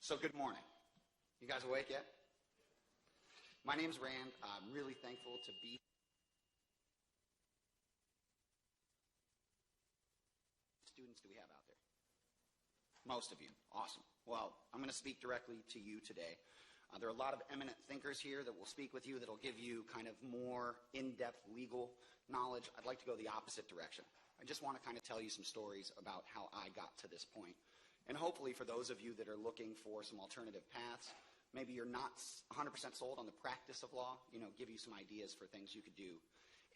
So good morning. You guys awake yet? My name's Rand. I'm really thankful to be here. Students do we have out there? Most of you. Awesome. Well, I'm going to speak directly to you today. There are a lot of eminent thinkers here that will speak with you, that will give you kind of more in-depth legal knowledge. I'd like to go the opposite direction. I just want to kind of tell you some stories about how I got to this point. And hopefully for those of you that are looking for some alternative paths, maybe you're not 100% sold on the practice of law, give you some ideas for things you could do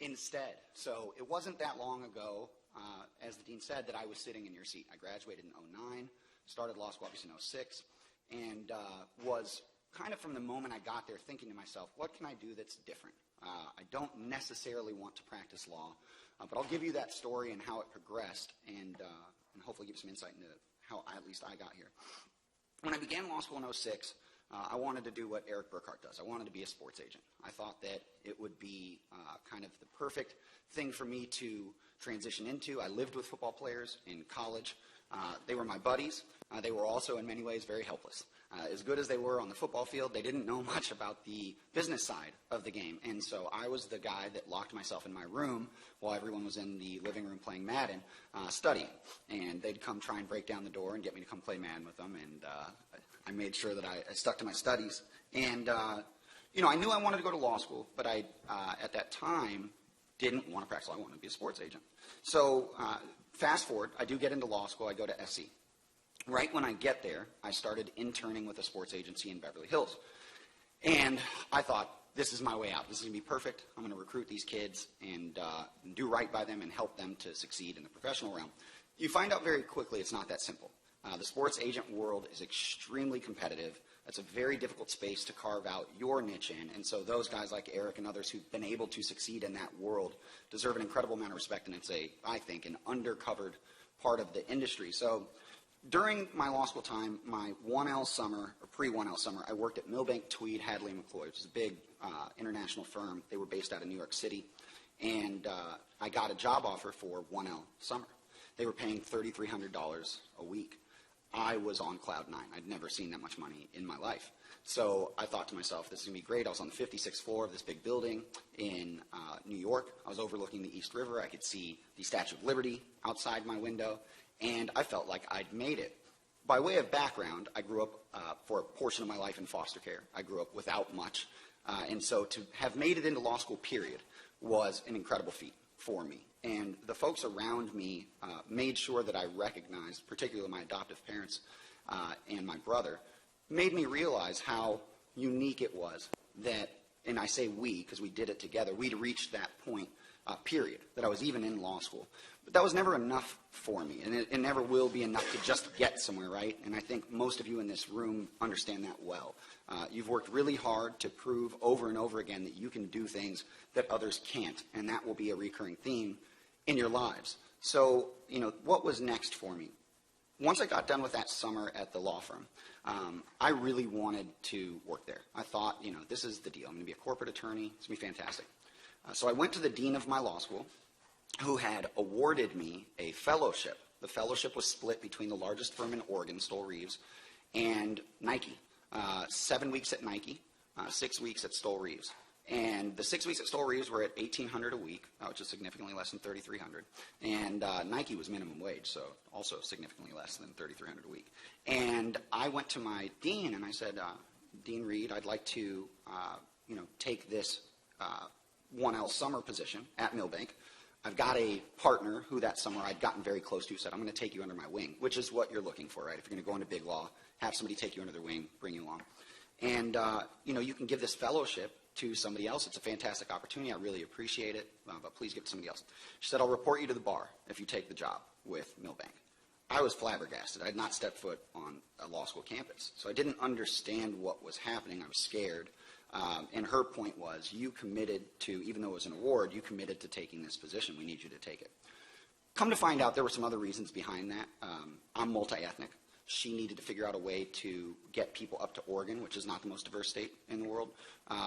instead. So it wasn't that long ago, as the dean said, that I was sitting in your seat. I graduated in 2009, started law school obviously in 2006, and was kind of from the moment I got there thinking to myself, what can I do that's different? I don't necessarily want to practice law, but I'll give you that story and how it progressed, and hopefully give some insight into how at least I got here. When I began law school in 2006, I wanted to do what Eric Burkhart does. I wanted to be a sports agent. I thought that it would be kind of the perfect thing for me to transition into. I lived with football players in college. They were my buddies. They were also in many ways very helpless. As good as they were on the football field, they didn't know much about the business side of the game. And so I was the guy that locked myself in my room while everyone was in the living room playing Madden, studying. And they'd come try and break down the door and get me to come play Madden with them. And I made sure that I stuck to my studies. And, I knew I wanted to go to law school, but I, at that time, didn't want to practice law. I wanted to be a sports agent. So fast forward, I do get into law school. I go to SC. Right when I get there, I started interning with a sports agency in Beverly Hills. And I thought, this is my way out. This is going to be perfect. I'm going to recruit these kids and do right by them and help them to succeed in the professional realm. You find out very quickly it's not that simple. The sports agent world is extremely competitive. It's a very difficult space to carve out your niche in. And so those guys like Eric and others who've been able to succeed in that world deserve an incredible amount of respect. And it's I think, an undercovered part of the industry. So during my law school time, my 1L summer, or pre-1L summer, I worked at Milbank, Tweed, Hadley & McCloy, which is a big international firm. They were based out of New York City. And I got a job offer for 1L summer. They were paying $3,300 a week. I was on cloud nine. I'd never seen that much money in my life. So I thought to myself, this is going to be great. I was on the 56th floor of this big building in New York. I was overlooking the East River. I could see the Statue of Liberty outside my window. And I felt like I'd made it. By way of background, I grew up for a portion of my life in foster care. I grew up without much. And so to have made it into law school, period, was an incredible feat for me. And the folks around me made sure that I recognized, particularly my adoptive parents and my brother, made me realize how unique it was that, and I say we because we did it together, we'd reached that point, period, that I was even in law school. But that was never enough for me, and it never will be enough to just get somewhere, right? And I think most of you in this room understand that well. You've worked really hard to prove over and over again that you can do things that others can't, and that will be a recurring theme in your lives. So, what was next for me? Once I got done with that summer at the law firm, I really wanted to work there. I thought, this is the deal. I'm going to be a corporate attorney. It's going to be fantastic. So I went to the dean of my law school, who had awarded me a fellowship. The fellowship was split between the largest firm in Oregon, Stoll Reeves, and Nike. 7 weeks at Nike, 6 weeks at Stoll Reeves. And the 6 weeks at Stoll Reeves were at $1,800 a week, which is significantly less than $3,300. And Nike was minimum wage, so also significantly less than $3,300 a week. And I went to my dean and I said, Dean Reed, I'd like to, take this 1L summer position at Milbank. I've got a partner who that summer I'd gotten very close to, said, I'm going to take you under my wing, which is what you're looking for, right? If you're going to go into big law, have somebody take you under their wing, bring you along. And, you can give this fellowship to somebody else. It's a fantastic opportunity. I really appreciate it, but please give it to somebody else. She said, I'll report you to the bar if you take the job with Milbank. I was flabbergasted. I had not stepped foot on a law school campus, so I didn't understand what was happening. I was scared. And her point was, you committed to, even though it was an award, you committed to taking this position. We need you to take it. Come to find out, there were some other reasons behind that. I'm multi-ethnic. She needed to figure out a way to get people up to Oregon, which is not the most diverse state in the world,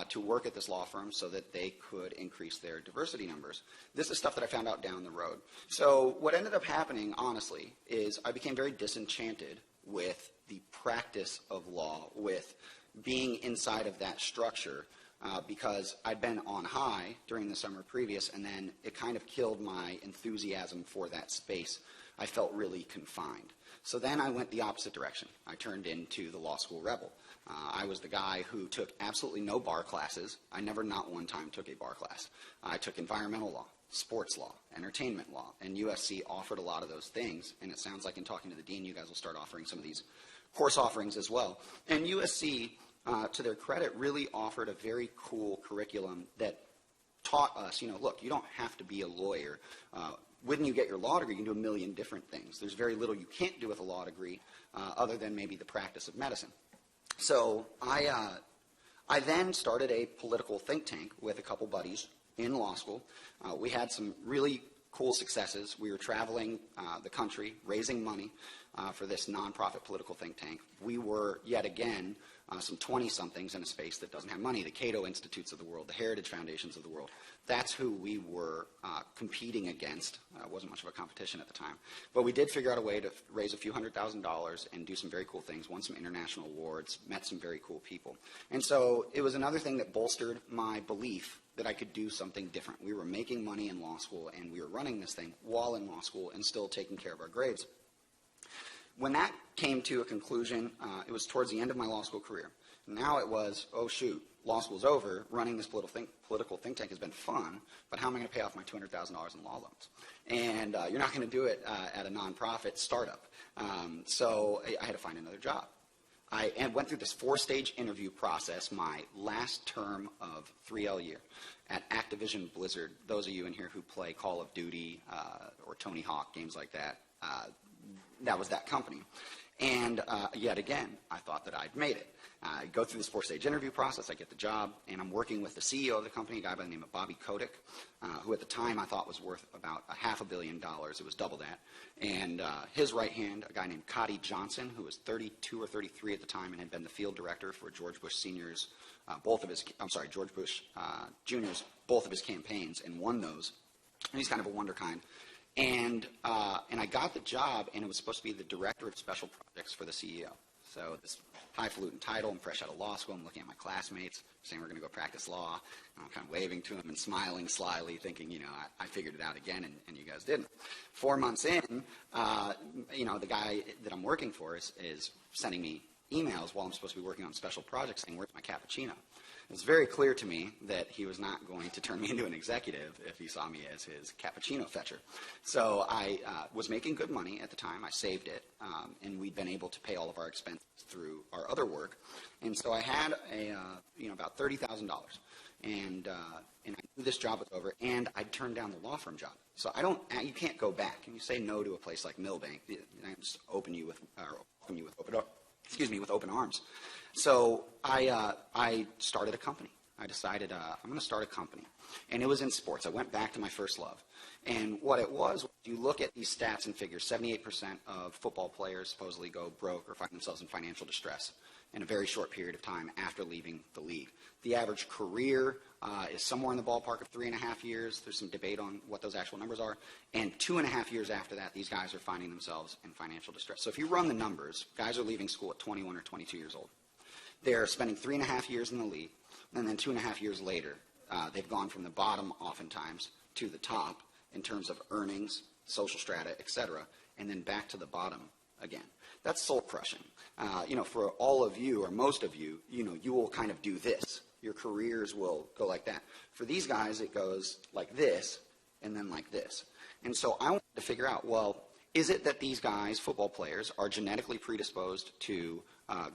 to work at this law firm so that they could increase their diversity numbers. This is stuff that I found out down the road. So what ended up happening, honestly, is I became very disenchanted with the practice of law, with being inside of that structure, because I'd been on high during the summer previous, and then it kind of killed my enthusiasm for that space. I felt really confined. So then I went the opposite direction. I turned into the law school rebel. I was the guy who took absolutely no bar classes. I never not one time took a bar class. I took environmental law, sports law, entertainment law, and USC offered a lot of those things, and it sounds like in talking to the dean, you guys will start offering some of these course offerings as well. And USC, to their credit, really offered a very cool curriculum that taught us, look, you don't have to be a lawyer. When you get your law degree, you can do a million different things. There's very little you can't do with a law degree other than maybe the practice of medicine. So I then started a political think tank with a couple buddies in law school. We had some really cool successes. We were traveling the country, raising money for this nonprofit political think tank. We were, yet again, some 20-somethings in a space that doesn't have money, the Cato Institutes of the world, the Heritage Foundations of the world. That's who we were competing against. It wasn't much of a competition at the time. But we did figure out a way to raise a few $100,000 and do some very cool things, won some international awards, met some very cool people. And so it was another thing that bolstered my belief that I could do something different. We were making money in law school, and we were running this thing while in law school and still taking care of our grades. When that came to a conclusion, it was towards the end of my law school career. Now it was, oh shoot, law school's over, running this political think tank has been fun, but how am I going to pay off my $200,000 in law loans? And you're not going to do it at a nonprofit startup. So I had to find another job. I went through this 4-stage interview process my last term of 3L year at Activision Blizzard. Those of you in here who play Call of Duty or Tony Hawk, games like that, that was that company. And yet again, I thought that I'd made it. I go through this 4-stage interview process, I get the job, and I'm working with the CEO of the company, a guy by the name of Bobby Kotick, who at the time I thought was worth about $500 million. It was double that. And his right hand, a guy named Cotty Johnson, who was 32 or 33 at the time and had been the field director for George Bush Sr.'s, George Bush Jr.'s, both of his campaigns, and won those. And he's kind of a wonderkind. And I got the job, and it was supposed to be the director of special projects for the CEO. So this highfalutin title, I'm fresh out of law school, I'm looking at my classmates, saying we're going to go practice law, and I'm kind of waving to them and smiling slyly, thinking, I figured it out again, and you guys didn't. 4 months in, the guy that I'm working for is sending me emails while I'm supposed to be working on special projects saying, where's my cappuccino? It's very clear to me that he was not going to turn me into an executive if he saw me as his cappuccino fetcher. So I was making good money at the time. I saved it, and we'd been able to pay all of our expenses through our other work. And so I had about $30,000, and I knew this job was over, and I'd turned down the law firm job. So you can't go back. And you say no to a place like Milbank, I just welcome you with open arms. So I started a company. I decided I'm going to start a company. And it was in sports. I went back to my first love. And what it was, you look at these stats and figures, 78% of football players supposedly go broke or find themselves in financial distress in a very short period of time after leaving the league. The average career is somewhere in the ballpark of 3.5 years. There's some debate on what those actual numbers are. And 2.5 years after that, these guys are finding themselves in financial distress. So if you run the numbers, guys are leaving school at 21 or 22 years old. They're spending 3.5 years in the league, and then 2.5 years later, they've gone from the bottom oftentimes to the top in terms of earnings, social strata, et cetera, and then back to the bottom again. That's soul crushing. For all of you, or most of you, you will kind of do this. Your careers will go like that. For these guys, it goes like this, and then like this. And so I wanted to figure out, well, is it that these guys, football players, are genetically predisposed to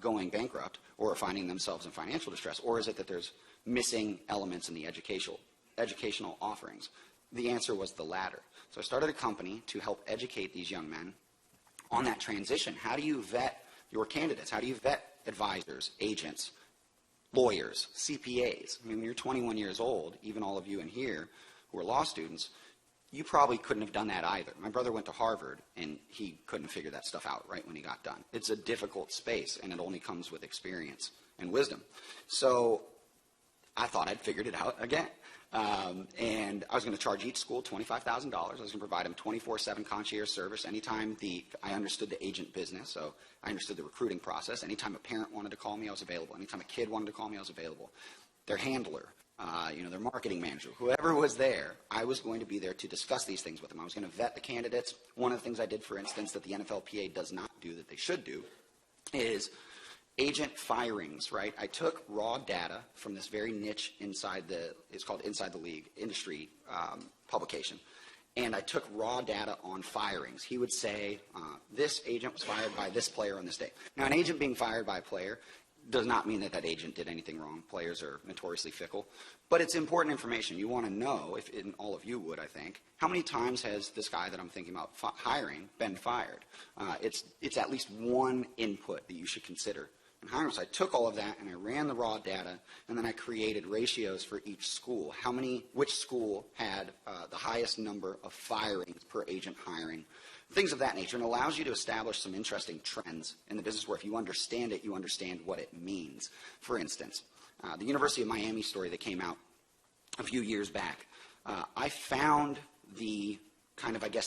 going bankrupt or finding themselves in financial distress? Or is it that there's missing elements in the educational offerings? The answer was the latter. So I started a company to help educate these young men on that transition. How do you vet your candidates? How do you vet advisors, agents, lawyers, CPAs? I mean, when you're 21 years old, even all of you in here who are law students, you probably couldn't have done that either. My brother went to Harvard, and he couldn't figure that stuff out right when he got done. It's a difficult space, and it only comes with experience and wisdom. So I thought I'd figured it out again. And I was going to charge each school $25,000. I was going to provide them 24/7 concierge service anytime I understood the agent business, so I understood the recruiting process. Anytime a parent wanted to call me, I was available. Anytime a kid wanted to call me, I was available. Their handler, their marketing manager, whoever was there, I was going to be there to discuss these things with them. I was going to vet the candidates. One of the things I did, for instance, that the NFLPA does not do that they should do is agent firings, right? I took raw data from this very niche it's called Inside the League industry publication, and I took raw data on firings. He would say, this agent was fired by this player on this day. Now, an agent being fired by a player does not mean that agent did anything wrong. Players are notoriously fickle. But it's important information. You want to know, and all of you would, I think, how many times has this guy that I'm thinking about hiring been fired? It's at least one input that you should consider. And hiring. So I took all of that and I ran the raw data, and then I created ratios for each school. Which school had the highest number of firings per agent hiring, things of that nature. And allows you to establish some interesting trends in the business where if you understand it, you understand what it means. For instance, the University of Miami story that came out a few years back, I found the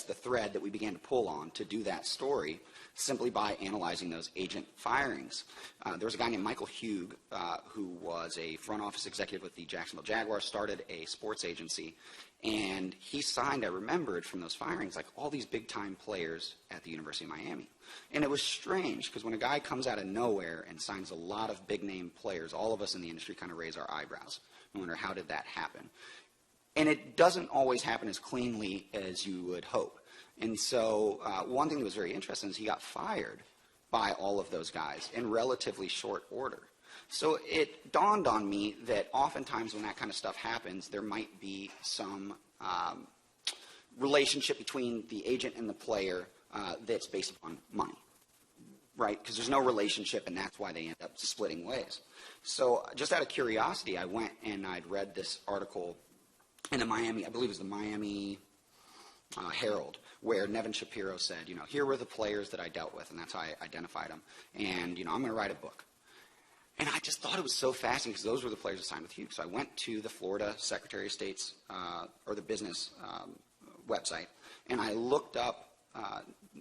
the thread that we began to pull on to do that story simply by analyzing those agent firings. There was a guy named Michael Hugh who was a front office executive with the Jacksonville Jaguars, started a sports agency, and he signed, I remembered from those firings, like all these big-time players at the University of Miami. And it was strange, because when a guy comes out of nowhere and signs a lot of big-name players, all of us in the industry kind of raise our eyebrows and wonder, how did that happen? And it doesn't always happen as cleanly as you would hope. And so one thing that was very interesting is he got fired by all of those guys in relatively short order. So it dawned on me that oftentimes when that kind of stuff happens, there might be some relationship between the agent and the player that's based upon money, right? Because there's no relationship, and that's why they end up splitting ways. So just out of curiosity, I went and I'd read this article in the Miami, I believe it was the Miami Herald, where Nevin Shapiro said, here were the players that I dealt with, and that's how I identified them. And, I'm going to write a book. And I just thought it was so fascinating because those were the players that signed with Hugh. So I went to the Florida Secretary of State's, or the business website, and I looked up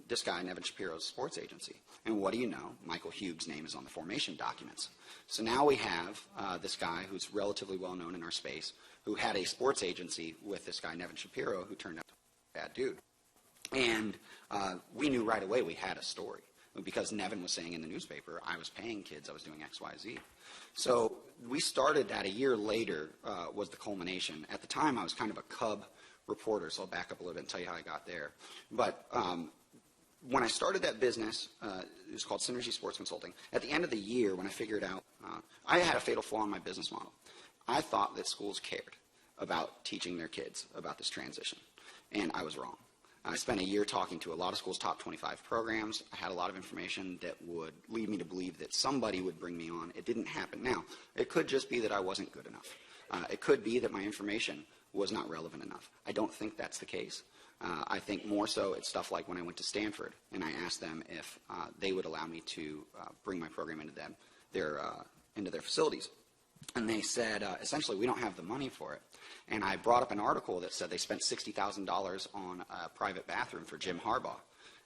this guy, Nevin Shapiro's sports agency. And what do you know? Michael Hugh's name is on the formation documents. So now we have this guy who's relatively well known in our space, who had a sports agency with this guy, Nevin Shapiro, who turned out to be a bad dude. And we knew right away we had a story. Because Nevin was saying in the newspaper, I was paying kids, I was doing X, Y, Z. So we started that. A year later was the culmination. At the time, I was kind of a cub reporter, so I'll back up a little bit and tell you how I got there. But when I started that business, it was called Synergy Sports Consulting. At the end of the year, when I figured out, I had a fatal flaw in my business model. I thought that schools cared about teaching their kids about this transition, and I was wrong. I spent a year talking to a lot of schools' top 25 programs. I had a lot of information that would lead me to believe that somebody would bring me on. It didn't happen. Now, it could just be that I wasn't good enough. It could be that my information was not relevant enough. I don't think that's the case. I think more so it's stuff like when I went to Stanford and I asked them if they would allow me to bring my program into their facilities. And they said, essentially, we don't have the money for it. And I brought up an article that said they spent $60,000 on a private bathroom for Jim Harbaugh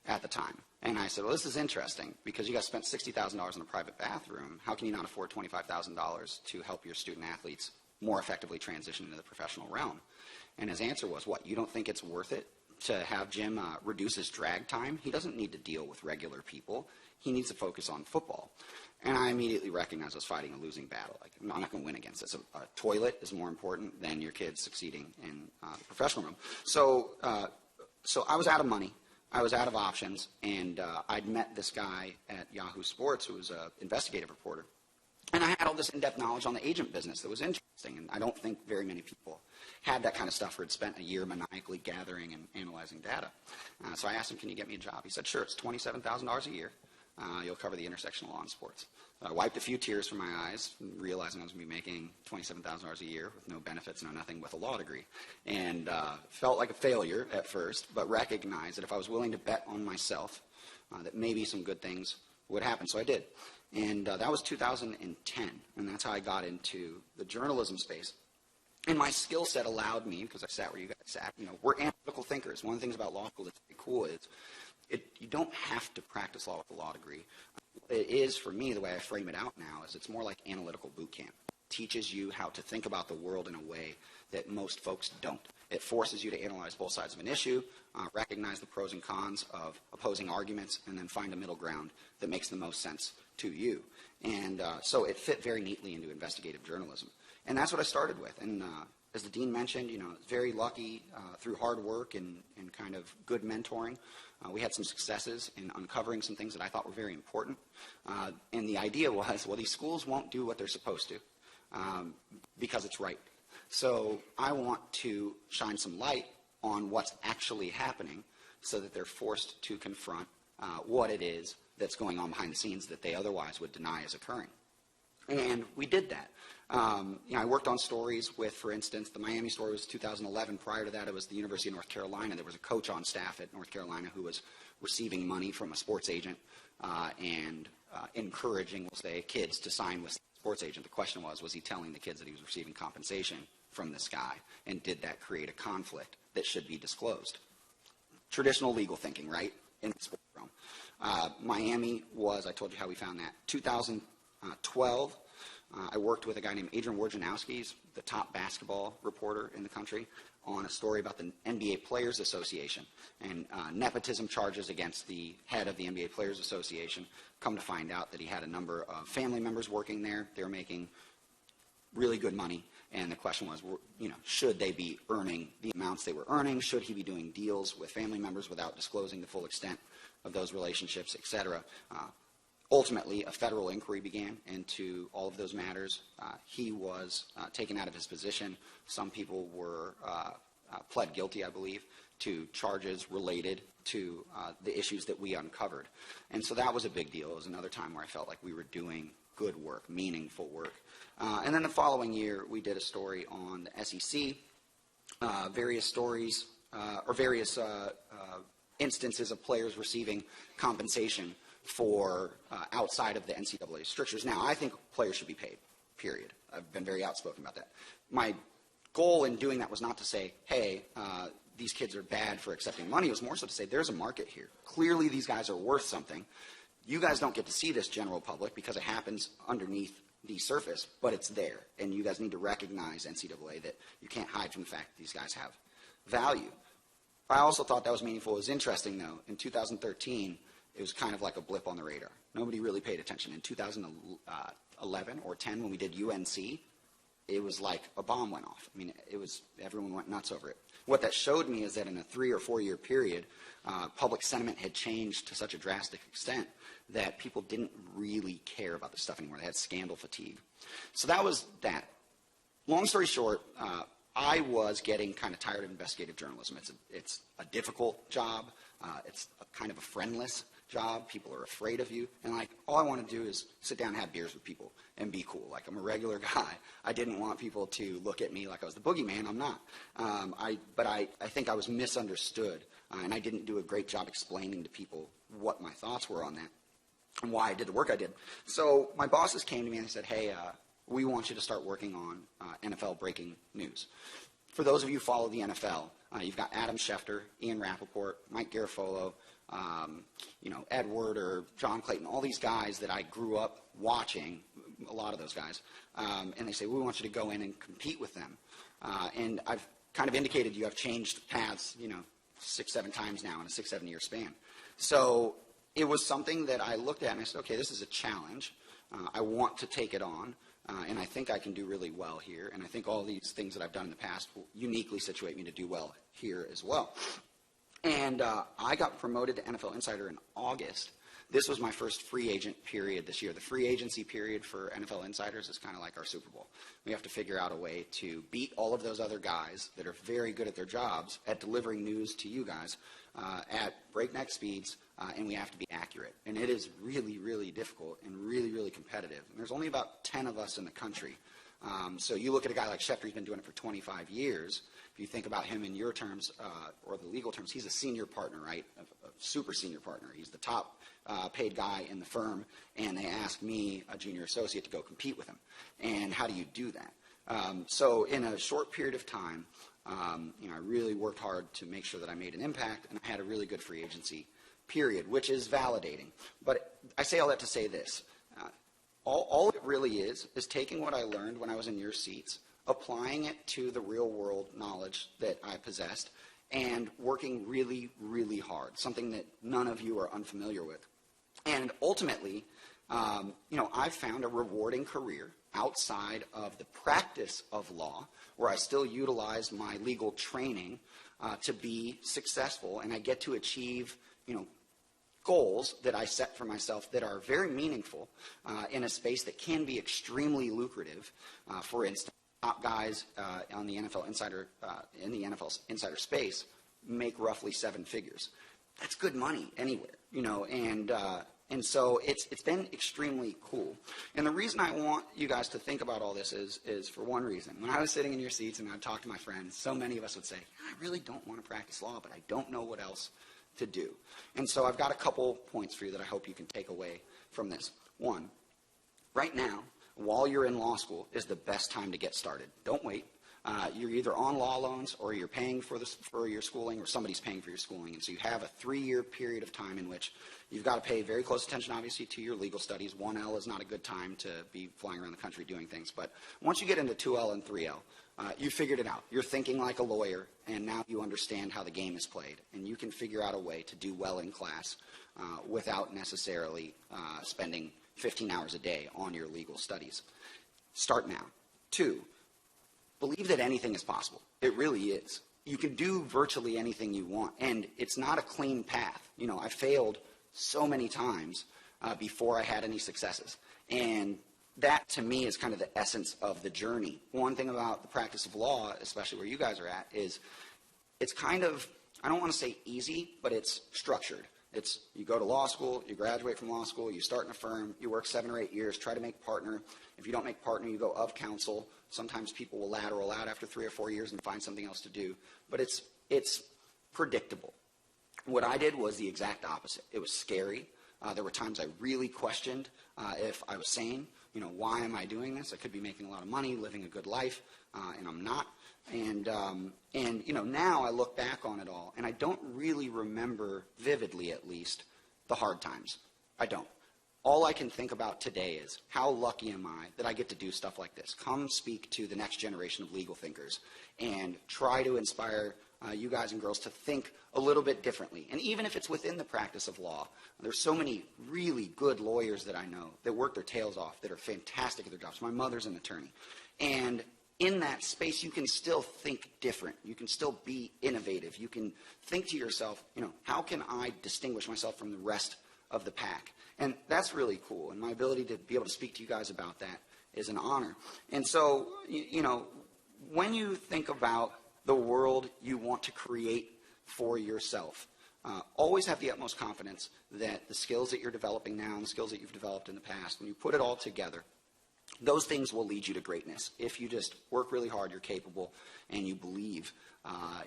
at the time. And I said, well, this is interesting because you guys spent $60,000 on a private bathroom. How can you not afford $25,000 to help your student athletes more effectively transition into the professional realm? And his answer was, what, you don't think it's worth it to have Jim reduce his drag time? He doesn't need to deal with regular people. He needs to focus on football. And I immediately recognized I was fighting a losing battle. Like, I'm not going to win against this. A toilet is more important than your kids succeeding in the professional room. So I was out of money. I was out of options. And I'd met this guy at Yahoo Sports who was an investigative reporter. And I had all this in-depth knowledge on the agent business that was interesting. And I don't think very many people had that kind of stuff or had spent a year maniacally gathering and analyzing data. So I asked him, can you get me a job? He said, sure, it's $27,000 a year. You'll cover the intersection of law and sports. I wiped a few tears from my eyes, realizing I was going to be making $27,000 a year with no benefits, no nothing, with a law degree. And felt like a failure at first, but recognized that if I was willing to bet on myself, that maybe some good things would happen. So I did. And that was 2010, and that's how I got into the journalism space. And my skill set allowed me, because I sat where you guys sat, we're analytical thinkers. One of the things about law school that's pretty cool is you don't have to practice law with a law degree. It is, for me, the way I frame it out now, is it's more like analytical boot camp. It teaches you how to think about the world in a way that most folks don't. It forces you to analyze both sides of an issue, recognize the pros and cons of opposing arguments, and then find a middle ground that makes the most sense to you. And so it fit very neatly into investigative journalism. And that's what I started with. And as the dean mentioned, very lucky through hard work and kind of good mentoring. We had some successes in uncovering some things that I thought were very important. And the idea was, well, these schools won't do what they're supposed to because it's right. So I want to shine some light on what's actually happening so that they're forced to confront what it is that's going on behind the scenes that they otherwise would deny is occurring. And we did that. I worked on stories with, for instance, the Miami story was 2011. Prior to that, it was the University of North Carolina. There was a coach on staff at North Carolina who was receiving money from a sports agent and encouraging, we'll say, kids to sign with a sports agent. The question was he telling the kids that he was receiving compensation from this guy? And did that create a conflict that should be disclosed? Traditional legal thinking, right, in the sports realm. Miami was, I told you how we found that, 2012. I worked with a guy named Adrian Wojnarowski, he's the top basketball reporter in the country, on a story about the NBA Players Association and nepotism charges against the head of the NBA Players Association. Come to find out that he had a number of family members working there. They were making really good money, and the question was, should they be earning the amounts they were earning? Should he be doing deals with family members without disclosing the full extent of those relationships, et cetera? Ultimately, a federal inquiry began into all of those matters. He was taken out of his position. Some people were pled guilty, I believe, to charges related to the issues that we uncovered. And so that was a big deal. It was another time where I felt like we were doing good work, meaningful work. And then the following year, we did a story on the SEC, various stories, or various instances of players receiving compensation for outside of the NCAA strictures. Now, I think players should be paid, period. I've been very outspoken about that. My goal in doing that was not to say, hey, these kids are bad for accepting money. It was more so to say, there's a market here. Clearly, these guys are worth something. You guys don't get to see this, general public, because it happens underneath the surface, but it's there. And you guys need to recognize, NCAA, that you can't hide from the fact that these guys have value. I also thought that was meaningful. It was interesting, though. In 2013, it was kind of like a blip on the radar. Nobody really paid attention. In 2011 or 10, when we did UNC, it was like a bomb went off. I mean, everyone went nuts over it. What that showed me is that in a 3 or 4 year period, public sentiment had changed to such a drastic extent that people didn't really care about this stuff anymore. They had scandal fatigue. So that was that. Long story short, I was getting kind of tired of investigative journalism. It's a difficult job. It's a kind of a friendless job. People are afraid of you. And all I want to do is sit down and have beers with people and be cool. Like, I'm a regular guy. I didn't want people to look at me like I was the boogeyman. I'm not. But I think I was misunderstood, and I didn't do a great job explaining to people what my thoughts were on that and why I did the work I did. So my bosses came to me and they said, hey, we want you to start working on NFL breaking news. For those of you who follow the NFL, you've got Adam Schefter, Ian Rappaport, Mike Garafolo, Edward or John Clayton, all these guys that I grew up watching, a lot of those guys, and they say, we want you to go in and compete with them. And I've kind of indicated you have changed paths, 6-7 times now in a 6-7 year span. So it was something that I looked at and I said, okay, this is a challenge. I want to take it on. And I think I can do really well here. And I think all these things that I've done in the past will uniquely situate me to do well here as well. And I got promoted to NFL Insider in August. This was my first free agent period this year. The free agency period for NFL Insiders is kind of like our Super Bowl. We have to figure out a way to beat all of those other guys that are very good at their jobs at delivering news to you guys at breakneck speeds, and we have to be accurate. And it is really, really difficult and really, really competitive. And there's only about 10 of us in the country. So you look at a guy like Schefter, he's been doing it for 25 years. If you think about him in your terms, or the legal terms, he's a senior partner, right? A super senior partner. He's the top paid guy in the firm, and they asked me, a junior associate, to go compete with him. And how do you do that? So in a short period of time, I really worked hard to make sure that I made an impact, and I had a really good free agency period, which is validating. But I say all that to say this. All it really is taking what I learned when I was in your seats, applying it to the real world knowledge that I possessed, and working really, really hard, something that none of you are unfamiliar with. And ultimately, I've found a rewarding career outside of the practice of law, where I still utilize my legal training to be successful, and I get to achieve, goals that I set for myself that are very meaningful in a space that can be extremely lucrative. For instance, top guys on the NFL insider in the NFL's insider space make roughly 7 figures. That's good money anywhere, and so it's been extremely cool. And the reason I want you guys to think about all this is for one reason. When I was sitting in your seats and I'd talk to my friends, so many of us would say, I really don't want to practice law, but I don't know what else to do. And so I've got a couple points for you that I hope you can take away from this. One, right now, while you're in law school, is the best time to get started. Don't wait. You're either on law loans or you're paying for your schooling, or somebody's paying for your schooling. And so you have a 3-year period of time in which you've got to pay very close attention, obviously, to your legal studies. 1L is not a good time to be flying around the country doing things. But once you get into 2L and 3L, you figured it out. You're thinking like a lawyer, and now you understand how the game is played. And you can figure out a way to do well in class without necessarily spending 15 hours a day on your legal studies. Start now. 2, believe that anything is possible. It really is. You can do virtually anything you want, and it's not a clean path. I failed so many times before I had any successes. And that, to me, is kind of the essence of the journey. One thing about the practice of law, especially where you guys are at, is it's kind of, I don't want to say easy, but it's structured. It's, you go to law school, you graduate from law school, you start in a firm, you work 7 or 8 years, try to make partner. If you don't make partner, you go of counsel. Sometimes people will lateral out after 3 or 4 years and find something else to do. But it's predictable. What I did was the exact opposite. It was scary. There were times I really questioned if I was sane. Why am I doing this? I could be making a lot of money, living a good life, and I'm not. And now I look back on it all, and I don't really remember vividly, at least, the hard times. I don't. All I can think about today is, how lucky am I that I get to do stuff like this? Come speak to the next generation of legal thinkers and try to inspire you guys and girls to think a little bit differently. And even if it's within the practice of law, there's so many really good lawyers that I know that work their tails off, that are fantastic at their jobs. My mother's an attorney. And in that space, you can still think different. You can still be innovative. You can think to yourself, how can I distinguish myself from the rest of the pack? And that's really cool. And my ability to be able to speak to you guys about that is an honor. And so, when you think about the world you want to create for yourself, always have the utmost confidence that the skills that you're developing now and the skills that you've developed in the past, when you put it all together, those things will lead you to greatness. If you just work really hard, you're capable, and you believe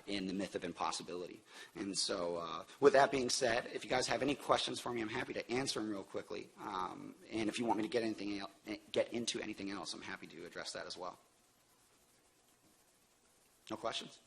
in the myth of impossibility. And so with that being said, if you guys have any questions for me, I'm happy to answer them real quickly. And if you want me to get into anything else, I'm happy to address that as well. No questions?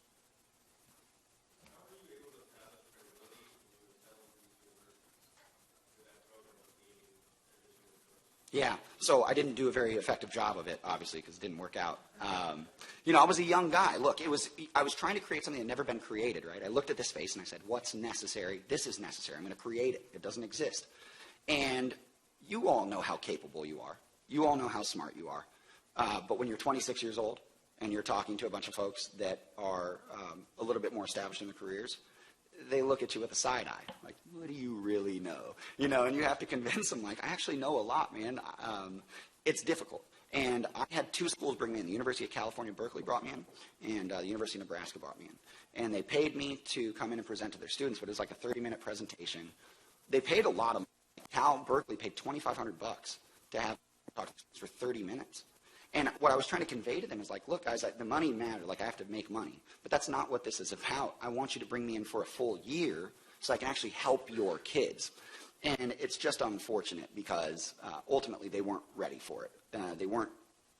Yeah, so I didn't do a very effective job of it, obviously, because it didn't work out. I was a young guy. Look, I was trying to create something that had never been created, right? I looked at this space and I said, what's necessary? This is necessary. I'm going to create it. It doesn't exist. And you all know how capable you are. You all know how smart you are. But when you're 26 years old and you're talking to a bunch of folks that are a little bit more established in their careers, they look at you with a side eye, like, what do you really know? And you have to convince them, like, I actually know a lot, man. It's difficult. And I had 2 schools bring me in. The University of California, Berkeley brought me in, and the University of Nebraska brought me in. And they paid me to come in and present to their students, but it was like a 30-minute presentation. They paid a lot of money. Berkeley paid $2,500 to have talk to students for 30 minutes. And what I was trying to convey to them is like, look, guys, the money matters. Like, I have to make money. But that's not what this is about. I want you to bring me in for a full year so I can actually help your kids. And it's just unfortunate because ultimately they weren't ready for it. They weren't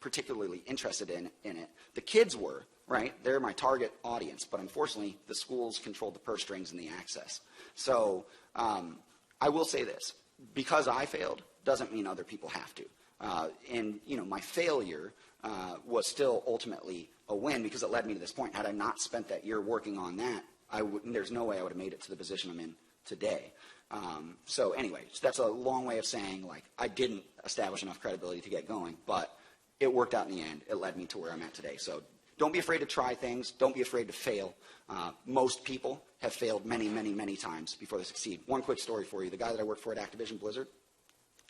particularly interested in it. The kids were, right? They're my target audience, but unfortunately, the schools controlled the purse strings and the access. So I will say this. Because I failed doesn't mean other people have to. And, you know, my failure was still ultimately a win because it led me to this point. Had I not spent that year working on that, there's no way I would have made it to the position I'm in today. So anyway, that's a long way of saying, like, I didn't establish enough credibility to get going, but it worked out in the end. It led me to where I'm at today. So don't be afraid to try things. Don't be afraid to fail. Most people have failed many, many, many times before they succeed. One quick story for you. The guy that I worked for at Activision Blizzard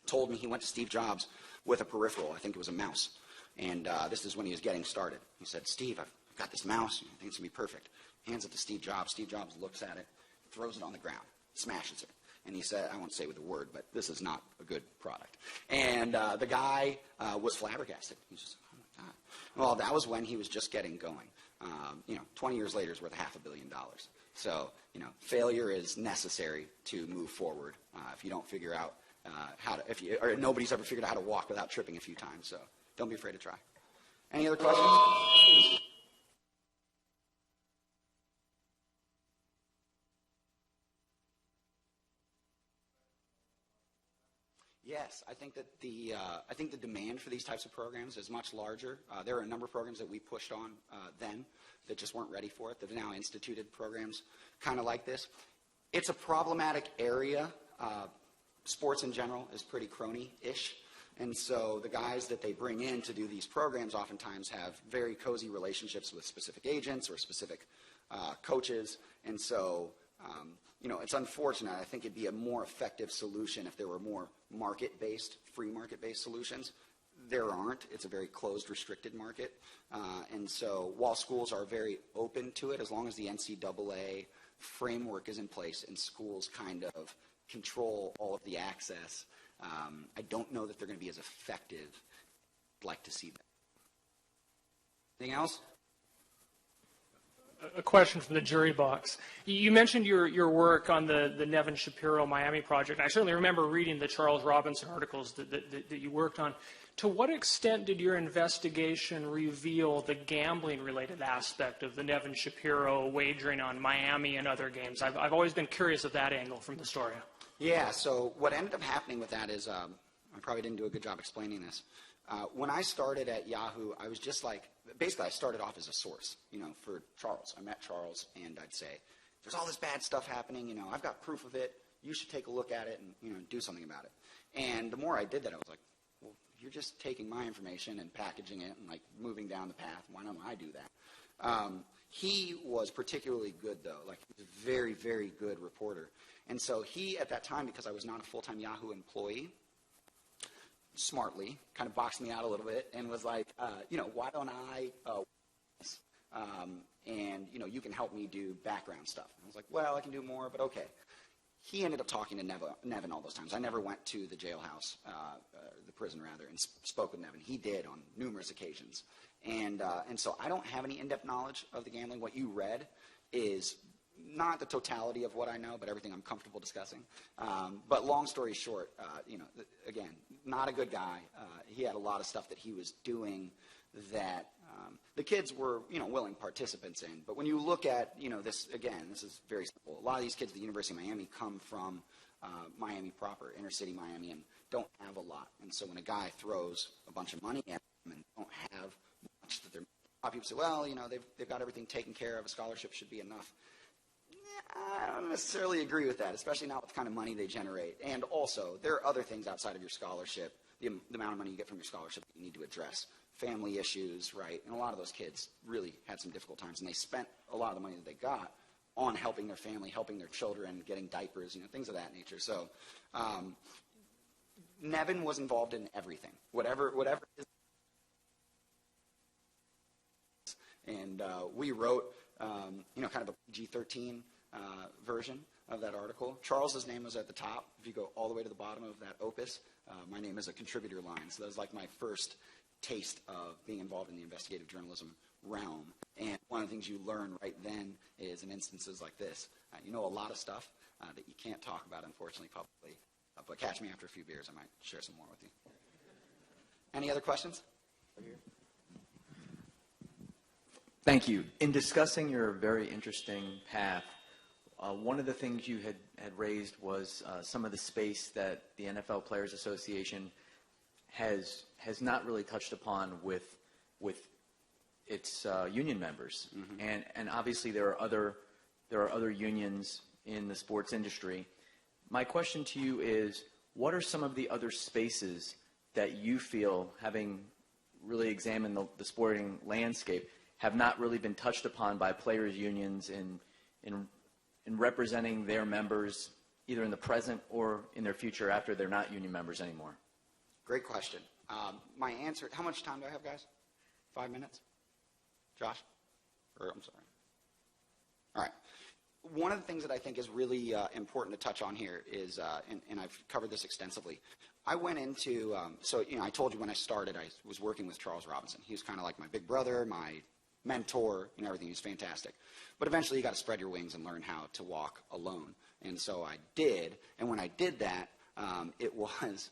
told me he went to Steve Jobs with a peripheral. I think it was a mouse. And this is when he was getting started. He said, Steve, I've got this mouse. I think it's going to be perfect. Hands it to Steve Jobs. Steve Jobs looks at it, throws it on the ground, smashes it. And he said, I won't say with a word, but this is not a good product. And the guy was flabbergasted. He just, oh my God. Well, that was when he was just getting going. 20 years later is worth $500 million. So, failure is necessary to move forward. If you don't figure out or nobody's ever figured out how to walk without tripping a few times. So don't be afraid to try. Any other questions? Yes, I think that the demand for these types of programs is much larger. There are a number of programs that we pushed on then that just weren't ready for it. They've now instituted programs kind of like this. It's a problematic area. Sports in general is pretty crony-ish. And so the guys that they bring in to do these programs oftentimes have very cozy relationships with specific agents or specific coaches. And so it's unfortunate. I think it'd be a more effective solution if there were more market-based, free market-based solutions. There aren't. It's a very closed, restricted market. And so while schools are very open to it, as long as the NCAA framework is in place and schools kind of control all of the access, I don't know that they're going to be as effective. I'd like to see that. Anything else? A question from the jury box. You mentioned your work on the Nevin Shapiro Miami project. I certainly remember reading the Charles Robinson articles that you worked on. To what extent did your investigation reveal the gambling-related aspect of the Nevin Shapiro wagering on Miami and other games? I've always been curious of that angle from the story. Yeah, so what ended up happening with that is, I probably didn't do a good job explaining this. When I started at Yahoo, I was just like, basically I started off as a source, for Charles. I met Charles and I'd say, there's all this bad stuff happening, I've got proof of it. You should take a look at it and, do something about it. And the more I did that, I was like, well, you're just taking my information and packaging it and like moving down the path. Why don't I do that? He was particularly good though, like he was a very, very good reporter. And so he, at that time, because I was not a full-time Yahoo employee, smartly kind of boxed me out a little bit and was like, why don't I, and, you can help me do background stuff. And I was like, well, I can do more, but okay. He ended up talking to Nevin all those times. I never went to the jailhouse, the prison rather, and spoke with Nevin. He did on numerous occasions. And so I don't have any in-depth knowledge of the gambling. What you read is not the totality of what I know, but everything I'm comfortable discussing. But long story short, again, not a good guy. He had a lot of stuff that he was doing that the kids were, willing participants in. But when you look at, this, again, this is very simple. A lot of these kids at the University of Miami come from Miami proper, inner city Miami, and don't have a lot. And so when a guy throws a bunch of money at them and don't have much that they're, a lot of people say, well, they've got everything taken care of. A scholarship should be enough. I don't necessarily agree with that, especially not with the kind of money they generate. And also, there are other things outside of your scholarship, the amount of money you get from your scholarship that you need to address. Family issues, right? And a lot of those kids really had some difficult times, and they spent a lot of the money that they got on helping their family, helping their children, getting diapers, things of that nature. So Nevin was involved in everything, whatever it is. And we wrote, kind of a PG-13 version of that article. Charles's name was at the top. If you go all the way to the bottom of that opus, my name is a contributor line. So that was like my first taste of being involved in the investigative journalism realm. And one of the things you learn right then is in instances like this, you know a lot of stuff that you can't talk about, unfortunately, publicly. But catch me after a few beers. I might share some more with you. Any other questions? Thank you. In discussing your very interesting path, one of the things you had raised was some of the space that the NFL Players Association has not really touched upon with its union members, and obviously there are other unions in the sports industry. My question to you is, what are some of the other spaces that you feel, having really examined the sporting landscape, have not really been touched upon by players' unions in representing their members, either in the present or in their future after they're not union members anymore? Great question. My answer, how much time do I have, guys? 5 minutes? Josh? I'm sorry. All right. One of the things that I think is really important to touch on here is, and I've covered this extensively, I went into, I told you when I started, I was working with Charles Robinson. He was kind of like my big brother, my mentor, everything. He was fantastic. But eventually you got to spread your wings and learn how to walk alone. And so I did. And when I did that, it was,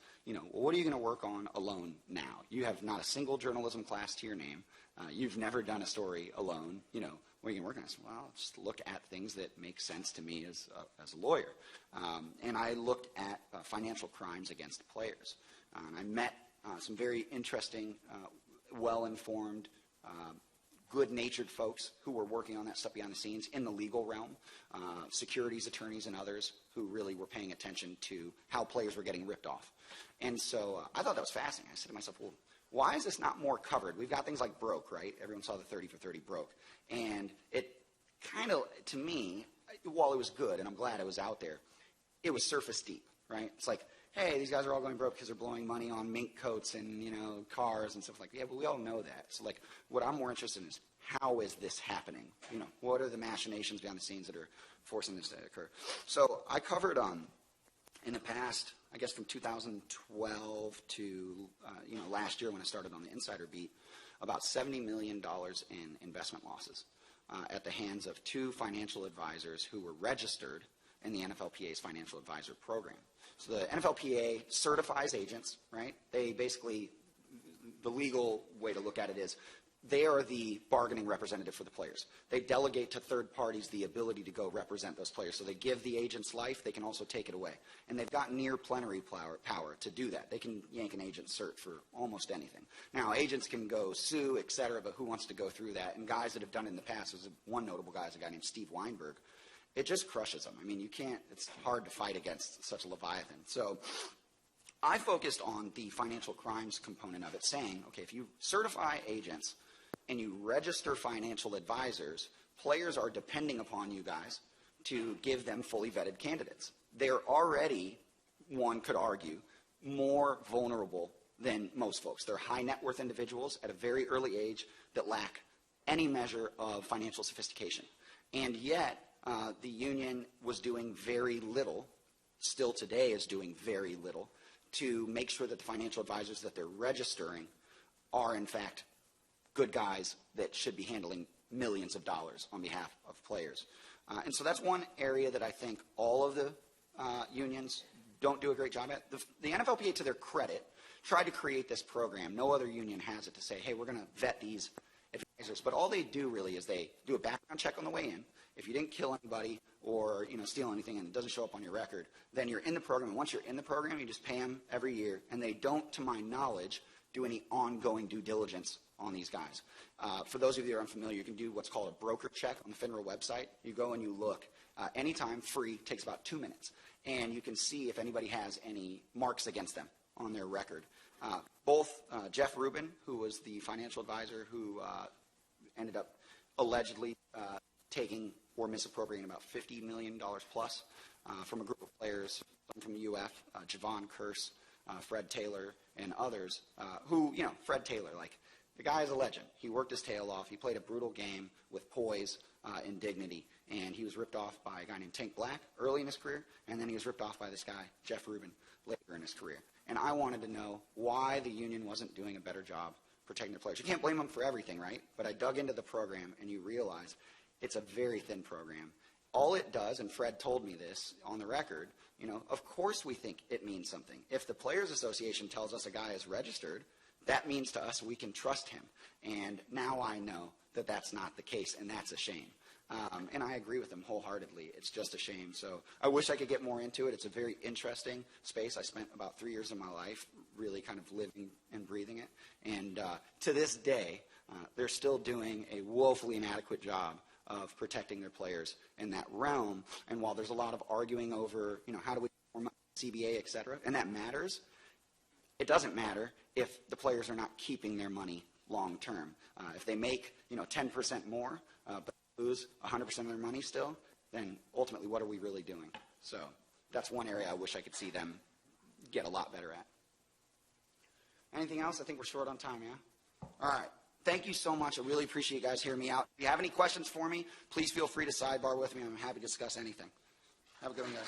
what are you going to work on alone now? You have not a single journalism class to your name. You've never done a story alone. What are you going to work on? I said, well, just look at things that make sense to me as a lawyer. And I looked at financial crimes against players. I met some very interesting, well-informed, good-natured folks who were working on that stuff behind the scenes in the legal realm, securities attorneys and others who really were paying attention to how players were getting ripped off. And so I thought that was fascinating. I said to myself, well, why is this not more covered? We've got things like Broke, right? Everyone saw the 30 for 30 Broke. And it kind of, to me, while it was good, and I'm glad it was out there, it was surface deep, right? It's like, hey, these guys are all going broke because they're blowing money on mink coats and, cars and stuff like that. Yeah, but we all know that. So, what I'm more interested in is, how is this happening? What are the machinations behind the scenes that are forcing this to occur? So I covered in the past, I guess from 2012 to, last year when I started on the Insider Beat, about $70 million in investment losses at the hands of two financial advisors who were registered in the NFLPA's financial advisor program. So the NFLPA certifies agents, right? They basically, the legal way to look at it is, they are the bargaining representative for the players. They delegate to third parties the ability to go represent those players. So they give the agents life, they can also take it away. And they've got near plenary power to do that. They can yank an agent cert for almost anything. Now, agents can go sue, et cetera, but who wants to go through that? And guys that have done it in the past, there's one notable guy is a guy named Steve Weinberg. It just crushes them. I mean, you can't, it's hard to fight against such a leviathan. So I focused on the financial crimes component of it, saying, okay, if you certify agents and you register financial advisors, players are depending upon you guys to give them fully vetted candidates. They're already, one could argue, more vulnerable than most folks. They're high net worth individuals at a very early age that lack any measure of financial sophistication. And yet, the union was doing very little, still today is doing very little, to make sure that the financial advisors that they're registering are, in fact, good guys that should be handling millions of dollars on behalf of players. And so that's one area that I think all of the unions don't do a great job at. The NFLPA, to their credit, tried to create this program. No other union has it, to say, hey, we're going to vet these advisors. But all they do really is they do a background check on the way in. If you didn't kill anybody or steal anything and it doesn't show up on your record, then you're in the program. And once you're in the program, you just pay them every year. And they don't, to my knowledge, do any ongoing due diligence on these guys. For those of you that are unfamiliar, you can do what's called a broker check on the FINRA website. You go and you look. Anytime, free, takes about 2 minutes. And you can see if anybody has any marks against them on their record. Both Jeff Rubin, who was the financial advisor who ended up allegedly taking or misappropriating about $50 million plus from a group of players, some from UF, Javon Curse, Fred Taylor, and others who, Fred Taylor, the guy is a legend. He worked his tail off. He played a brutal game with poise and dignity, and he was ripped off by a guy named Tank Black early in his career, and then he was ripped off by this guy, Jeff Rubin, later in his career. And I wanted to know why the union wasn't doing a better job protecting their players. You can't blame them for everything, right? But I dug into the program, and you realize it's a very thin program. All it does, and Fred told me this on the record, of course we think it means something. If the Players Association tells us a guy is registered, that means to us we can trust him. And now I know that that's not the case, and that's a shame. And I agree with him wholeheartedly. It's just a shame. So I wish I could get more into it. It's a very interesting space. I spent about 3 years of my life really kind of living and breathing it. And to this day, they're still doing a woefully inadequate job of protecting their players in that realm. And while there's a lot of arguing over, how do we form a CBA, et cetera, and that matters, it doesn't matter if the players are not keeping their money long term. If they make 10% more, but lose 100% of their money still, then ultimately what are we really doing? So that's one area I wish I could see them get a lot better at. Anything else? I think we're short on time, yeah? All right. Thank you so much. I really appreciate you guys hearing me out. If you have any questions for me, please feel free to sidebar with me. I'm happy to discuss anything. Have a good one, guys.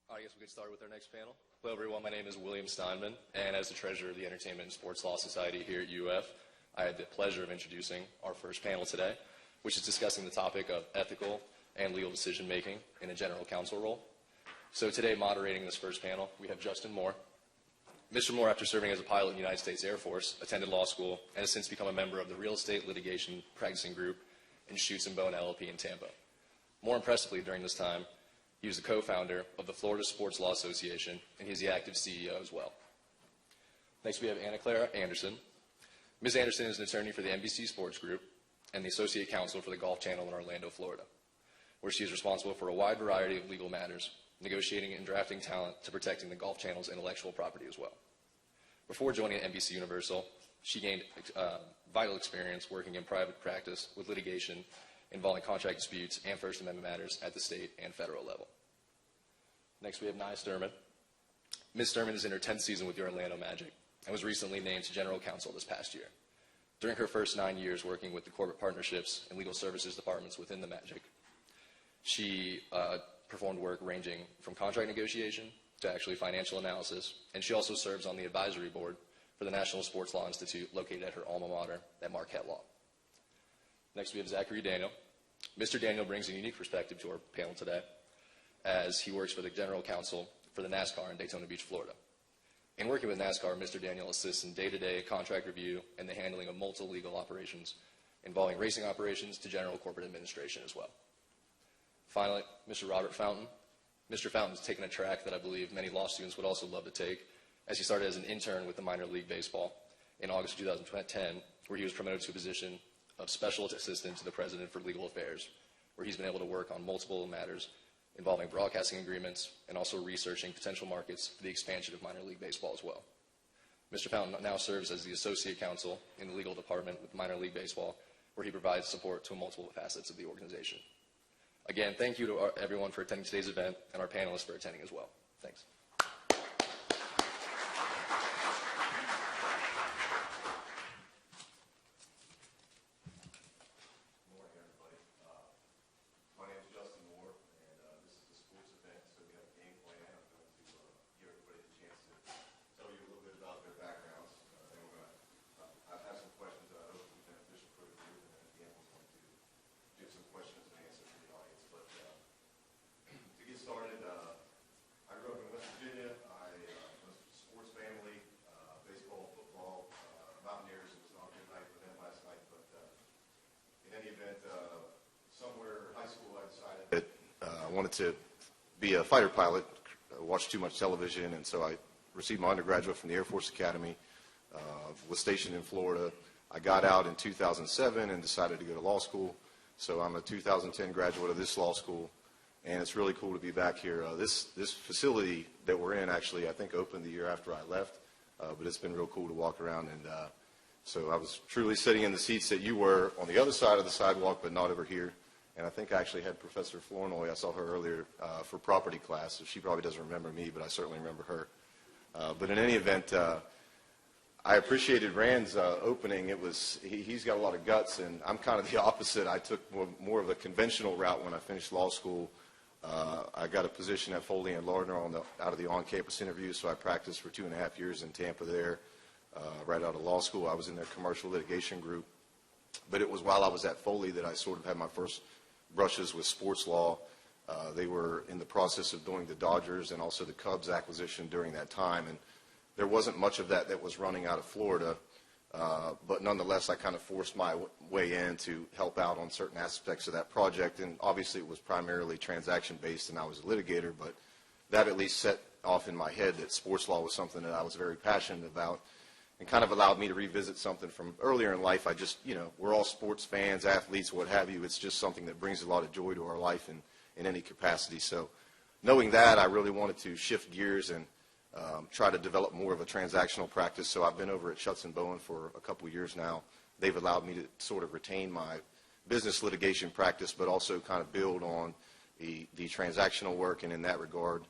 All right, I guess we'll get started with our next panel. Hello, everyone. My name is William Steinman, and as the treasurer of the Entertainment and Sports Law Society here at UF, I had the pleasure of introducing our first panel today, which is discussing the topic of ethical and legal decision-making in a general counsel role. So today, moderating this first panel, we have Justin Moore. Mr. Moore, after serving as a pilot in the United States Air Force, attended law school and has since become a member of the Real Estate Litigation Practicing Group in Schutz & Bowen LLP in Tampa. More impressively, during this time, he was the co-founder of the Florida Sports Law Association, and he's the active CEO as well. Next, we have Anna Clara Anderson. Ms. Anderson is an attorney for the NBC Sports Group and the associate counsel for the Golf Channel in Orlando, Florida, where she is responsible for a wide variety of legal matters, negotiating and drafting talent to protecting the Golf Channel's intellectual property as well. Before joining NBC Universal, she gained vital experience working in private practice with litigation involving contract disputes and First Amendment matters at the state and federal level. Next, we have Nia Sturman. Ms. Sturman is in her 10th season with the Orlando Magic and was recently named to general counsel this past year. During her first 9 years working with the corporate partnerships and legal services departments within the Magic, she performed work ranging from contract negotiation to actually financial analysis, and she also serves on the advisory board for the National Sports Law Institute located at her alma mater at Marquette Law. Next, we have Zachary Daniel. Mr. Daniel brings a unique perspective to our panel today, as he works for the general counsel for the NASCAR in Daytona Beach, Florida. In working with NASCAR, Mr. Daniel assists in day-to-day contract review and the handling of multiple legal operations involving racing operations to general corporate administration as well. Finally, Mr. Robert Fountain. Mr. Fountain has taken a track that I believe many law students would also love to take, as he started as an intern with the minor league baseball in August of 2010, where he was promoted to a position of special assistant to the president for legal affairs, where he's been able to work on multiple matters involving broadcasting agreements and also researching potential markets for the expansion of minor league baseball as well. Mr. Fountain now serves as the associate counsel in the legal department with minor league baseball, where he provides support to multiple facets of the organization. Again, thank you to everyone for attending today's event and our panelists for attending as well. Thanks. I wanted to be a fighter pilot. I watched too much television, and so I received my undergraduate from the Air Force Academy, was stationed in Florida. I got out in 2007 and decided to go to law school. So I'm a 2010 graduate of this law school, and it's really cool to be back here. This facility that we're in actually, I think, opened the year after I left, but it's been real cool to walk around. And so I was truly sitting in the seats that you were on the other side of the sidewalk, but not over here. And I think I actually had Professor Flournoy, I saw her earlier, for property class. So she probably doesn't remember me, but I certainly remember her. But in any event, I appreciated Rand's opening. He's got a lot of guts, and I'm kind of the opposite. I took more of a conventional route when I finished law school. I got a position at Foley and Lardner out of the on-campus interview, so I practiced for 2.5 years in Tampa there, right out of law school. I was in their commercial litigation group. But it was while I was at Foley that I sort of had my first brushes with sports law. They were in the process of doing the Dodgers and also the Cubs acquisition during that time, and there wasn't much of that was running out of Florida. But nonetheless, I kind of forced my way in to help out on certain aspects of that project, and obviously it was primarily transaction-based, and I was a litigator, but that at least set off in my head that sports law was something that I was very passionate about, and kind of allowed me to revisit something from earlier in life. I just, we're all sports fans, athletes, what have you. It's just something that brings a lot of joy to our life in any capacity. So knowing that, I really wanted to shift gears and try to develop more of a transactional practice. So I've been over at Schutz & Bowen for a couple of years now. They've allowed me to sort of retain my business litigation practice, but also kind of build on the transactional work. And in that regard,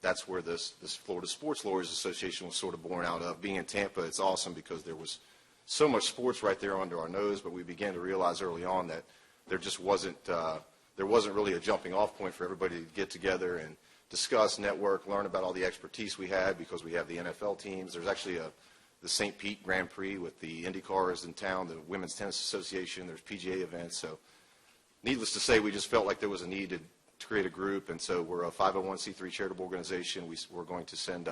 that's where this Florida Sports Lawyers Association was sort of born out of. Being in Tampa, it's awesome because there was so much sports right there under our nose, but we began to realize early on that there just wasn't really a jumping off point for everybody to get together and discuss, network, learn about all the expertise we had, because we have the NFL teams. There's actually the St. Pete Grand Prix with the Indy cars in town, the Women's Tennis Association. There's PGA events. So needless to say, we just felt like there was a need to create a group, and so we're a 501c3 charitable organization. We're going to send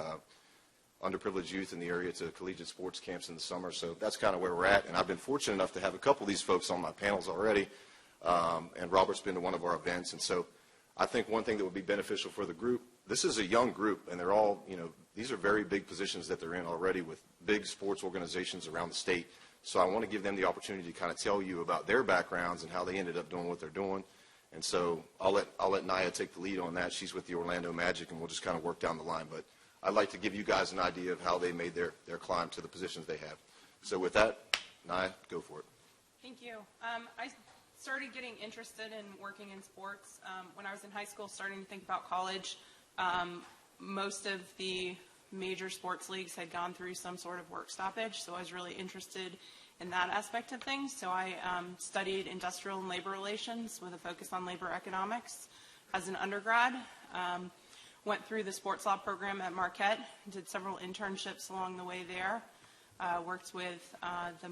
underprivileged youth in the area to collegiate sports camps in the summer. So that's kind of where we're at, and I've been fortunate enough to have a couple of these folks on my panels already, and Robert's been to one of our events. And so I think one thing that would be beneficial for the group, this is a young group, and they're all, these are very big positions that they're in already with big sports organizations around the state. So I want to give them the opportunity to kind of tell you about their backgrounds and how they ended up doing what they're doing. And so I'll let Naya take the lead on that. She's with the Orlando Magic, and we'll just kind of work down the line. But I'd like to give you guys an idea of how they made their climb to the positions they have. So with that, Naya, go for it. Thank you. I started getting interested in working in sports when I was in high school, starting to think about college. Most of the major sports leagues had gone through some sort of work stoppage, so I was really interested in that aspect of things. So I studied industrial and labor relations with a focus on labor economics as an undergrad. Went through the sports law program at Marquette, did several internships along the way there. Worked with the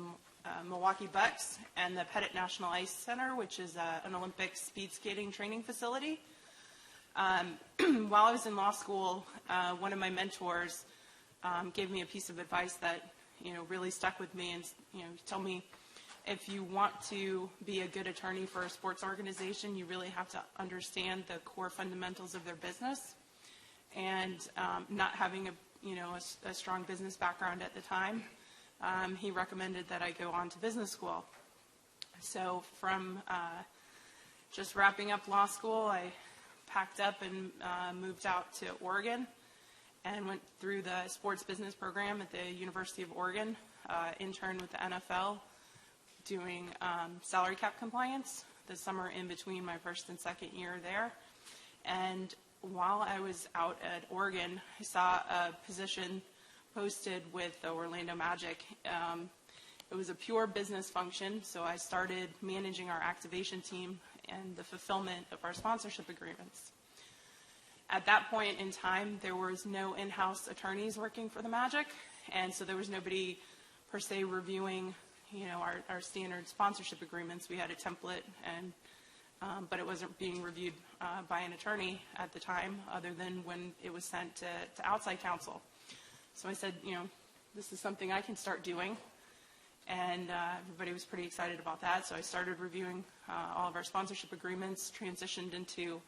Milwaukee Bucks and the Pettit National Ice Center, which is an Olympic speed skating training facility. While I was in law school, one of my mentors gave me a piece of advice that really stuck with me, and told me, if you want to be a good attorney for a sports organization, you really have to understand the core fundamentals of their business. And not having a strong business background at the time, he recommended that I go on to business school. So from just wrapping up law school, I packed up and moved out to Oregon and went through the sports business program at the University of Oregon, interned with the NFL, doing salary cap compliance the summer in between my first and second year there. And while I was out at Oregon, I saw a position posted with the Orlando Magic. It was a pure business function, so I started managing our activation team and the fulfillment of our sponsorship agreements. At that point in time, there was no in-house attorneys working for the Magic, and so there was nobody per se reviewing our standard sponsorship agreements. We had a template, and but it wasn't being reviewed by an attorney at the time, other than when it was sent to outside counsel. So I said, this is something I can start doing, and everybody was pretty excited about that. So I started reviewing all of our sponsorship agreements, transitioned into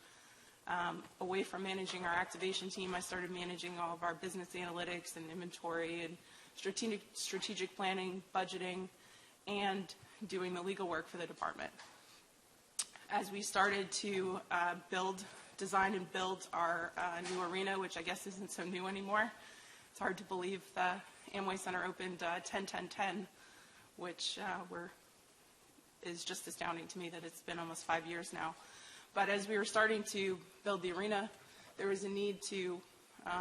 away from managing our activation team. I started managing all of our business analytics and inventory and strategic planning, budgeting, and doing the legal work for the department. As we started to design and build our new arena, which I guess isn't so new anymore, it's hard to believe the Amway Center opened 10-10-10, which is just astounding to me that it's been almost 5 years now. But as we were starting to build the arena, there was a need to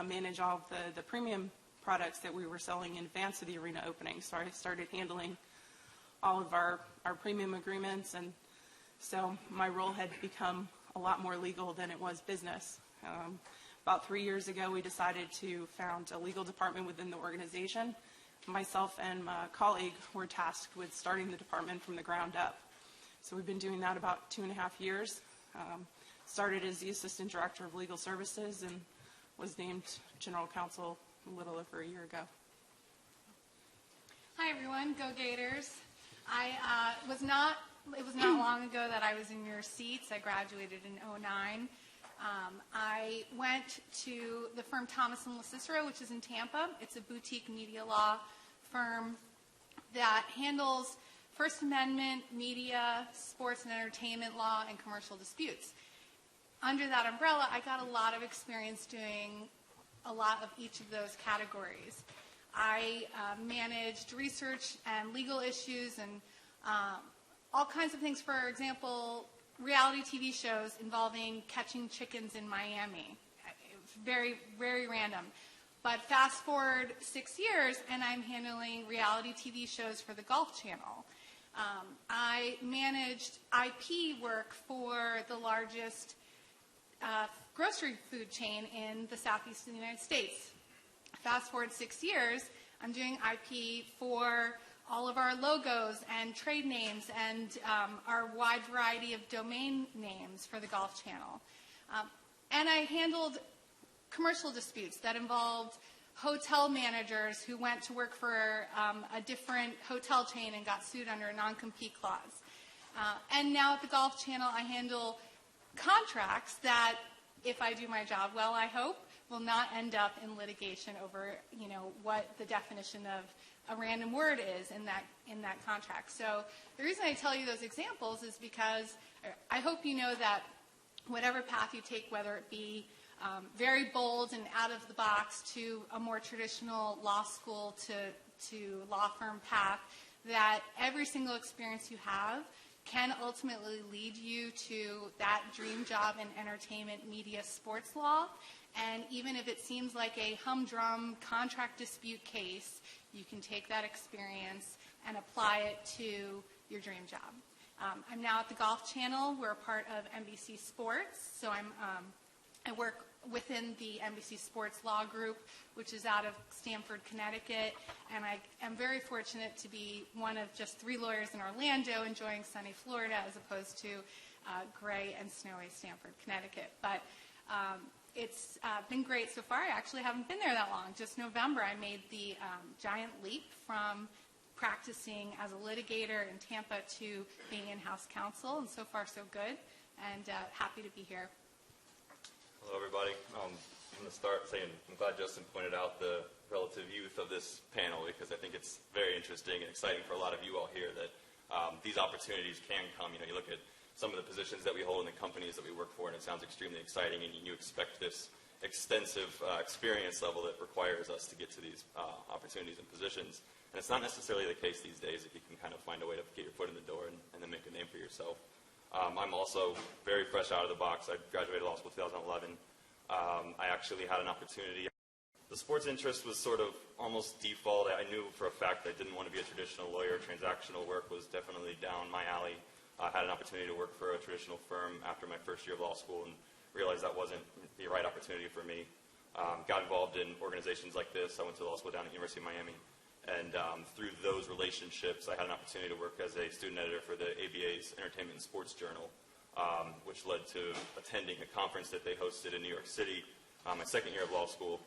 manage all of the premium products that we were selling in advance of the arena opening. So I started handling all of our premium agreements, and so my role had become a lot more legal than it was business. About 3 years ago, we decided to found a legal department within the organization. Myself and my colleague were tasked with starting the department from the ground up. So we've been doing that about 2.5 years. started as the Assistant Director of Legal Services and was named General Counsel a little over a year ago. Hi everyone, go Gators. It was not long ago that I was in your seats. I graduated in '09. I went to the firm Thomas & LeCicero, which is in Tampa. It's a boutique media law firm that handles First Amendment, media, sports and entertainment law, and commercial disputes. Under that umbrella, I got a lot of experience doing a lot of each of those categories. I managed research and legal issues and all kinds of things. For example, reality TV shows involving catching chickens in Miami. It was very, very random. But fast forward 6 years, and I'm handling reality TV shows for the Golf Channel. I managed IP work for the largest grocery food chain in the southeast of the United States. Fast forward 6 years, I'm doing IP for all of our logos and trade names and our wide variety of domain names for the Golf Channel. And I handled commercial disputes that involved hotel managers who went to work for a different hotel chain and got sued under a non-compete clause. And now at the Golf Channel, I handle contracts that, if I do my job well, I hope, will not end up in litigation over, what the definition of a random word is in that contract. So the reason I tell you those examples is because I hope you know that whatever path you take, whether it be very bold and out of the box to a more traditional law school to law firm path, that every single experience you have can ultimately lead you to that dream job in entertainment, media, sports law. And even if it seems like a humdrum contract dispute case, you can take that experience and apply it to your dream job. I'm now at the Golf Channel. We're a part of NBC Sports, so I work within the NBC Sports Law Group, which is out of Stamford, Connecticut, and I am very fortunate to be one of just 3 lawyers in Orlando enjoying sunny Florida as opposed to gray and snowy Stamford, Connecticut. But it's been great so far. I actually haven't been there that long. Just November, I made the giant leap from practicing as a litigator in Tampa to being in-house counsel, and so far so good, and happy to be here. Hello, everybody. I'm going to start saying I'm glad Justin pointed out the relative youth of this panel, because I think it's very interesting and exciting for a lot of you all here that these opportunities can come. You look at some of the positions that we hold in the companies that we work for, and it sounds extremely exciting, and you expect this extensive experience level that requires us to get to these opportunities and positions. And it's not necessarily the case these days if you can kind of find a way to get your foot in the door and then make a name for yourself. I'm also very fresh out of the box. I graduated law school in 2011. I actually had an opportunity. The sports interest was sort of almost default. I knew for a fact I didn't want to be a traditional lawyer. Transactional work was definitely down my alley. I had an opportunity to work for a traditional firm after my first year of law school and realized that wasn't the right opportunity for me. Got involved in organizations like this. I went to law school down at the University of Miami. And through those relationships, I had an opportunity to work as a student editor for the ABA's Entertainment and Sports Journal, which led to attending a conference that they hosted in New York City, my second year of law school,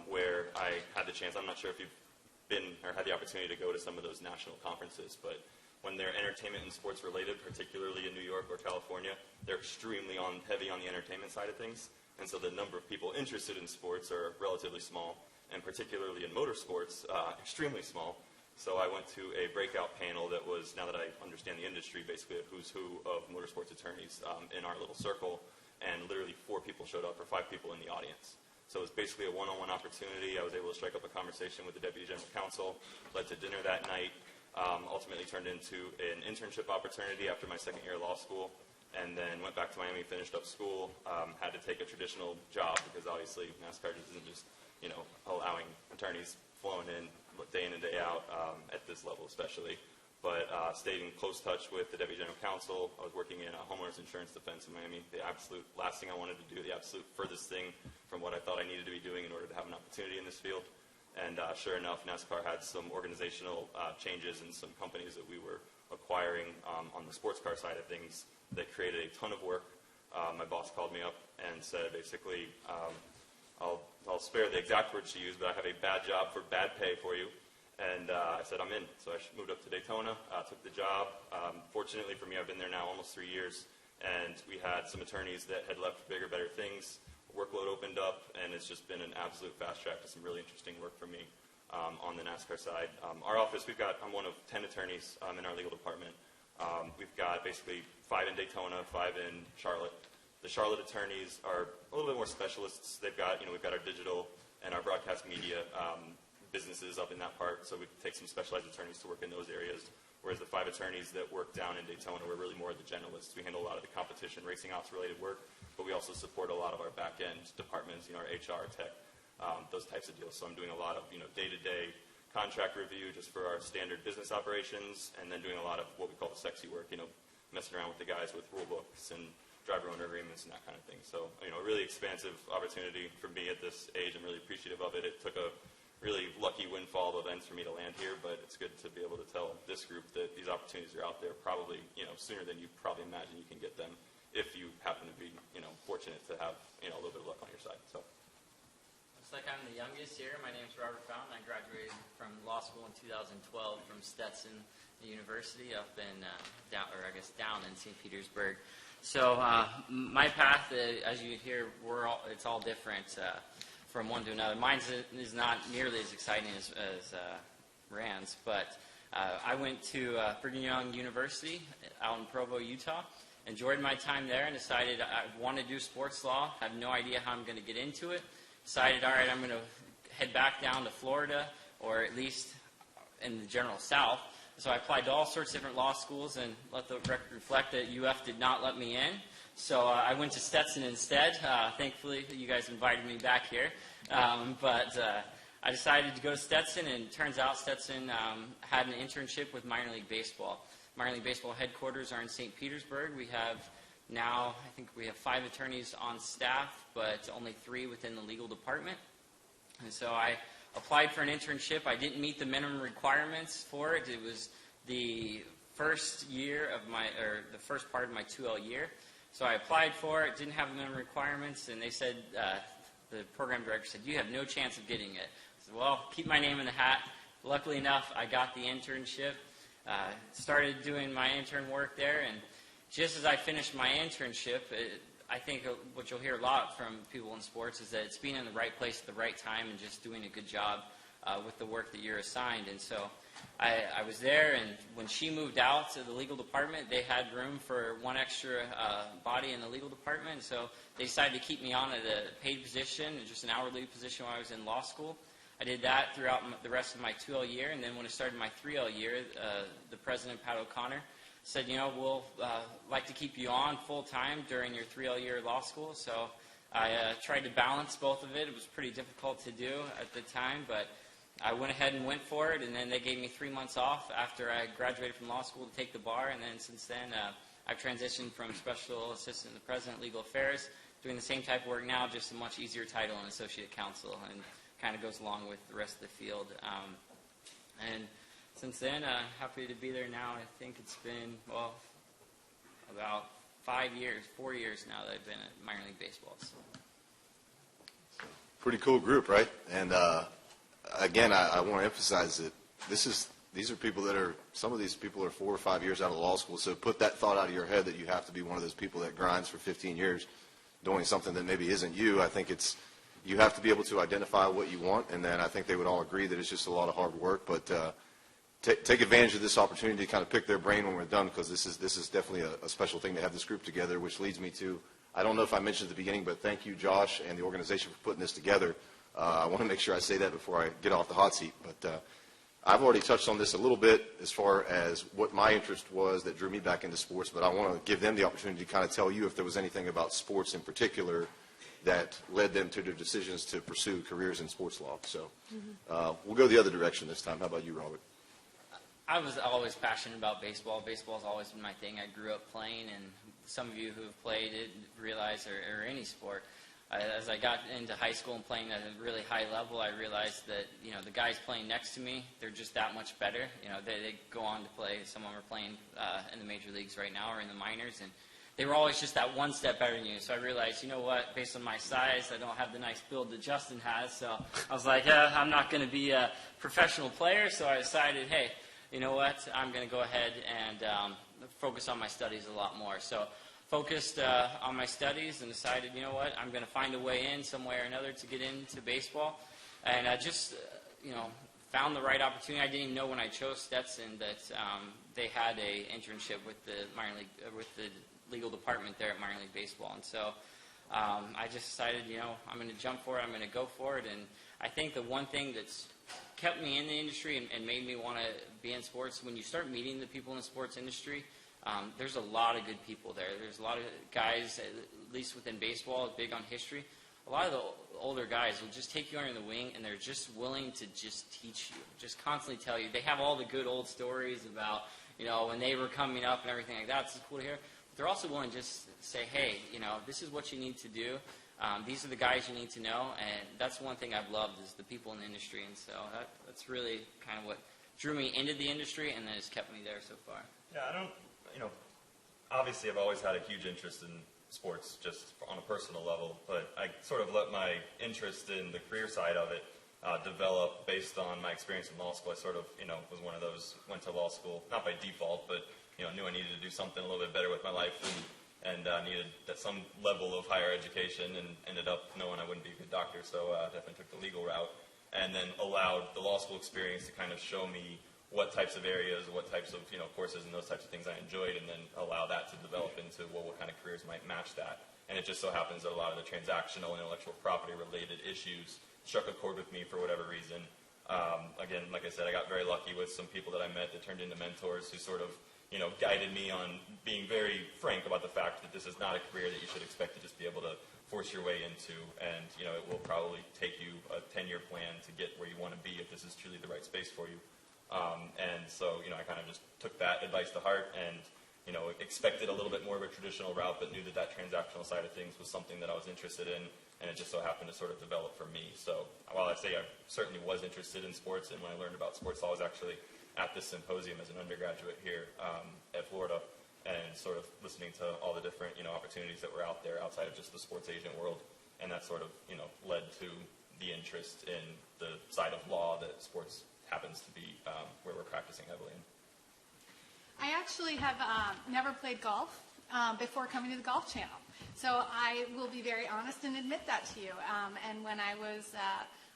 where I had the chance. I'm not sure if you've been or had the opportunity to go to some of those national conferences, but when they're entertainment and sports related, particularly in New York or California, they're extremely heavy on the entertainment side of things. And so the number of people interested in sports are relatively small, and particularly in motorsports, extremely small. So I went to a breakout panel that was, now that I understand the industry, basically a who's who of motorsports attorneys in our little circle, and literally 4 people showed up, or 5 people in the audience. So it was basically a one-on-one opportunity. I was able to strike up a conversation with the Deputy General Counsel, led to dinner that night, ultimately turned into an internship opportunity after my second year of law school, and then went back to Miami, finished up school, had to take a traditional job because obviously NASCAR just isn't just allowing attorneys flowing in day and day out at this level especially. But stayed in close touch with the Deputy General Counsel. I was working in homeowners insurance defense in Miami. The absolute last thing I wanted to do, the absolute furthest thing from what I thought I needed to be doing in order to have an opportunity in this field. And sure enough, NASCAR had some organizational changes and some companies that we were acquiring on the sports car side of things that created a ton of work. my boss called me up and said, basically, I'll spare the exact words she used, but I have a bad job for bad pay for you. And I said, I'm in. So I moved up to Daytona, took the job. Fortunately for me, I've been there now almost 3 years, and we had some attorneys that had left for bigger, better things. Workload opened up, and it's just been an absolute fast track to some really interesting work for me on the NASCAR side. Our office, I'm one of 10 attorneys in our legal department. We've got basically 5 in Daytona, 5 in Charlotte. The Charlotte attorneys are a little bit more specialists. We've got our digital and our broadcast media businesses up in that part, so we take some specialized attorneys to work in those areas, whereas the 5 attorneys that work down in Daytona, we're really more of the generalists. We handle a lot of the competition, racing ops related work, but we also support a lot of our back-end departments, our HR, tech, those types of deals. So I'm doing a lot of day-to-day contract review just for our standard business operations, and then doing a lot of what we call the sexy work, messing around with the guys with rule books and driver owner agreements and that kind of thing. So, a really expansive opportunity for me at this age. I'm really appreciative of it. It took a really lucky windfall of events for me to land here, but it's good to be able to tell this group that these opportunities are out there probably, sooner than you probably imagine you can get them if you happen to be, fortunate to have, a little bit of luck on your side. So. Looks like I'm the youngest here. My name's Robert Fountain. I graduated from law school in 2012 from Stetson University up in, down in St. Petersburg. So my path, as you hear, it's all different from one to another. Mine is not nearly as exciting as Rand's, but I went to Brigham Young University out in Provo, Utah. Enjoyed my time there and decided I want to do sports law. Have no idea how I'm going to get into it. Decided, all right, I'm going to head back down to Florida, or at least in the general South. So I applied to all sorts of different law schools, and let the record reflect that UF did not let me in. So I went to Stetson instead. Thankfully, you guys invited me back here. But I decided to go to Stetson, and it turns out Stetson had an internship with minor league baseball. Minor league baseball headquarters are in St. Petersburg. We have now, I think we have 5 attorneys on staff, but only 3 within the legal department. And so I applied for an internship. I didn't meet the minimum requirements for it. It was the first year of the first part of my 2L year. So I applied for it, didn't have the minimum requirements, and they said, the program director said, you have no chance of getting it. I said, well, keep my name in the hat. Luckily enough, I got the internship, started doing my intern work there, and just as I finished my internship, I think what you'll hear a lot from people in sports is that it's being in the right place at the right time and just doing a good job with the work that you're assigned. And so I was there, and when she moved out to the legal department, they had room for 1 extra body in the legal department. So they decided to keep me on at a paid position, just an hourly position while I was in law school. I did that throughout the rest of my 2L year, and then when I started my 3L year, the president, Pat O'Connor, said, we'll like to keep you on full-time during your 3L year law school. So I tried to balance both of it. It was pretty difficult to do at the time, but I went ahead and went for it, and then they gave me 3 months off after I graduated from law school to take the bar, and then since then I've transitioned from special assistant to the president, legal affairs, doing the same type of work now, just a much easier title in associate counsel, and kind of goes along with the rest of the field. And since then, happy to be there now. I think it's been, about 4 years now that I've been at minor league baseball. So. Pretty cool group, right? And again, I want to emphasize that these are people that some of these people are 4 or 5 years out of law school, so put that thought out of your head that you have to be one of those people that grinds for 15 years doing something that maybe isn't you. I think you have to be able to identify what you want, and then I think they would all agree that it's just a lot of hard work, but take advantage of this opportunity to kind of pick their brain when we're done, because this is definitely a special thing to have this group together, which leads me to, I don't know if I mentioned at the beginning, but thank you, Josh, and the organization for putting this together. I want to make sure I say that before I get off the hot seat, but I've already touched on this a little bit as far as what my interest was that drew me back into sports, but I want to give them the opportunity to kind of tell you if there was anything about sports in particular that led them to their decisions to pursue careers in sports law. So we'll go the other direction this time. How about you, Robert? I was always passionate about baseball. Baseball's always been my thing. I grew up playing, and some of you who have played it realize, or any sport, as I got into high school and playing at a really high level, I realized that, the guys playing next to me, they're just that much better. They go on to play. Some of them are playing in the major leagues right now or in the minors, and they were always just that one step better than you. So I realized, you know what, based on my size, I don't have the nice build that Justin has. So I was like, I'm not going to be a professional player. So I decided, hey, you know what, I'm going to go ahead and focus on my studies a lot more. So focused on my studies and decided, you know what, I'm going to find a way in some way or another to get into baseball. And I just, found the right opportunity. I didn't even know when I chose Stetson that they had a internship with the minor league, with the legal department there at minor league baseball. And so I just decided, I'm going to jump for it. I'm going to go for it. And I think the one thing that's kept me in the industry and made me want to be in sports, when you start meeting the people in the sports industry, there's a lot of good people there. There's a lot of guys, at least within baseball, big on history. A lot of the older guys will just take you under the wing, and they're just willing to just teach you, just constantly tell you. They have all the good old stories about, when they were coming up and everything like that. It's cool to hear. But they're also willing to just say, hey, this is what you need to do. These are the guys you need to know. And that's one thing I've loved is the people in the industry. And so that's really kind of what drew me into the industry and then has kept me there so far. Yeah, obviously I've always had a huge interest in sports just on a personal level, but I sort of let my interest in the career side of it develop based on my experience in law school. I sort of, was one of those, went to law school, not by default, but, knew I needed to do something a little bit better with my life and needed some level of higher education and ended up knowing I wouldn't be a good doctor, so definitely took the legal route and then allowed the law school experience to kind of show me what types of areas, what types of courses and those types of things I enjoyed, and then allow that to develop into what kind of careers might match that. And it just so happens that a lot of the transactional and intellectual property related issues struck a chord with me for whatever reason. Again, like I said, I got very lucky with some people that I met that turned into mentors who sort of guided me on being very frank about the fact that this is not a career that you should expect to just be able to force your way into, and it will probably take you a 10-year plan to get where you want to be if this is truly the right space for you. And so, I kind of just took that advice to heart and, expected a little bit more of a traditional route, but knew that that transactional side of things was something that I was interested in, and it just so happened to sort of develop for me. So while I say I certainly was interested in sports, and when I learned about sports law, I was actually at this symposium as an undergraduate here at Florida, and sort of listening to all the different, opportunities that were out there outside of just the sports agent world, and that sort of, led to the interest in the side of law that sports happens to be where we're practicing heavily in. I actually have never played golf before coming to the Golf Channel. So I will be very honest and admit that to you. And when I was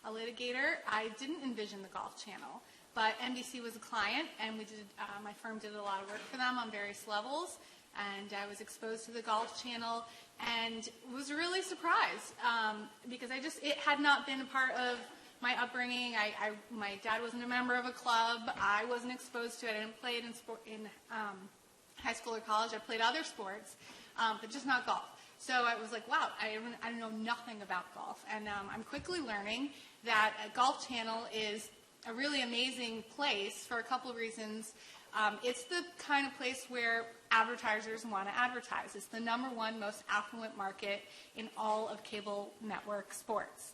a litigator, I didn't envision the Golf Channel. But NBC was a client, and we did. My firm did a lot of work for them on various levels. And I was exposed to the Golf Channel and was really surprised because it had not been a part of my upbringing. My dad wasn't a member of a club. I wasn't exposed to it. I didn't play it in high school or college. I played other sports, but just not golf. So I was like, wow, I know nothing about golf. And I'm quickly learning that Golf Channel is a really amazing place for a couple of reasons. It's the kind of place where advertisers want to advertise. It's the #1 most affluent market in all of cable network sports.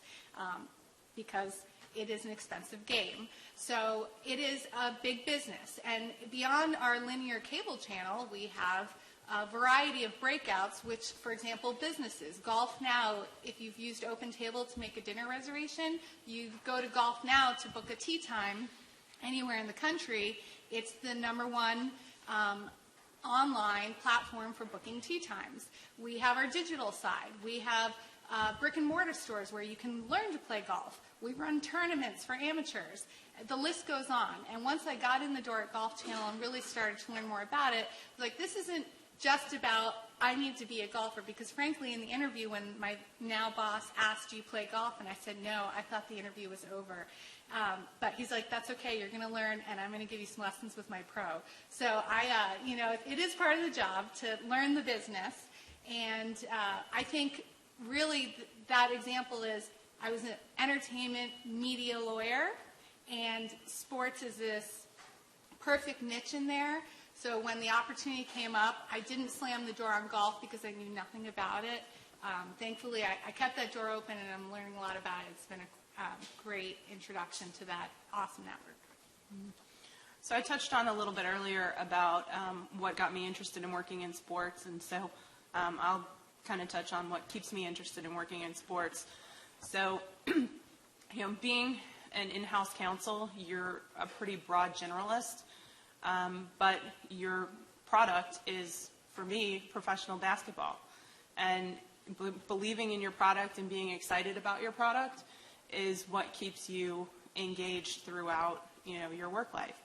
Because it is an expensive game. So it is a big business. And beyond our linear cable channel, we have a variety of breakouts, which, for example, businesses. Golf Now, if you've used OpenTable to make a dinner reservation, you go to Golf Now to book a tee time anywhere in the country. It's the #1 online platform for booking tee times. We have our digital side. We have brick and mortar stores where you can learn to play golf. We run tournaments for amateurs. The list goes on. And once I got in the door at Golf Channel and really started to learn more about it, I was like, this isn't just about I need to be a golfer, because frankly in the interview when my now boss asked, do you play golf? And I said no, I thought the interview was over. But he's like, that's okay, you're going to learn, and I'm going to give you some lessons with my pro. So it is part of the job to learn the business. And I think really that example is I was an entertainment media lawyer, and sports is this perfect niche in there. So when the opportunity came up, I didn't slam the door on golf because I knew nothing about it. Thankfully, I kept that door open, and I'm learning a lot about it. It's been a great introduction to that awesome network. So I touched on a little bit earlier about what got me interested in working in sports, and so I'll kind of touch on what keeps me interested in working in sports. So, being an in-house counsel, you're a pretty broad generalist, but your product is, for me, professional basketball. And believing in your product and being excited about your product is what keeps you engaged throughout, your work life.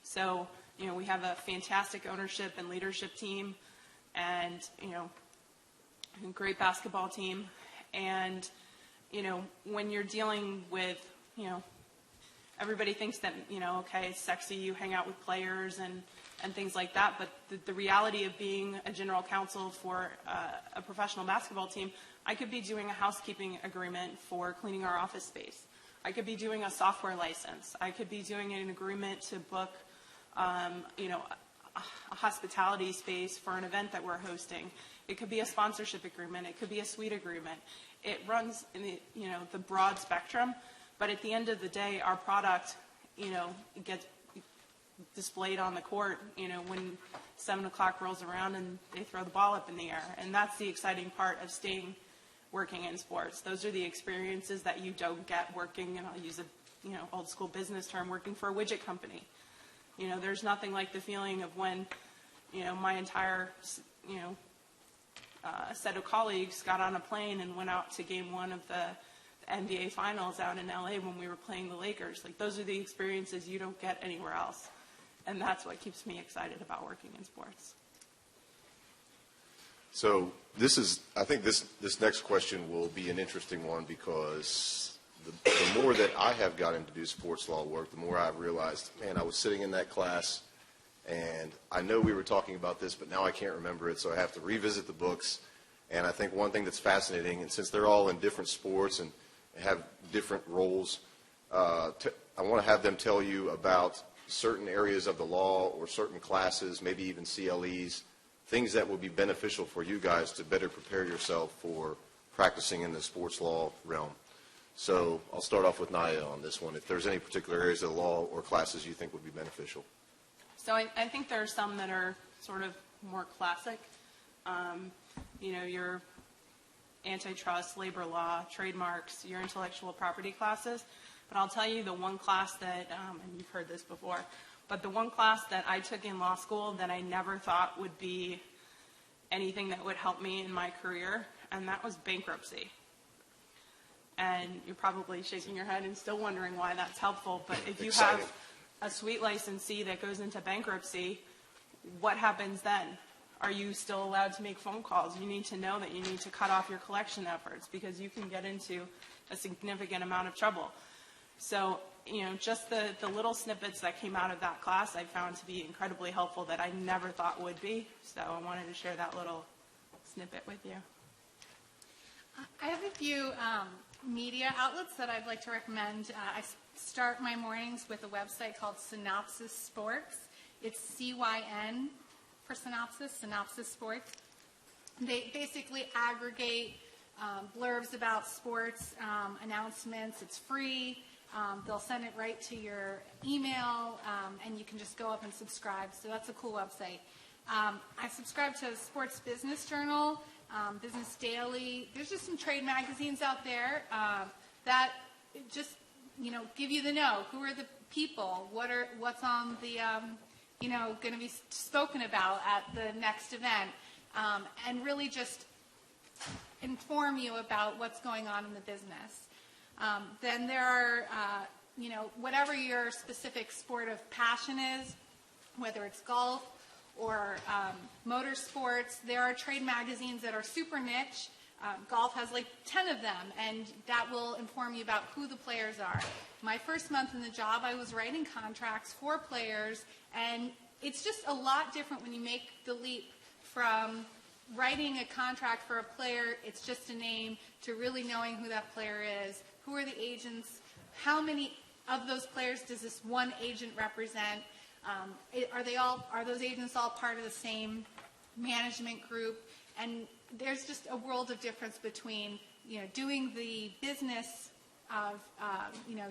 So, we have a fantastic ownership and leadership team and, a great basketball team. And, when you're dealing with, everybody thinks that, okay, it's sexy, you hang out with players and things like that, but the reality of being a general counsel for a professional basketball team, I could be doing a housekeeping agreement for cleaning our office space. I could be doing a software license. I could be doing an agreement to book, a hospitality space for an event that we're hosting. It could be a sponsorship agreement. It could be a suite agreement. It runs in the broad spectrum, but at the end of the day, our product, it gets displayed on the court, when 7 o'clock rolls around and they throw the ball up in the air. And that's the exciting part of working in sports. Those are the experiences that you don't get working, and I'll use a, old school business term, working for a widget company. There's nothing like the feeling of when, my entire, set of colleagues got on a plane and went out to game 1 of the NBA Finals out in LA when we were playing the Lakers. Like, those are the experiences you don't get anywhere else. And that's what keeps me excited about working in sports. So I think this next question will be an interesting one, because the more that I have gotten to do sports law work, the more I've realized, man, I was sitting in that class, and I know we were talking about this, but now I can't remember it, so I have to revisit the books. And I think one thing that's fascinating, and since they're all in different sports and have different roles, I want to have them tell you about certain areas of the law or certain classes, maybe even CLEs, things that would be beneficial for you guys to better prepare yourself for practicing in the sports law realm. So I'll start off with Naya on this one. If there's any particular areas of the law or classes you think would be beneficial. So I think there are some that are sort of more classic. Your antitrust, labor law, trademarks, your intellectual property classes. But I'll tell you the one class that, and you've heard this before, but the one class that I took in law school that I never thought would be anything that would help me in my career, and that was bankruptcy. And you're probably shaking your head and still wondering why that's helpful, but if you have a suite licensee that goes into bankruptcy, what happens then? Are you still allowed to make phone calls? You need to know that you need to cut off your collection efforts, because you can get into a significant amount of trouble. So, just the little snippets that came out of that class I found to be incredibly helpful that I never thought would be. So I wanted to share that little snippet with you. I have a few media outlets that I'd like to recommend. I start my mornings with a website called Synopsis Sports. It's CYN for Synopsis, Synopsis Sports. They basically aggregate blurbs about sports, announcements. It's free. They'll send it right to your email, and you can just go up and subscribe. So that's a cool website. I subscribe to Sports Business Journal, Business Daily. There's just some trade magazines out there that just, give you the know. Who are the people? What's on the, going to be spoken about at the next event, and really just inform you about what's going on in the business. Then there are, whatever your specific sport of passion is, whether it's golf or motorsports, there are trade magazines that are super niche. Golf has like 10 of them, and that will inform you about who the players are. My first month in the job, I was writing contracts for players, and it's just a lot different when you make the leap from writing a contract for a player, it's just a name, to really knowing who that player is. Who are the agents? How many of those players does this one agent represent? Are those agents all part of the same management group? And there's just a world of difference between, doing the business of,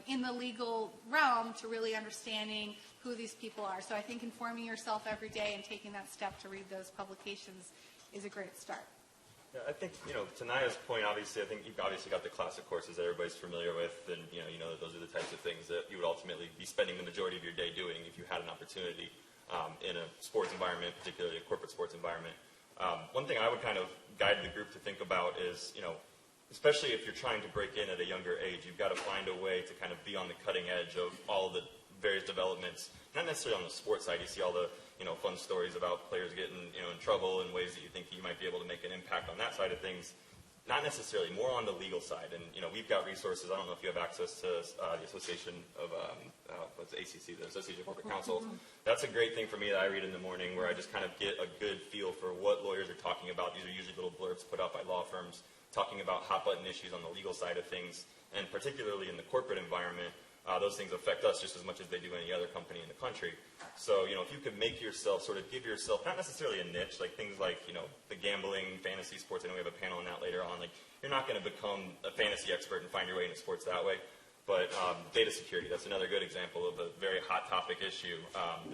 in the legal realm to really understanding who these people are. So I think informing yourself every day and taking that step to read those publications is a great start. Yeah, I think, to Naya's point, obviously, I think you've obviously got the classic courses that everybody's familiar with, and, you know that those are the types of things that you would ultimately be spending the majority of your day doing if you had an opportunity in a sports environment, particularly a corporate sports environment. One thing I would kind of guide the group to think about is, especially if you're trying to break in at a younger age, you've got to find a way to kind of be on the cutting edge of all the various developments, not necessarily on the sports side. You see all the fun stories about players getting in trouble in ways that you think you might be able to make an impact on that side of things. Not necessarily, more on the legal side. And we've got resources. I don't know if you have access to the Association of what's ACC, the Association of Corporate Counsel. That's a great thing for me that I read in the morning, where I just kind of get a good feel for what lawyers are talking about. These are usually little blurbs put out by law firms talking about hot button issues on the legal side of things, and particularly in the corporate environment. Those things affect us just as much as they do any other company in the country. So, if you could make yourself, sort of give yourself, not necessarily a niche, like things like, the gambling, fantasy sports, I know we have a panel on that later on, like, you're not going to become a fantasy expert and find your way into sports that way. But data security, that's another good example of a very hot topic issue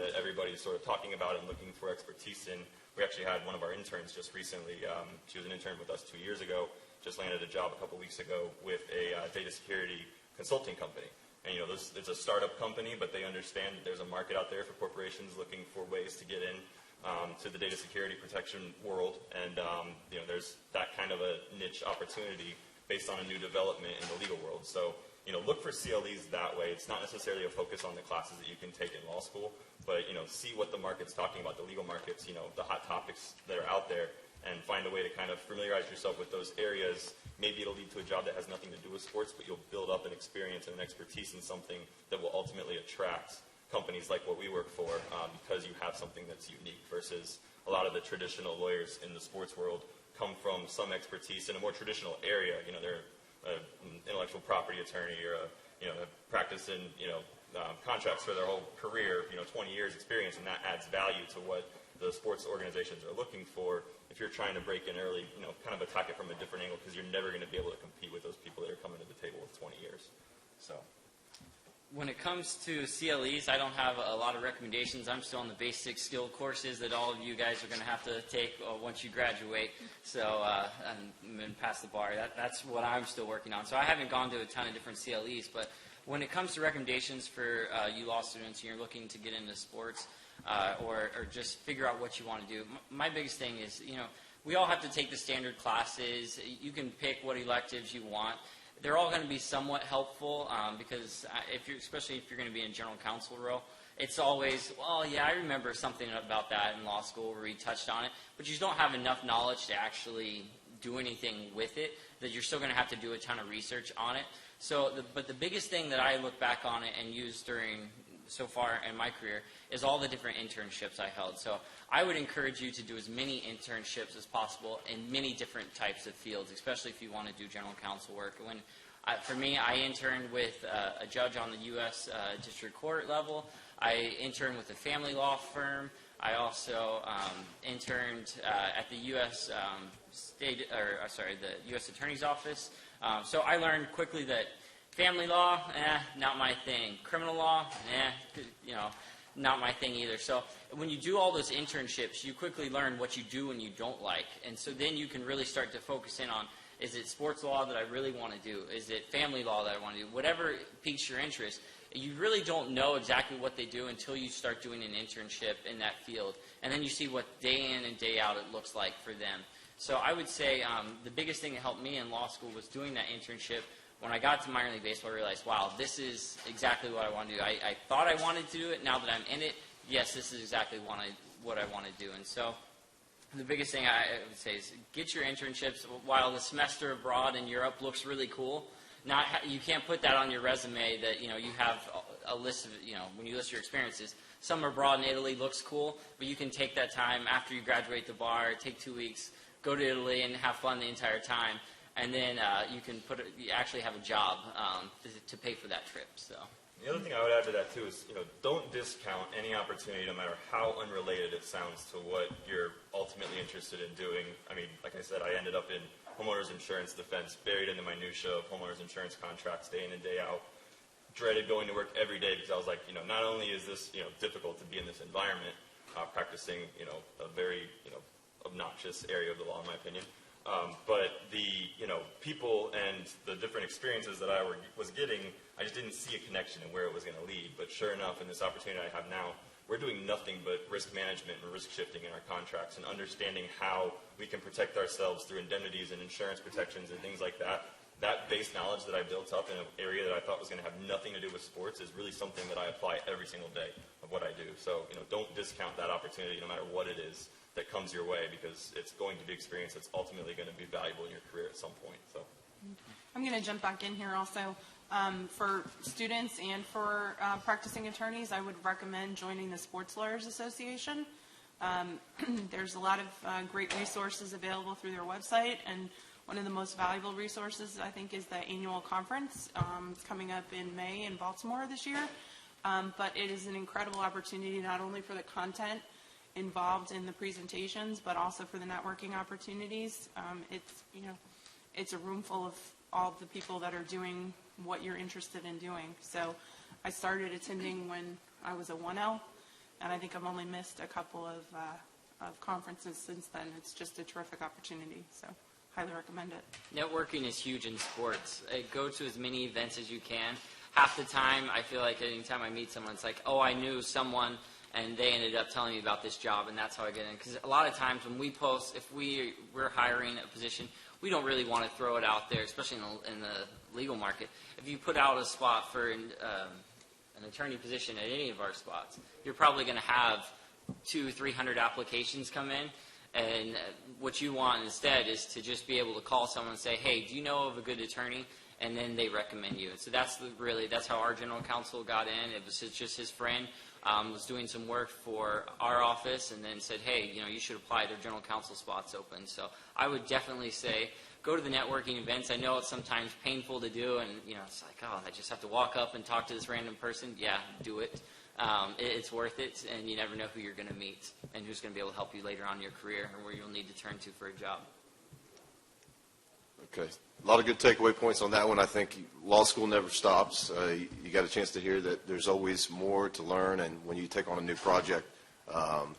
that everybody's sort of talking about and looking for expertise in. We actually had one of our interns just recently, she was an intern with us 2 years ago, just landed a job a couple weeks ago with a data security consulting company. And, it's a startup company, but they understand that there's a market out there for corporations looking for ways to get in to the data security protection world. And, there's that kind of a niche opportunity based on a new development in the legal world. So, look for CLEs that way. It's not necessarily a focus on the classes that you can take in law school, but, see what the market's talking about, the legal markets, the hot topics that are out there, and find a way to kind of familiarize yourself with those areas. Maybe it'll lead to a job that has nothing to do with sports, but you'll build up an experience and an expertise in something that will ultimately attract companies like what we work for because you have something that's unique, versus a lot of the traditional lawyers in the sports world come from some expertise in a more traditional area. They're an intellectual property attorney, or a practice in contracts for their whole career, 20 years experience, and that adds value to what the sports organizations are looking for. If you're trying to break in early, kind of attack it from a different angle, because you're never going to be able to compete with those people that are coming to the table with 20 years. So, when it comes to CLEs, I don't have a lot of recommendations. I'm still on the basic skill courses that all of you guys are going to have to take once you graduate. So, and pass the bar. That's what I'm still working on. So I haven't gone to a ton of different CLEs, but when it comes to recommendations for you law students and you're looking to get into sports, or just figure out what you want to do. My biggest thing is, we all have to take the standard classes. You can pick what electives you want. They're all going to be somewhat helpful because especially if you're going to be in general counsel role, it's always, well, yeah, I remember something about that in law school where we touched on it, but you just don't have enough knowledge to actually do anything with it, that you're still going to have to do a ton of research on it. So, but the biggest thing that I look back on it and use so far in my career is all the different internships I held. So I would encourage you to do as many internships as possible in many different types of fields, especially if you want to do general counsel work. For me, I interned with a judge on the U.S. District Court level. I interned with a family law firm. I also interned at the U.S. the U.S. Attorney's Office. So I learned quickly that family law, not my thing. Criminal law, not my thing either. So when you do all those internships, you quickly learn what you do and you don't like. And so then you can really start to focus in on, is it sports law that I really want to do? Is it family law that I want to do? Whatever piques your interest, you really don't know exactly what they do until you start doing an internship in that field. And then you see what day in and day out it looks like for them. So I would say the biggest thing that helped me in law school was doing that internship. When I got to minor league baseball, I realized, wow, this is exactly what I want to do. I thought I wanted to do it. Now that I'm in it, yes, this is exactly what I want to do. And so the biggest thing I would say is get your internships. While the semester abroad in Europe looks really cool, you can't put that on your resume that, you have a list of, when you list your experiences. Summer abroad in Italy looks cool, but you can take that time after you graduate the bar, take 2 weeks, go to Italy and have fun the entire time. And then you actually have a job to pay for that trip. So the other thing I would add to that too is, don't discount any opportunity, no matter how unrelated it sounds to what you're ultimately interested in doing. I mean, like I said, I ended up in homeowners insurance defense, buried in the minutia of homeowners insurance contracts day in and day out. Dreaded going to work every day because I was like, not only is this difficult to be in this environment, practicing a very obnoxious area of the law, in my opinion. But the people and the different experiences that I was getting, I just didn't see a connection in where it was going to lead. But sure enough, in this opportunity I have now, we're doing nothing but risk management and risk shifting in our contracts and understanding how we can protect ourselves through indemnities and insurance protections and things like that. That base knowledge that I built up in an area that I thought was going to have nothing to do with sports is really something that I apply every single day of what I do. So, don't discount that opportunity no matter what it is that comes your way, because it's going to be experience that's ultimately going to be valuable in your career at some point. So, I'm going to jump back in here also. For students and for practicing attorneys, I would recommend joining the Sports Lawyers Association. There's a lot of great resources available through their website, and one of the most valuable resources, I think, is the annual conference. It's coming up in May in Baltimore this year. But it is an incredible opportunity not only for the content involved in the presentations, but also for the networking opportunities. It's a room full of all of the people that are doing what you're interested in doing. So I started attending when I was a 1L, and I think I've only missed a couple of conferences since then. It's just a terrific opportunity. So highly recommend it. Networking is huge in sports. Go to as many events as you can. Half the time, I feel like anytime I meet someone, it's like, oh, I knew someone, and they ended up telling me about this job, and that's how I get in. Because a lot of times when we post, if we're hiring a position, we don't really want to throw it out there, especially in the legal market. If you put out a spot for an attorney position at any of our spots, you're probably going to have 200-300 applications come in. And what you want instead is to just be able to call someone and say, hey, do you know of a good attorney? And then they recommend you. And so that's how our general counsel got in. It was just his friend was doing some work for our office and then said, hey, you should apply. Their general counsel spots open. So I would definitely say go to the networking events. I know it's sometimes painful to do, and it's like, oh, I just have to walk up and talk to this random person. Yeah, do it. It's worth it, and you never know who you're going to meet and who's going to be able to help you later on in your career or where you'll need to turn to for a job. Okay. A lot of good takeaway points on that one. I think law school never stops. You got a chance to hear that there's always more to learn, and when you take on a new project, you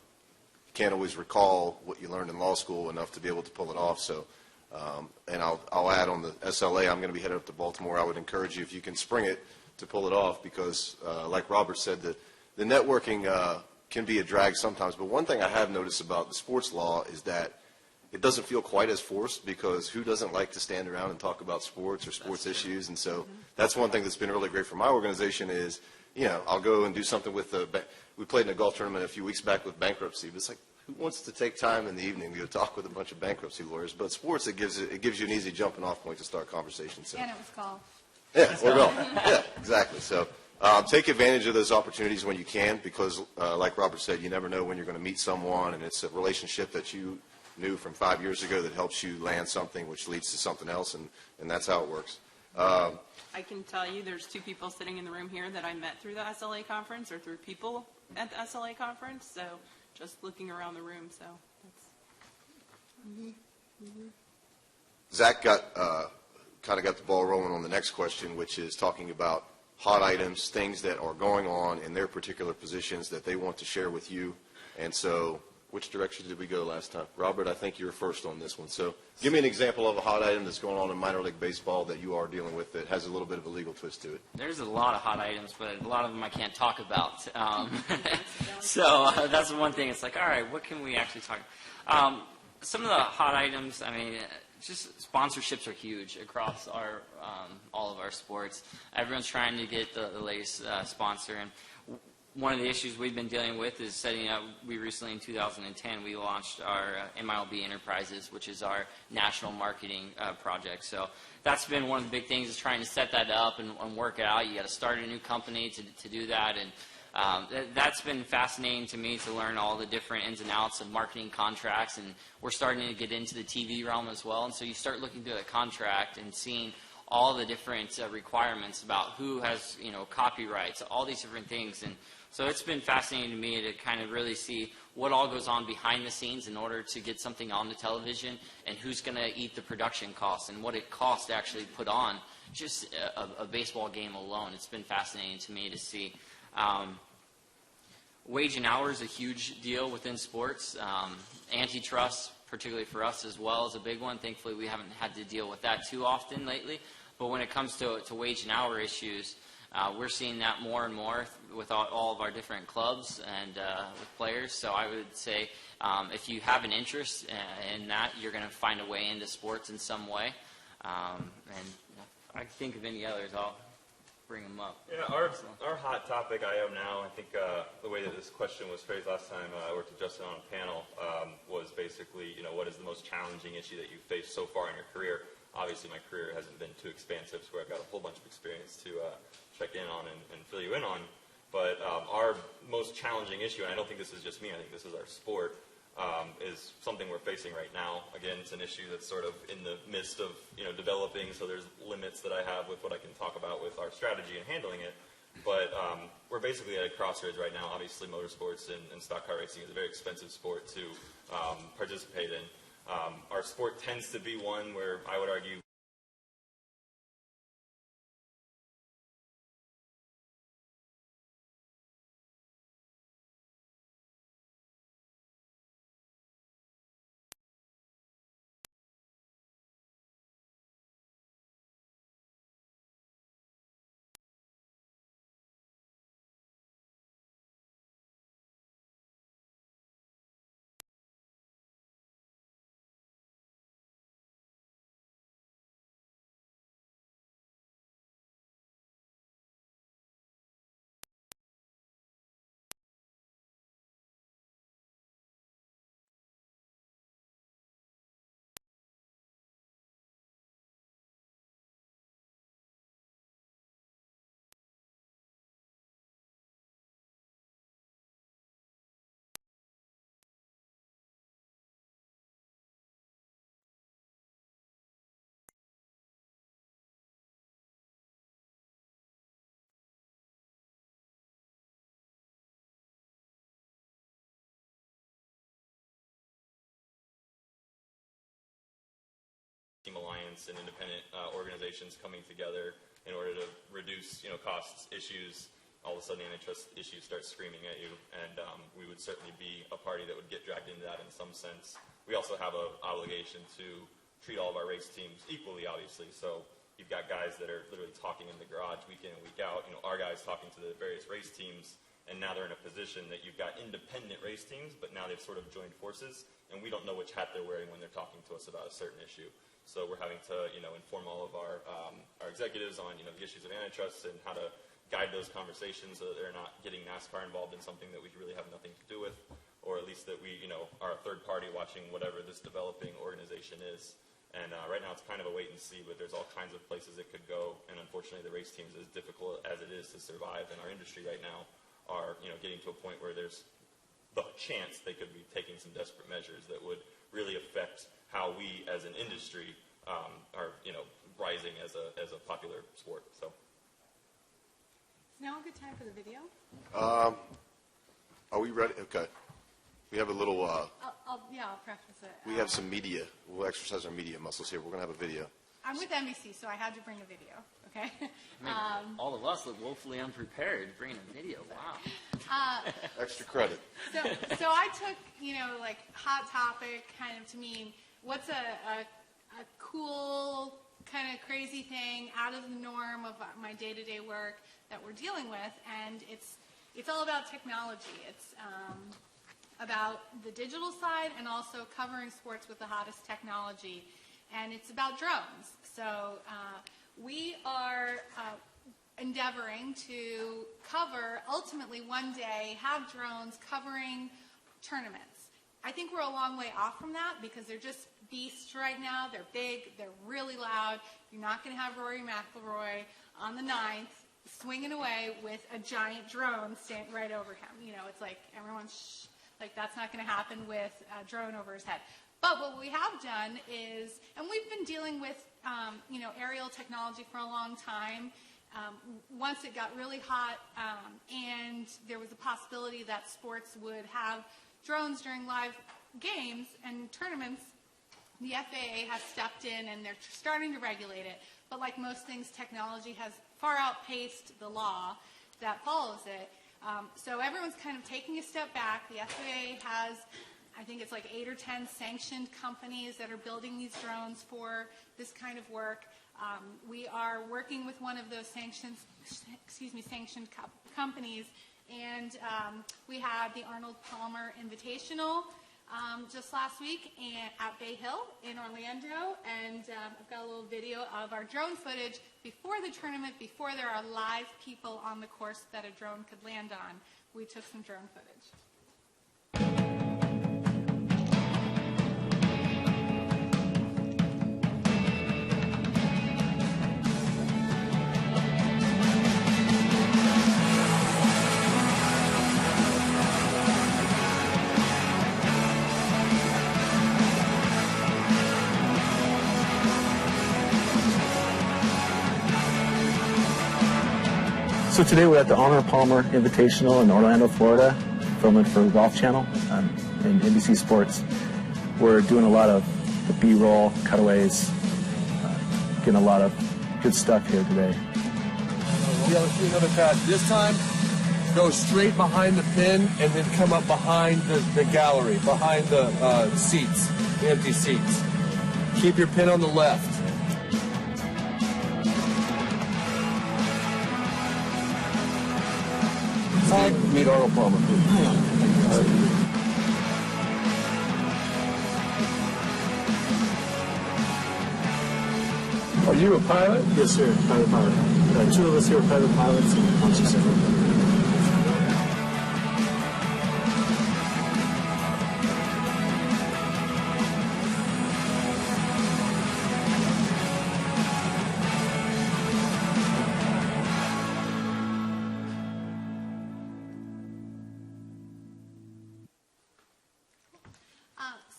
can't always recall what you learned in law school enough to be able to pull it off. So, and I'll add on the SLA, I'm going to be headed up to Baltimore. I would encourage you, if you can spring it, to pull it off, because like Robert said, the networking can be a drag sometimes. But one thing I have noticed about the sports law is that it doesn't feel quite as forced, because who doesn't like to stand around and talk about sports or sports issues? And so that's one thing that's been really great for my organization is, I'll go and do something with we played in a golf tournament a few weeks back with bankruptcy. But it's like, who wants to take time in the evening to go talk with a bunch of bankruptcy lawyers? But sports, it gives you an easy jumping off point to start conversations. So. And it was golf. Yeah, or golf. Yeah, exactly. So take advantage of those opportunities when you can, because like Robert said, you never know when you're going to meet someone, and it's a relationship that you knew from 5 years ago that helps you land something, which leads to something else, and that's how it works. I can tell you there's 2 people sitting in the room here that I met through the SLA conference or through people at the SLA conference, so just looking around the room, so that's... Zach kind of got the ball rolling on the next question, which is talking about hot items, things that are going on in their particular positions that they want to share with you. And so which direction did we go last time? Robert, I think you were first on this one. So give me an example of a hot item that's going on in minor league baseball that you are dealing with that has a little bit of a legal twist to it. There's a lot of hot items, but a lot of them I can't talk about. So that's one thing. It's like, all right, what can we actually talk about? Some of the hot items, just sponsorships are huge across all of our sports. Everyone's trying to get the latest sponsor. And one of the issues we've been dealing with is setting up, we recently in 2010, we launched our MLB Enterprises, which is our national marketing project. So that's been one of the big things, is trying to set that up and work it out. You got to start a new company to do that. And that's been fascinating to me, to learn all the different ins and outs of marketing contracts. And we're starting to get into the TV realm as well. And so you start looking through a contract and seeing all the different requirements about who has, copyrights, all these different things. And so it's been fascinating to me to kind of really see what all goes on behind the scenes in order to get something on the television, and who's going to eat the production costs and what it costs to actually put on just a baseball game alone. It's been fascinating to me to see. Wage and hour is a huge deal within sports. Antitrust particularly for us as well, is a big one. Thankfully, we haven't had to deal with that too often lately. But when it comes to wage and hour issues, we're seeing that more and more with all of our different clubs and with players. So I would say if you have an interest in that, you're going to find a way into sports in some way. And if I think of any others, I'll bring them up. Yeah, our hot topic I am now, I think the way that this question was phrased last time I worked with Justin on a panel was basically, what is the most challenging issue that you've faced so far in your career? Obviously, my career hasn't been too expansive, so I've got a whole bunch of experience to check in on and fill you in on. But our most challenging issue, and I don't think this is just me, I think this is our sport, is something we're facing right now. Again, it's an issue that's sort of in the midst of developing, so there's limits that I have with what I can talk about with our strategy and handling it. But we're basically at a crossroads right now. Obviously, motorsports and stock car racing is a very expensive sport to participate in. Our sport tends to be one where I would argue Team Alliance and independent organizations coming together in order to reduce, costs, issues. All of a sudden, antitrust issues start screaming at you, and we would certainly be a party that would get dragged into that in some sense. We also have an obligation to treat all of our race teams equally, obviously. So you've got guys that are literally talking in the garage week in and week out. Our guys talking to the various race teams, and now they're in a position that you've got independent race teams, but now they've sort of joined forces, and we don't know which hat they're wearing when they're talking to us about a certain issue. So we're having to, inform all of our executives on, the issues of antitrust and how to guide those conversations so that they're not getting NASCAR involved in something that we really have nothing to do with, or at least that we, are a third party watching whatever this developing organization is. And right now it's kind of a wait and see, but there's all kinds of places it could go. And unfortunately, the race teams, as difficult as it is to survive in our industry right now, are, getting to a point where there's the chance they could be taking some desperate measures that would really affect how we as an industry are, rising as a popular sport. So. Is now a good time for the video? Are we ready? Okay. We have a little, I'll preface it. we have some media. We'll exercise our media muscles here. We're going to have a video. I'm with NBC, so I had to bring a video, okay? All of us look woefully unprepared bringing a video. Wow. Extra credit. So I took, hot topic kind of to mean what's a cool, kind of crazy thing out of the norm of my day-to-day work that we're dealing with, and it's all about technology. It's about the digital side and also covering sports with the hottest technology, and it's about drones. So we are endeavoring to cover, ultimately one day, have drones covering tournaments. I think we're a long way off from that because they're just beasts right now. They're big. They're really loud. You're not going to have Rory McIlroy on the 9th swinging away with a giant drone standing right over him. It's like everyone's like that's not going to happen with a drone over his head. But what we have done is, and we've been dealing with, aerial technology for a long time. Once it got really hot and there was a possibility that sports would have drones during live games and tournaments, the FAA has stepped in and they're starting to regulate it. But like most things, technology has far outpaced the law that follows it. So everyone's kind of taking a step back. The FAA has I think it's like 8 or 10 sanctioned companies that are building these drones for this kind of work. We are working with one of those sanctioned companies, and we had the Arnold Palmer Invitational just last week at Bay Hill in Orlando, and I've got a little video of our drone footage before the tournament, before there are live people on the course that a drone could land on. We took some drone footage. So today we're at the Arnold Palmer Invitational in Orlando, Florida, filming for Golf Channel and NBC Sports. We're doing a lot of the B-roll, cutaways, getting a lot of good stuff here today. Yeah, let's do another cut. This time, go straight behind the pin and then come up behind the gallery, behind the seats, the empty seats. Keep your pin on the left. Meet Arnold Palmer. Are you a pilot? Yes, sir, private pilot. Two of us here are private pilots and one separate.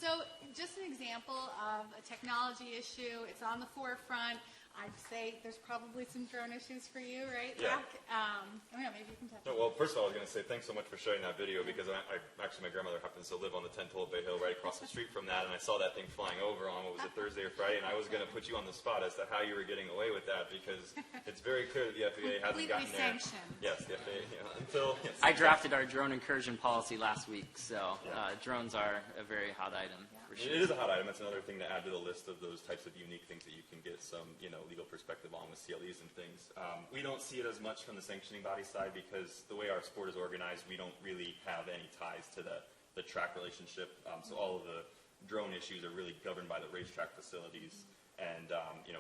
So just an example of a technology issue. It's on the forefront. I'd say there's probably some drone issues for you, right, Yeah. Zach? I don't know, maybe you can touch No, well, first of all, I was going to say thanks so much for sharing that video because actually my grandmother happens to live on the 1012 Bay Hill right across the street from that, and I saw that thing flying over on, what was it, Thursday or Friday, and I was going to put you on the spot as to how you were getting away with that because it's very clear that the FAA hasn't gotten there. sanctioned. Yes, the FAA, until... Yes, I drafted our drone incursion policy last week, so drones are a very hot item. For sure. It is a hot item. That's another thing to add to the list of those types of unique things that you can get some, legal perspective on with CLEs and things. We don't see it as much from the sanctioning body side because the way our sport is organized, we don't really have any ties to the track relationship. So all of the drone issues are really governed by the racetrack facilities. And,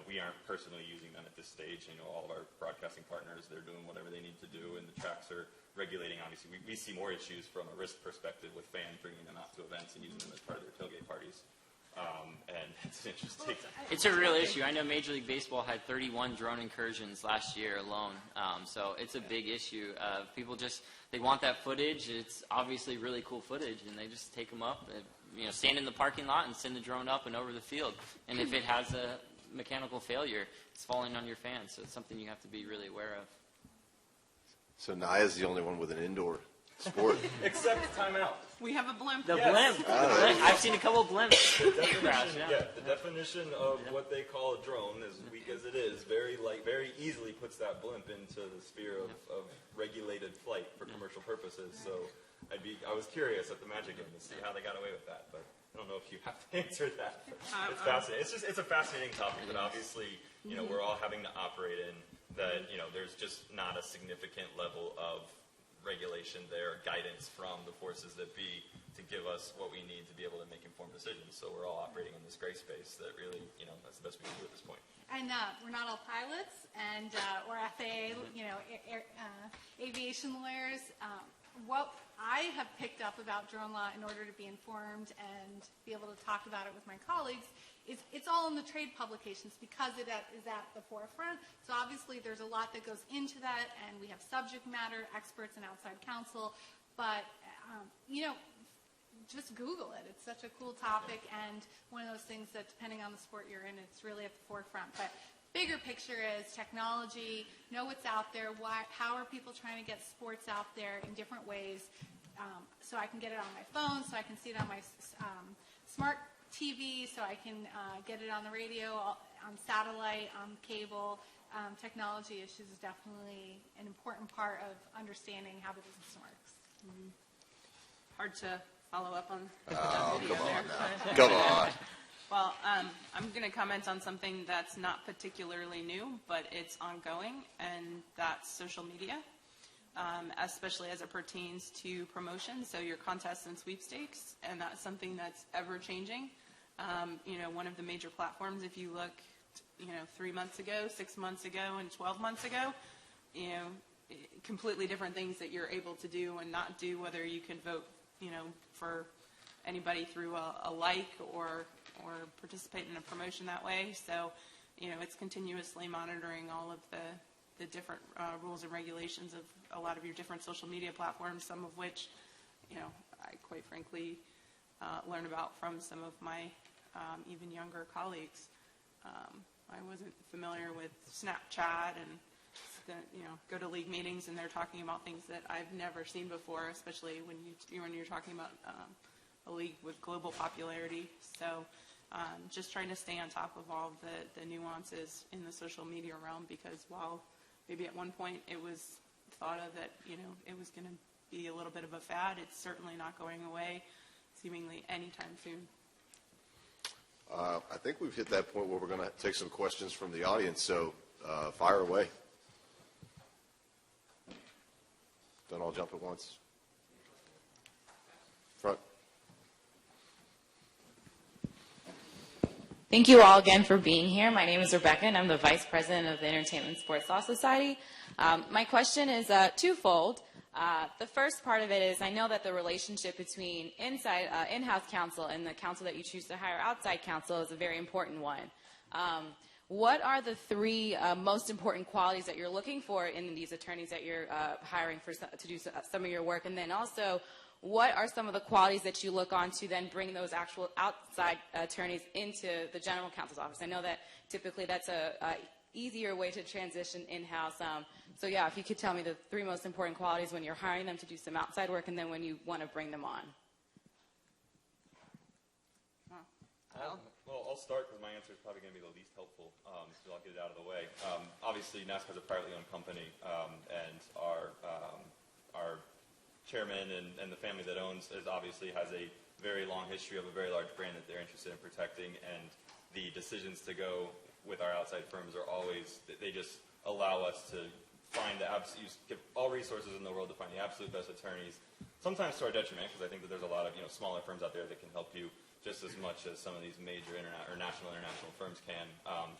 we aren't personally using them at this stage. All of our broadcasting partners, they're doing whatever they need to do, and the tracks are regulating. Obviously, we see more issues from a risk perspective with fans bringing them out to events and using them as part of their tailgate parties. And it's interesting. It's a real issue. I know Major League Baseball had 31 drone incursions last year alone. So it's a big issue. People they want that footage. It's obviously really cool footage, and they just take them up, stand in the parking lot and send the drone up and over the field. And if it has a mechanical failure, it's falling on your fans. So it's something you have to be really aware of. So Naya's the only one with an indoor sport. Except timeout. We have a blimp. The blimp. I've seen a couple of blimps crash. The definition of what they call a drone, as weak as it is, very easily puts that blimp into the sphere of regulated flight for commercial purposes. So I was curious at the Magic game to see how they got away with that, but I don't know if you have to answer that. It's fascinating. It's a fascinating topic that obviously we're all having to operate in. That there's just not a significant level of regulation there, guidance from the forces that be to give us what we need to be able to make informed decisions. So we're all operating in this gray space that really, that's the best we can do at this point. And we're not all pilots and or FAA, aviation lawyers. What I have picked up about drone law in order to be informed and be able to talk about it with my colleagues is it's all in the trade publications because it is at the forefront. So obviously there's a lot that goes into that, and we have subject matter experts and outside counsel. But, just Google it. It's such a cool topic and one of those things that depending on the sport you're in, it's really at the forefront. But bigger picture is technology, know what's out there, how are people trying to get sports out there in different ways, so I can get it on my phone, so I can see it on my smart TV, so I can get it on the radio, on satellite, on cable. Technology issues is definitely an important part of understanding how the business works. Hard to follow up on Oh, that video come on there. now. Come on. Well, I'm going to comment on something that's not particularly new, but it's ongoing, and that's social media, especially as it pertains to promotion, so your contests and sweepstakes, and that's something that's ever-changing. One of the major platforms, if you look, 3 months ago, 6 months ago, and 12 months ago, completely different things that you're able to do and not do, whether you can vote, for anybody through a like or participate in a promotion that way. So, it's continuously monitoring all of the different rules and regulations of a lot of your different social media platforms, some of which, I quite frankly learn about from some of my even younger colleagues. I wasn't familiar with Snapchat and go to league meetings and they're talking about things that I've never seen before, especially when you're talking about a league with global popularity. So just trying to stay on top of all the nuances in the social media realm, because while maybe at one point it was thought of that it was going to be a little bit of a fad, it's certainly not going away seemingly anytime soon. I think we've hit that point where we're going to take some questions from the audience, so fire away. Don't all jump at once. Front. Thank you all again for being here. My name is Rebecca, and I'm the Vice President of the Entertainment and Sports Law Society. My question is twofold. The first part of it is, I know that the relationship between in-house counsel and the counsel that you choose to hire outside counsel is a very important one. What are the three most important qualities that you're looking for in these attorneys that you're hiring to do some of your work? And then also, what are some of the qualities that you look on to then bring those actual outside attorneys into the general counsel's office? I know that typically that's a easier way to transition in-house. So yeah, if you could tell me the three most important qualities when you're hiring them to do some outside work and then when you want to bring them on. Well, I'll start because my answer is probably going to be the least helpful, so I'll get it out of the way. Obviously, NASCAR is a privately owned company, and our chairman and the family that owns obviously has a very long history of a very large brand that they're interested in protecting, and the decisions to go with our outside firms are always, they just allow us to find give all resources in the world to find the absolute best attorneys, sometimes to our detriment, because I think that there's a lot of smaller firms out there that can help you just as much as some of these major international firms can.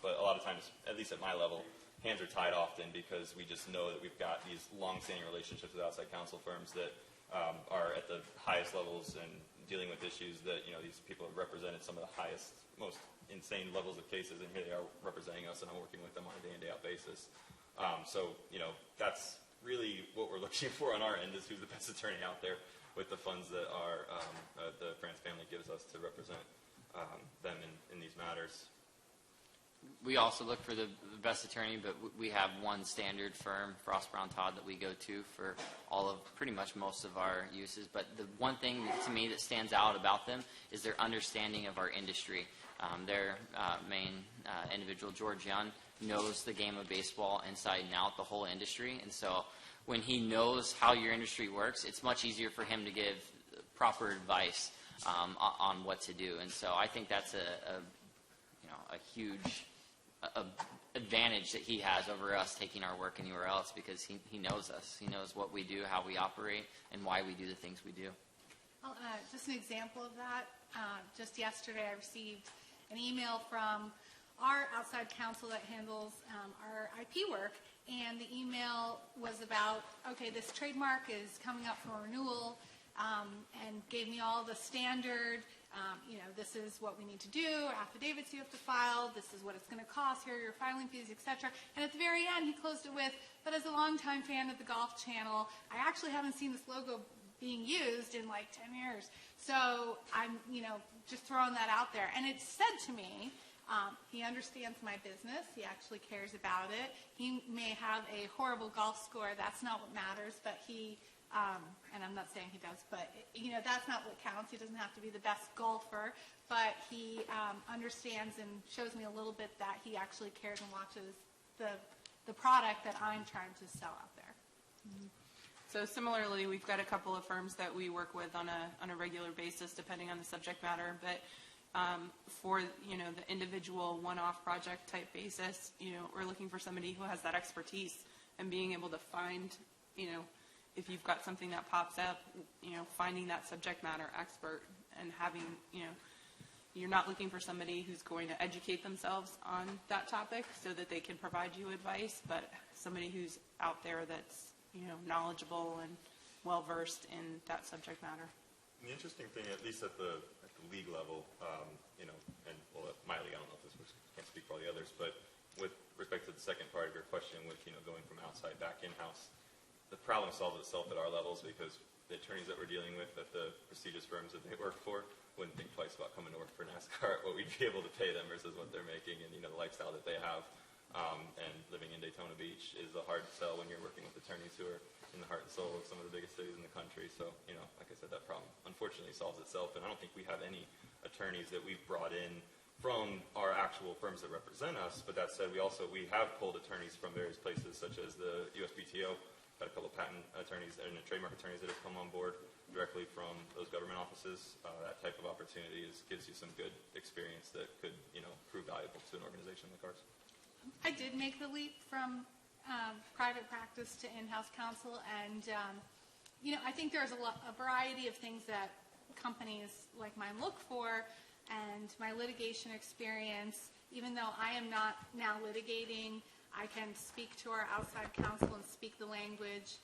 But a lot of times, at least at my level, hands are tied often because we just know that we've got these long-standing relationships with outside counsel firms that are at the highest levels and dealing with issues that these people have represented some of the highest, most insane levels of cases, and here they are representing us, and I'm working with them on a day-in, day-out basis. So that's really what we're looking for on our end, is who's the best attorney out there with the funds that the France family gives us to represent them in these matters. We also look for the best attorney, but we have one standard firm, Frost Brown Todd, that we go to for all of pretty much most of our uses. But the one thing to me that stands out about them is their understanding of our industry. Their main individual, George Young, knows the game of baseball inside and out, the whole industry. And so when he knows how your industry works, it's much easier for him to give proper advice on what to do. And so I think that's a huge advantage that he has over us taking our work anywhere else, because he knows us. He knows what we do, how we operate, and why we do the things we do. Well, just an example of that, just yesterday I received an email from our outside counsel that handles our IP work, and the email was about, okay, this trademark is coming up for renewal, and gave me all the standard, this is what we need to do, affidavits you have to file, this is what it's going to cost, here are your filing fees, etc. And at the very end, he closed it with, but as a longtime fan of the Golf Channel, I actually haven't seen this logo being used in like 10 years. So I'm, just throwing that out there. And it said to me, he understands my business. He actually cares about it. He may have a horrible golf score. That's not what matters. But he, and I'm not saying he does, but, that's not what counts. He doesn't have to be the best golfer. But he understands and shows me a little bit that he actually cares and watches the product that I'm trying to sell out there. Mm-hmm. So similarly, we've got a couple of firms that we work with on a regular basis, depending on the subject matter. But for the individual one-off project type basis, we're looking for somebody who has that expertise and being able to find, if you've got something that pops up, finding that subject matter expert and having, you're not looking for somebody who's going to educate themselves on that topic so that they can provide you advice, but somebody who's out there that's, knowledgeable and well-versed in that subject matter. And the interesting thing, at least at the league level, and well, at my league, I don't know if this works, can't speak for all the others, but with respect to the second part of your question with, going from outside back in-house, the problem solves itself at our levels because the attorneys that we're dealing with at the prestigious firms that they work for wouldn't think twice about coming to work for NASCAR, what we'd be able to pay them versus what they're making and, the lifestyle that they have. And living in Daytona Beach is a hard sell when you're working with attorneys who are in the heart and soul of some of the biggest cities in the country. So, like I said, that problem unfortunately solves itself. And I don't think we have any attorneys that we've brought in from our actual firms that represent us. But that said, we have pulled attorneys from various places, such as the USPTO. Got a couple of patent attorneys and trademark attorneys that have come on board directly from those government offices. That type of opportunity gives you some good experience that could, prove valuable to an organization like ours. I did make the leap from private practice to in-house counsel, and I think there's a variety of things that companies like mine look for, and my litigation experience, even though I am not now litigating, I can speak to our outside counsel and speak the language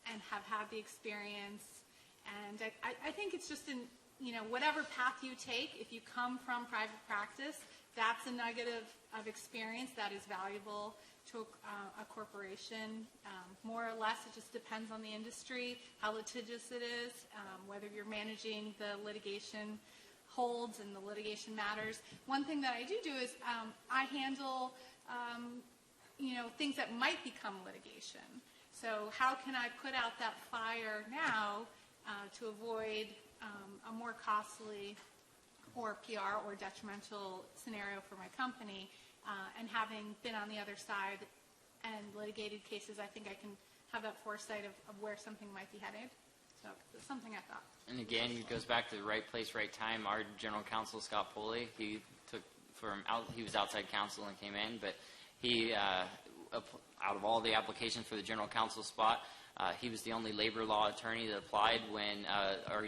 and have had the experience. And I think it's just in, whatever path you take, if you come from private practice, that's a nugget of experience that is valuable to a corporation. More or less, it just depends on the industry, how litigious it is, whether you're managing the litigation holds and the litigation matters. One thing that I do is I handle things that might become litigation. So how can I put out that fire now to avoid a more costly or PR or detrimental scenario for my company, and having been on the other side and litigated cases, I think I can have that foresight of where something might be headed. So it's something I thought. And again, it goes back to the right place, right time. Our general counsel, Scott Poley, he was outside counsel and came in, but he, out of all the applications for the general counsel spot, he was the only labor law attorney that applied when our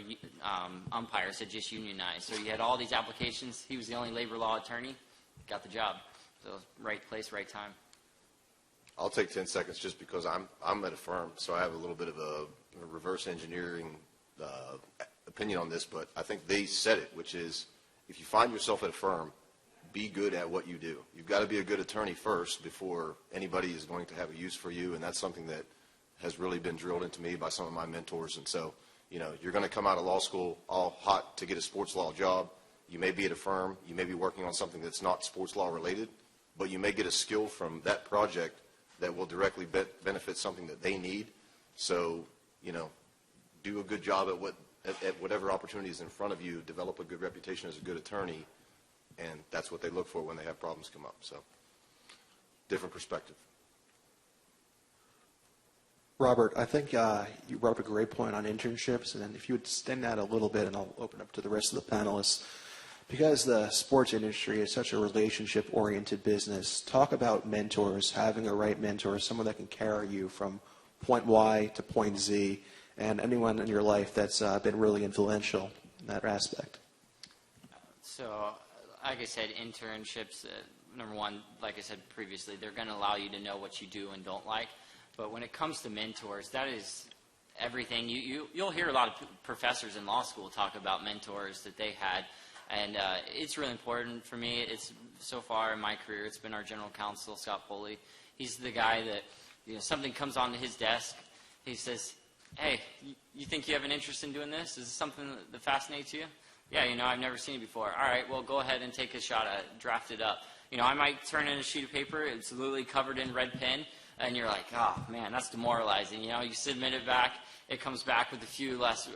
umpires had just unionized. So he had all these applications. He was the only labor law attorney, got the job. So right place, right time. I'll take 10 seconds just because I'm at a firm, so I have a little bit of a reverse engineering opinion on this, but I think they said it, which is if you find yourself at a firm, be good at what you do. You've got to be a good attorney first before anybody is going to have a use for you, and that's something that has really been drilled into me by some of my mentors. And so, you're going to come out of law school all hot to get a sports law job. You may be at a firm, you may be working on something that's not sports law related, but you may get a skill from that project that will directly benefit something that they need. So, do a good job at whatever opportunity is in front of you, develop a good reputation as a good attorney, and that's what they look for when they have problems come up. So, different perspective. Robert, I think you brought up a great point on internships, and then if you would extend that a little bit, and I'll open up to the rest of the panelists. Because the sports industry is such a relationship-oriented business, talk about mentors, having a right mentor, someone that can carry you from point Y to point Z, and anyone in your life that's been really influential in that aspect. So, like I said, internships, number one, like I said previously, they're going to allow you to know what you do and don't like. But when it comes to mentors, that is everything. You'll hear a lot of professors in law school talk about mentors that they had. And it's really important for me. It's so far in my career, it's been our general counsel, Scott Poley. He's the guy that, something comes onto his desk. He says, hey, you think you have an interest in doing this? Is this something that fascinates you? Yeah, I've never seen it before. All right, well, go ahead and take a shot at it. Draft it up. I might turn in a sheet of paper. It's literally covered in red pen. And you're like, oh, man, that's demoralizing. You submit it back. It comes back with a few less,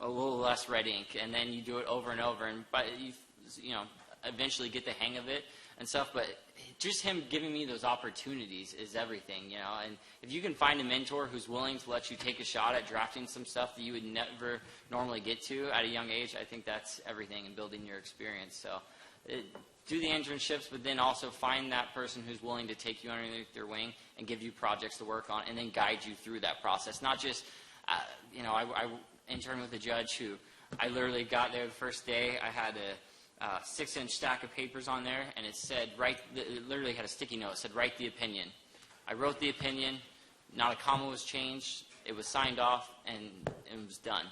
a little less red ink, and then you do it over and over, and you eventually get the hang of it and stuff. But just him giving me those opportunities is everything, you know. And if you can find a mentor who's willing to let you take a shot at drafting some stuff that you would never normally get to at a young age, I think that's everything in building your experience. So do the internships, but then also find that person who's willing to take you underneath their wing and give you projects to work on and then guide you through that process. Not just, you know, I interned with a judge who I literally got there the first day. I had a 6-inch stack of papers on there, and it said, it literally had a sticky note. It said, write the opinion. I wrote the opinion. Not a comma was changed. It was signed off, and it was done.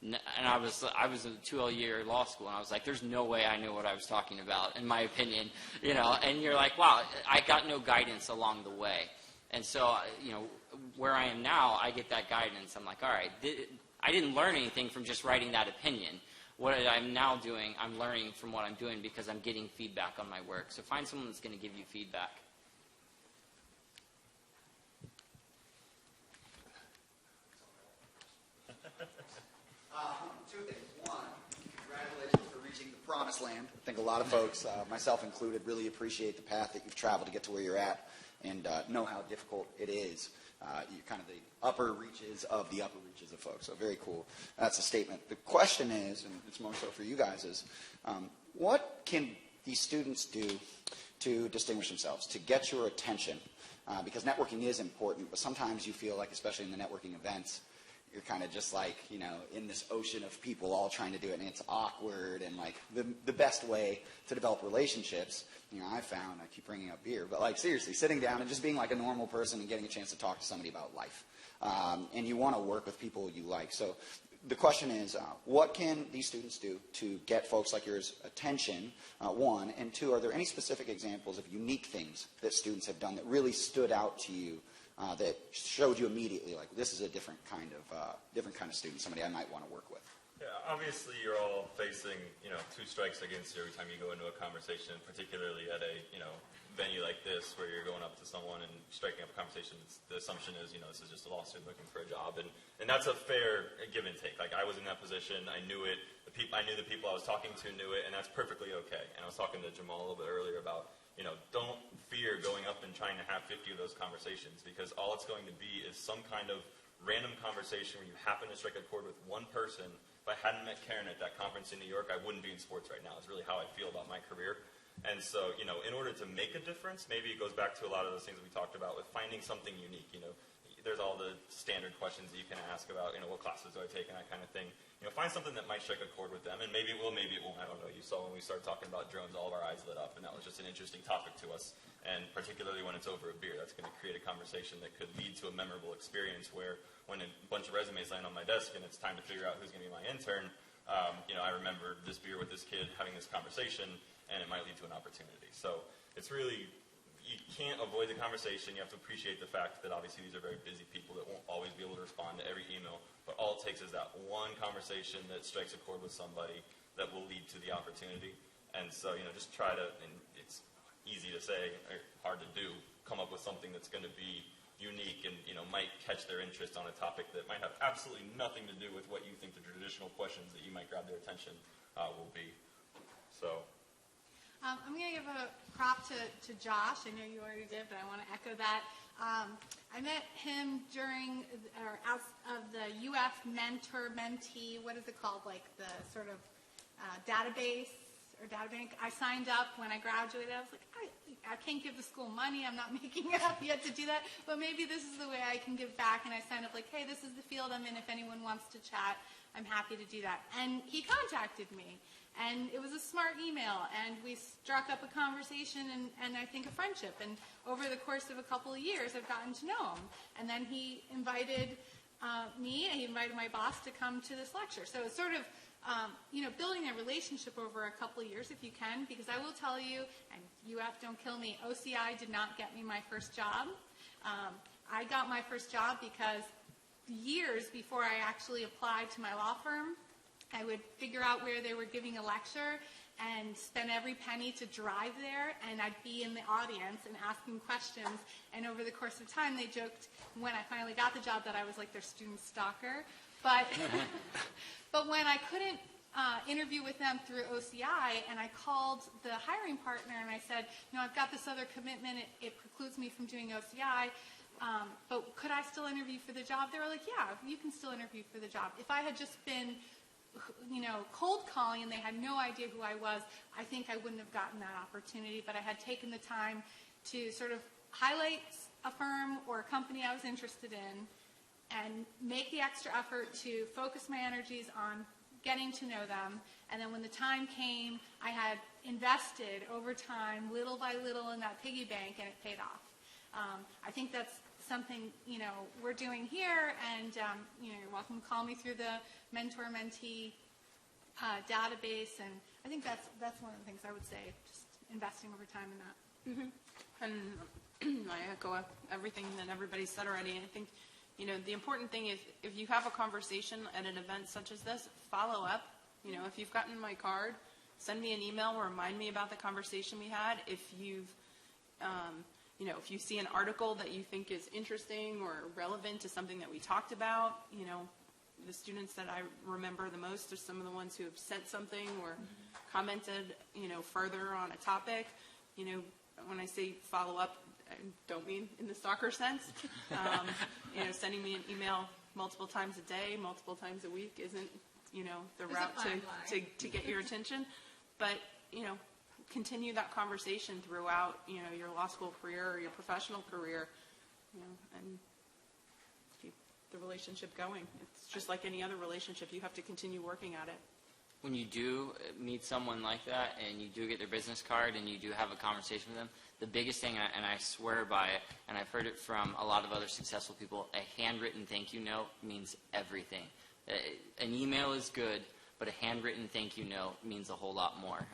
And I was a 2L-year law school, and I was like, there's no way I knew what I was talking about, in my opinion. You know, and you're like, wow, I got no guidance along the way. And so, you know, where I am now, I get that guidance. I'm like, all right, I didn't learn anything from just writing that opinion. What I'm now doing, I'm learning from what I'm doing because I'm getting feedback on my work. So find someone that's going to give you feedback. Two things. One, congratulations for reaching the promised land. I think a lot of folks, myself included, really appreciate the path that you've traveled to get to where you're at and know how difficult it is. You're kind of the upper reaches of the upper reaches of folks. So very cool. That's a statement. The question is, and it's more so for you guys, is what can these students do to distinguish themselves, to get your attention? Because networking is important, but sometimes you feel like, especially in the networking events, you're kind of just like, you know, in this ocean of people all trying to do it, and it's awkward, and like the best way to develop relationships, you know, I found, I keep bringing up beer, but like seriously, sitting down and just being like a normal person and getting a chance to talk to somebody about life. And you want to work with people you like. So the question is, what can these students do to get folks like yours attention, one, and two, are there any specific examples of unique things that students have done that really stood out to you that showed you immediately, like, this is a different kind of student, somebody I might want to work with? Yeah, obviously you're all facing, you know, two strikes against you every time you go into a conversation, particularly at a, you know, venue like this where you're going up to someone and striking up a conversation. The assumption is, you know, this is just a law student looking for a job, and that's a fair give and take. Like, I was in that position, I knew it, I knew the people I was talking to knew it, and that's perfectly okay. And I was talking to Jamal a little bit earlier about, you know, don't fear going up and trying to have 50 of those conversations, because all it's going to be is some kind of random conversation where you happen to strike a chord with one person. If I hadn't met Karen at that conference in New York, I wouldn't be in sports right now. It's really how I feel about my career. And so, you know, in order to make a difference, maybe it goes back to a lot of those things we talked about with finding something unique. You know, there's all the standard questions that you can ask about, you know, what classes do I take and that kind of thing. You know, find something that might strike a chord with them, and maybe it will, maybe it won't. I don't know. You saw when we started talking about drones, all of our eyes lit up, and that was just an interesting topic to us. And particularly when it's over a beer, that's going to create a conversation that could lead to a memorable experience where when a bunch of resumes land on my desk and it's time to figure out who's going to be my intern, you know, I remember this beer with this kid having this conversation, and it might lead to an opportunity. So it's really, you can't avoid the conversation. You have to appreciate the fact that obviously these are very busy people that won't always be able to respond to every email, but all it takes is that one conversation that strikes a chord with somebody that will lead to the opportunity. And so, you know, just try to, and it's easy to say, or hard to do, come up with something that's going to be unique and, you know, might catch their interest on a topic that might have absolutely nothing to do with what you think the traditional questions that you might grab their attention will be. So I'm going to give a prop to Josh. I know you already did, but I want to echo that. I met him during, or out of the UF mentor-mentee, what is it called, like the sort of database or data bank. I signed up when I graduated. I was like, I can't give the school money. I'm not making it up yet to do that, but maybe this is the way I can give back. And I signed up like, hey, this is the field I'm in. If anyone wants to chat, I'm happy to do that. And he contacted me. And it was a smart email, and we struck up a conversation and I think a friendship. And over the course of a couple of years, I've gotten to know him. And then he invited me, and he invited my boss to come to this lecture. So it's sort of, you know, building a relationship over a couple of years if you can, because I will tell you, and UF don't kill me, OCI did not get me my first job. I got my first job because years before I actually applied to my law firm, I would figure out where they were giving a lecture and spend every penny to drive there, and I'd be in the audience and asking questions. And over the course of time, they joked when I finally got the job that I was like their student stalker. But but when I couldn't interview with them through OCI, and I called the hiring partner and I said, I've got this other commitment. It precludes me from doing OCI, but could I still interview for the job? They were like, yeah, you can still interview for the job. If I had just been, cold calling and they had no idea who I was, I think I wouldn't have gotten that opportunity, but I had taken the time to sort of highlight a firm or a company I was interested in and make the extra effort to focus my energies on getting to know them. And then when the time came, I had invested over time, little by little, in that piggy bank, and it paid off. I think that's something, we're doing here, and, you're welcome to call me through the mentor-mentee database, and I think that's one of the things I would say, just investing over time in that. Mm-hmm. And I echo everything that everybody said already. I think, the important thing is if you have a conversation at an event such as this, follow up. If you've gotten my card, send me an email, remind me about the conversation we had. If you've, if you see an article that you think is interesting or relevant to something that we talked about, the students that I remember the most are some of the ones who have sent something or commented, further on a topic. When I say follow up, I don't mean in the stalker sense. Sending me an email multiple times a day, multiple times a week isn't, the route to get your attention. But, continue that conversation throughout, your law school career or your professional career, and keep the relationship going. It's just like any other relationship. You have to continue working at it. When you do meet someone like that and you do get their business card and you do have a conversation with them, the biggest thing, and I swear by it, and I've heard it from a lot of other successful people, a handwritten thank you note means everything. An email is good, but a handwritten thank you note means a whole lot more.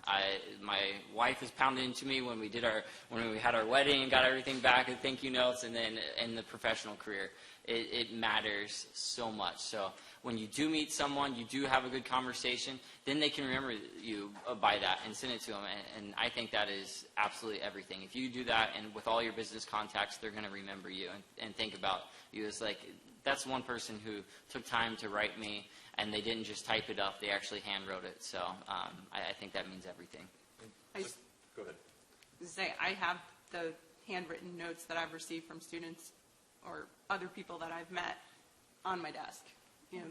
My wife has pounded into me when we had our wedding and got everything back with thank you notes, and then in the professional career, it matters so much. So when you do meet someone, you do have a good conversation, then they can remember you by that and send it to them. And I think that is absolutely everything. If you do that, and with all your business contacts, they're going to remember you and think about you as like, that's one person who took time to write me, and they didn't just type it up, they actually hand wrote it. So I think that means everything. Go ahead. I have the handwritten notes that I've received from students or other people that I've met on my desk.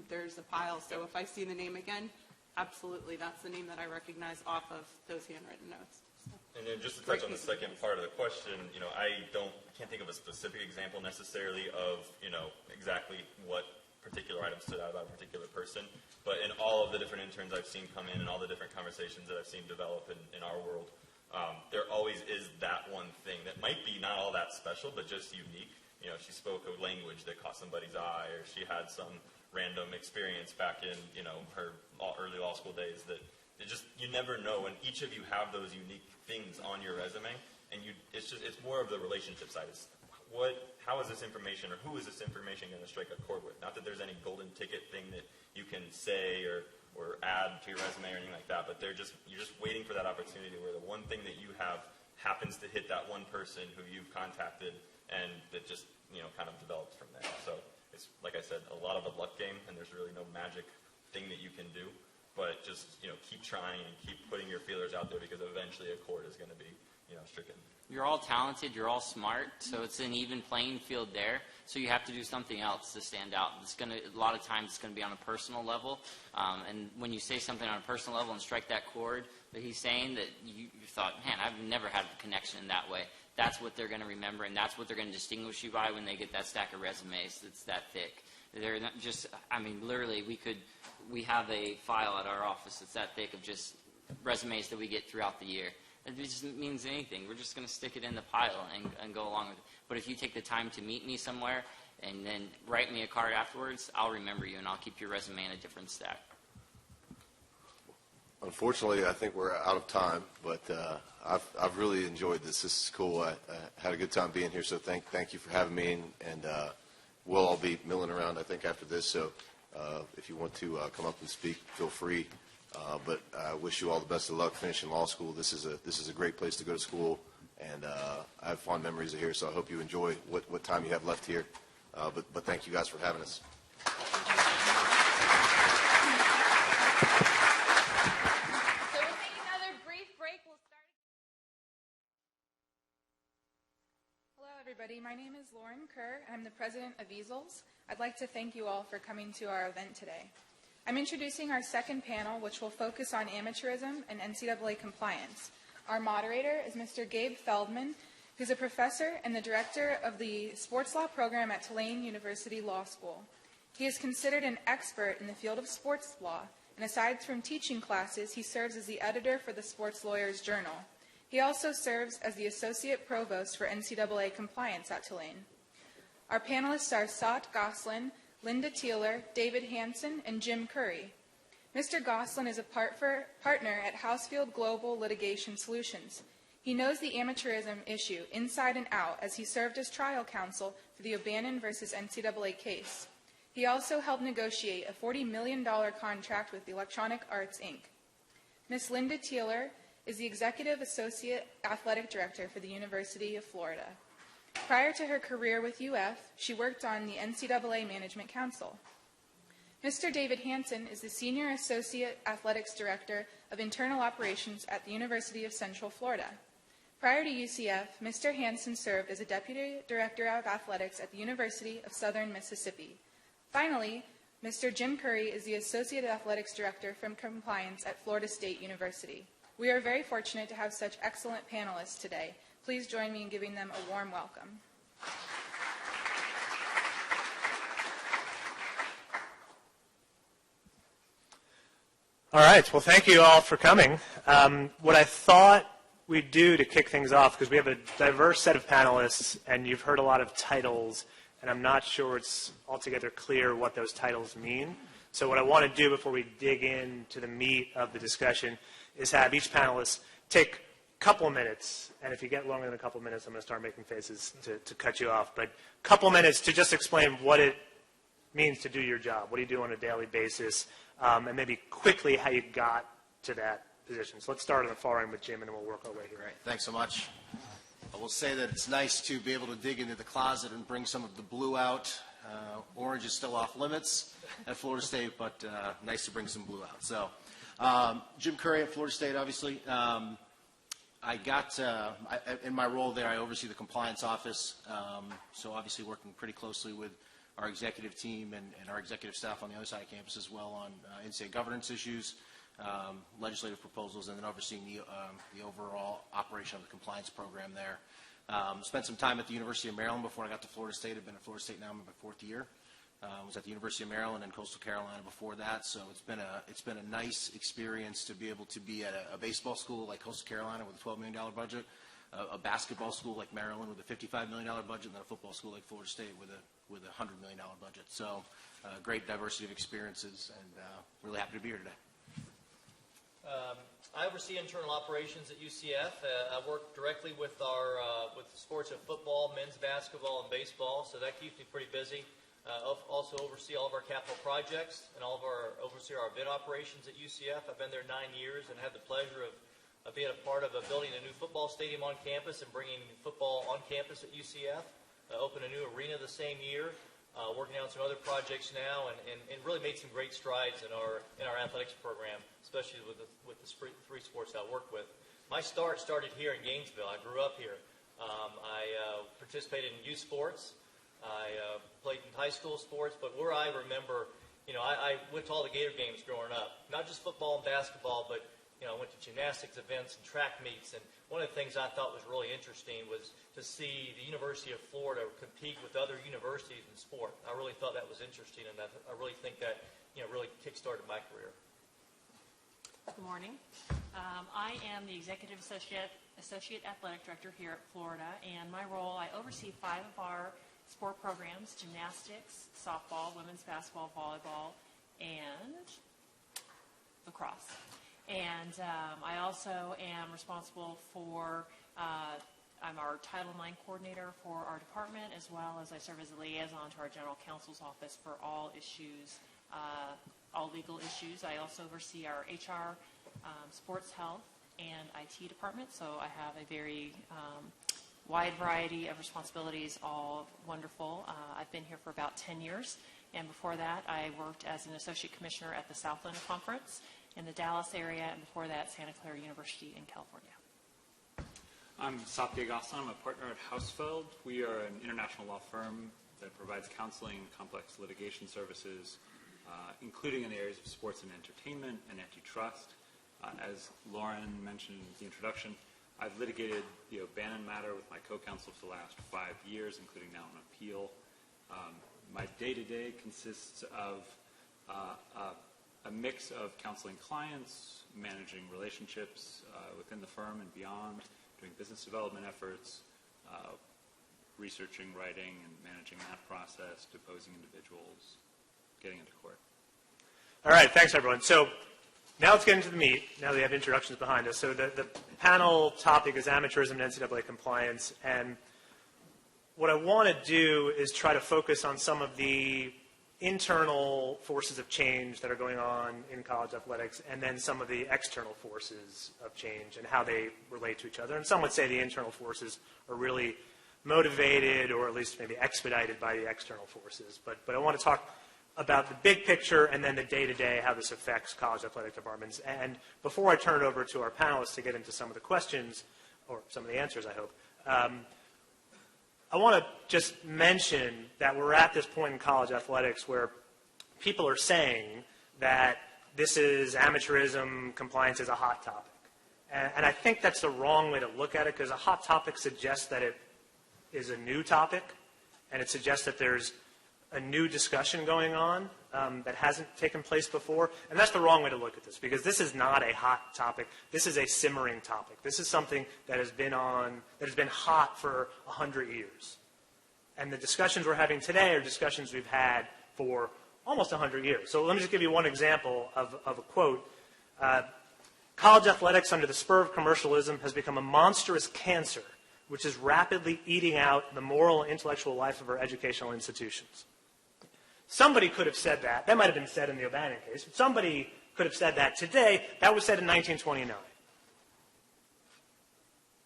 There's a pile, so if I see the name again, absolutely, that's the name that I recognize off of those handwritten notes. And then just to touch on the second part of the question, I can't think of a specific example necessarily of, exactly what particular item stood out about a particular person, but in all of the different interns I've seen come in and all the different conversations that I've seen develop in our world, there always is that one thing that might be not all that special, but just unique. She spoke a language that caught somebody's eye, or she had some random experience back in, her early law school days that you never know. And each of you have those unique things on your resume, and it's more of the relationship side. It's how is this information, or who is this information going to strike a chord with? Not that there's any golden ticket thing that you can say or add to your resume or anything like that, but you're just waiting for that opportunity where the one thing that you have happens to hit that one person who you've contacted, and that just kind of develops from there. So it's, like I said, a lot of a luck game, and there's really no magic thing that you can do, but just keep trying and keep putting your feelers out there, because eventually a chord is going to be stricken. You're all talented, you're all smart, so it's an even playing field there. So you have to do something else to stand out. A lot of times it's going to be on a personal level, and when you say something on a personal level and strike that chord that he's saying, that you thought, man, I've never had a connection in that way. That's what they're going to remember, and that's what they're going to distinguish you by when they get that stack of resumes that's that thick. They're not just, literally, we have a file at our office that's that thick of just resumes that we get throughout the year. It just means anything. We're just going to stick it in the pile and go along with it. But if you take the time to meet me somewhere and then write me a card afterwards, I'll remember you, and I'll keep your resume in a different stack. Unfortunately, I think we're out of time, but I've really enjoyed this. This is cool. I had a good time being here, so thank you for having me, and we'll all be milling around, I think, after this. So if you want to come up and speak, feel free. But I wish you all the best of luck finishing law school. This is a great place to go to school, and I have fond memories of here, so I hope you enjoy what time you have left here. But thank you guys for having us. everybody. My name is Lauren Kerr, and I'm the president of Easels. I'd like to thank you all for coming to our event today. I'm introducing our second panel, which will focus on amateurism and NCAA compliance. Our moderator is Mr. Gabe Feldman, who's a professor and the director of the sports law program at Tulane University Law School. He is considered an expert in the field of sports law, and aside from teaching classes, he serves as the editor for the Sports Lawyers Journal. He also serves as the Associate Provost for NCAA Compliance at Tulane. Our panelists are Sat Goslin, Linda Teeler, David Hansen, and Jim Curry. Mr. Goslin is a partner at Housefield Global Litigation Solutions. He knows the amateurism issue inside and out as he served as trial counsel for the O'Bannon versus NCAA case. He also helped negotiate a $40 million contract with Electronic Arts, Inc. Ms. Linda Teeler is the Executive Associate Athletic Director for the University of Florida. Prior to her career with UF, she worked on the NCAA Management Council. Mr. David Hansen is the Senior Associate Athletics Director of Internal Operations at the University of Central Florida. Prior to UCF, Mr. Hansen served as a Deputy Director of Athletics at the University of Southern Mississippi. Finally, Mr. Jim Curry is the Associate Athletics Director from Compliance at Florida State University. We are very fortunate to have such excellent panelists today. Please join me in giving them a warm welcome. All right. Well, thank you all for coming. What I thought we'd do to kick things off, because we have a diverse set of panelists, and you've heard a lot of titles, and I'm not sure it's altogether clear what those titles mean. So what I want to do before we dig into the meat of the discussion is have each panelist take a couple of minutes, and if you get longer than a couple of minutes, I'm going to start making faces to cut you off, but a couple of minutes to just explain what it means to do your job. What do you do on a daily basis, and maybe quickly how you got to that position. So let's start on the far end with Jim, and then we'll work our way here. Great. Thanks so much. I will say that it's nice to be able to dig into the closet and bring some of the blue out. Orange is still off limits at Florida State, but nice to bring some blue out. So Jim Curry at Florida State, obviously. I got, in my role there, I oversee the compliance office, so obviously working pretty closely with our executive team and our executive staff on the other side of campus as well on NCAA governance issues, legislative proposals, and then overseeing the overall operation of the compliance program there. Spent some time at the University of Maryland before I got to Florida State. I've been at Florida State now in my fourth year. Was at the University of Maryland and Coastal Carolina before that, so it's been a nice experience to be able to be at a baseball school like Coastal Carolina with a $12 million budget, a basketball school like Maryland with a $55 million budget, and then a football school like Florida State with a $100 million budget. So great diversity of experiences, and really happy to be here today. I oversee internal operations at UCF. I work directly with with sports of football, men's basketball, and baseball, so that keeps me pretty busy. Also oversee all of our capital projects and oversee our bid operations at UCF. I've been there 9 years and had the pleasure of being a part of building a new football stadium on campus and bringing football on campus at UCF. Opened a new arena the same year. Working on some other projects now, and really made some great strides in our athletics program, especially with the three sports I work with. My start started here in Gainesville. I grew up here. I participated in youth sports. I played in high school sports, but where I remember, I went to all the Gator games growing up, not just football and basketball, but I went to gymnastics events and track meets, and one of the things I thought was really interesting was to see the University of Florida compete with other universities in sport. I really thought that was interesting, and I really think that really kick-started my career. Good morning. I am the Executive Associate Athletic Director here at Florida, and my role, I oversee 5 of our sport programs: gymnastics, softball, women's basketball, volleyball, and lacrosse. And I also am responsible for, I'm our Title IX coordinator for our department, as well as I serve as a liaison to our general counsel's office for all issues, all legal issues. I also oversee our HR, sports health, and IT department, so I have a very wide variety of responsibilities, all wonderful. I've been here for about 10 years, and before that I worked as an associate commissioner at the Southland Conference in the Dallas area, and before that Santa Clara University in California. I'm Satya Gassan. I'm a partner at Hausfeld. We are an international law firm that provides counseling and complex litigation services, including in the areas of sports and entertainment and antitrust. As Lauren mentioned in the introduction, I've litigated the O'Bannon matter with my co-counsel for the last 5 years, including now an appeal. My day-to-day consists of a mix of counseling clients, managing relationships within the firm and beyond, doing business development efforts, researching, writing, and managing that process, deposing individuals, getting into court. All right, thanks everyone. So now let's get into the meat, now that we have introductions behind us. So the panel topic is amateurism and NCAA compliance, and what I want to do is try to focus on some of the internal forces of change that are going on in college athletics, and then some of the external forces of change and how they relate to each other. And some would say the internal forces are really motivated or at least maybe expedited by the external forces. But I want to talk about the big picture and then the day-to-day, how this affects college athletic departments. And before I turn it over to our panelists to get into some of the questions, or some of the answers, I hope, I want to just mention that we're at this point in college athletics where people are saying that this is amateurism, compliance is a hot topic. And I think that's the wrong way to look at it, because a hot topic suggests that it is a new topic, and it suggests that there's a new discussion going on that hasn't taken place before. And that's the wrong way to look at this, because this is not a hot topic. This is a simmering topic. This is something that has been hot for 100 years. And the discussions we're having today are discussions we've had for almost 100 years. So let me just give you one example of a quote. College athletics, under the spur of commercialism, has become a monstrous cancer which is rapidly eating out the moral and intellectual life of our educational institutions. Somebody could have said that. That might have been said in the O'Bannon case. Somebody could have said that today. That was said in 1929.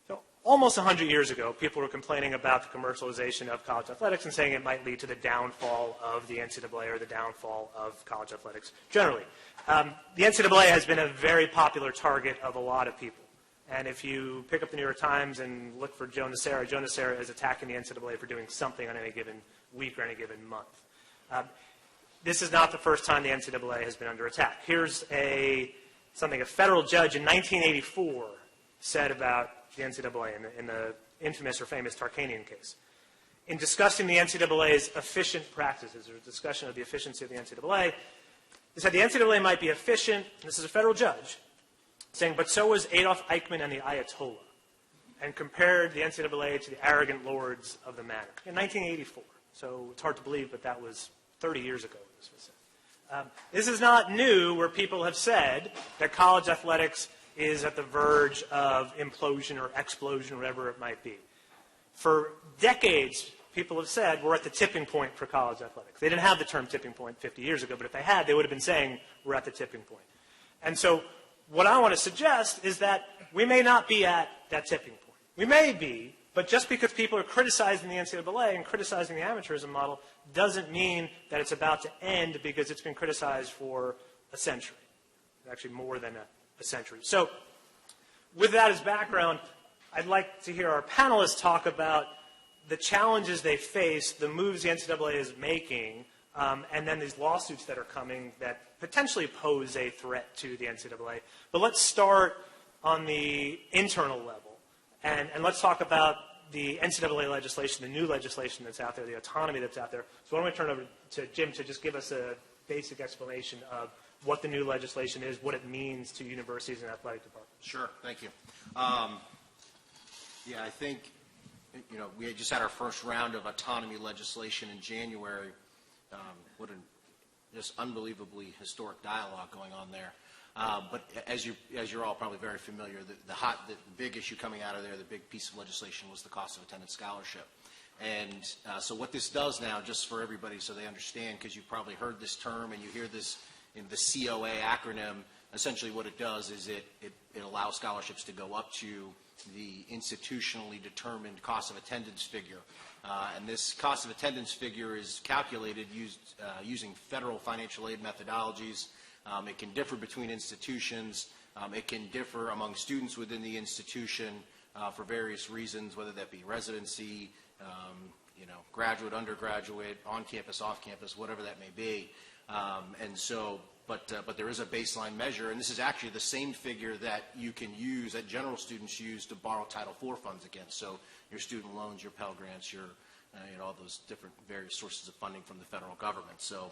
So almost 100 years ago, people were complaining about the commercialization of college athletics and saying it might lead to the downfall of the NCAA or the downfall of college athletics generally. The NCAA has been a very popular target of a lot of people. And if you pick up the New York Times and look for Joe Nocera is attacking the NCAA for doing something on any given week or any given month. This is not the first time the NCAA has been under attack. Here's something a federal judge in 1984 said about the NCAA in the infamous or famous Tarkanian case. In discussing the NCAA's efficient practices, or discussion of the efficiency of the NCAA, he said the NCAA might be efficient, and this is a federal judge, saying, but so was Adolf Eichmann and the Ayatollah, and compared the NCAA to the arrogant lords of the manor in 1984. So it's hard to believe, but that was 30 years ago this was said. This is not new, where people have said that college athletics is at the verge of implosion or explosion, whatever it might be. For decades, people have said we're at the tipping point for college athletics. They didn't have the term tipping point 50 years ago, but if they had, they would have been saying we're at the tipping point. And so what I want to suggest is that we may not be at that tipping point. We may be, but just because people are criticizing the NCAA and criticizing the amateurism model doesn't mean that it's about to end, because it's been criticized for a century, actually more than a century. So with that as background, I'd like to hear our panelists talk about the challenges they face, the moves the NCAA is making, and then these lawsuits that are coming that potentially pose a threat to the NCAA. But let's start on the internal level, and let's talk about the NCAA legislation, the new legislation that's out there, the autonomy that's out there. So why don't we turn over to Jim to just give us a basic explanation of what the new legislation is, what it means to universities and athletic departments. Sure, thank you. Yeah, I think, we had just had our first round of autonomy legislation in January. What a just unbelievably historic dialogue going on there. But as you're all probably very familiar, the big issue coming out of there, the big piece of legislation, was the cost of attendance scholarship. And so what this does now, just for everybody so they understand, because you've probably heard this term and you hear this in the COA acronym, essentially what it does is it allows scholarships to go up to the institutionally determined cost of attendance figure. And this cost of attendance figure is calculated using federal financial aid methodologies. It can differ between institutions. It can differ among students within the institution. for various reasons, whether that be residency, graduate, undergraduate, on campus, off campus, whatever that may be. But there is a baseline measure, and this is actually the same figure that you can use, that general students use to borrow Title IV funds against. So your student loans, your Pell Grants, your all those different various sources of funding from the federal government. So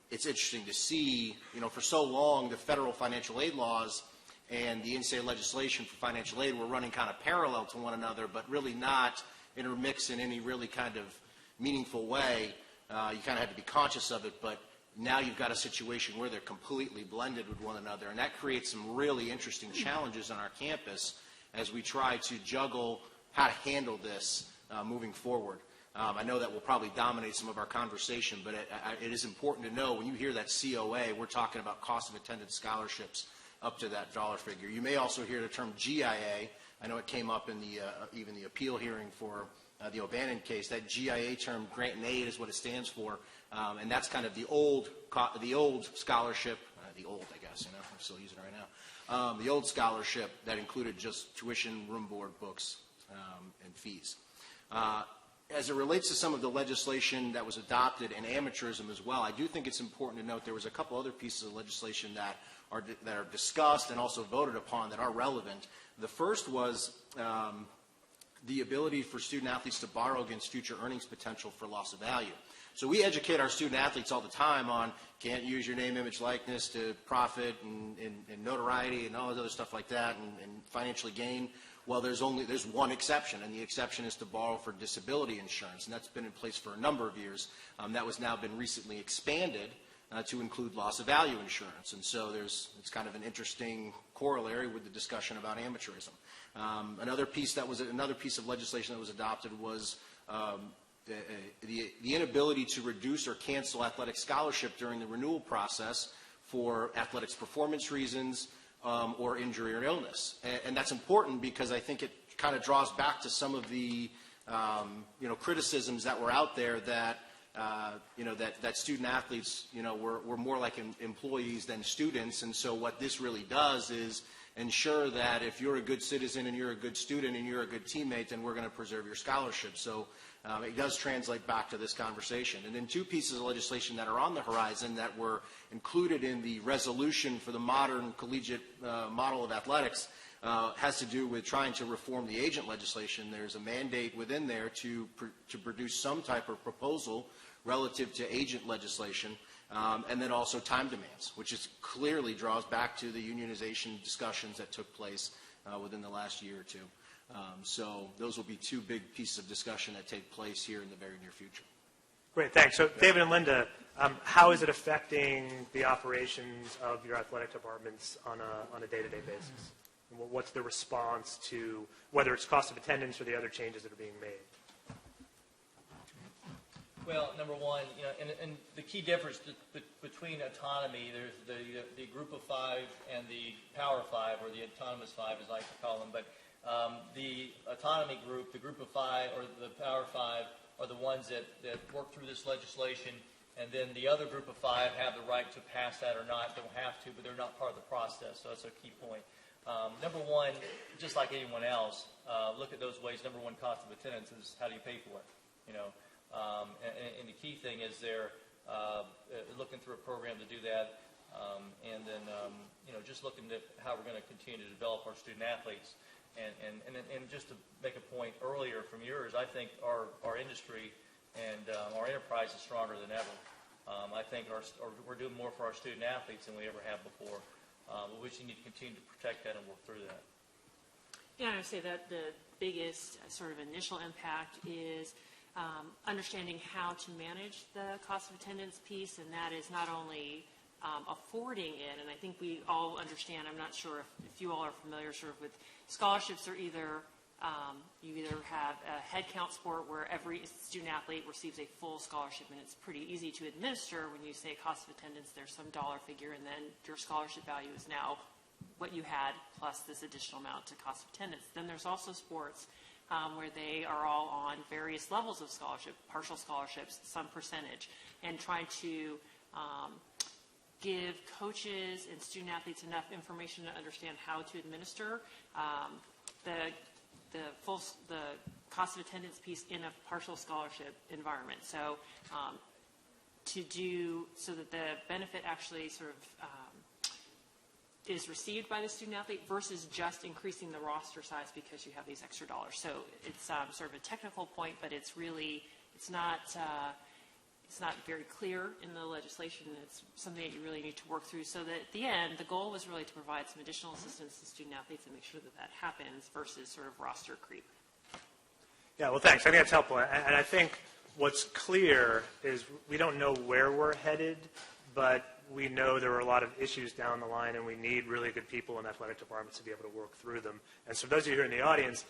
it's interesting to see, for so long the federal financial aid laws and the in-state legislation for financial aid were running kind of parallel to one another, but really not intermixed in any really kind of meaningful way. You kind of had to be conscious of it, but now you've got a situation where they're completely blended with one another, and that creates some really interesting challenges on our campus as we try to juggle how to handle this moving forward. I know that will probably dominate some of our conversation, but it is important to know when you hear that COA, we're talking about cost of attendance scholarships up to that dollar figure. You may also hear the term GIA. I know it came up in the even the appeal hearing for the O'Bannon case. That GIA term, grant and aid, is what it stands for, and that's kind of the old scholarship. The old, I guess, I'm still using it right now. The old scholarship that included just tuition, room, board, books, and fees. As it relates to some of the legislation that was adopted and amateurism as well, I do think it's important to note there was a couple other pieces of legislation that are discussed and also voted upon that are relevant. The first was the ability for student athletes to borrow against future earnings potential for loss of value. So we educate our student athletes all the time on can't use your name, image, likeness to profit and notoriety and all this other stuff like that and financially gain. Well, there's one exception, and the exception is to borrow for disability insurance, and that's been in place for a number of years. That was now been recently expanded to include loss of value insurance, and so it's kind of an interesting corollary with the discussion about amateurism. Another piece of legislation that was adopted was the inability to reduce or cancel athletic scholarship during the renewal process for athletics performance reasons or injury or illness. And that's important because I think it kind of draws back to some of the criticisms that were out there that that student athletes were more like employees than students. And so what this really does is ensure that if you're a good citizen and you're a good student and you're a good teammate, then we're going to preserve your scholarship. So it does translate back to this conversation. And then two pieces of legislation that are on the horizon that were included in the resolution for the modern collegiate model of athletics has to do with trying to reform the agent legislation. There's a mandate within there to produce some type of proposal relative to agent legislation, and then also time demands, which clearly draws back to the unionization discussions that took place within the last year or two. So those will be two big pieces of discussion that take place here in the very near future. Great, thanks. So David and Linda, how is it affecting the operations of your athletic departments on a day-to-day basis? What's the response to whether it's cost of attendance or the other changes that are being made? Well, number one, and the key difference between autonomy, there's the group of five and the power five, or the autonomous five, as I like to call them. But the autonomy group, the group of five, or the power five, are the ones that work through this legislation. And then the other group of five have the right to pass that or not. Don't have to, but they're not part of the process. So that's a key point. Number one, just like anyone else, look at those ways. Number one, cost of attendance is how do you pay for it? And the key thing is they're looking through a program to do that, and then just looking at how we're going to continue to develop our student athletes. And just to make a point earlier from yours, I think our industry and our enterprise is stronger than ever. I think we're doing more for our student athletes than we ever have before. But we just need to continue to protect that and work through that. Yeah, I would say that the biggest sort of initial impact is understanding how to manage the cost of attendance piece, and that is not only affording it, and I think we all understand, I'm not sure if you all are familiar sort of with scholarships, or either you either have a head count sport where every student athlete receives a full scholarship, and it's pretty easy to administer. When you say cost of attendance, there's some dollar figure, and then your scholarship value is now what you had plus this additional amount to cost of attendance. Then there's also sports where they are all on various levels of scholarship, partial scholarships, some percentage, and trying to give coaches and student athletes enough information to understand how to administer. The the cost of attendance piece in a partial scholarship environment. So to do so that the benefit actually sort of is received by the student athlete versus just increasing the roster size because you have these extra dollars. So it's sort of a technical point, but it's not very clear in the legislation. It's something that you really need to work through so that at the end, the goal was really to provide some additional assistance to student athletes and make sure that that happens versus sort of roster creep. Yeah, well, thanks. I think that's helpful. And I think what's clear is we don't know where we're headed, but we know there are a lot of issues down the line, and we need really good people in athletic departments to be able to work through them. And so those of you here in the audience,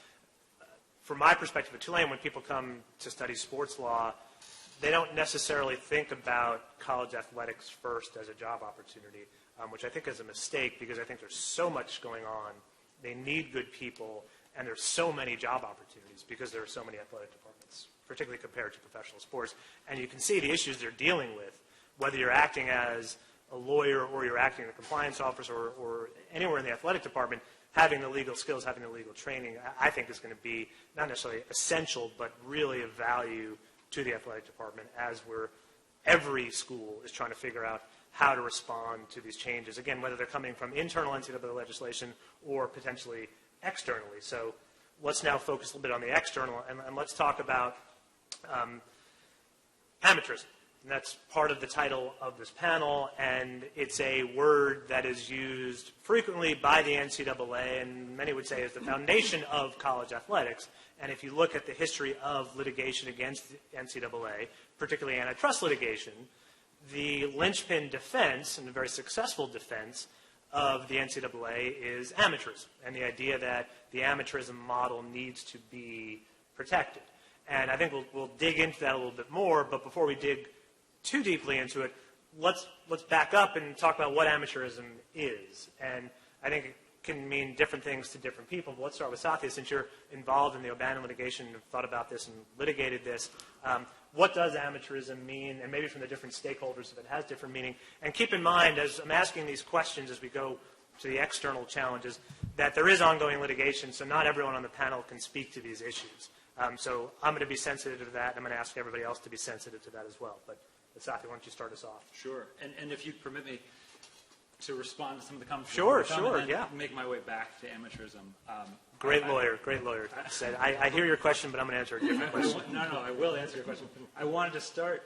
from my perspective at Tulane, when people come to study sports law, they don't necessarily think about college athletics first as a job opportunity, which I think is a mistake because I think there's so much going on. They need good people, and there's so many job opportunities because there are so many athletic departments, particularly compared to professional sports. And you can see the issues they're dealing with, whether you're acting as a lawyer or you're acting in a compliance office or anywhere in the athletic department. Having the legal skills, having the legal training, I think is going to be not necessarily essential, but really of value to the athletic department as every school is trying to figure out how to respond to these changes. Again, whether they're coming from internal NCAA legislation or potentially externally. So let's now focus a little bit on the external, and let's talk about amateurism. And that's part of the title of this panel, and it's a word that is used frequently by the NCAA, and many would say is the foundation of college athletics. And if you look at the history of litigation against the NCAA, particularly antitrust litigation, the linchpin defense, and a very successful defense, of the NCAA is amateurism, and the idea that the amateurism model needs to be protected. And I think we'll dig into that a little bit more, but before we dig too deeply into it, let's back up and talk about what amateurism is. And I think it can mean different things to different people. But let's start with Satya, since you're involved in the O'Bannon litigation and have thought about this and litigated this. What does amateurism mean? And maybe from the different stakeholders, if it has different meaning. And keep in mind, as I'm asking these questions as we go to the external challenges, that there is ongoing litigation, so not everyone on the panel can speak to these issues. So I'm going to be sensitive to that. I'm going to ask everybody else to be sensitive to that as well. But Satya, why don't you start us off? Sure. And if you'd permit me to respond to some of the comments. Sure, and yeah. Make my way back to amateurism. Great lawyer. Said, I hear your question, but I'm going to answer a different question. No, I will answer your question. I wanted to start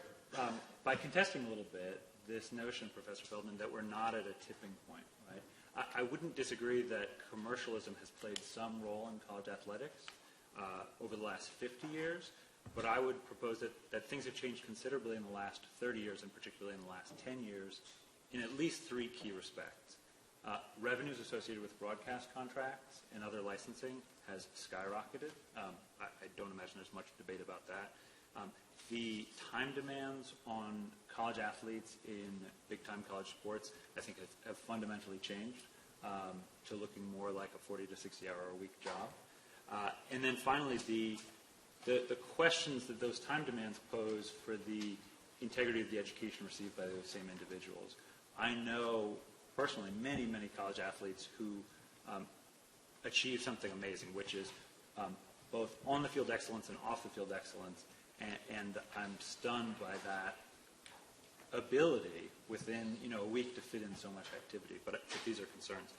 by contesting a little bit this notion, Professor Feldman, that we're not at a tipping point, right? I wouldn't disagree that commercialism has played some role in college athletics over the last 50 years, but I would propose that things have changed considerably in the last 30 years, and particularly in the last 10 years, in at least three key respects. Revenues associated with broadcast contracts and other licensing has skyrocketed. I don't imagine there's much debate about that. The time demands on college athletes in big-time college sports, I think, have fundamentally changed to looking more like a 40 to 60-hour-a-week job. And then finally, the questions that those time demands pose for the integrity of the education received by those same individuals. I know personally many, many college athletes who achieve something amazing, which is both on-the-field excellence and off-the-field excellence, and I'm stunned by that ability within a week to fit in so much activity. But these are concerns.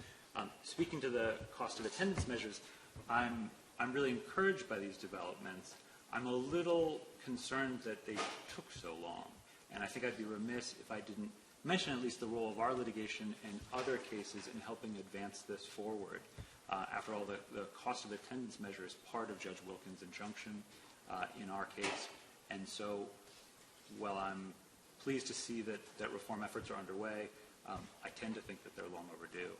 Speaking to the cost of attendance measures, I'm really encouraged by these developments. I'm a little concerned that they took so long, and I think I'd be remiss if I didn't mention at least the role of our litigation and other cases in helping advance this forward. After all, the cost of attendance measure is part of Judge Wilkins' injunction in our case, and so while I'm pleased to see that reform efforts are underway, I tend to think that they're long overdue.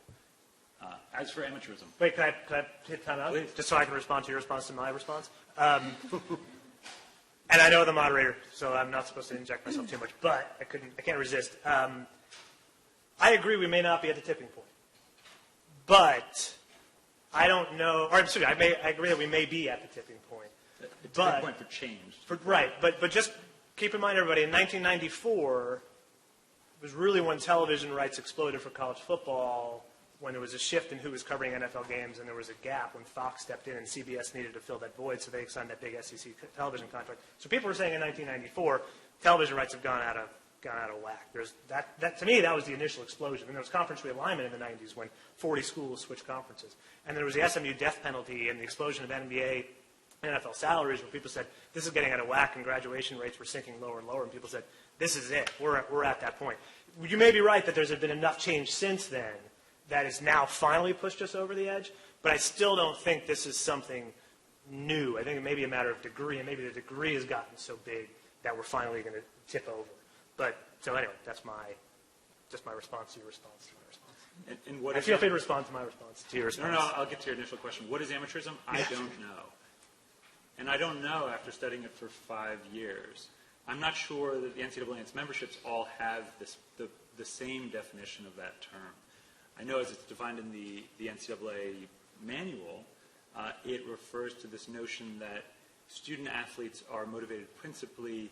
As for amateurism. Wait, can I hit time out? Please. Just so I can respond to your response to my response? And I know the moderator, so I'm not supposed to inject myself too much, but I can't resist. I agree we may not be at the tipping point. But I don't know, or excuse me, I agree that we may be at the tipping point. The tipping point for change. Right, but just keep in mind, everybody, in 1994 was really when television rights exploded for college football, when there was a shift in who was covering NFL games, and there was a gap when Fox stepped in and CBS needed to fill that void, so they signed that big SEC television contract. So people were saying in 1994, television rights have gone out of whack. To me, that was the initial explosion. And there was conference realignment in the 90s when 40 schools switched conferences. And there was the SMU death penalty and the explosion of NBA and NFL salaries where people said, this is getting out of whack, and graduation rates were sinking lower and lower. And people said, this is it. We're at that point. You may be right that there's been enough change since then that has now finally pushed us over the edge, but I still don't think this is something new. I think it may be a matter of degree, and maybe the degree has gotten so big that we're finally going to tip over. But, so anyway, that's my response to your response. And what feel free to respond to my response to your response. No, I'll get to your initial question. What is amateurism? I don't know. And I don't know after studying it for 5 years. I'm not sure that the NCAA and its memberships all have the same definition of that term. I know as it's defined in the NCAA manual, it refers to this notion that student athletes are motivated principally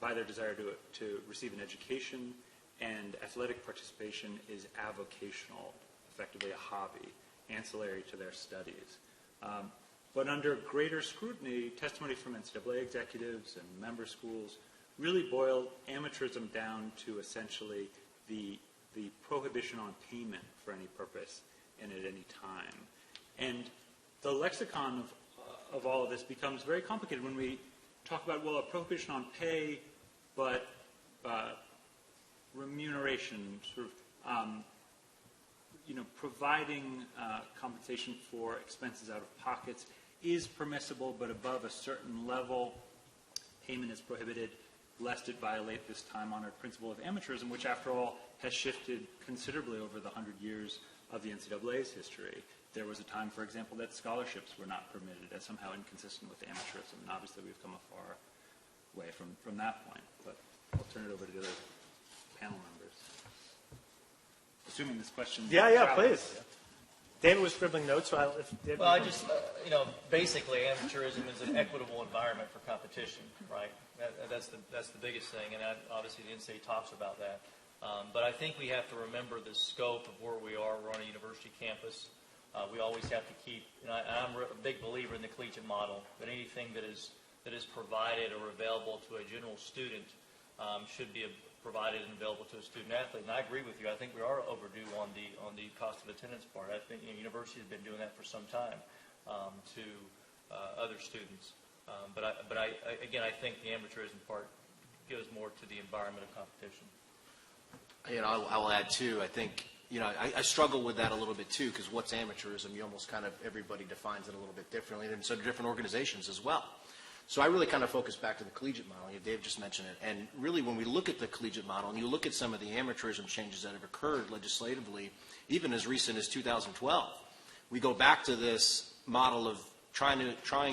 by their desire to receive an education, and athletic participation is avocational, effectively a hobby, ancillary to their studies. But under greater scrutiny, testimony from NCAA executives and member schools really boiled amateurism down to essentially the prohibition on payment for any purpose and at any time. And the lexicon of all of this becomes very complicated when we talk about, well, a prohibition on pay, but remuneration, sort of, providing compensation for expenses out of pockets is permissible, but above a certain level, payment is prohibited, lest it violate this time-honored principle of amateurism, which, after all, has shifted considerably over the 100 years of the NCAA's history. There was a time, for example, that scholarships were not permitted as somehow inconsistent with amateurism, and obviously we've come a far way from that point. But I'll turn it over to the other panel members. Assuming this question... Yeah, please. David was scribbling notes. So I just, basically, amateurism is an equitable environment for competition, right? That's the biggest thing, and obviously the NCAA talks about that. But I think we have to remember the scope of where we are. We're on a university campus. We always have to keep, I'm a big believer in the collegiate model, that anything that is provided or available to a general student should be provided and available to a student athlete. And I agree with you. I think we are overdue on the cost of attendance part. I think universities have been doing that for some time to other students. But I think the amateurism part goes more to the environment of competition. I'll add too. I think I struggle with that a little bit too, because what's amateurism? You almost kind of everybody defines it a little bit differently, and so do different organizations as well. So I really kind of focus back to the collegiate model. Dave just mentioned it. And really when we look at the collegiate model and you look at some of the amateurism changes that have occurred legislatively, even as recent as 2012, we go back to this model of trying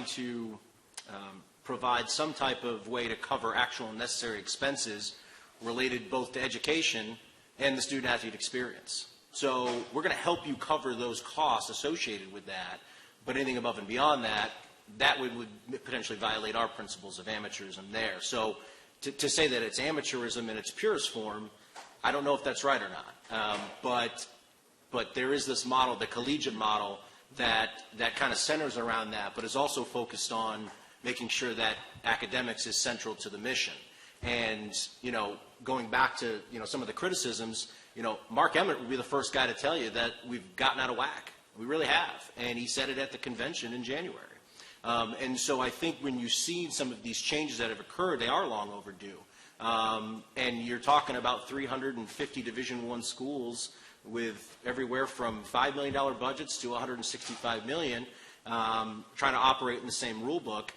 to provide some type of way to cover actual and necessary expenses related both to education and the student-athlete experience. So we're going to help you cover those costs associated with that, but anything above and beyond that would potentially violate our principles of amateurism there. So to say that it's amateurism in its purest form, I don't know if that's right or not. But there is this model, the collegiate model, that kind of centers around that, but is also focused on making sure that academics is central to the mission. And, going back to, some of the criticisms, Mark Emmett would be the first guy to tell you that we've gotten out of whack. We really have. And he said it at the convention in January. And so I think when you see some of these changes that have occurred, they are long overdue. And you're talking about 350 Division I schools with everywhere from $5 million budgets to $165 million trying to operate in the same rule book.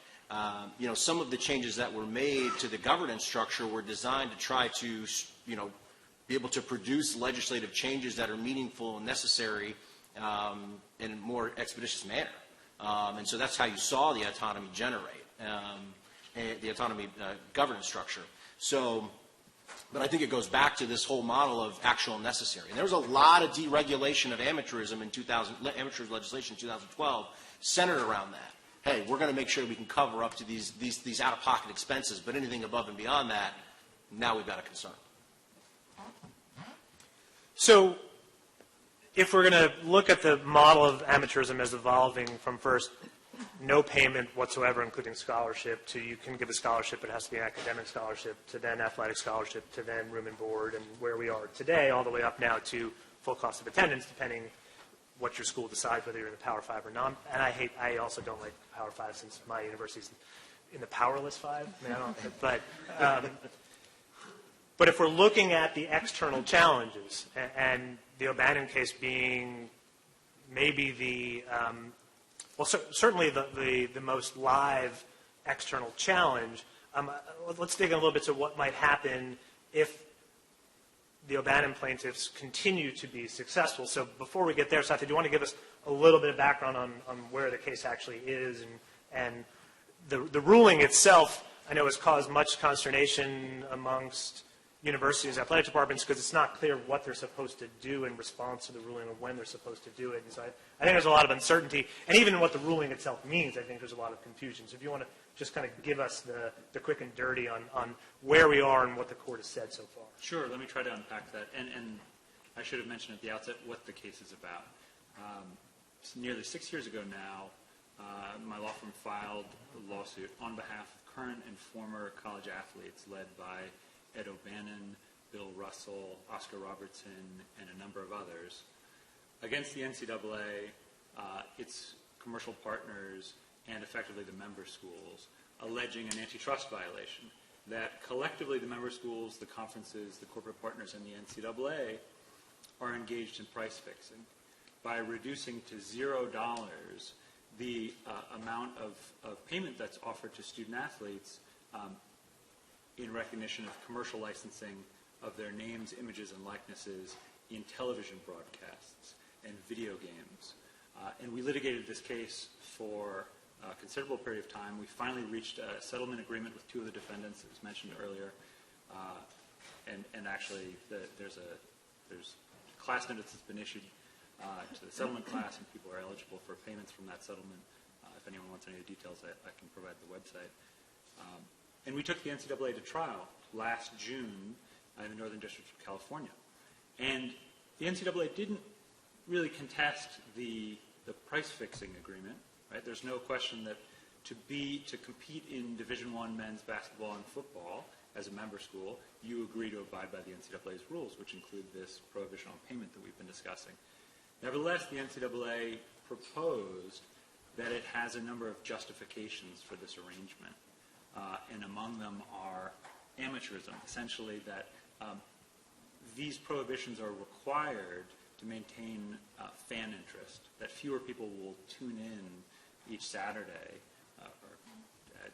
Some of the changes that were made to the governance structure were designed to try to, be able to produce legislative changes that are meaningful and necessary in a more expeditious manner. And so that's how you saw the autonomy generate, the autonomy governance structure. So, but I think it goes back to this whole model of actual and necessary. And there was a lot of deregulation of amateurism in amateur legislation in 2012 centered around that. Hey, we're going to make sure we can cover up to these out-of-pocket expenses, but anything above and beyond that, now we've got a concern. So if we're going to look at the model of amateurism as evolving from first no payment whatsoever, including scholarship, to you can give a scholarship, it has to be an academic scholarship, to then athletic scholarship, to then room and board, and where we are today, all the way up now to full cost of attendance, depending what your school decides, whether you're in the Power 5 or not. And I also don't like Power 5 since my university's in the Powerless 5. I mean, I don't, but if we're looking at the external challenges, and the O'Bannon case being maybe the, certainly the most live external challenge, let's dig in a little bit to what might happen if the O'Bannon plaintiffs continue to be successful. So before we get there, Satya, do you want to give us a little bit of background on where the case actually is? And the ruling itself, I know, has caused much consternation amongst universities' athletic departments because it's not clear what they're supposed to do in response to the ruling or when they're supposed to do it. And so I think there's a lot of uncertainty. And even in what the ruling itself means, I think there's a lot of confusion. So if you want to just kind of give us the quick and dirty on where we are and what the court has said so far. Sure. Let me try to unpack that. And I should have mentioned at the outset what the case is about. Nearly 6 years ago now, my law firm filed a lawsuit on behalf of current and former college athletes led by Ed O'Bannon, Bill Russell, Oscar Robertson, and a number of others against the NCAA, its commercial partners, and effectively the member schools, alleging an antitrust violation that collectively the member schools, the conferences, the corporate partners, and the NCAA are engaged in price fixing by reducing to $0 the amount of payment that's offered to student athletes in recognition of commercial licensing of their names, images, and likenesses in television broadcasts and video games. And we litigated this case for a considerable period of time. We finally reached a settlement agreement with two of the defendants, as mentioned earlier. And actually, there's a class notice that's been issued to the settlement class, and people are eligible for payments from that settlement. If anyone wants any of the details, I can provide the website. And we took the NCAA to trial last June in the Northern District of California. And the NCAA didn't really contest the price-fixing agreement. Right? There's no question that to compete in Division I men's basketball and football as a member school, you agree to abide by the NCAA's rules, which include this prohibition on payment that we've been discussing. Nevertheless, the NCAA proposed that it has a number of justifications for this arrangement. And among them are amateurism, essentially that these prohibitions are required to maintain fan interest, that fewer people will tune in each Saturday or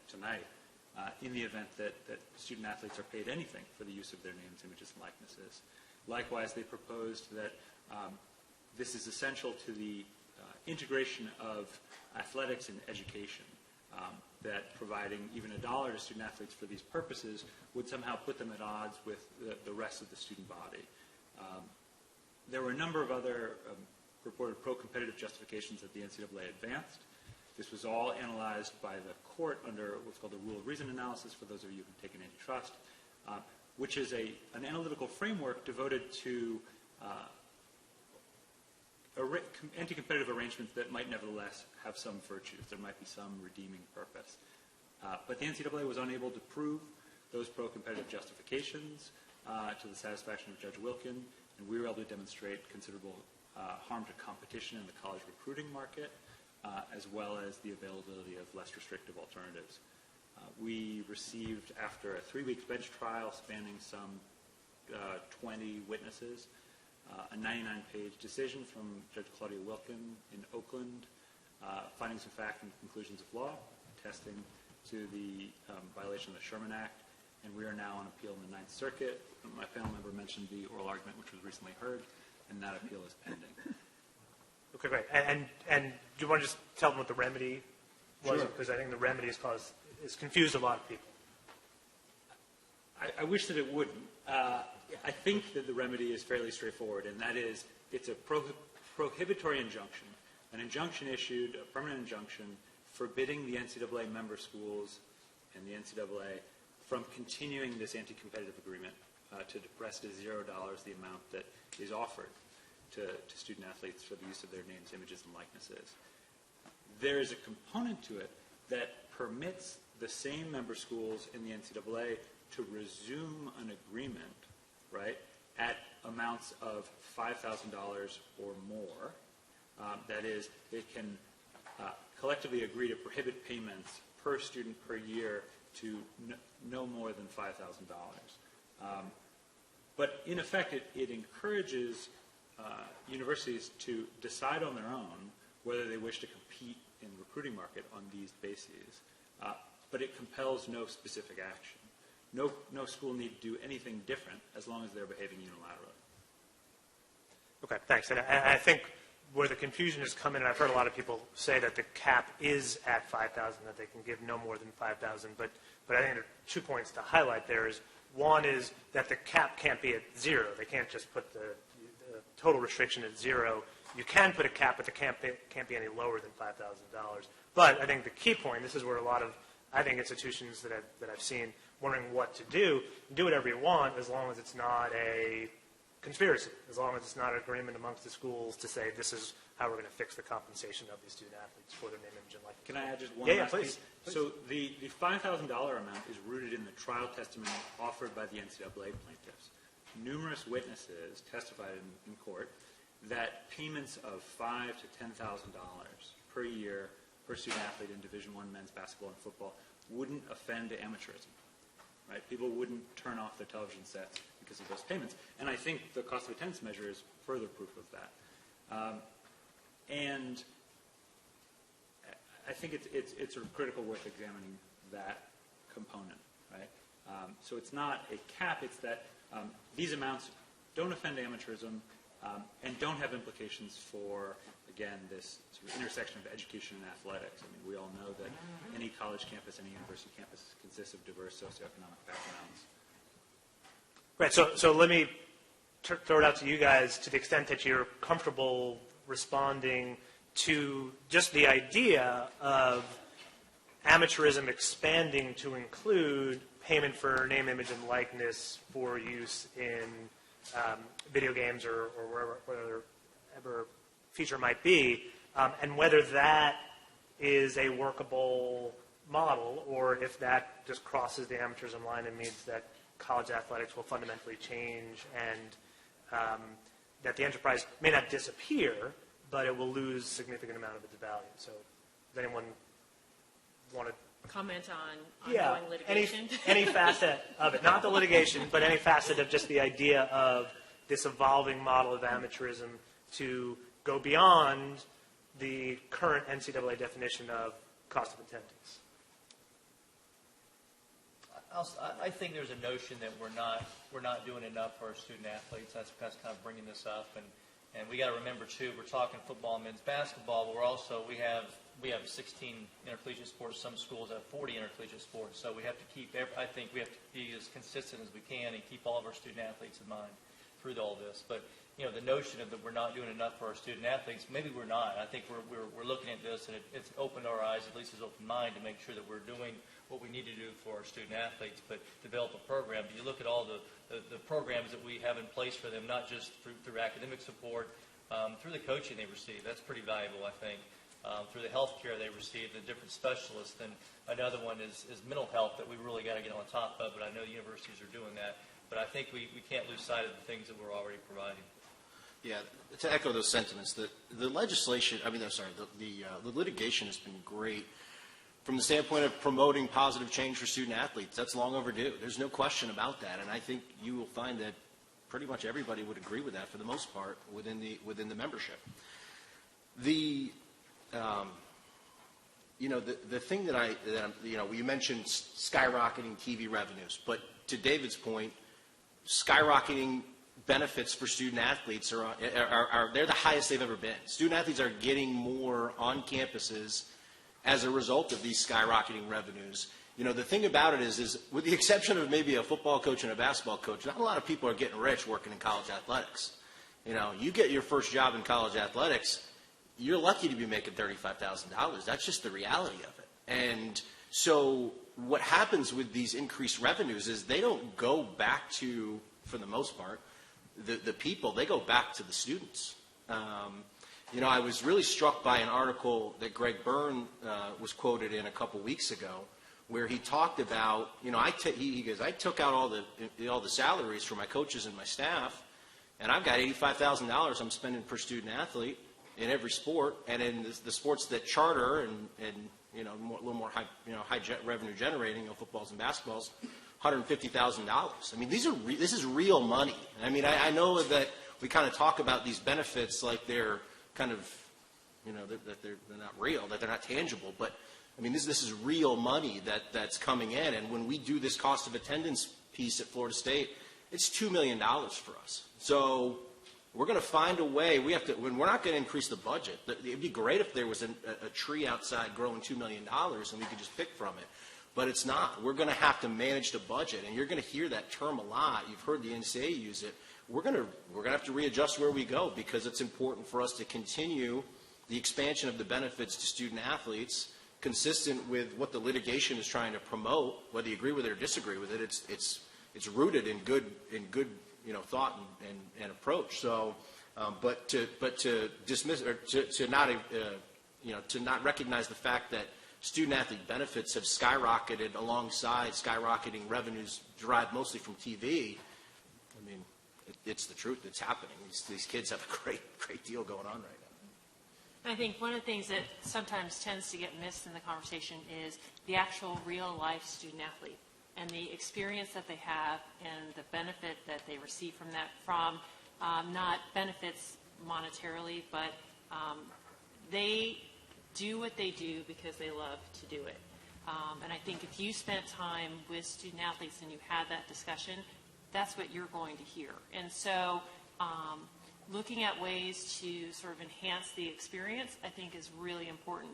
tonight in the event that student athletes are paid anything for the use of their names, images, and likenesses. Likewise, they proposed that this is essential to the integration of athletics and education, that providing even $1 to student athletes for these purposes would somehow put them at odds with the rest of the student body. There were a number of other purported pro-competitive justifications that the NCAA advanced. This was all analyzed by the court under what's called the rule of reason analysis, for those of you who've taken antitrust, which is an analytical framework devoted to anti-competitive arrangements that might nevertheless have some virtues. There might be some redeeming purpose. But the NCAA was unable to prove those pro-competitive justifications to the satisfaction of Judge Wilkin, and we were able to demonstrate considerable harm to competition in the college recruiting market, as well as the availability of less restrictive alternatives. We received, after a 3-week bench trial spanning some 20 witnesses, a 99-page decision from Judge Claudia Wilkin in Oakland, findings of fact and conclusions of law, attesting to the violation of the Sherman Act, and we are now on appeal in the Ninth Circuit. My panel member mentioned the oral argument, which was recently heard, and that appeal is pending. Okay, great. And do you want to just tell them what the remedy was? Sure. Because I think the remedy has confused a lot of people. I wish that it wouldn't. I think that the remedy is fairly straightforward, and that is it's a prohibitory injunction, an injunction issued, a permanent injunction, forbidding the NCAA member schools and the NCAA from continuing this anti-competitive agreement to depress to $0 the amount that is offered. to student athletes for the use of their names, images, and likenesses. There is a component to it that permits the same member schools in the NCAA to resume an agreement, right, at amounts of $5,000 or more. That is, they can collectively agree to prohibit payments per student per year to no more than $5,000. But in effect, it encourages universities to decide on their own whether they wish to compete in the recruiting market on these bases. But it compels no specific action. No school need to do anything different as long as they're behaving unilaterally. Okay, thanks. And I think where the confusion has come in, and I've heard a lot of people say that the cap is at 5,000, that they can give no more than 5,000. But I think there are 2 points to highlight there. One is that the cap can't be at 0. They can't just put the total restriction at 0. You can put a cap, but the cap can't be any lower than $5,000. But I think the key point, this is where a lot of, I think, institutions that I've seen wondering what to do whatever you want as long as it's not a conspiracy, as long as it's not an agreement amongst the schools to say this is how we're going to fix the compensation of these student athletes for their name, image, and likeness. Can I add just one last last please. piece? So the $5,000 amount is rooted in the trial testimony offered by the NCAA plaintiffs. Numerous witnesses testified in court that payments of $5,000 to $10,000 per year per student athlete in Division I men's basketball and football wouldn't offend amateurism. Right? People wouldn't turn off their television sets because of those payments. And I think the cost of attendance measure is further proof of that. And I think it's sort of critical worth examining that component. Right? So it's not a cap. It's that these amounts don't offend amateurism and don't have implications for, again, this sort of intersection of education and athletics. I mean, we all know that any college campus, any university campus consists of diverse socioeconomic backgrounds. Right, so let me throw it out to you guys to the extent that you're comfortable responding to just the idea of amateurism expanding to include payment for name, image, and likeness for use in video games or whatever feature might be, and whether that is a workable model or if that just crosses the amateurism line and means that college athletics will fundamentally change and that the enterprise may not disappear, but it will lose a significant amount of its value. So does anyone want to comment on ongoing litigation? Any facet of it, not the litigation, but any facet of just the idea of this evolving model of amateurism to go beyond the current NCAA definition of cost of attendance. I think there's a notion that we're not doing enough for our student athletes. That's kind of bringing this up, and we got to remember too. We're talking football and men's basketball, but we have 16 intercollegiate sports. Some schools have 40 intercollegiate sports. So we have to I think we have to be as consistent as we can and keep all of our student athletes in mind through all this. But the notion of that we're not doing enough for our student athletes, maybe we're not. I think we're looking at this and it's opened our eyes, at least as open mind, to make sure that we're doing what we need to do for our student athletes, but develop a program. But you look at all the programs that we have in place for them, not just through academic support, through the coaching they receive. That's pretty valuable, I think. Through the health care they receive, the different specialists. And another one is mental health that we really got to get on top of, but I know the universities are doing that. But I think we can't lose sight of the things that we're already providing. Yeah, to echo those sentiments, the legislation, the litigation has been great from the standpoint of promoting positive change for student athletes. That's long overdue. There's no question about that, and I think you will find that pretty much everybody would agree with that for the most part within the membership. The thing that you mentioned skyrocketing TV revenues, but to David's point, skyrocketing benefits for student athletes are they're the highest they've ever been. Student athletes are getting more on campuses as a result of these skyrocketing revenues. The thing about it is with the exception of maybe a football coach and a basketball coach, not a lot of people are getting rich working in college athletics. You get your first job in college athletics, you're lucky to be making $35,000. That's just the reality of it. And so what happens with these increased revenues is they don't go back to, for the most part, the people. They go back to the students. I was really struck by an article that Greg Byrne was quoted in a couple weeks ago, where he talked about, he goes, I took out all the salaries for my coaches and my staff, and I've got $85,000 I'm spending per student athlete in every sport, and in the sports that charter and a little more high revenue generating, footballs and basketballs, $150,000. I mean, this is real money. I mean, I know that we kind of talk about these benefits like they're kind of, that they're not real, that they're not tangible, but I mean, this is real money that's coming in, and when we do this cost of attendance piece at Florida State, it's $2 million for us. So we're going to find a way. We're not going to increase the budget. It'd be great if there was a tree outside growing $2 million and we could just pick from it. But it's not. We're going to have to manage the budget, and you're going to hear that term a lot. You've heard the NCAA use it. We're going to have to readjust where we go, because it's important for us to continue the expansion of the benefits to student athletes, consistent with what the litigation is trying to promote. Whether you agree with it or disagree with it, it's rooted in good thought and approach. So, but to dismiss or to not recognize the fact that student athlete benefits have skyrocketed alongside skyrocketing revenues derived mostly from TV. I mean, it's the truth. It's happening. These kids have a great deal going on right now. I think one of the things that sometimes tends to get missed in the conversation is the actual real-life student athlete and the experience that they have and the benefit that they receive from that, not benefits monetarily, but they do what they do because they love to do it. And I think if you spent time with student athletes and you had that discussion, that's what you're going to hear. And so looking at ways to sort of enhance the experience, I think, is really important.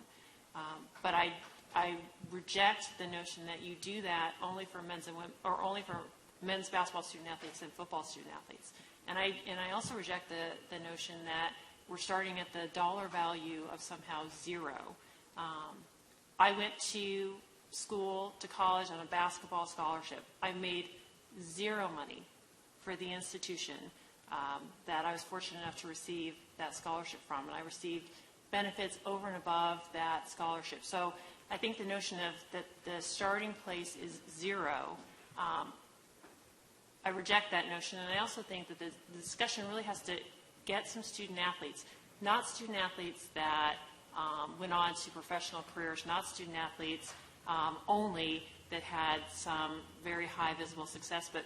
But I reject the notion that you do that only for men's and women, or only for men's basketball student athletes and football student athletes. And I also reject the notion that we're starting at the dollar value of somehow zero. I went to school, to college on a basketball scholarship. I made zero money for the institution that I was fortunate enough to receive that scholarship from, and I received benefits over and above that scholarship. So I think the notion of that the starting place is zero, I reject that notion, and I also think that the discussion really has to get some student athletes, not student athletes that went on to professional careers, not student athletes only that had some very high visible success, but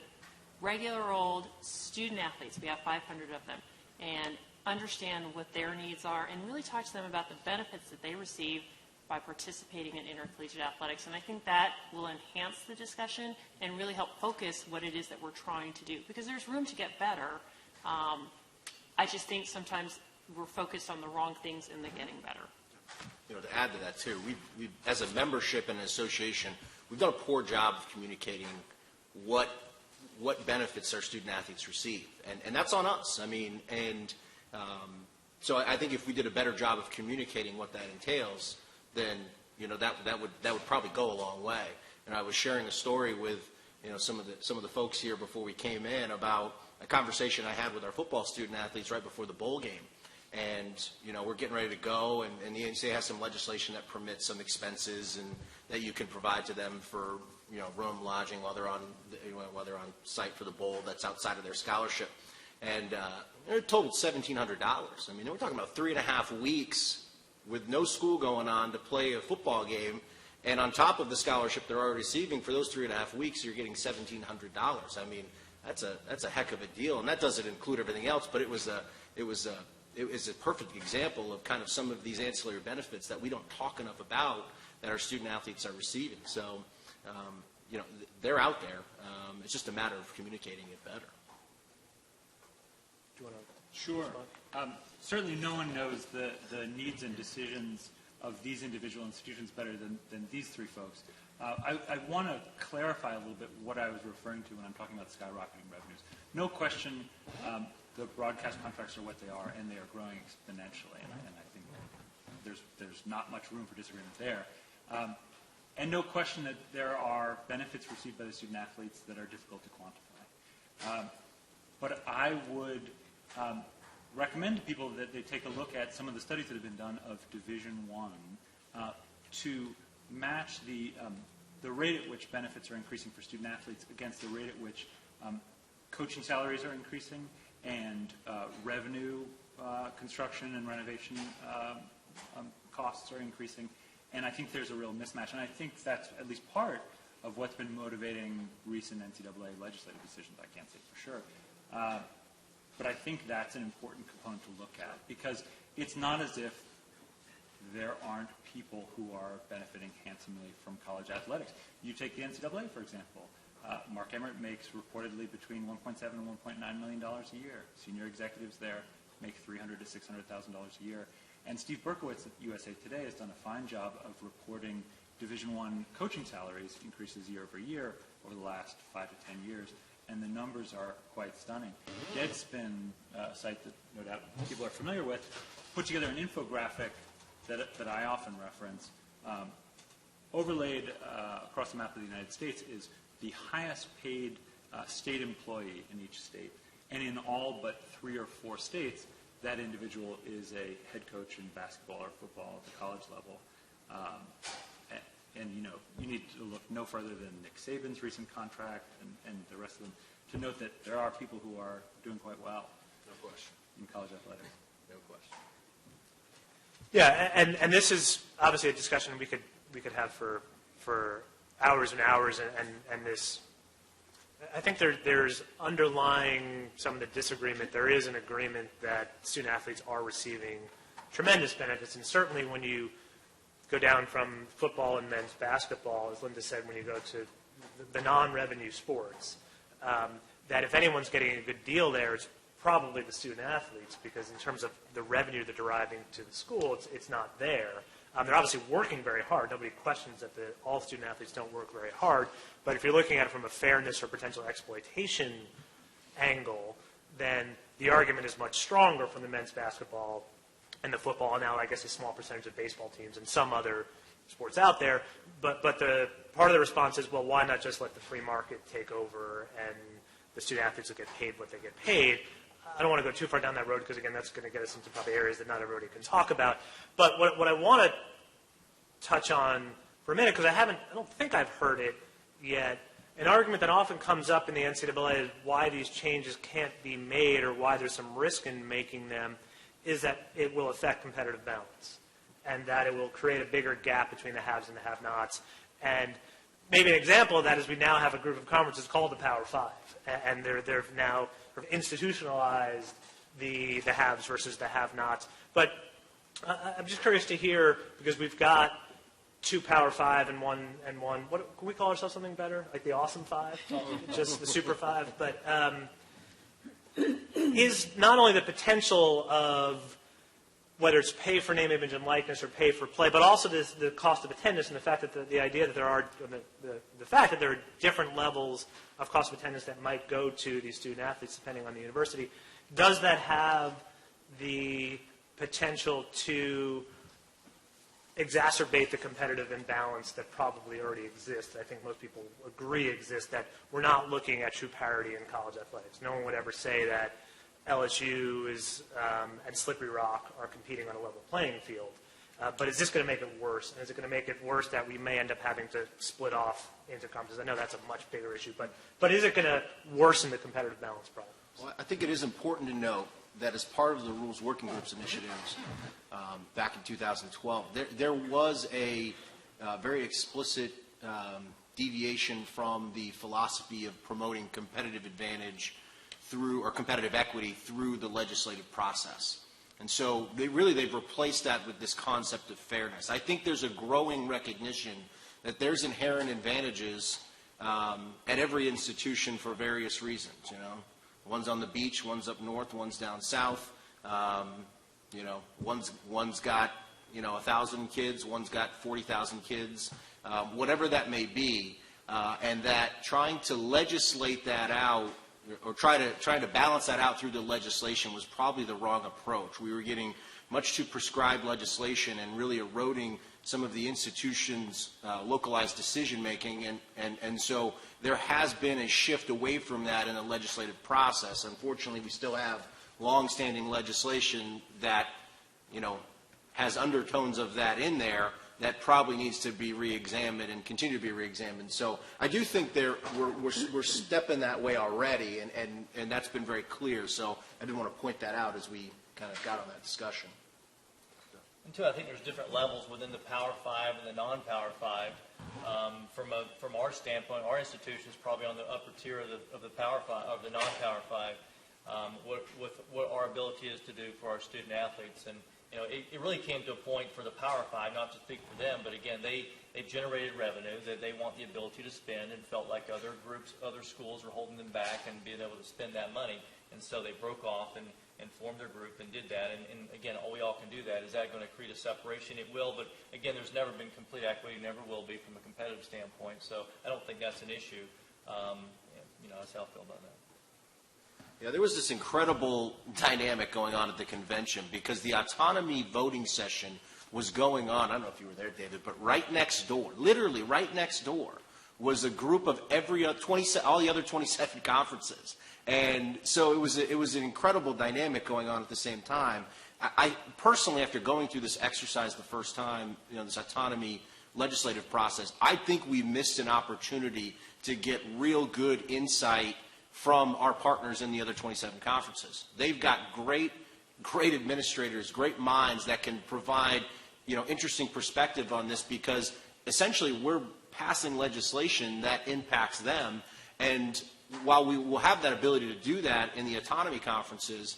regular old student athletes. We have 500 of them, and understand what their needs are and really talk to them about the benefits that they receive by participating in intercollegiate athletics. And I think that will enhance the discussion and really help focus what it is that we're trying to do, because there's room to get better. I just think sometimes we're focused on the wrong things in the getting better. To add to that too, we as a membership and an association, we've done a poor job of communicating what benefits our student athletes receive, and that's on us. I mean, so I think if we did a better job of communicating what that entails, then that would probably go a long way. And I was sharing a story with some of the folks here before we came in about a conversation I had with our football student athletes right before the bowl game. And we're getting ready to go, and the NCAA has some legislation that permits some expenses and that you can provide to them for room, lodging while they're on site for the bowl that's outside of their scholarship. And they're totaled $1,700. I mean, we're talking about 3.5 weeks with no school going on to play a football game, and on top of the scholarship they're already receiving for those 3.5 weeks, you're getting $1,700. I mean, that's a heck of a deal, and that doesn't include everything else. But it was a perfect example of kind of some of these ancillary benefits that we don't talk enough about that our student athletes are receiving. So, they're out there. It's just a matter of communicating it better. Do you want to? Sure. Certainly no one knows the needs and decisions of these individual institutions better than these three folks. I want to clarify a little bit what I was referring to when I'm talking about skyrocketing revenues. No question, the broadcast contracts are what they are, and they are growing exponentially, and I think there's not much room for disagreement there. And no question that there are benefits received by the student athletes that are difficult to quantify. But I would recommend to people that they take a look at some of the studies that have been done of Division I to match the rate at which benefits are increasing for student athletes against the rate at which coaching salaries are increasing and revenue construction and renovation costs are increasing. And I think there's a real mismatch. And I think that's at least part of what's been motivating recent NCAA legislative decisions. I can't say for sure. But I think that's an important component to look at, because it's not as if there aren't people who are benefiting handsomely from college athletics. You take the NCAA, for example. Mark Emmert makes reportedly between $1.7 and $1.9 million a year. Senior executives there make $300,000 to $600,000 a year. And Steve Berkowitz at USA Today has done a fine job of reporting Division I coaching salaries increases year over year over the last 5 to 10 years. And the numbers are quite stunning. Deadspin, a site that no doubt people are familiar with, put together an infographic that I often reference. Overlaid across the map of the United States is the highest paid state employee in each state. And in all but 3 or 4 states, that individual is a head coach in basketball or football at the college level. And you know, you need to look no further than Nick Saban's recent contract and the rest of them to note that there are people who are doing quite well. No question. In college athletics. No question. Yeah, and this is obviously a discussion we could have for hours and hours, and this, I think there's underlying some of the disagreement. There is an agreement that student athletes are receiving tremendous benefits, and certainly when you go down from football and men's basketball, as Linda said, when you go to the non-revenue sports, that if anyone's getting a good deal there, it's probably the student athletes, because in terms of the revenue they're deriving to the school, it's not there. They're obviously working very hard. Nobody questions that all student athletes don't work very hard. But if you're looking at it from a fairness or potential exploitation angle, then the argument is much stronger from the men's basketball and the football, and now I guess a small percentage of baseball teams and some other sports out there. But the part of the response is, well, why not just let the free market take over and the student athletes will get paid what they get paid? I don't want to go too far down that road because, again, that's going to get us into probably areas that not everybody can talk about. But what I want to touch on for a minute, because I don't think I've heard it yet, an argument that often comes up in the NCAA is why these changes can't be made or why there's some risk in making them, is that it will affect competitive balance and that it will create a bigger gap between the haves and the have-nots. And maybe an example of that is we now have a group of conferences called the Power Five, and they've now sort of institutionalized the haves versus the have-nots. But I'm just curious to hear, because we've got 2 Power Five and one. What can we call ourselves something better, like the Awesome Five, just the Super Five? But is not only the potential of whether it's pay for name, image, and likeness or pay for play, but also the cost of attendance and the fact that the idea that there are the fact that there are different levels of cost of attendance that might go to these student athletes depending on the university. Does that have the potential to exacerbate the competitive imbalance that probably already exists? I think most people agree exists, that we're not looking at true parity in college athletics. No one would ever say that LSU and Slippery Rock are competing on a level playing field. But is this going to make it worse? And is it going to make it worse that we may end up having to split off into conferences? I know that's a much bigger issue, but is it going to worsen the competitive balance problem? Well, I think it is important to note that as part of the Rules Working Group's initiatives back in 2012, there was a very explicit deviation from the philosophy of promoting competitive advantage or competitive equity through the legislative process. And so they've replaced that with this concept of fairness. I think there's a growing recognition that there's inherent advantages at every institution for various reasons. You know, one's on the beach, one's up north, one's down south. One's got 1,000 kids, one's got 40,000 kids, whatever that may be, and that trying to legislate that out or trying to balance that out through the legislation was probably the wrong approach. We were getting much too prescribed legislation and really eroding some of the institutions' localized decision-making, and so there has been a shift away from that in the legislative process. Unfortunately, we still have longstanding legislation that, you know, has undertones of that in there that probably needs to be reexamined and continue to be reexamined. So I do think we're stepping that way already, and that's been very clear. So I did want to point that out as we kind of got on that discussion. And two, I think there's different levels within the Power 5 and the non-Power 5. From our standpoint, our institution is probably on the upper tier of the Power 5, of the non-Power 5. With what our ability is to do for our student athletes, and you know, it really came to a point for the Power 5, not to speak for them, but again, they generated revenue that they want the ability to spend, and felt like other groups, other schools were holding them back and being able to spend that money, and so they broke off and formed their group and did that. And again, we all can do that. Is that going to create a separation? It will, but again, there's never been complete equity, never will be from a competitive standpoint. So I don't think that's an issue. You know, that's how I feel about that. Yeah, there was this incredible dynamic going on at the convention because the autonomy voting session was going on. I don't know if you were there, David, but right next door, literally right next door, was a group of all the other 27 conferences. And so it was an incredible dynamic going on at the same time. I personally, after going through this exercise the first time, you know, this autonomy legislative process, I think we missed an opportunity to get real good insight from our partners in the other 27 conferences. They've got great administrators, great minds that can provide, you know, interesting perspective on this, because essentially we're passing legislation that impacts them. And while we will have that ability to do that in the autonomy conferences,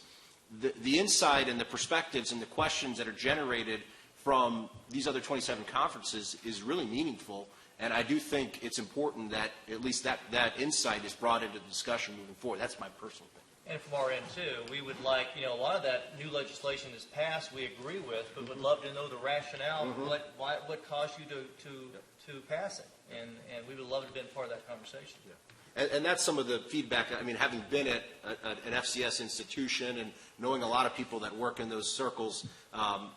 the insight and the perspectives and the questions that are generated from these other 27 conferences is really meaningful. And I do think it's important that at least that insight is brought into the discussion moving forward. That's my personal opinion. And from our end, too, we would like, you know, a lot of that new legislation that's passed we agree with, but would love to know the rationale, what caused you to pass it. And we would love to be part of that conversation. Yeah. And that's some of the feedback. I mean, having been at an FCS institution and knowing a lot of people that work in those circles,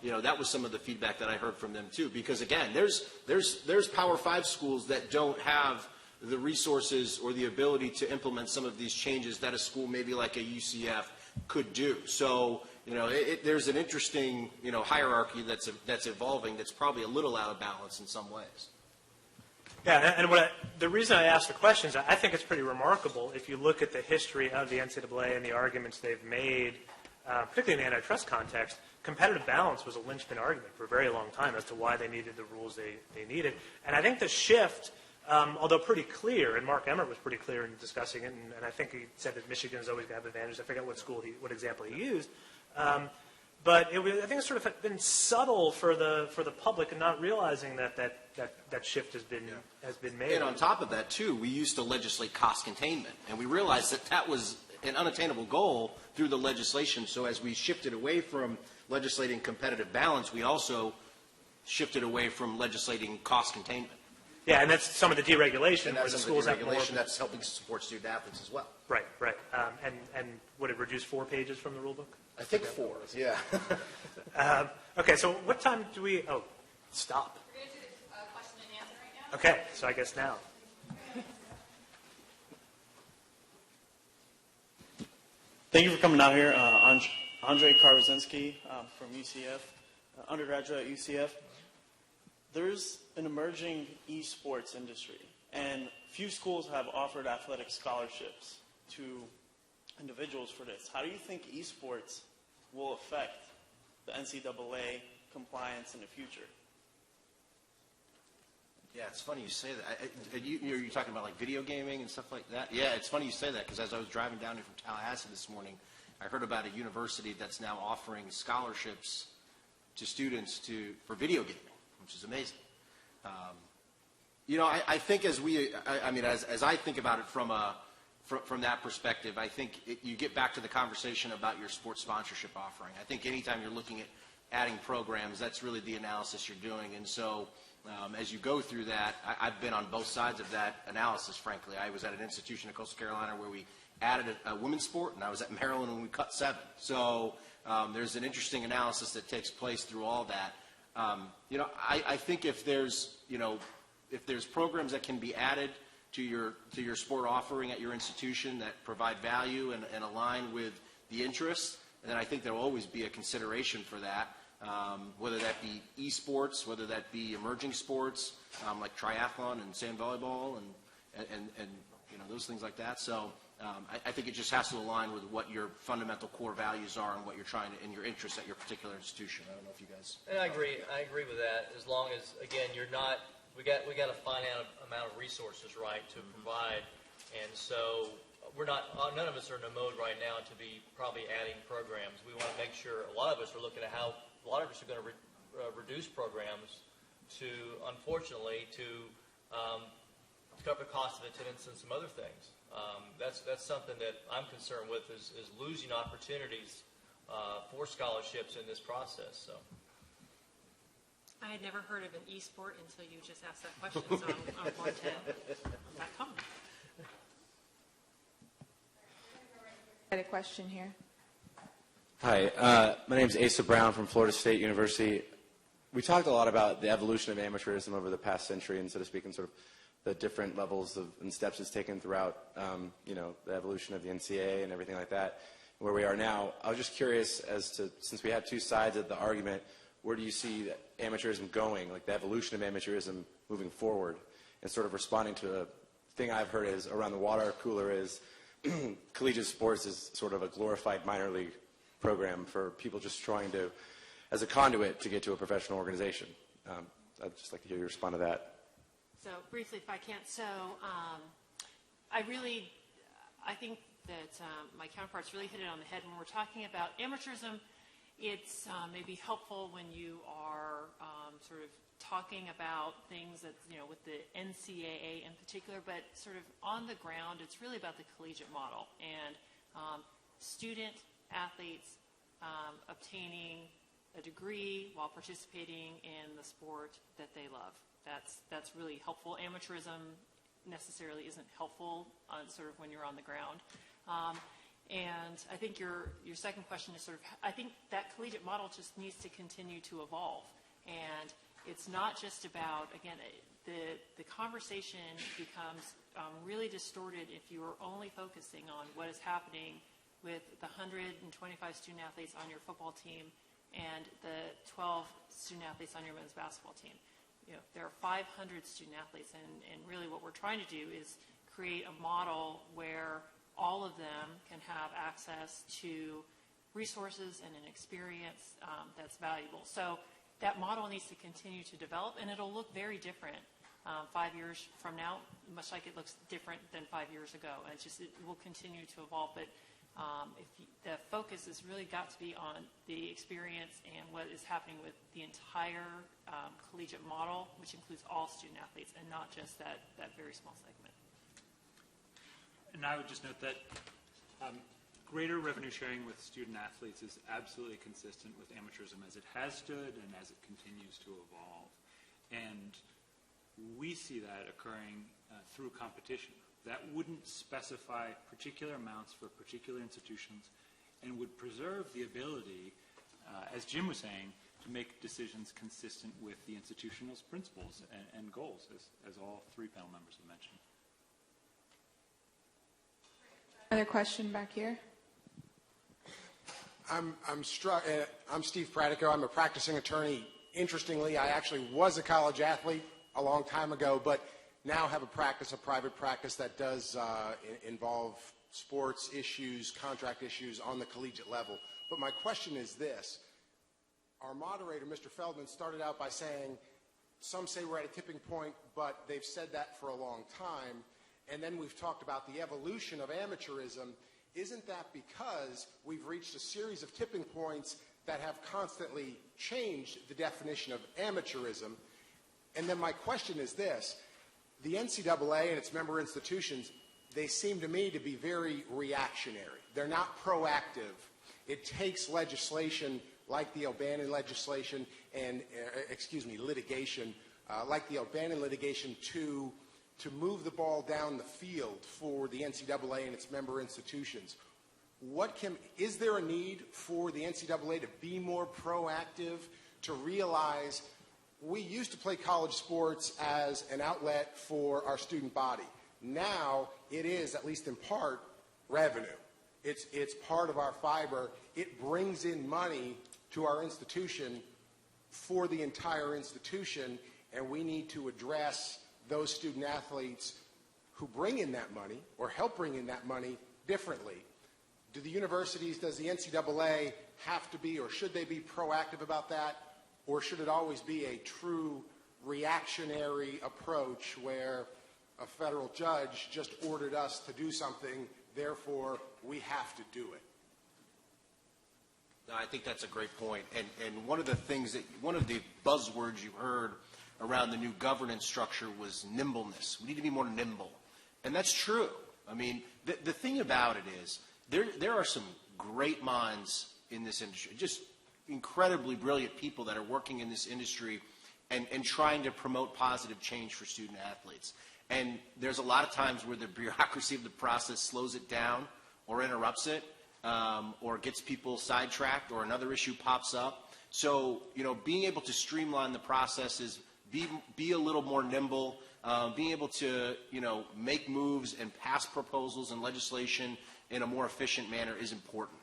you know, that was some of the feedback that I heard from them too. Because again, there's Power 5 schools that don't have the resources or the ability to implement some of these changes that a school maybe like a UCF could do. So, you know, there's an interesting, you know, hierarchy that's evolving that's probably a little out of balance in some ways. Yeah, and the reason I asked the questions, I think it's pretty remarkable if you look at the history of the NCAA and the arguments they've made, particularly in the antitrust context. Competitive balance was a linchpin argument for a very long time as to why they needed the rules they needed. And I think the shift, although pretty clear, and Mark Emmert was pretty clear in discussing it, and I think he said that Michigan's always going to have advantages. I forget what example he used. But I think it's sort of been subtle for the public and not realizing that shift has been made. And on top of that, too, we used to legislate cost containment, and we realized that was an unattainable goal through the legislation. So as we shifted away from legislating competitive balance, we also shifted away from legislating cost containment. Yeah, and that's some of the deregulation and where the schools have more. That's helping support student athletes as well. Right. And would it reduce 4 pages from the rule book? I think 4, yeah. Okay, so what time do we, stop. We're going to do the question and answer right now. Okay, so I guess now. Thank you for coming out here. Andre Karwazinski from UCF, undergraduate at UCF. There's an emerging esports industry, and few schools have offered athletic scholarships to individuals for this. How do you think esports will affect the NCAA compliance in the future? Yeah, it's funny you say that. You're talking about like video gaming and stuff like that? Yeah, it's funny you say that because as I was driving down here from Tallahassee this morning, I heard about a university that's now offering scholarships to students for video gaming, which is amazing. You know, I think as I think about it from that perspective, I think you get back to the conversation about your sports sponsorship offering. I think anytime you're looking at adding programs, that's really the analysis you're doing. And so as you go through that, I've been on both sides of that analysis, frankly. I was at an institution in Coastal Carolina where we added a women's sport, and I was at Maryland when we cut 7. So there's an interesting analysis that takes place through all that. You know, I think if there's programs that can be added to your sport offering at your institution that provide value and align with the interests, And then I think there will always be a consideration for that, whether that be esports, whether that be emerging sports like triathlon and sand volleyball and those things like that. So I think it just has to align with what your fundamental core values are and what you're trying to, and your interests at your particular institution. I don't know if you guys. And I agree with that. As long as, again, you're not, we got a finite amount of resources, right, to provide, and so we're not. None of us are in a mode right now to be probably adding programs. We want to make sure. A lot of us are looking at how a lot of us are going to reduce programs to, unfortunately, to cover cost of attendance and some other things. That's something that I'm concerned with is losing opportunities for scholarships in this process. So. I had never heard of an e-sport until you just asked that question, so I'm going to that comment. I had a question here. Hi, my name is Asa Brown from Florida State University. We talked a lot about the evolution of amateurism over the past century, and so to speak, and sort of the different levels and steps it's taken throughout, the evolution of the NCAA and everything like that, where we are now. I was just curious as to, since we have two sides of the argument, where do you see amateurism going, like the evolution of amateurism moving forward, and sort of responding to a thing I've heard is around the water cooler is collegiate sports is sort of a glorified minor league program for people just trying to, as a conduit, to get to a professional organization. I'd just like to hear you respond to that. So briefly, if I can't, I think that my counterparts really hit it on the head when we're talking about amateurism. It's maybe helpful when you are sort of talking about things that, with the NCAA in particular, but sort of on the ground, it's really about the collegiate model and student athletes obtaining a degree while participating in the sport that they love. That's really helpful. Amateurism necessarily isn't helpful sort of when you're on the ground. And I think your second question is sort of, I think that collegiate model just needs to continue to evolve. And it's not just about, again, the conversation becomes really distorted if you are only focusing on what is happening with the 125 student athletes on your football team and the 12 student athletes on your men's basketball team. There are 500 student athletes, and really what we're trying to do is create a model where all of them can have access to resources and an experience that's valuable. So that model needs to continue to develop, and it'll look very different 5 years from now, much like it looks different than 5 years ago. And it will continue to evolve, but the focus has really got to be on the experience and what is happening with the entire collegiate model, which includes all student athletes and not just that very small segment. And I would just note that greater revenue sharing with student athletes is absolutely consistent with amateurism as it has stood and as it continues to evolve. And we see that occurring through competition. That wouldn't specify particular amounts for particular institutions and would preserve the ability, as Jim was saying, to make decisions consistent with the institutional's principles and goals, as all three panel members have mentioned. Another question back here. I'm Steve Pratico. I'm a practicing attorney. Interestingly, I actually was a college athlete a long time ago, but now have a private practice that does involve sports issues, contract issues on the collegiate level. But my question is this. Our moderator, Mr. Feldman, started out by saying, some say we're at a tipping point, but they've said that for a long time. And then we've talked about the evolution of amateurism. Isn't that because we've reached a series of tipping points that have constantly changed the definition of amateurism? And then my question is this. The NCAA and its member institutions, they seem to me to be very reactionary. They're not proactive. It takes legislation like the O'Bannon legislation and, litigation, like the O'Bannon litigation to move the ball down the field for the NCAA and its member institutions. Is there a need for the NCAA to be more proactive, to realize we used to play college sports as an outlet for our student body. Now it is, at least in part, revenue. It's part of our fiber. It brings in money to our institution for the entire institution, and we need to address those student athletes who bring in that money or help bring in that money differently. Do the universities, does the NCAA have to be, or should they be proactive about that, or should it always be a true reactionary approach where a federal judge just ordered us to do something, therefore we have to do it? No, I think that's a great point. And one of the buzzwords you heard around the new governance structure was nimbleness. We need to be more nimble. And that's true. I mean, the thing about it is there are some great minds in this industry, just incredibly brilliant people that are working in this industry and trying to promote positive change for student athletes. And there's a lot of times where the bureaucracy of the process slows it down or interrupts it, or gets people sidetracked, or another issue pops up. So, being able to streamline the processes, be a little more nimble, being able to, make moves and pass proposals and legislation in a more efficient manner is important,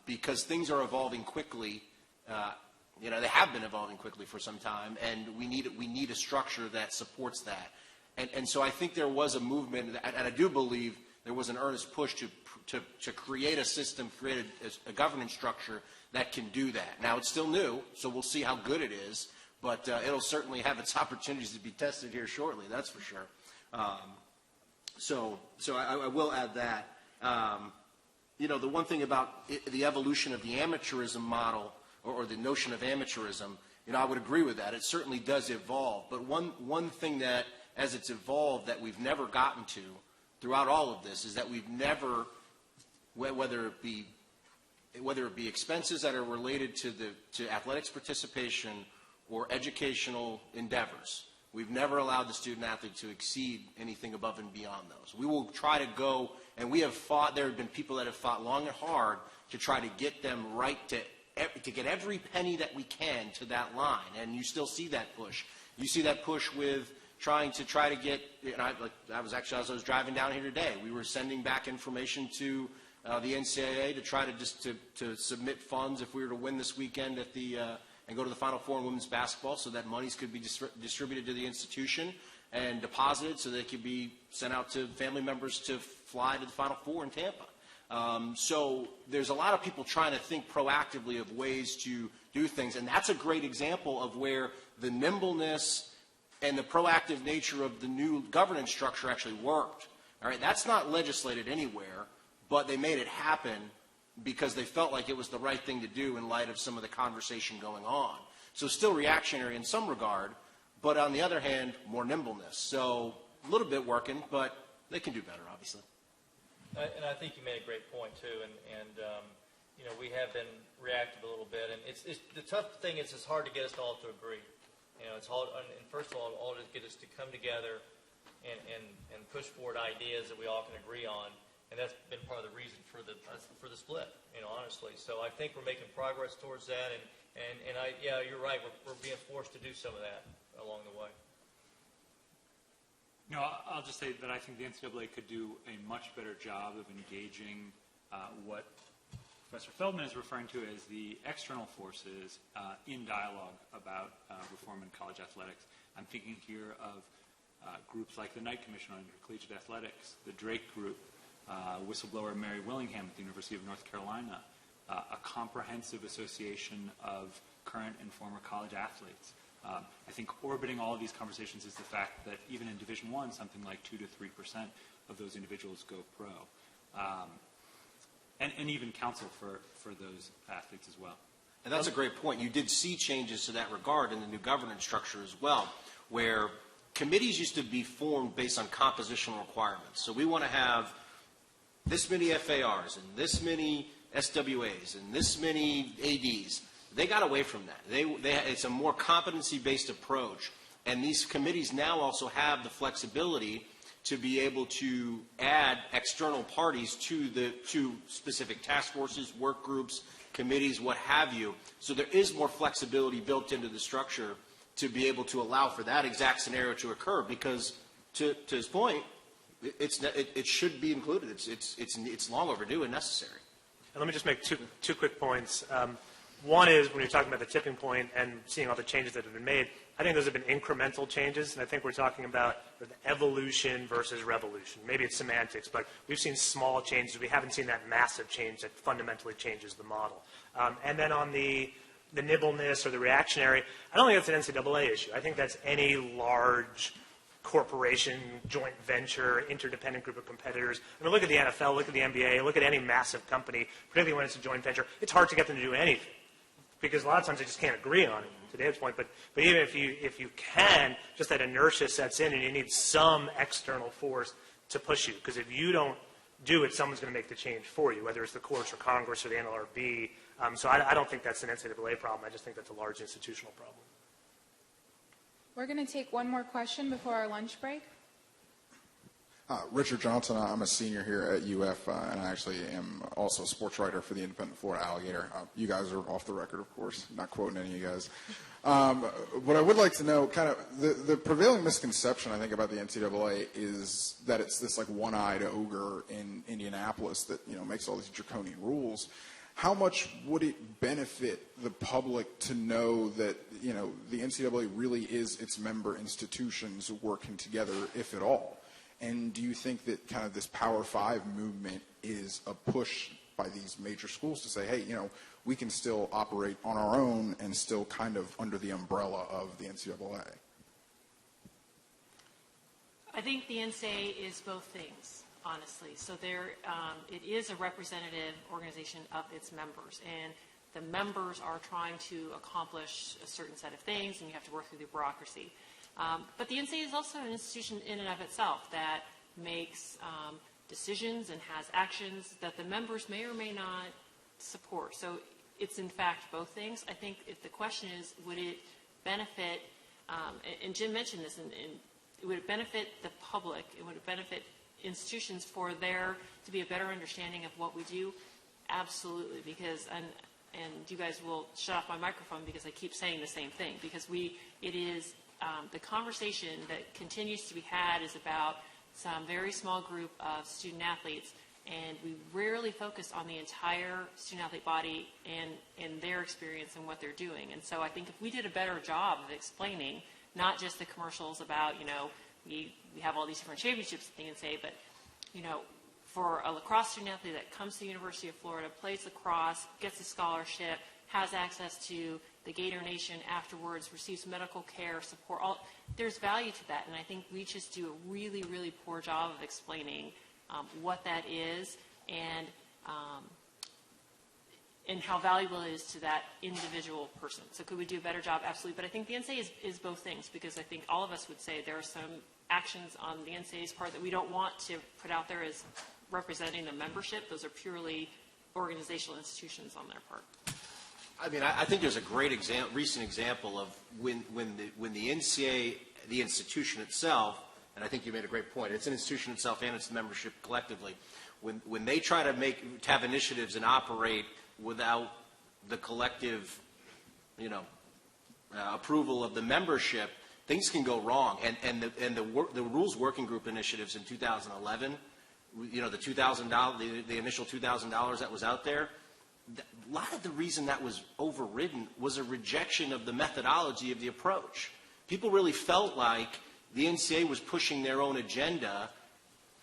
because things are evolving quickly. They have been evolving quickly for some time, and we need a structure that supports that. And so I think there was a movement, and I do believe there was an earnest push to create a system, create a governance structure that can do that. Now, it's still new, so we'll see how good it is, but it'll certainly have its opportunities to be tested here shortly, that's for sure. So I will add that. The one thing about the evolution of the amateurism model, or the notion of amateurism, I would agree with that. It certainly does evolve. But one thing that, as it's evolved, that we've never gotten to throughout all of this is that we've never, whether it be expenses that are related to athletics participation or educational endeavors, we've never allowed the student athlete to exceed anything above and beyond those. We will try to go, and we have fought, there have been people that have fought long and hard to try to get them right to get every penny that we can to that line, and you still see that push. You see that push with try to get, as I was driving down here today, we were sending back information to the NCAA to try to submit funds if we were to win this weekend and go to the Final Four in women's basketball, so that monies could be distributed to the institution and deposited so they could be sent out to family members to fly to the Final Four in Tampa. So there's a lot of people trying to think proactively of ways to do things, and that's a great example of where the nimbleness and the proactive nature of the new governance structure actually worked. All right, that's not legislated anywhere, but they made it happen because they felt like it was the right thing to do in light of some of the conversation going on. So still reactionary in some regard, but on the other hand, more nimbleness. So a little bit working, but they can do better, obviously. And I think you made a great point, too. And we have been reactive a little bit. And it's the tough thing is it's hard to get us all to agree. It's hard, and first of all to get us to come together and push forward ideas that we all can agree on. And that's been part of the reason for the split, honestly. So I think we're making progress towards that. And you're right. We're being forced to do some of that along the way. I'll just say that I think the NCAA could do a much better job of engaging what Professor Feldman is referring to as the external forces in dialogue about reform in college athletics. I'm thinking here of groups like the Knight Commission on Intercollegiate Athletics, the Drake Group, whistleblower Mary Willingham at the University of North Carolina, a comprehensive association of current and former college athletes. I think orbiting all of these conversations is the fact that even in Division I, something like 2 to 3% of those individuals go pro. And even counsel for those athletes as well. And that's a great point. You did see changes to that regard in the new governance structure as well, where committees used to be formed based on compositional requirements. So we want to have this many FARs and this many SWAs and this many ADs. They got away from that. It's a more competency-based approach. And these committees now also have the flexibility to be able to add external parties to specific task forces, work groups, committees, what have you. So there is more flexibility built into the structure to be able to allow for that exact scenario to occur because, to his point, It should be included. It's long overdue and necessary. And let me just make two quick points. One is when you're talking about the tipping point and seeing all the changes that have been made, I think those have been incremental changes, and I think we're talking about the evolution versus revolution. Maybe it's semantics, but we've seen small changes. We haven't seen that massive change that fundamentally changes the model. And then on the nibbleness or the reactionary, I don't think that's an NCAA issue. I think that's any large corporation, joint venture, interdependent group of competitors. I mean, look at the NFL, look at the NBA, look at any massive company, particularly when it's a joint venture. It's hard to get them to do anything because a lot of times they just can't agree on it, to Dave's point. But even if you can, just that inertia sets in and you need some external force to push you. Because if you don't do it, someone's going to make the change for you, whether it's the courts or Congress or the NLRB. So I don't think that's an NCAA problem. I just think that's a large institutional problem. We're going to take one more question before our lunch break. Richard Johnson, I'm a senior here at UF, and I actually am also a sports writer for the Independent Florida Alligator. You guys are off the record, of course, not quoting any of you guys. What I would like to know, kind of, the prevailing misconception, I think, about the NCAA is that it's this, like, one-eyed ogre in Indianapolis that, makes all these draconian rules. How much would it benefit the public to know that, the NCAA really is its member institutions working together, if at all? And do you think that kind of this Power 5 movement is a push by these major schools to say, hey, we can still operate on our own and still kind of under the umbrella of the NCAA? I think the NCAA is both things, honestly. So it is a representative organization of its members, and the members are trying to accomplish a certain set of things, and you have to work through the bureaucracy. But the NCAA is also an institution in and of itself that makes decisions and has actions that the members may or may not support. So it's in fact both things. I think if the question is, would it benefit, and Jim mentioned this, and would it benefit the public, and would it benefit institutions for there to be a better understanding of what we do? Absolutely, because, and you guys will shut off my microphone because I keep saying the same thing, because it is the conversation that continues to be had is about some very small group of student athletes, and we rarely focus on the entire student athlete body and their experience and what they're doing. And so I think if we did a better job of explaining not just the commercials about, we have all these different championships at the NCAA, but, for a lacrosse student athlete that comes to the University of Florida, plays lacrosse, gets a scholarship, has access to the Gator Nation afterwards, receives medical care, support, there's value to that. And I think we just do a really, really poor job of explaining what that is and how valuable it is to that individual person. So could we do a better job? Absolutely. But I think the NCAA is both things, because I think all of us would say there are some actions on the NCAA's part that we don't want to put out there as representing the membership. Those are purely organizational institutions on their part. I mean, I think there's a great recent example of when the NCAA, the institution itself, and I think you made a great point, it's an institution itself and its membership collectively, when they try to have initiatives and operate without the collective, approval of the membership, things can go wrong. And the rules working group initiatives in 2011, the $2,000, the initial $2,000 that was out there, a lot of the reason that was overridden was a rejection of the methodology of the approach. People really felt like the NCAA was pushing their own agenda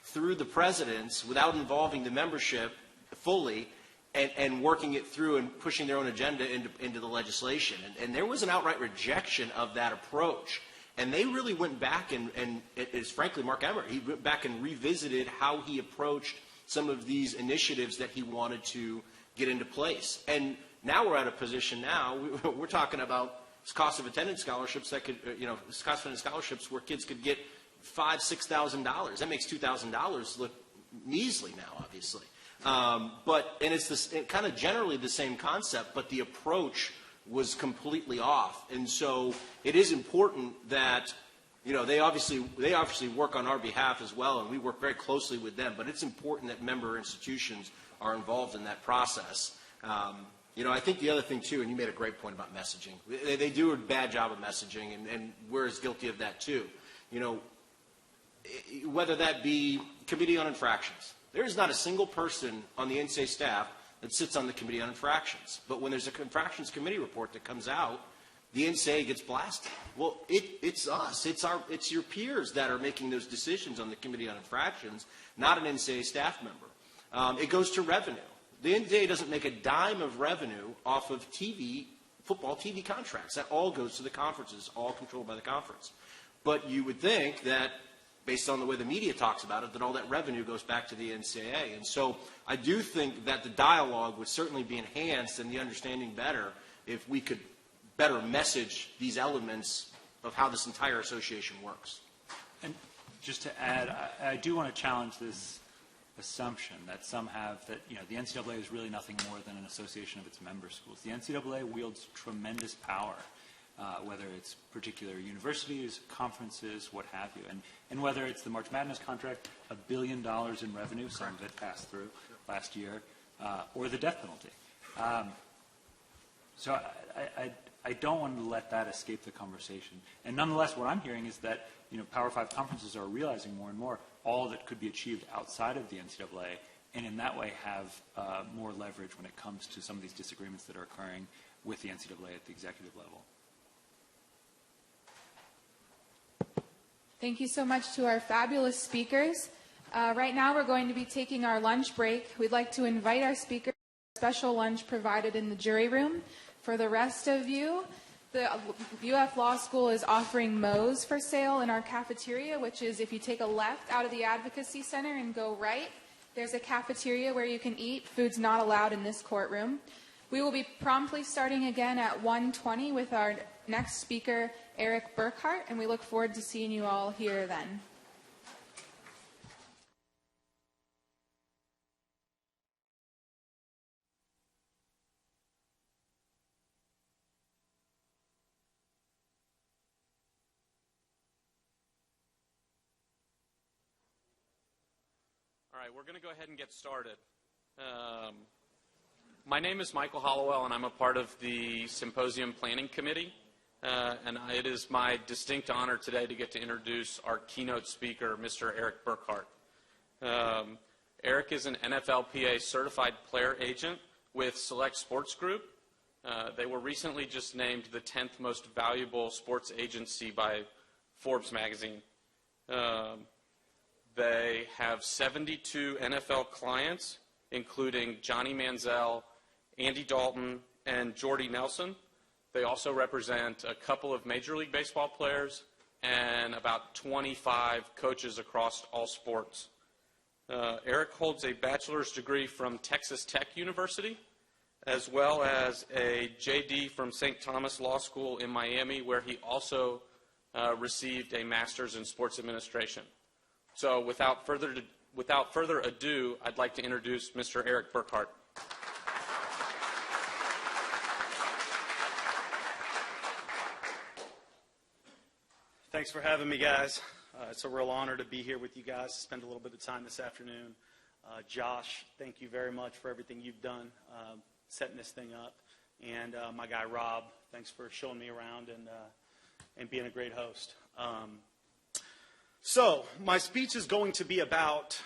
through the presidents without involving the membership fully and working it through and pushing their own agenda into the legislation. And there was an outright rejection of that approach. And they really went back and it's frankly Mark Emmert, he went back and revisited how he approached some of these initiatives that he wanted to get into place. And now we're at a position now, we're talking about cost of attendance scholarships that could, cost of attendance scholarships where kids could get $5,000, $6,000. That makes $2,000 look measly now, obviously. And it's kind of generally the same concept, but the approach was completely off. And so it is important that, they obviously work on our behalf as well, and we work very closely with them, but it's important that member institutions are involved in that process. I think the other thing, too, and you made a great point about messaging. They do a bad job of messaging, and we're as guilty of that, too. whether that be Committee on Infractions. There is not a single person on the NCAA staff that sits on the Committee on Infractions. But when there's an Infractions Committee report that comes out, the NCAA gets blasted. Well, it's us. It's your peers that are making those decisions on the Committee on Infractions, not an NCAA staff member. It goes to revenue. The NCAA doesn't make a dime of revenue off of football TV contracts. That all goes to the conferences, all controlled by the conference. But you would think that, based on the way the media talks about it, that all that revenue goes back to the NCAA. And so I do think that the dialogue would certainly be enhanced and the understanding better if we could better message these elements of how this entire association works. And just to add, I do want to challenge this assumption that some have that, the NCAA is really nothing more than an association of its member schools. The NCAA wields tremendous power, whether it's particular universities, conferences, what have you. And whether it's the March Madness contract, $1 billion in revenue, some of it passed through last year, or the death penalty. So I don't want to let that escape the conversation. And nonetheless, what I'm hearing is that Power 5 conferences are realizing more and more all that could be achieved outside of the NCAA, and in that way have more leverage when it comes to some of these disagreements that are occurring with the NCAA at the executive level. Thank you so much to our fabulous speakers. Right now we're going to be taking our lunch break. We'd like to invite our speakers to a special lunch provided in the jury room. For the rest of you, the UF Law School is offering Moe's for sale in our cafeteria, which is if you take a left out of the Advocacy Center and go right, there's a cafeteria where you can eat. Food's not allowed in this courtroom. We will be promptly starting again at 1:20 with our next speaker, Eric Burkhart, and we look forward to seeing you all here then. All right, we're going to go ahead and get started. My name is Michael Hollowell, and I'm a part of the Symposium Planning Committee. It is my distinct honor today to get to introduce our keynote speaker, Mr. Eric Burkhart. Eric is an NFLPA certified player agent with Select Sports Group. They were recently just named the 10th most valuable sports agency by Forbes magazine. They have 72 NFL clients, including Johnny Manziel, Andy Dalton, and Jordy Nelson. They also represent a couple of Major League Baseball players and about 25 coaches across all sports. Eric holds a bachelor's degree from Texas Tech University, as well as a JD from St. Thomas Law School in Miami, where he also received a master's in sports administration. So without further ado, I'd like to introduce Mr. Eric Burkhart. Thanks for having me, guys. It's a real honor to be here with you guys, to spend a little bit of time this afternoon. Josh, thank you very much for everything you've done setting this thing up. And my guy, Rob, thanks for showing me around and being a great host. So my speech is going to be about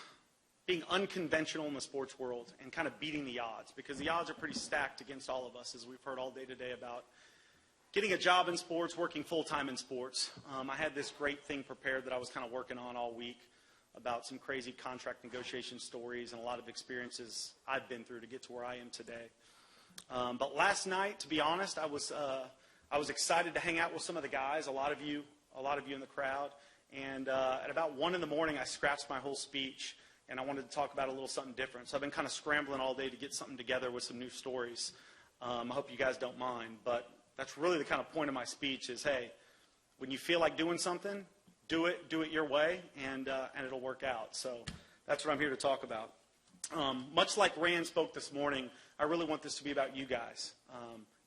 being unconventional in the sports world and kind of beating the odds, because the odds are pretty stacked against all of us, as we've heard all day today about getting a job in sports, working full-time in sports. I had this great thing prepared that I was kind of working on all week about some crazy contract negotiation stories and a lot of experiences I've been through to get to where I am today. But last night, to be honest, I was excited to hang out with some of the guys, a lot of you in the crowd. And at about 1 in the morning, I scratched my whole speech, and I wanted to talk about a little something different. So I've been kind of scrambling all day to get something together with some new stories. I hope you guys don't mind, but that's really the kind of point of my speech is, hey, when you feel like doing something, do it your way, and it'll work out. So that's what I'm here to talk about. Much like Rand spoke this morning, I really want this to be about you guys,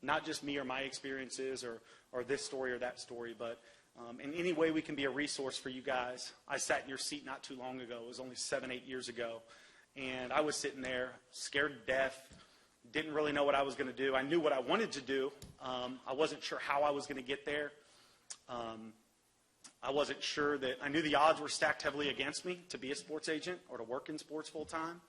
not just me or my experiences or this story or that story, but in any way we can be a resource for you guys. I sat in your seat not too long ago. It was only 7-8 years ago. And I was sitting there scared to death, didn't really know what I was going to do. I knew what I wanted to do. I wasn't sure how I was going to get there. I wasn't sure that, I knew the odds were stacked heavily against me to be a sports agent or to work in sports full time.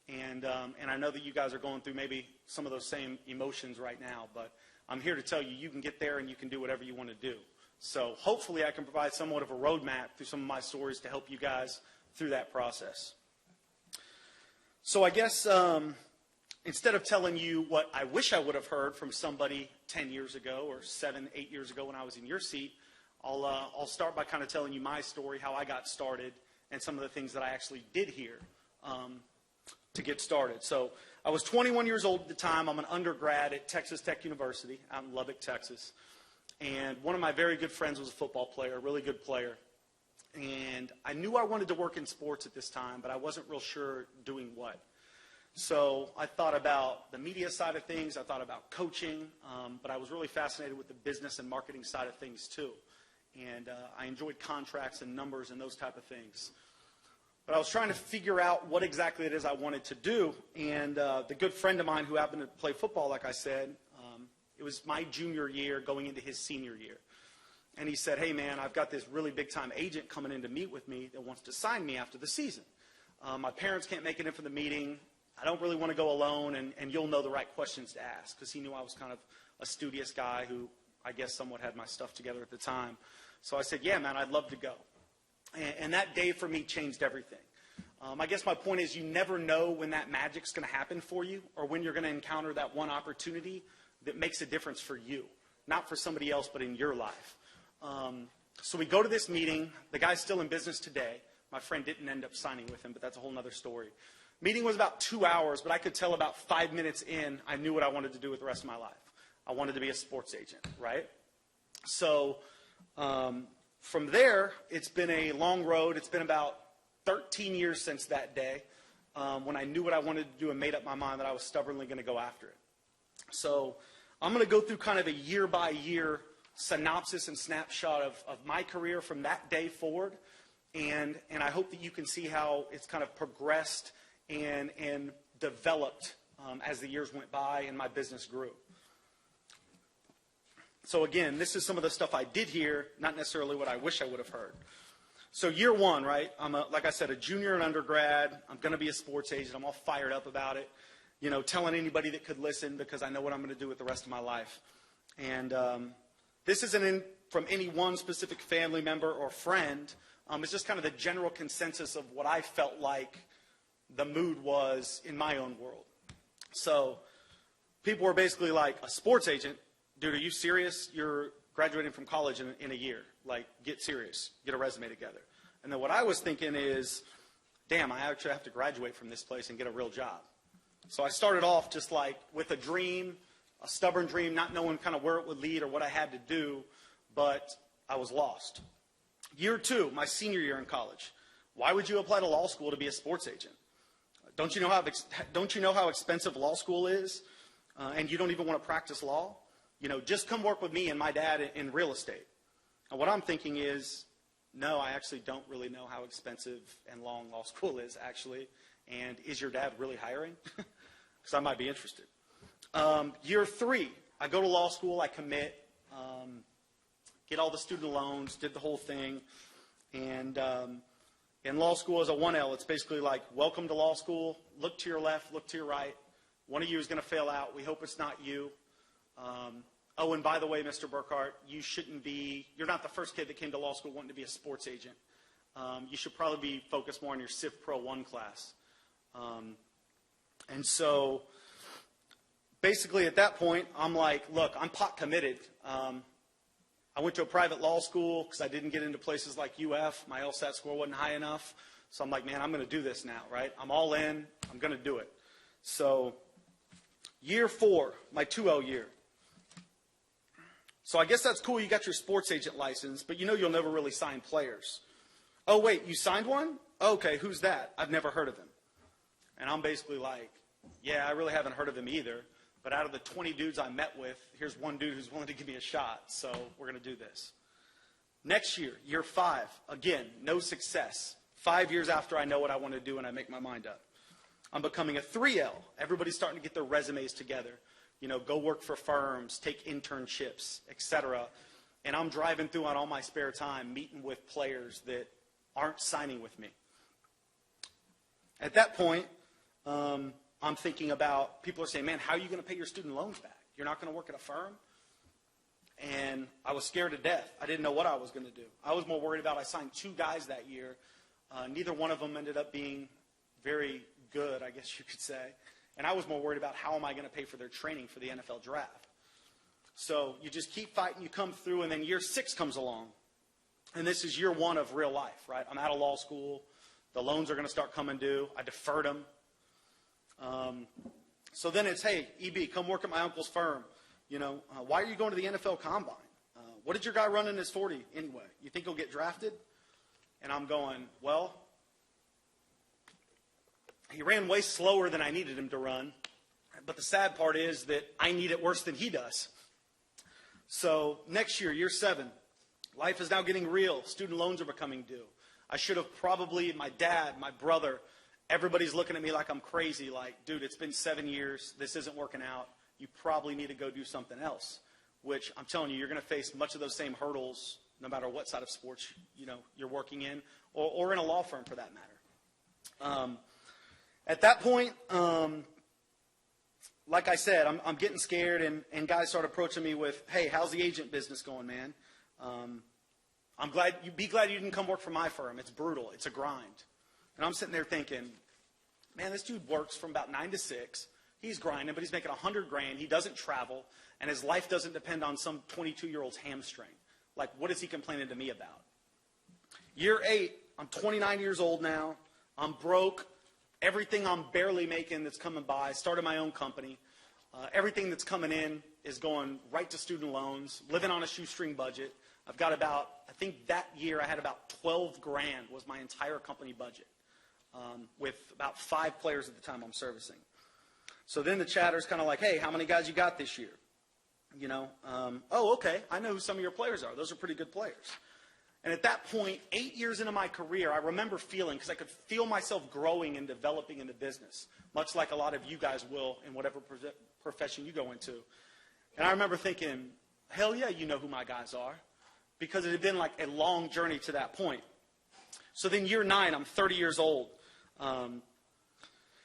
And I know that you guys are going through maybe some of those same emotions right now, but I'm here to tell you, you can get there and you can do whatever you want to do. So hopefully I can provide somewhat of a roadmap through some of my stories to help you guys through that process. So I guess instead of telling you what I wish I would have heard from somebody 10 years ago or 7, 8 years ago when I was in your seat, I'll start by kind of telling you my story, how I got started, and some of the things that I actually did here to get started. So I was 21 years old at the time. I'm an undergrad at Texas Tech University out in Lubbock, Texas. And one of my very good friends was a football player, a really good player. And I knew I wanted to work in sports at this time, but I wasn't real sure doing what. So I thought about the media side of things. I thought about coaching, but I was really fascinated with the business and marketing side of things too. And I enjoyed contracts and numbers and those type of things. But I was trying to figure out what exactly it is I wanted to do. And the good friend of mine who happened to play football, like I said, it was my junior year going into his senior year. And he said, hey, man, I've got this really big-time agent coming in to meet with me that wants to sign me after the season. My parents can't make it in for the meeting. I don't really want to go alone, and you'll know the right questions to ask, because he knew I was kind of a studious guy who I guess somewhat had my stuff together at the time. So I said, yeah, man, I'd love to go. And that day for me changed everything. I guess my point is you never know when that magic's going to happen for you or when you're going to encounter that one opportunity that makes a difference for you, not for somebody else, but in your life. So we go to this meeting. The guy's still in business today. My friend didn't end up signing with him, but that's a whole other story. Meeting was about 2 hours, but I could tell about 5 minutes in, I knew what I wanted to do with the rest of my life. I wanted to be a sports agent, right? So from there, it's been a long road. It's been about 13 years since that day when I knew what I wanted to do and made up my mind that I was stubbornly going to go after it. So I'm going to go through kind of a year-by-year synopsis and snapshot of my career from that day forward. And I hope that you can see how it's kind of progressed and developed as the years went by and my business grew. So again, this is some of the stuff I did here, not necessarily what I wish I would have heard. So year one, right, I'm, like I said, a junior and undergrad. I'm going to be a sports agent. I'm all fired up about it, you know, telling anybody that could listen because I know what I'm going to do with the rest of my life. And this isn't from any one specific family member or friend. It's just kind of the general consensus of what I felt like the mood was in my own world. So people were basically like, a sports agent? Dude, are you serious? You're graduating from college in a year. Like, get serious. Get a resume together. And then what I was thinking is, damn, I actually have to graduate from this place and get a real job. So I started off just like with a dream, a stubborn dream, not knowing kind of where it would lead or what I had to do, but I was lost. Year two, my senior year in college. Why would you apply to law school to be a sports agent? Don't you know how expensive law school is? And you don't even want to practice law? You know, just come work with me and my dad in real estate. And what I'm thinking is, no, I actually don't really know how expensive and long law school is, actually. And is your dad really hiring? Because I might be interested. Year three, I go to law school, I commit, get all the student loans, did the whole thing. And in law school as a 1L, it's basically like, welcome to law school, look to your left, look to your right. One of you is going to fail out. We hope it's not you. Oh, and by the way, Mr. Burkhart, you're not the first kid that came to law school wanting to be a sports agent. You should probably be focused more on your Civ Pro 1 class. And so basically at that point, I'm like, look, I'm pot committed. I went to a private law school because I didn't get into places like UF. My LSAT score wasn't high enough. So I'm like, man, I'm going to do this now, right? I'm all in. I'm going to do it. So year four, my 2L year. So I guess that's cool. You got your sports agent license, but you know you'll never really sign players. Oh, wait, you signed one? Okay, who's that? I've never heard of him. And I'm basically like, yeah, I really haven't heard of him either. But out of the 20 dudes I met with, here's one dude who's willing to give me a shot. So we're going to do this. Next year, year five, again, no success. 5 years after I know what I want to do and I make my mind up. I'm becoming a 3L. Everybody's starting to get their resumes together. You know, go work for firms, take internships, etc. and I'm driving through on all my spare time meeting with players that aren't signing with me. At that point, I'm thinking about, people are saying, man, how are you going to pay your student loans back? You're not going to work at a firm? And I was scared to death. I didn't know what I was going to do. I was more worried about, I signed 2 guys that year. Neither one of them ended up being very good, I guess you could say. And I was more worried about how am I going to pay for their training for the NFL draft. So you just keep fighting, you come through, and then year 6 comes along. And this is year 1 of real life, right? I'm out of law school. The loans are going to start coming due. I deferred them. So then it's, hey, EB, come work at my uncle's firm. You know, why are you going to the NFL Combine? What did your guy run in his 40 anyway? You think he'll get drafted? And I'm going, well, he ran way slower than I needed him to run. But the sad part is that I need it worse than he does. So next year, year 7, life is now getting real. Student loans are becoming due. I should have probably, my dad, my brother, everybody's looking at me like I'm crazy, like, dude, it's been 7 years. This isn't working out. You probably need to go do something else, which I'm telling you, you're going to face much of those same hurdles no matter what side of sports you're working in, or in a law firm for that matter. At that point, like I said, I'm getting scared, and guys start approaching me with, hey, how's the agent business going, man? Be glad you didn't come work for my firm. It's brutal. It's a grind. And I'm sitting there thinking, man, this dude works from about 9 to 6. He's grinding, but he's making $100,000. He doesn't travel, and his life doesn't depend on some 22-year-old's hamstring. Like, what is he complaining to me about? Year 8, I'm 29 years old now. I'm broke. Everything I'm barely making that's coming by. I started my own company. Everything that's coming in is going right to student loans, living on a shoestring budget. I've got about, I think that year I had about $12,000 was my entire company budget, with about 5 players at the time I'm servicing. So then the chatter's kind of like, hey, how many guys you got this year? You know, oh, okay, I know who some of your players are. Those are pretty good players. And at that point, 8 years into my career, I remember feeling, because I could feel myself growing and developing in the business, much like a lot of you guys will in whatever profession you go into. And I remember thinking, hell yeah, you know who my guys are, because it had been like a long journey to that point. So then year 9, I'm 30 years old.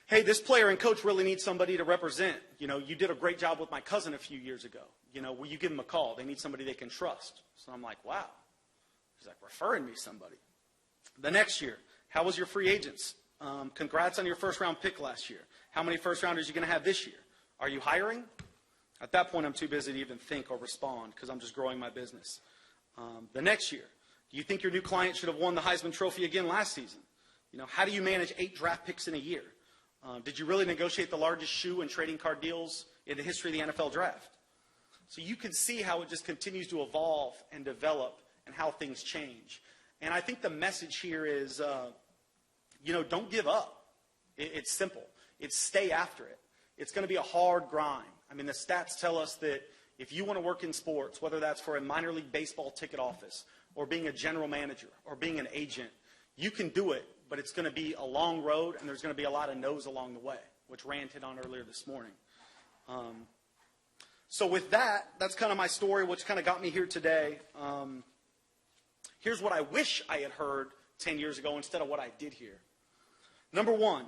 Hey, this player and coach really need somebody to represent. You know, you did a great job with my cousin a few years ago. You know, will you give him a call? They need somebody they can trust. So I'm like, wow. He's like, referring me somebody. The next year, how was your free agents? Congrats on your first-round pick last year. How many first-rounders are you going to have this year? Are you hiring? At that point, I'm too busy to even think or respond because I'm just growing my business. The next year, do you think your new client should have won the Heisman Trophy again last season? You know, how do you manage 8 draft picks in a year? Did you really negotiate the largest shoe and trading card deals in the history of the NFL draft? So you can see how it just continues to evolve and develop and how things change. And I think the message here is, you know, don't give up. It's simple. It's stay after it. It's going to be a hard grind. I mean, the stats tell us that if you want to work in sports, whether that's for a minor league baseball ticket office or being a general manager or being an agent, you can do it, but it's going to be a long road, and there's going to be a lot of no's along the way, which Rand hit on earlier this morning. So with that, that's kind of my story, which kind of got me here today. Here's what I wish I had heard 10 years ago instead of what I did hear. Number 1,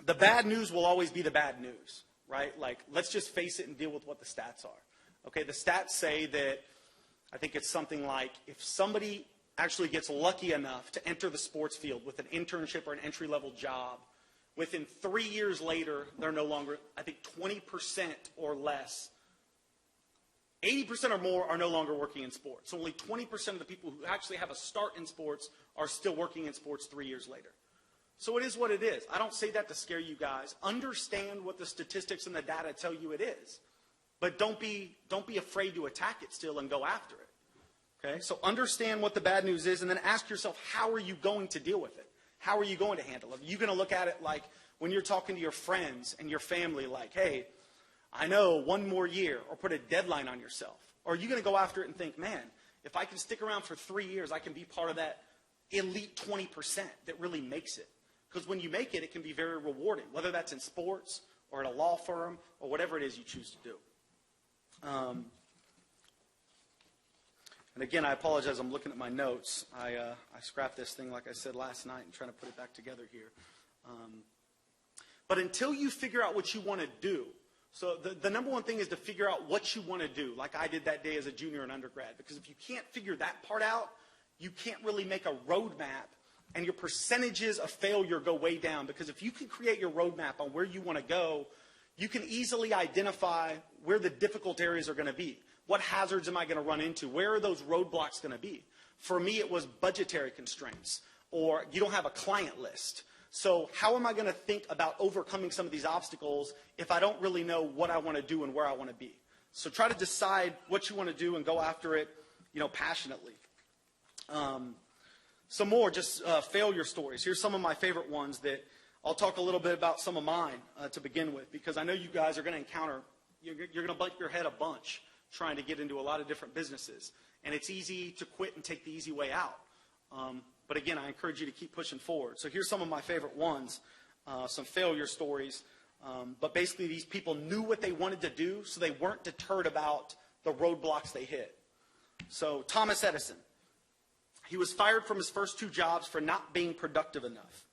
the bad news will always be the bad news, right? Like, let's just face it and deal with what the stats are. Okay, the stats say that, I think it's something like, if somebody actually gets lucky enough to enter the sports field with an internship or an entry-level job, within 3 years later, they're no longer, I think 20% or less, 80% or more are no longer working in sports. So only 20% of the people who actually have a start in sports are still working in sports 3 years later. So it is what it is. I don't say that to scare you guys. Understand what the statistics and the data tell you it is. But don't be afraid to attack it still and go after it. Okay? So understand what the bad news is, and then ask yourself, how are you going to deal with it? How are you going to handle it? Are you going to look at it like when you're talking to your friends and your family, like, hey, I know, 1 more year, or put a deadline on yourself? Or are you going to go after it and think, man, if I can stick around for 3 years, I can be part of that elite 20% that really makes it? Because when you make it, it can be very rewarding, whether that's in sports or at a law firm or whatever it is you choose to do. And again, I apologize, I'm looking at my notes. I scrapped this thing, like I said, last night and trying to put it back together here. But until you figure out what you want to do, so the number one thing is to figure out what you want to do, like I did that day as a junior and undergrad. Because if you can't figure that part out, you can't really make a roadmap, and your percentages of failure go way down. Because if you can create your roadmap on where you want to go, you can easily identify where the difficult areas are going to be. What hazards am I going to run into? Where are those roadblocks going to be? For me, it was budgetary constraints, or you don't have a client list. So how am I going to think about overcoming some of these obstacles if I don't really know what I want to do and where I want to be? So try to decide what you want to do and go after it, passionately. Some more just failure stories. Here's some of my favorite ones that I'll talk a little bit about some of mine to begin with, because I know you guys are going to encounter, you're going to bump your head a bunch trying to get into a lot of different businesses. And it's easy to quit and take the easy way out. But again, I encourage you to keep pushing forward. So here's some of my favorite ones, some failure stories. But basically, these people knew what they wanted to do, so they weren't deterred about the roadblocks they hit. So Thomas Edison, he was fired from his first 2 jobs for not being productive enough.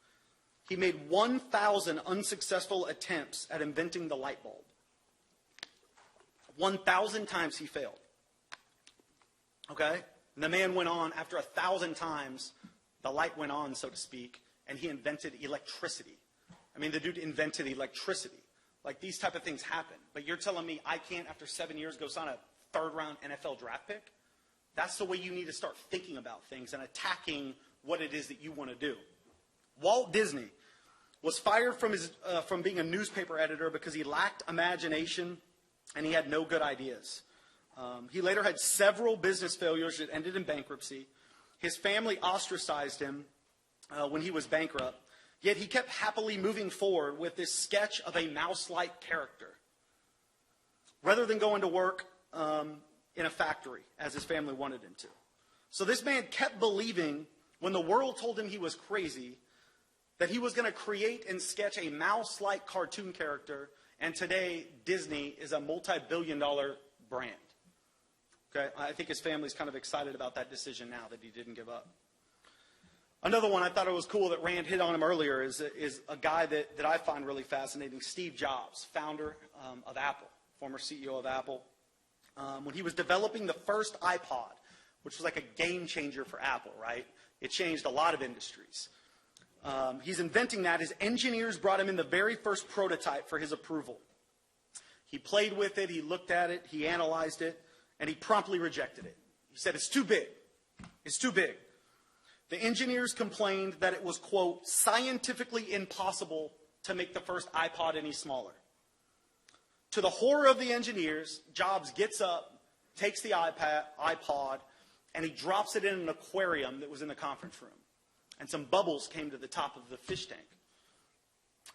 He made 1,000 unsuccessful attempts at inventing the light bulb. 1,000 times he failed. Okay? And the man went on, after 1,000 times, the light went on, so to speak, and he invented electricity. I mean, the dude invented electricity. Like, these type of things happen. But you're telling me I can't, after 7 years, go sign a 3rd-round NFL draft pick? That's the way you need to start thinking about things and attacking what it is that you want to do. Walt Disney was fired from being a newspaper editor because he lacked imagination and he had no good ideas. He later had several business failures that ended in bankruptcy. His family ostracized him when he was bankrupt, yet he kept happily moving forward with this sketch of a mouse-like character. Rather than going to work in a factory, as his family wanted him to. So this man kept believing, when the world told him he was crazy, that he was going to create and sketch a mouse-like cartoon character, and today Disney is a multi-billion-dollar brand. Okay, I think his family's kind of excited about that decision now that he didn't give up. Another one I thought it was cool that Rand hit on him earlier is a guy that I find really fascinating, Steve Jobs, founder of Apple, former CEO of Apple. When he was developing the first iPod, which was like a game changer for Apple, right? It changed a lot of industries. He's inventing that. His engineers brought him in the very first prototype for his approval. He played with it, he looked at it, he analyzed it, and he promptly rejected it. He said, it's too big. It's too big. The engineers complained that it was, quote, scientifically impossible to make the first iPod any smaller. To the horror of the engineers, Jobs gets up, takes the iPod, and he drops it in an aquarium that was in the conference room. And some bubbles came to the top of the fish tank.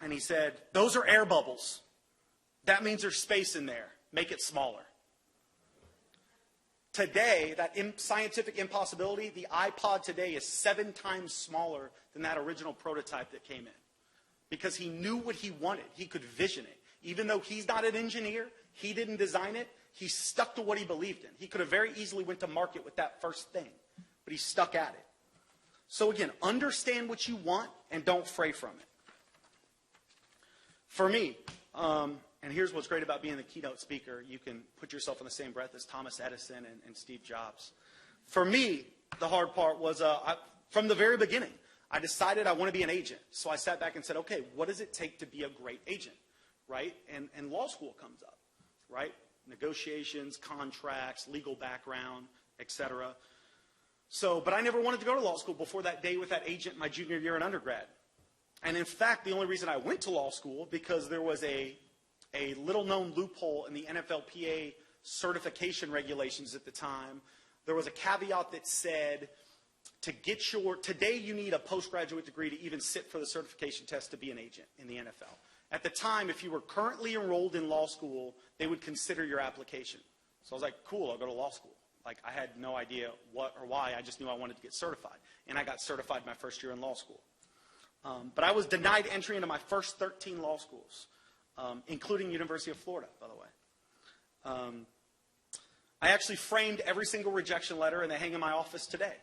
And he said, those are air bubbles. That means there's space in there. Make it smaller. Today, that scientific impossibility, the iPod today is 7 times smaller than that original prototype that came in. Because he knew what he wanted. He could vision it. Even though he's not an engineer, he didn't design it, he stuck to what he believed in. He could have very easily went to market with that first thing, but he stuck at it. So again, understand what you want and don't fray from it. For me, and here's what's great about being the keynote speaker, you can put yourself in the same breath as Thomas Edison and Steve Jobs. For me, the hard part was from the very beginning, I decided I want to be an agent. So I sat back and said, okay, what does it take to be a great agent, right? And law school comes up, right? Negotiations, contracts, legal background, etc. So, but I never wanted to go to law school before that day with that agent my junior year in undergrad. And in fact, the only reason I went to law school because there was a little-known loophole in the NFLPA certification regulations at the time. There was a caveat that said, today you need a postgraduate degree to even sit for the certification test to be an agent in the NFL. At the time, if you were currently enrolled in law school, they would consider your application. So I was like, cool, I'll go to law school. Like, I had no idea what or why. I just knew I wanted to get certified. And I got certified my first year in law school. But I was denied entry into my first 13 law schools, including University of Florida, by the way. I actually framed every single rejection letter, and they hang in my office today.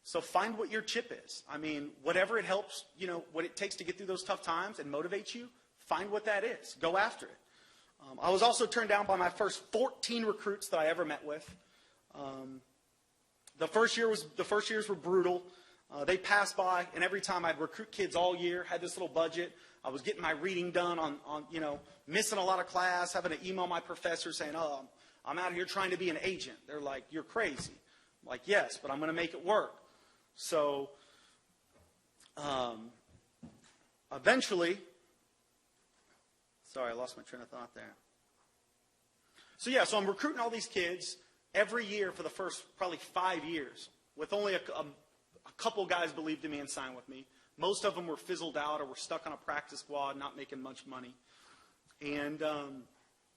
So find what your chip is. I mean, whatever it helps, what it takes to get through those tough times and motivates you, find what that is. Go after it. I was also turned down by my first 14 recruits that I ever met with. The first years were brutal. They passed by, and every time I'd recruit kids all year, had this little budget. I was getting my reading done on missing a lot of class, having to email my professor saying, "Oh, I'm out here trying to be an agent." They're like, "You're crazy." I'm like, "Yes, but I'm going to make it work." So eventually, sorry, I lost my train of thought there. So I'm recruiting all these kids every year for the first probably 5 years, with only a couple guys believed in me and signed with me. Most of them were fizzled out or were stuck on a practice squad, not making much money. And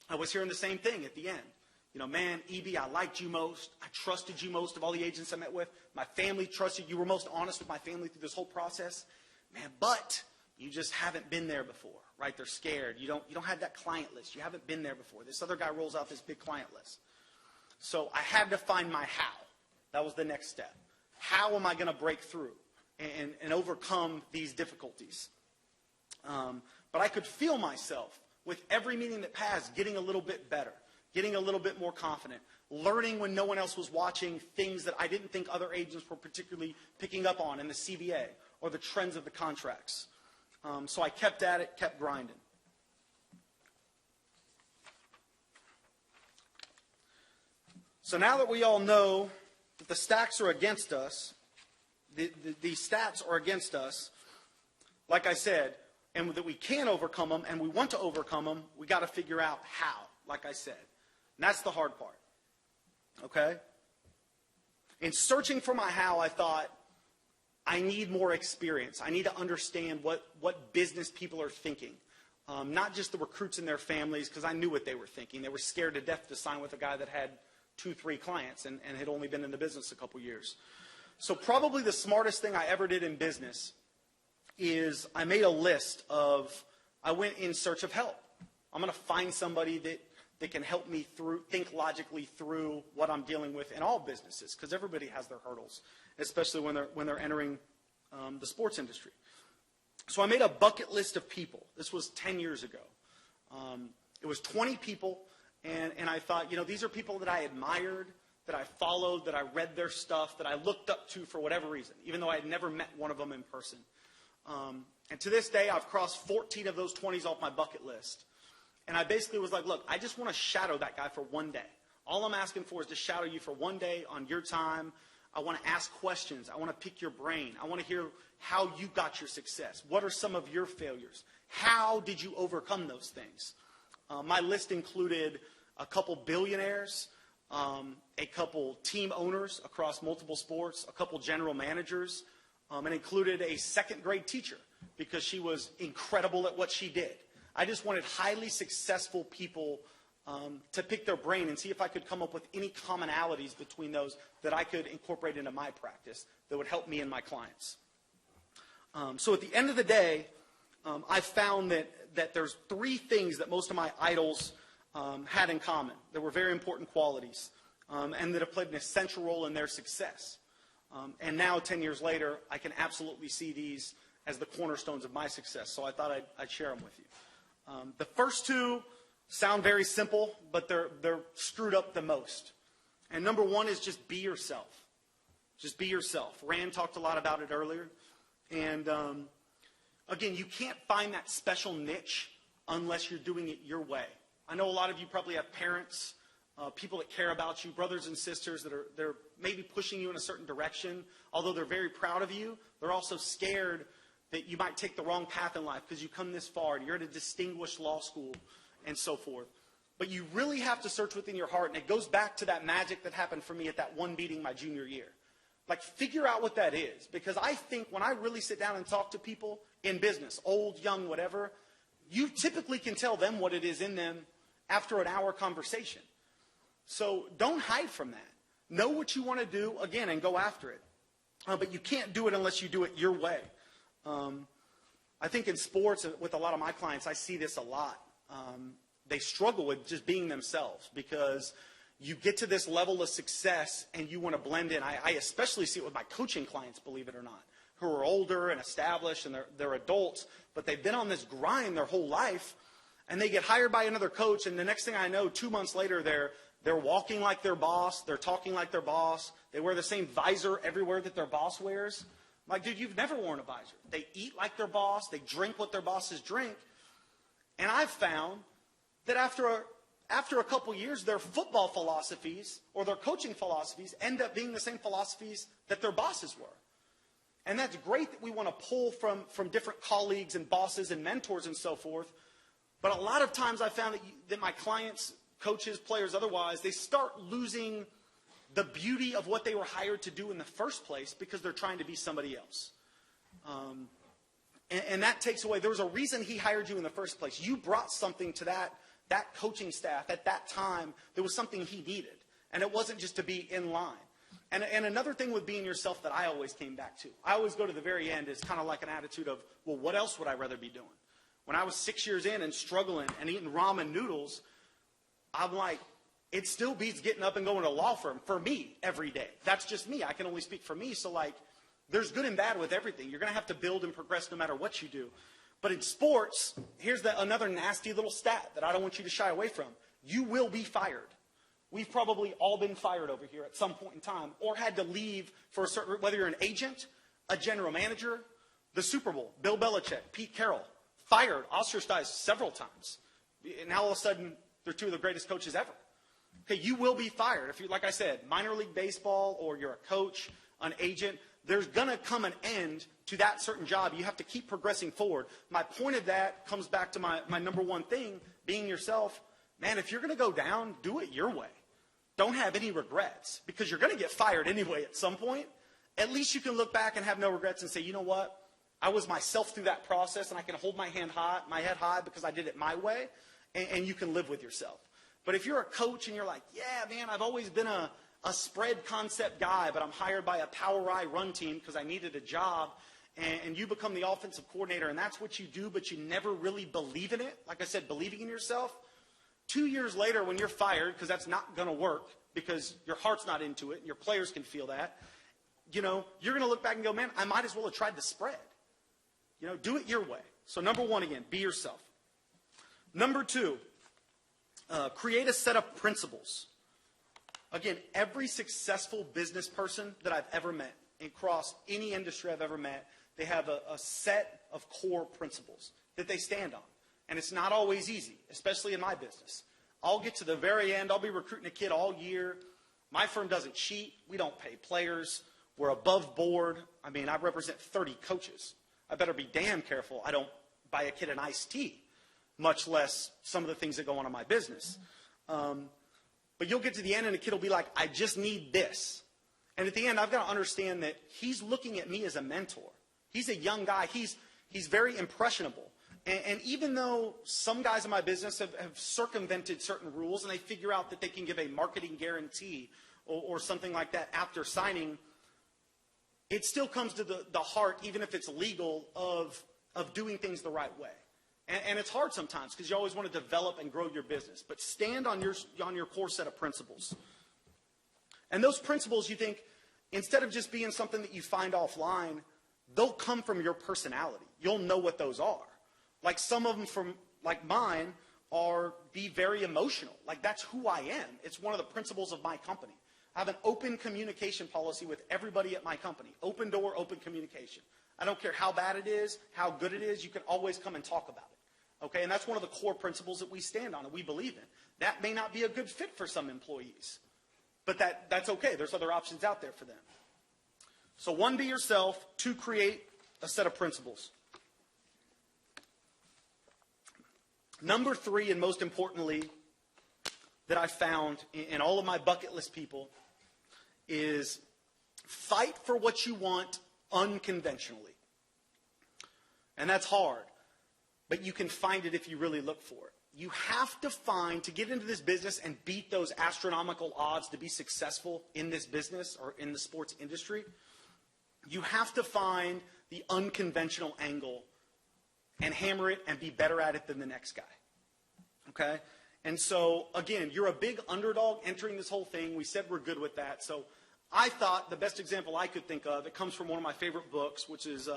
I was hearing the same thing at the end. "Man, EB, I liked you most. I trusted you most of all the agents I met with. My family trusted you. You were most honest with my family through this whole process. Man, but you just haven't been there before," right? They're scared. You don't have that client list. You haven't been there before. This other guy rolls out this big client list. So I had to find my how. That was the next step. How am I going to break through and overcome these difficulties? But I could feel myself with every meeting that passed getting a little bit better, getting a little bit more confident, learning when no one else was watching things that I didn't think other agents were particularly picking up on in the CBA or the trends of the contracts. So I kept at it, kept grinding. So now that we all know that the stacks are against us, the stats are against us, like I said, and that we can overcome them and we want to overcome them, we got to figure out how, like I said. And that's the hard part. Okay? In searching for my how, I thought, I need more experience. I need to understand what business people are thinking. Not just the recruits and their families, because I knew what they were thinking. They were scared to death to sign with a guy that had 2-3 clients and had only been in the business a couple years. So probably the smartest thing I ever did in business is I made a list of, I went in search of help. I'm going to find somebody that can help me think logically through what I'm dealing with in all businesses, because everybody has their hurdles, especially when they're entering the sports industry. So I made a bucket list of people. This was 10 years ago. It was 20 people, and I thought, these are people that I admired, that I followed, that I read their stuff, that I looked up to for whatever reason, even though I had never met one of them in person. And to this day, I've crossed 14 of those 20s off my bucket list. And I basically was like, look, I just want to shadow that guy for one day. All I'm asking for is to shadow you for one day on your time. I want to ask questions. I want to pick your brain. I want to hear how you got your success. What are some of your failures? How did you overcome those things? My list included a couple billionaires, a couple team owners across multiple sports, a couple general managers, and included a second-grade teacher because she was incredible at what she did. I just wanted highly successful people to pick their brain and see if I could come up with any commonalities between those that I could incorporate into my practice that would help me and my clients. So at the end of the day, I found that there's 3 things that most of my idols had in common that were very important qualities and that have played an essential role in their success. And now, 10 years later, I can absolutely see these as the cornerstones of my success. So I thought I'd share them with you. The first 2 sound very simple, but they're screwed up the most. And number 1 is just be yourself. Just be yourself. Rand talked a lot about it earlier. And again, you can't find that special niche unless you're doing it your way. I know a lot of you probably have parents, people that care about you, brothers and sisters that they're maybe pushing you in a certain direction. Although they're very proud of you, they're also scared that you might take the wrong path in life because you come this far and you're at a distinguished law school and so forth. But you really have to search within your heart, and it goes back to that magic that happened for me at that one meeting my junior year. Like, figure out what that is, because I think when I really sit down and talk to people in business, old, young, whatever, you typically can tell them what it is in them after an hour conversation. So don't hide from that. Know what you want to do, again, and go after it. But you can't do it unless you do it your way. I think in sports, with a lot of my clients, I see this a lot. They struggle with just being themselves because, you get to this level of success and you want to blend in. I especially see it with my coaching clients, believe it or not, who are older and established and they're adults, but they've been on this grind their whole life, and they get hired by another coach, and the next thing I know, 2 months later, they're walking like their boss, they're talking like their boss, they wear the same visor everywhere that their boss wears. I'm like, dude, you've never worn a visor. They eat like their boss, they drink what their bosses drink, and I've found that after a couple years, their football philosophies or their coaching philosophies end up being the same philosophies that their bosses were. And that's great that we want to pull from different colleagues and bosses and mentors and so forth. But a lot of times I found that my clients, coaches, players, otherwise, they start losing the beauty of what they were hired to do in the first place because they're trying to be somebody else. And that takes away. There was a reason he hired you in the first place. You brought something to that coaching staff at that time. There was something he needed. And it wasn't just to be in line. And another thing with being yourself that I always came back to, I always go to the very end, is kind of like an attitude of, well, what else would I rather be doing? When I was 6 years in and struggling and eating ramen noodles, I'm like, it still beats getting up and going to a law firm for me every day. That's just me. I can only speak for me. So, like, there's good and bad with everything. You're going to have to build and progress no matter what you do. But in sports, here's another nasty little stat that I don't want you to shy away from. You will be fired. We've probably all been fired over here at some point in time or had to leave for a certain, whether you're an agent, a general manager, the Super Bowl, Bill Belichick, Pete Carroll, fired, ostracized several times. Now all of a sudden, they're two of the greatest coaches ever. Okay, you will be fired. If you, like I said, minor league baseball or you're a coach, an agent, there's going to come an end to that certain job. You have to keep progressing forward. My point of that comes back to my number one thing, being yourself. Man, if you're going to go down, do it your way. Don't have any regrets because you're going to get fired anyway at some point. At least you can look back and have no regrets and say, you know what? I was myself through that process, and I can hold my head high because I did it my way, and you can live with yourself. But if you're a coach and you're like, yeah, man, I've always been a spread concept guy, but I'm hired by a Power I run team because I needed a job, and you become the offensive coordinator, and that's what you do, but you never really believe in it. Like I said, believing in yourself. 2 years later when you're fired, because that's not going to work because your heart's not into it, and your players can feel that, you know, you're going to look back and go, man, I might as well have tried the spread. You know, do it your way. So number one, again, be yourself. Number two, create a set of principles. Again, every successful business person that I've ever met, across any industry I've ever met, they have a set of core principles that they stand on. And it's not always easy, especially in my business. I'll get to the very end. I'll be recruiting a kid all year. My firm doesn't cheat. We don't pay players. We're above board. I mean, I represent 30 coaches. I better be damn careful I don't buy a kid an iced tea, much less some of the things that go on in my business. But you'll get to the end and the kid will be like, I just need this. And at the end, I've got to understand that he's looking at me as a mentor. He's a young guy. He's very impressionable. And even though some guys in my business have circumvented certain rules and they figure out that they can give a marketing guarantee or something like that after signing, it still comes to the heart, even if it's legal, of doing things the right way. And it's hard sometimes because you always want to develop and grow your business. But stand on your core set of principles. And those principles, you think, instead of just being something that you find offline, they'll come from your personality. You'll know what those are. Like some of them from, like mine, are be very emotional. Like that's who I am. It's one of the principles of my company. I have an open communication policy with everybody at my company. Open door, open communication. I don't care how bad it is, how good it is, you can always come and talk about it. Okay, and that's one of the core principles that we stand on and we believe in. That may not be a good fit for some employees, but that's okay. There's other options out there for them. So one, be yourself. Two, create a set of principles. Number three, and most importantly, that I found in all of my bucket list people is fight for what you want unconventionally. And that's hard, but you can find it if you really look for it. You have to find, to get into this business and beat those astronomical odds to be successful in this business or in the sports industry, you have to find the unconventional angle and hammer it and be better at it than the next guy. Okay? And so, again, you're a big underdog entering this whole thing. We said we're good with that. So I thought the best example I could think of, it comes from one of my favorite books, which is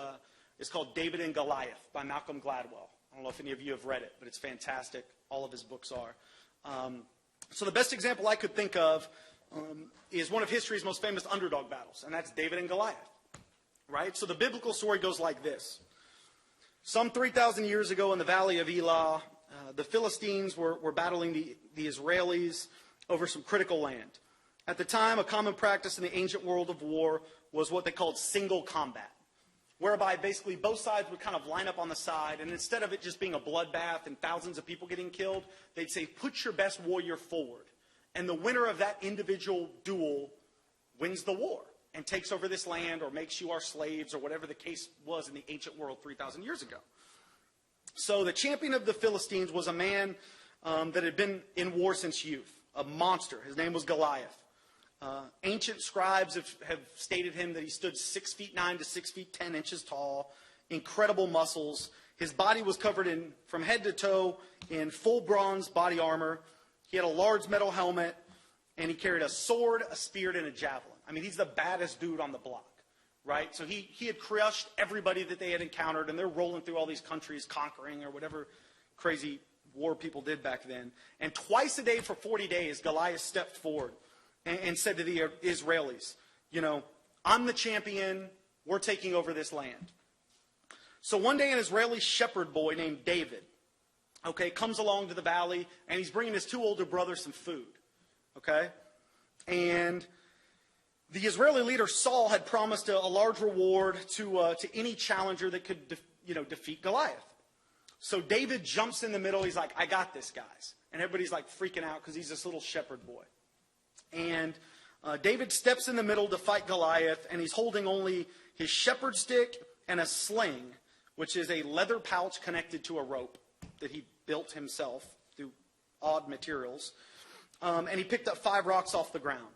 it's called David and Goliath by Malcolm Gladwell. I don't know if any of you have read it, but it's fantastic. All of his books are. So the best example I could think of is one of history's most famous underdog battles, and that's David and Goliath. Right? So the biblical story goes like this. Some 3,000 years ago in the valley of Elah, the Philistines were battling the Israelis over some critical land. At the time, a common practice in the ancient world of war was what they called single combat, whereby basically both sides would kind of line up on the side, and instead of it just being a bloodbath and thousands of people getting killed, they'd say, put your best warrior forward. And the winner of that individual duel wins the war and takes over this land or makes you our slaves or whatever the case was in the ancient world 3,000 years ago. So the champion of the Philistines was a man that had been in war since youth, a monster. His name was Goliath. Ancient scribes have stated him that he stood 6 feet 9 to 6 feet 10 inches tall, incredible muscles. His body was covered from head to toe in full bronze body armor. He had a large metal helmet, and he carried a sword, a spear, and a javelin. I mean, he's the baddest dude on the block. Right? So he had crushed everybody that they had encountered, and they're rolling through all these countries, conquering or whatever crazy war people did back then. And twice a day for 40 days, Goliath stepped forward and said to the Israelis, I'm the champion. We're taking over this land. So one day an Israeli shepherd boy named David, comes along to the valley, and he's bringing his 2 older brothers some food. And the Israeli leader Saul had promised a large reward to any challenger that could defeat Goliath. So David jumps in the middle. He's like, I got this, guys. And everybody's like freaking out because he's this little shepherd boy. And David steps in the middle to fight Goliath, and he's holding only his shepherd stick and a sling, which is a leather pouch connected to a rope that he built himself through odd materials. And he picked up 5 rocks off the ground.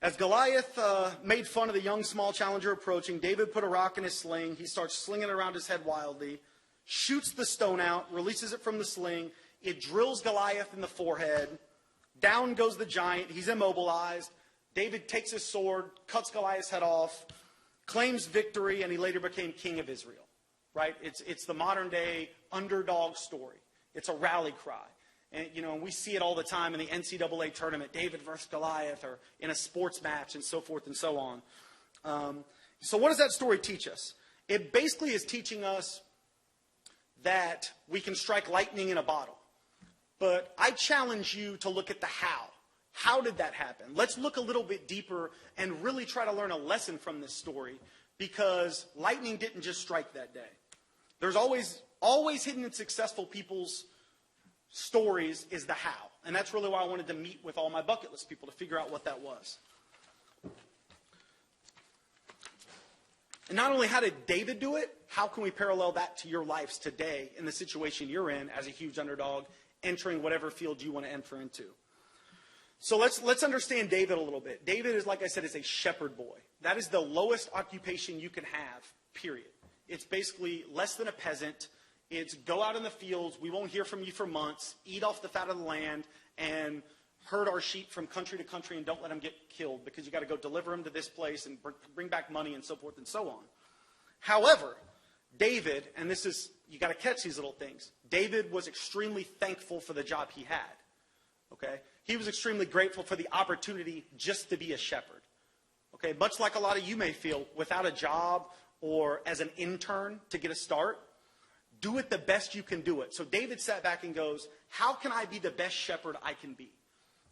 As Goliath made fun of the young, small challenger approaching, David put a rock in his sling. He starts slinging it around his head wildly, shoots the stone out, releases it from the sling. It drills Goliath in the forehead. Down goes the giant. He's immobilized. David takes his sword, cuts Goliath's head off, claims victory, and he later became king of Israel. Right? It's the modern-day underdog story. It's a rally cry. And, we see it all the time in the NCAA tournament, David versus Goliath, or in a sports match, and so forth and so on. So what does that story teach us? It basically is teaching us that we can strike lightning in a bottle. But I challenge you to look at the how. How did that happen? Let's look a little bit deeper and really try to learn a lesson from this story, because lightning didn't just strike that day. There's always hidden in successful people's stories is the how. And that's really why I wanted to meet with all my bucket list people to figure out what that was. And not only how did David do it, how can we parallel that to your lives today in the situation you're in as a huge underdog, entering whatever field you want to enter into? So let's understand David a little bit. David is, like I said, is a shepherd boy. That is the lowest occupation you can have, period. It's basically less than a peasant. It's go out in the fields, we won't hear from you for months, eat off the fat of the land, and herd our sheep from country to country and don't let them get killed because you got to go deliver them to this place and bring back money and so forth and so on. However, David, and this is, you got to catch these little things, David was extremely thankful for the job he had. Okay? He was extremely grateful for the opportunity just to be a shepherd. Okay? Much like a lot of you may feel, without a job or as an intern to get a start, do it the best you can do it. So David sat back and goes, how can I be the best shepherd I can be?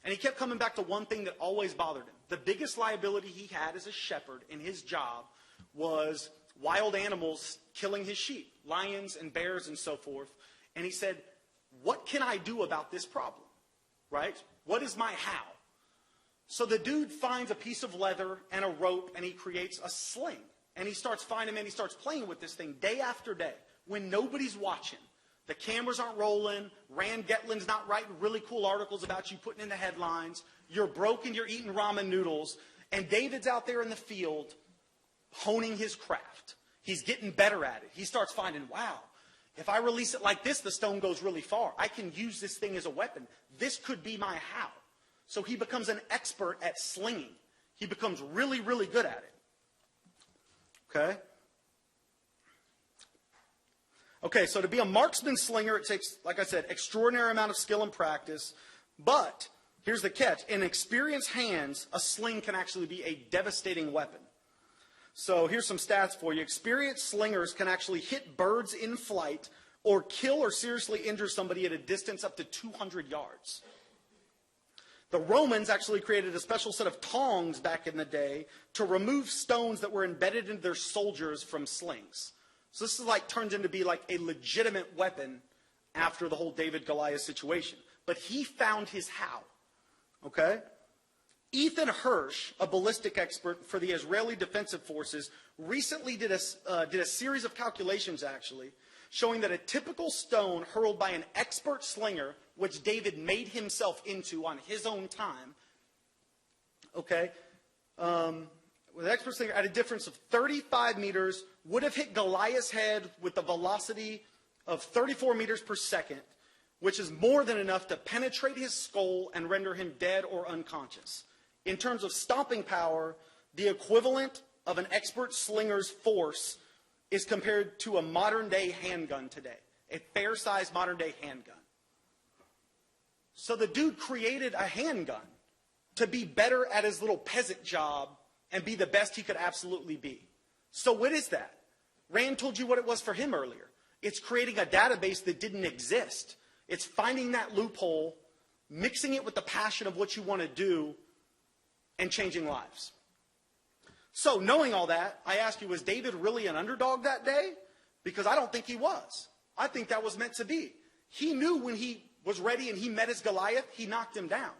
And he kept coming back to one thing that always bothered him. The biggest liability he had as a shepherd in his job was wild animals killing his sheep, lions and bears and so forth. And he said, what can I do about this problem? Right? What is my how? So the dude finds a piece of leather and a rope, and he creates a sling. And he starts finding him, and he starts playing with this thing day after day when nobody's watching. The cameras aren't rolling. Rand Getlin's not writing really cool articles about you putting in the headlines. You're broke and you're eating ramen noodles. And David's out there in the field honing his craft. He's getting better at it. He starts finding, wow, If I release it like this, the stone goes really far. I can use this thing as a weapon. This could be my how. So he becomes an expert at slinging. He becomes really, really good at it. Okay? Okay, so to be a marksman slinger, it takes, like I said, extraordinary amount of skill and practice. But here's the catch. In experienced hands, a sling can actually be a devastating weapon. So here's some stats for you. Experienced slingers can actually hit birds in flight or kill or seriously injure somebody at a distance up to 200 yards. The Romans actually created a special set of tongs back in the day to remove stones that were embedded into their soldiers from slings. So this is like turns into be like a legitimate weapon after the whole David-Goliath situation. But he found his how. Okay? Ethan Hirsch, a ballistic expert for the Israeli Defensive Forces, recently did a series of calculations, actually, showing that a typical stone hurled by an expert slinger, which David made himself into on his own time, okay, with an expert slinger at a difference of 35 meters, would have hit Goliath's head with a velocity of 34 meters per second, which is more than enough to penetrate his skull and render him dead or unconscious. In terms of stomping power, the equivalent of an expert slinger's force is compared to a modern-day handgun today, a fair-sized modern-day handgun. So the dude created a handgun to be better at his little peasant job and be the best he could absolutely be. So what is that? Rand told you what it was for him earlier. It's creating a database that didn't exist. It's finding that loophole, mixing it with the passion of what you want to do, and changing lives. So knowing all that, I ask you, was David really an underdog that day? Because I don't think he was. I think that was meant to be. He knew when he was ready and he met his Goliath, he knocked him down.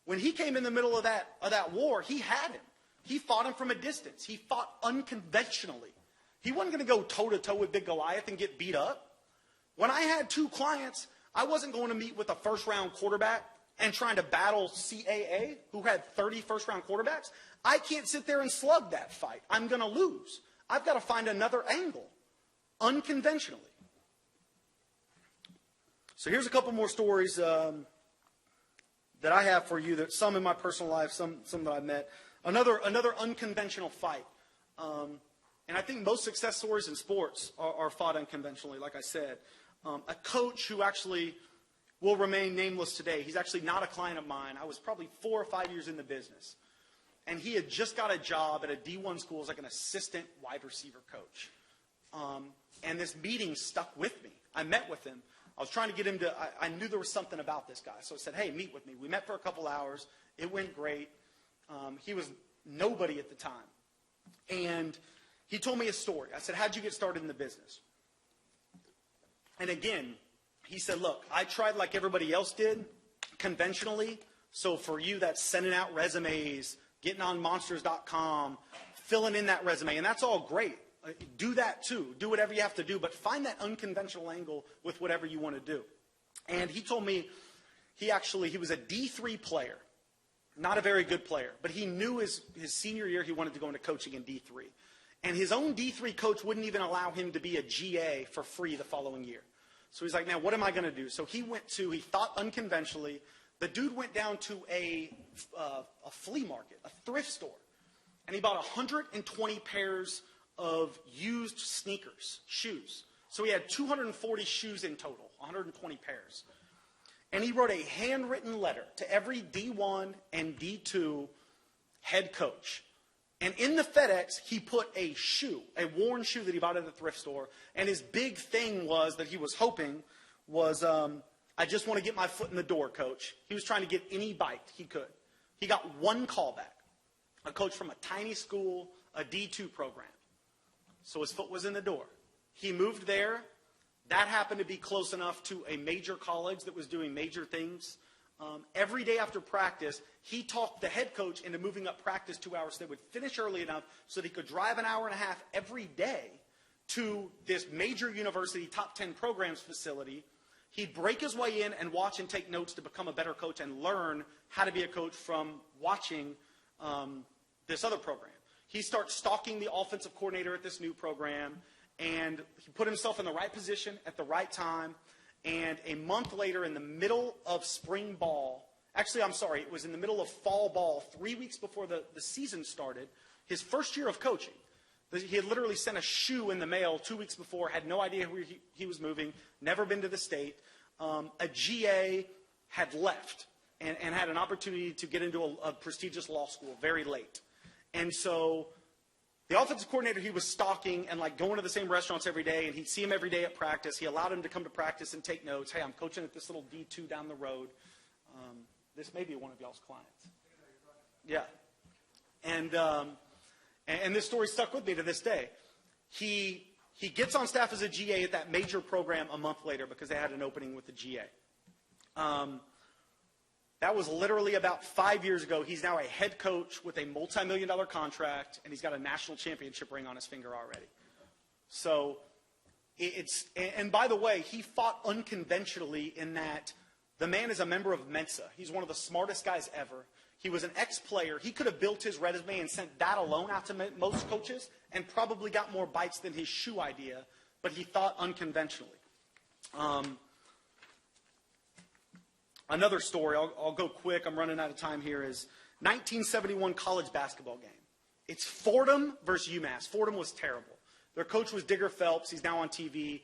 When he came in the middle of that war, he had him. He fought him from a distance. He fought unconventionally. He wasn't going to go toe-to-toe with big Goliath and get beat up. When I had 2 clients, I wasn't going to meet with a first-round quarterback and trying to battle CAA, who had 30 first-round quarterbacks. I can't sit there and slug that fight. I'm going to lose. I've got to find another angle, unconventionally. So here's a couple more stories that I have for you, that some in my personal life, some that I met. Another unconventional fight. And I think most success stories in sports are fought unconventionally, like I said. A coach who actually will remain nameless today. He's actually not a client of mine. I was probably 4 or 5 years in the business. And he had just got a job at a D1 school as like an assistant wide receiver coach. And this meeting stuck with me. I met with him. I was trying to get him to, I knew there was something about this guy. So I said, hey, meet with me. We met for a couple hours. It went great. He was nobody at the time. And he told me a story. I said, how'd you get started in the business? And again, he said, look, I tried like everybody else did, conventionally. So for you, that's sending out resumes, getting on monsters.com, filling in that resume. And that's all great. Do that too. Do whatever you have to do. But find that unconventional angle with whatever you want to do. And he told me he was a D3 player. Not a very good player. But he knew his senior year he wanted to go into coaching in D3. And his own D3 coach wouldn't even allow him to be a GA for free the following year. So he's like, now what am I going to do? So he thought unconventionally. The dude went down to a flea market, a thrift store. And he bought 120 pairs of used sneakers, shoes. So he had 240 shoes in total, 120 pairs. And he wrote a handwritten letter to every D1 and D2 head coach. And in the FedEx, he put a shoe, a worn shoe that he bought at the thrift store. And his big thing was that he was hoping was, I just want to get my foot in the door, coach. He was trying to get any bite he could. He got one callback, a coach from a tiny school, a D2 program. So his foot was in the door. He moved there. That happened to be close enough to a major college that was doing major things. Every day after practice, he talked the head coach into moving up practice 2 hours so they would finish early enough so that he could drive an hour and a half every day to this major university, top 10 programs facility. He'd break his way in and watch and take notes to become a better coach and learn how to be a coach from watching this other program. He starts stalking the offensive coordinator at this new program, And he put himself in the right position at the right time. And a month later, in the middle of spring ball, actually, I'm sorry, it was in the middle of fall ball, 3 weeks before the season started, his first year of coaching. He had literally sent a shoe in the mail 2 weeks before, had no idea where he was moving, never been to the state. A GA had left and had an opportunity to get into a prestigious law school very late. And so the offensive coordinator he was stalking and like going to the same restaurants every day, and he'd see him every day at practice. He allowed him to come to practice and take notes. Hey, I'm coaching at this little D2 down the road. This may be one of y'all's clients. Yeah. And this story stuck with me to this day. He gets on staff as a GA at that major program a month later because they had an opening with the GA. That was literally about 5 years ago. He's now a head coach with a multi-million-dollar contract, and he's got a national championship ring on his finger already. So and by the way, he fought unconventionally in that the man is a member of Mensa. He's one of the smartest guys ever. He was an ex-player. He could have built his resume and sent that alone out to most coaches and probably got more bites than his shoe idea, but he thought unconventionally. Another story, I'll go quick, I'm running out of time here, is 1971 college basketball game. It's Fordham versus UMass. Fordham was terrible. Their coach was Digger Phelps. He's now on TV.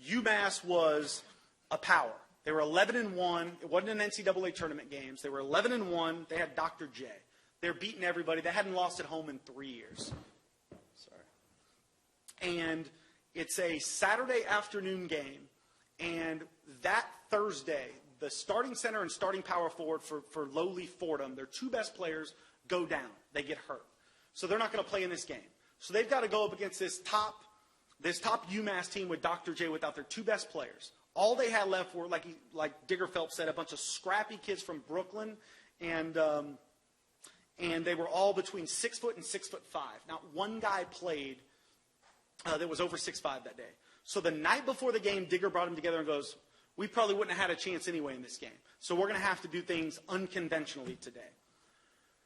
UMass was a power. They were 11-1. It wasn't an NCAA tournament games. They were 11-1. They had Dr. J. They were beating everybody. They hadn't lost at home in 3 years. Sorry. And it's a Saturday afternoon game. And that Thursday, the starting center and starting power forward for lowly Fordham, their two best players, go down. They get hurt. So they're not going to play in this game. So they've got to go up against this top UMass team with Dr. J without their two best players. All they had left were, like Digger Phelps said, a bunch of scrappy kids from Brooklyn, and they were all between 6 foot and 6'5". Not one guy played that was over 6'5" that day. So the night before the game, Digger brought them together and goes, we probably wouldn't have had a chance anyway in this game. So we're going to have to do things unconventionally today.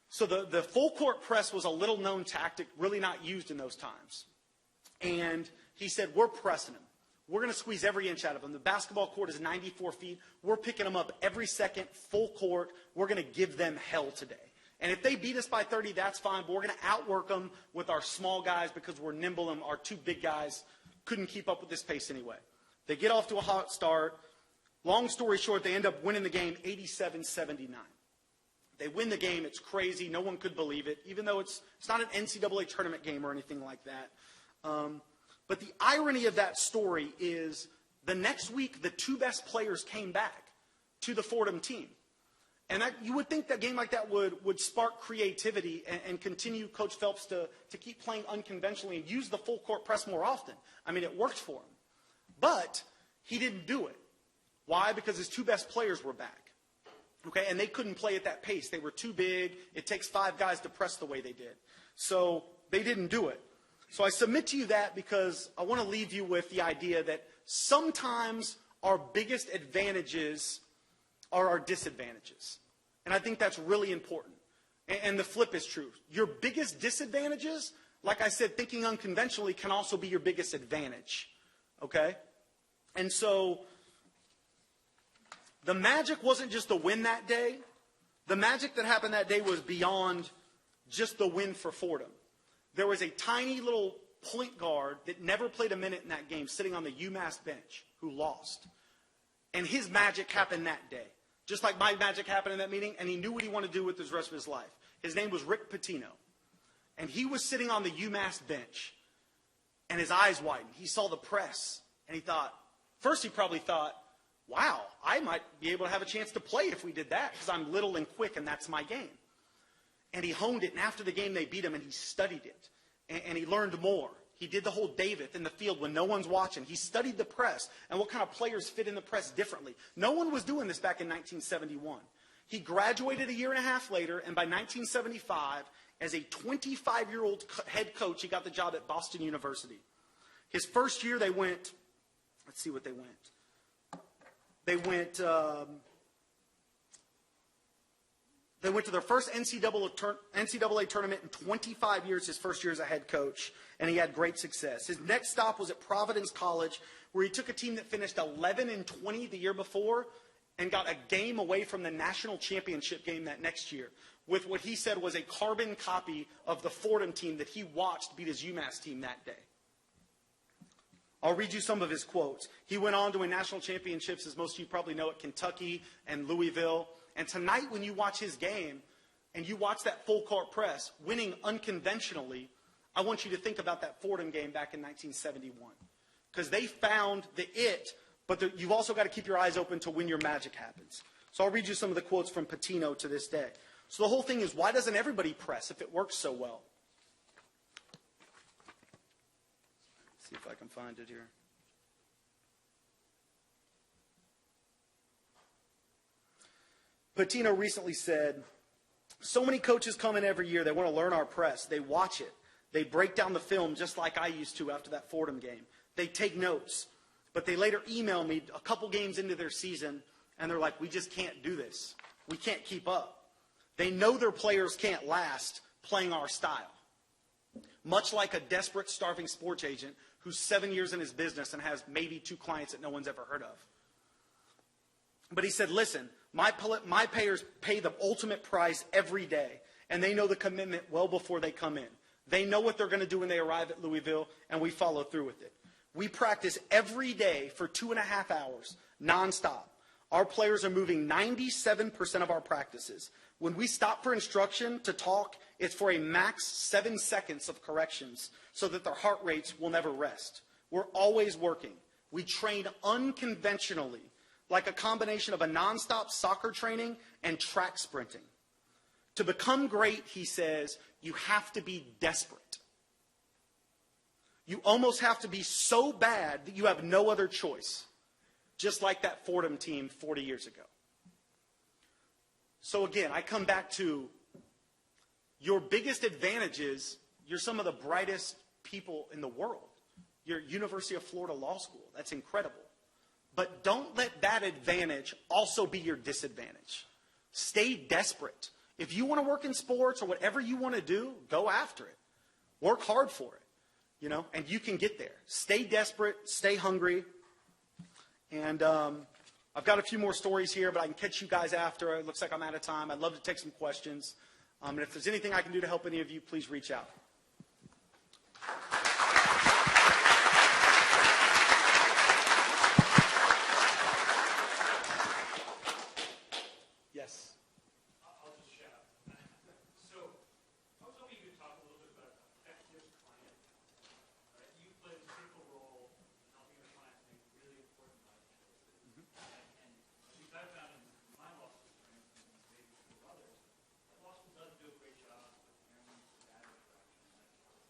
So the full court press was a little known tactic, really not used in those times. And he said, we're pressing them. We're going to squeeze every inch out of them. The basketball court is 94 feet. We're picking them up every second, full court. We're going to give them hell today. And if they beat us by 30, that's fine, but we're going to outwork them with our small guys because we're nimble and our two big guys couldn't keep up with this pace anyway. They get off to a hot start. Long story short, they end up winning the game 87-79. They win the game. It's crazy. No one could believe it, even though it's not an NCAA tournament game or anything like that. But the irony of that story is the next week, the two best players came back to the Fordham team. And you would think that a game like that would spark creativity and continue Coach Phelps to keep playing unconventionally and use the full court press more often. I mean, it worked for him. But he didn't do it. Why? Because his two best players were back. Okay, and they couldn't play at that pace. They were too big. It takes five guys to press the way they did. So they didn't do it. So I submit to you that because I want to leave you with the idea that sometimes our biggest advantages are our disadvantages. And I think that's really important. And the flip is true. Your biggest disadvantages, like I said, thinking unconventionally can also be your biggest advantage. Okay? And so the magic wasn't just the win that day. The magic that happened that day was beyond just the win for Fordham. There was a tiny little point guard that never played a minute in that game sitting on the UMass bench who lost. And his magic happened that day. Just like my magic happened in that meeting, and he knew what he wanted to do with the rest of his life. His name was Rick Pitino. And he was sitting on the UMass bench, and his eyes widened. He saw the press, and he thought, first he probably thought, wow, I might be able to have a chance to play if we did that, because I'm little and quick, and that's my game. And he honed it, and after the game they beat him, and he studied it, and he learned more. He did the whole David in the field when no one's watching. He studied the press and what kind of players fit in the press differently. No one was doing this back in 1971. He graduated a year and a half later, and by 1975, as a 25-year-old head coach, he got the job at Boston University. His first year they went, let's see what they went. They went They went to their first NCAA tournament in 25 years, his first year as a head coach, and he had great success. His next stop was at Providence College, where he took a team that finished 11-20 the year before and got a game away from the national championship game that next year with what he said was a carbon copy of the Fordham team that he watched beat his UMass team that day. I'll read you some of his quotes. He went on to win national championships, as most of you probably know, at Kentucky and Louisville. And tonight when you watch his game and you watch that full court press, winning unconventionally, I want you to think about that Fordham game back in 1971. Because they found the it, but you've also got to keep your eyes open to when your magic happens. So I'll read you some of the quotes from Pitino to this day. So the whole thing is, why doesn't everybody press if it works so well? Let's see if I can find it here. Pitino recently said, so many coaches come in every year. They want to learn our press. They watch it. They break down the film just like I used to after that Fordham game. They take notes. But they later email me a couple games into their season, and they're like, we just can't do this. We can't keep up. They know their players can't last playing our style. Much like a desperate, starving sports agent who's 7 years in his business and has maybe 2 clients that no one's ever heard of. But he said, listen, my payers pay the ultimate price every day, and they know the commitment well before they come in. They know what they're going to do when they arrive at Louisville, and we follow through with it. We practice every day for 2.5 hours, nonstop. Our players are moving 97% of our practices. When we stop for instruction to talk, it's for a max 7 seconds of corrections so that their heart rates will never rest. We're always working. We train unconventionally, like a combination of a nonstop soccer training and track sprinting. To become great, he says, you have to be desperate. You almost have to be so bad that you have no other choice, just like that Fordham team 40 years ago. So again, I come back to your biggest advantage is you're some of the brightest people in the world. You're at University of Florida Law School. That's incredible. But don't let that advantage also be your disadvantage. Stay desperate. If you want to work in sports or whatever you want to do, go after it. Work hard for it, you know, and you can get there. Stay desperate, stay hungry. And I've got a few more stories here, but I can catch you guys after. It looks like I'm out of time. I'd love to take some questions. And if there's anything I can do to help any of you, please reach out. Yes. I'll just shout. So I was hoping you could talk a little bit about effective client. Right? You play a critical role in helping your clients make really important life choices. And at least I've found in my law school experience, and maybe with others, that law school does do a great job of preparing for that interaction.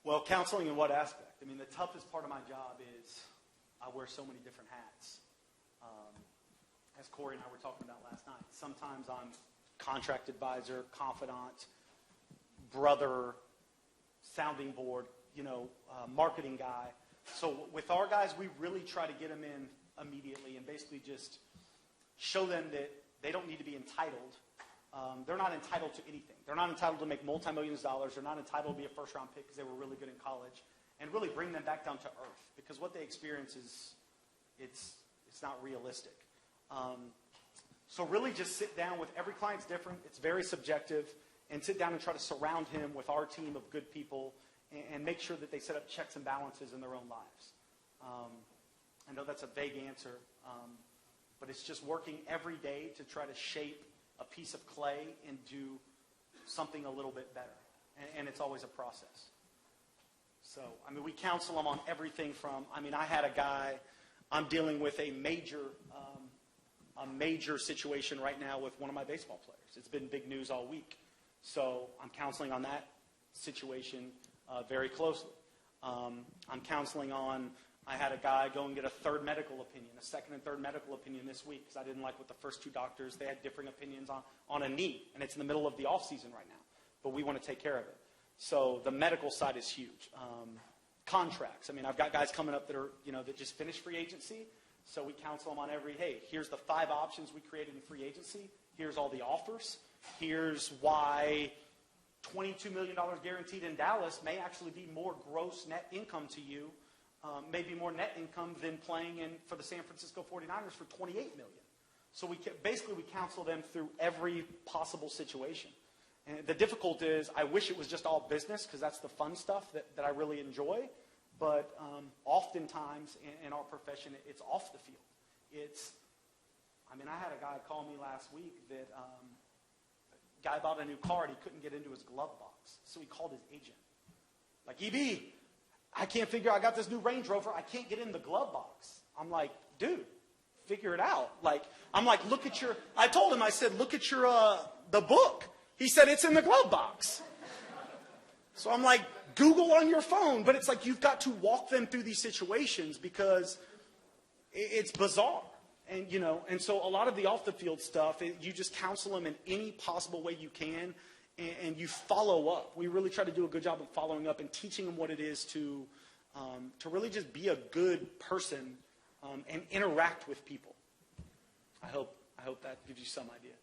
Well, counseling in what aspect? I mean, the toughest part of my job is I wear so many different hats. As Corey and I were talking about last night, sometimes I'm contract advisor, confidant, brother, sounding board, marketing guy. So with our guys, we really try to get them in immediately and basically just show them that they don't need to be entitled. They're not entitled to anything. They're not entitled to make multi-millions of dollars. They're not entitled to be a first-round pick because they were really good in college. And really bring them back down to earth because what they experience is it's not realistic. So really just sit down with every client's different. It's very subjective. And sit down and try to surround him with our team of good people and make sure that they set up checks and balances in their own lives. I know that's a vague answer, but it's just working every day to try to shape a piece of clay into something a little bit better. And it's always a process. So, we counsel them on everything from, I had a guy, I'm dealing with a major situation right now with one of my baseball players. It's been big news all week. So I'm counseling on that situation very closely. I'm counseling on, I had a guy go and get a second and third medical opinion this week because I didn't like what the first 2 doctors, they had differing opinions on a knee. And it's in the middle of the off season right now. But we want to take care of it. So the medical side is huge. Contracts. I've got guys coming up that are, that just finished free agency. So we counsel them on hey, here's the 5 options we created in free agency. Here's all the offers. Here's why $22 million guaranteed in Dallas may actually be more gross net income to you, maybe more net income than playing for the San Francisco 49ers for $28 million. So basically we counsel them through every possible situation. And the difficult is I wish it was just all business because that's the fun stuff that I really enjoy. But oftentimes in our profession, it's off the field. I had a guy call me last week that guy bought a new car and he couldn't get into his glove box. So he called his agent. Like, EB, I can't figure out, I got this new Range Rover, I can't get in the glove box. I'm like, dude, figure it out. Look at I told him, I said, look at the book. He said, it's in the glove box. So I'm like, Google on your phone. But it's like you've got to walk them through these situations because it's bizarre. And so a lot of the off-the-field stuff, you just counsel them in any possible way you can, and you follow up. We really try to do a good job of following up and teaching them what it is to really just be a good person and interact with people. I hope that gives you some idea.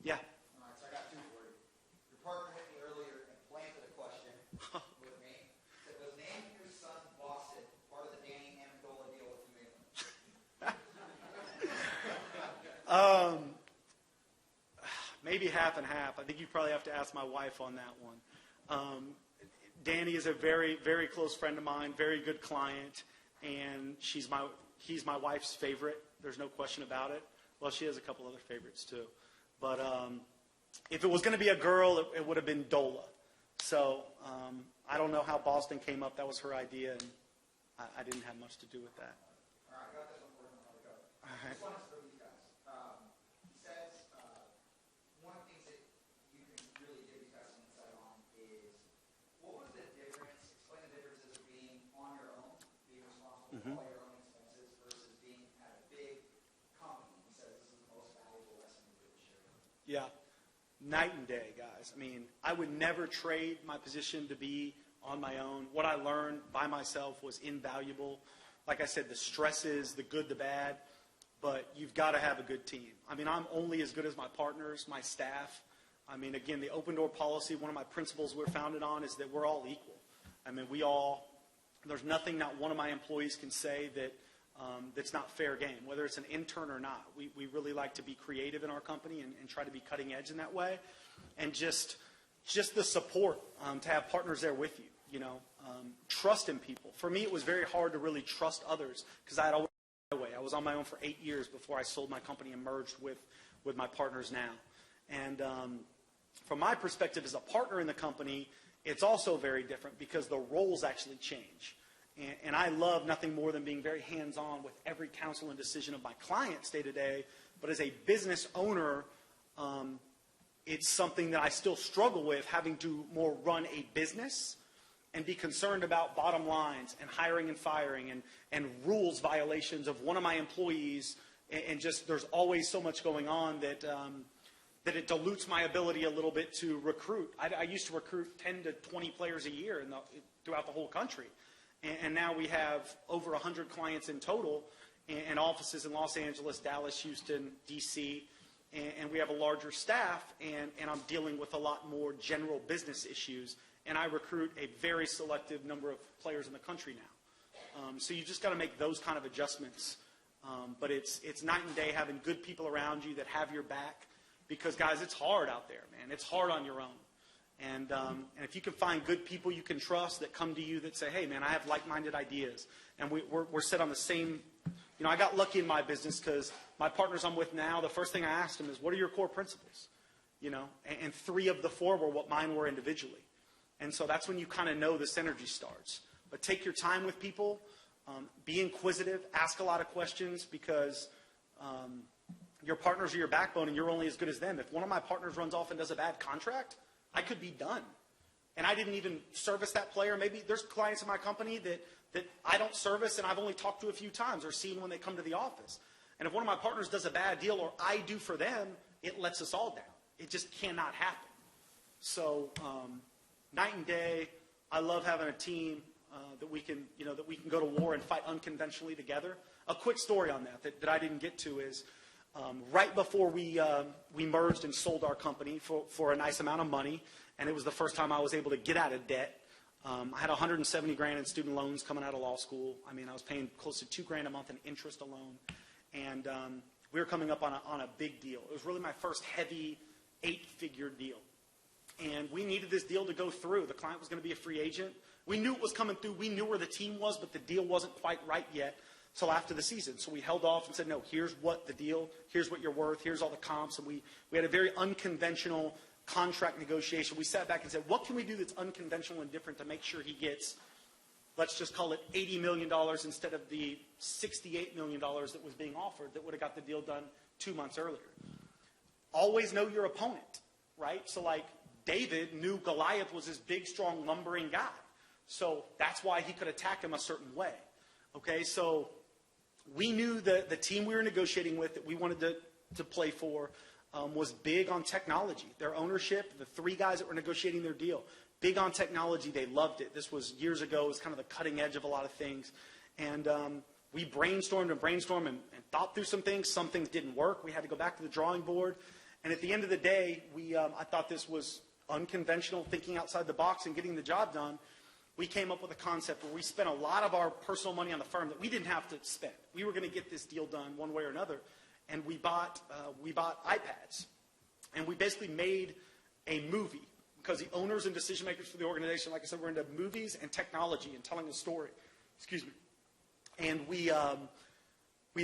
Yeah? All right, so I got 2 for you. Your partner hit me earlier and planted a question with me. It was named your son Boston part of the Danny Amendola deal with New England. Maybe half and half. I think you probably have to ask my wife on that one. Danny is a very, very close friend of mine, very good client, and he's my wife's favorite. There's no question about it. Well, she has a couple other favorites too. But if it was going to be a girl, it would have been Dola. So I don't know how Boston came up. That was her idea, and I didn't have much to do with that. All right, I got this one for him. All right. This one is for these guys. He says one of the things that you can really give these guys some insight on is what was the difference, explain the differences of being on your own, being responsible for all your own expenses versus being at a big company. He says this is the most valuable lesson you could share. Yeah. Night and day, guys. I would never trade my position to be on my own. What I learned by myself was invaluable. Like I said, the stresses, the good, the bad, but you've got to have a good team. I'm only as good as my partners, my staff. Again, the open door policy, one of my principles we're founded on is that we're all equal. There's nothing not one of my employees can say that's not fair game, whether it's an intern or not. We really like to be creative in our company and try to be cutting edge in that way. And just the support to have partners there with you, trust in people. For me, it was very hard to really trust others because I had always been my way. I was on my own for 8 years before I sold my company and merged with my partners now. And from my perspective as a partner in the company, it's also very different because the roles actually change. And I love nothing more than being very hands-on with every counsel and decision of my clients day to day. But as a business owner, it's something that I still struggle with, having to more run a business and be concerned about bottom lines and hiring and firing and rules violations of one of my employees. And just there's always so much going on that it dilutes my ability a little bit to recruit. I used to recruit 10 to 20 players a year throughout the whole country. And now we have over 100 clients in total and offices in Los Angeles, Dallas, Houston, D.C., and we have a larger staff, and I'm dealing with a lot more general business issues, and I recruit a very selective number of players in the country now. So you just got to make those kind of adjustments. But it's night and day having good people around you that have your back because, guys, it's hard out there, man. It's hard on your own. And if you can find good people you can trust that come to you that say, hey, man, I have like-minded ideas. And we're set on the same, I got lucky in my business because my partners I'm with now, the first thing I asked them is, what are your core principles? And 3 of the 4 were what mine were individually. And so that's when you kind of know the synergy starts. But take your time with people, be inquisitive, ask a lot of questions because your partners are your backbone and you're only as good as them. If one of my partners runs off and does a bad contract, I could be done. And I didn't even service that player. Maybe there's clients in my company that I don't service and I've only talked to a few times or seen when they come to the office. And if one of my partners does a bad deal or I do for them, it lets us all down. It just cannot happen. So night and day, I love having a team that we can go to war and fight unconventionally together. a quick story on that I didn't get to is right before we merged and sold our company for a nice amount of money, and it was the first time I was able to get out of debt. I had $170,000 in student loans coming out of law school. I mean, I was paying close to $2,000 a month in interest alone, and we were coming up on a big deal. It was really my first heavy 8-figure deal, and we needed this deal to go through. The client was going to be a free agent. We knew it was coming through. We knew where the team was, but the deal wasn't quite right yet till after the season. So we held off and said, no, here's what the deal, here's what you're worth, here's all the comps. And we had a very unconventional contract negotiation. We sat back and said, what can we do that's unconventional and different to make sure he gets, let's just call it $80 million instead of the $68 million that was being offered that would have got the deal done 2 months earlier. Always know your opponent, right? So like David knew Goliath was this big, strong, lumbering guy. So that's why he could attack him a certain way. Okay, so we knew that the team we were negotiating with that we wanted to play for was big on technology. Their ownership, the 3 guys that were negotiating their deal, big on technology. They loved it. This was years ago. It was kind of the cutting edge of a lot of things. And we brainstormed and thought through some things. Some things didn't work. We had to go back to the drawing board. And at the end of the day, I thought this was unconventional, thinking outside the box and getting the job done. We came up with a concept where we spent a lot of our personal money on the firm that we didn't have to spend. We were going to get this deal done one way or another, and we bought iPads, and we basically made a movie because the owners and decision makers for the organization, like I said, we're into movies and technology and telling a story. Excuse me, and we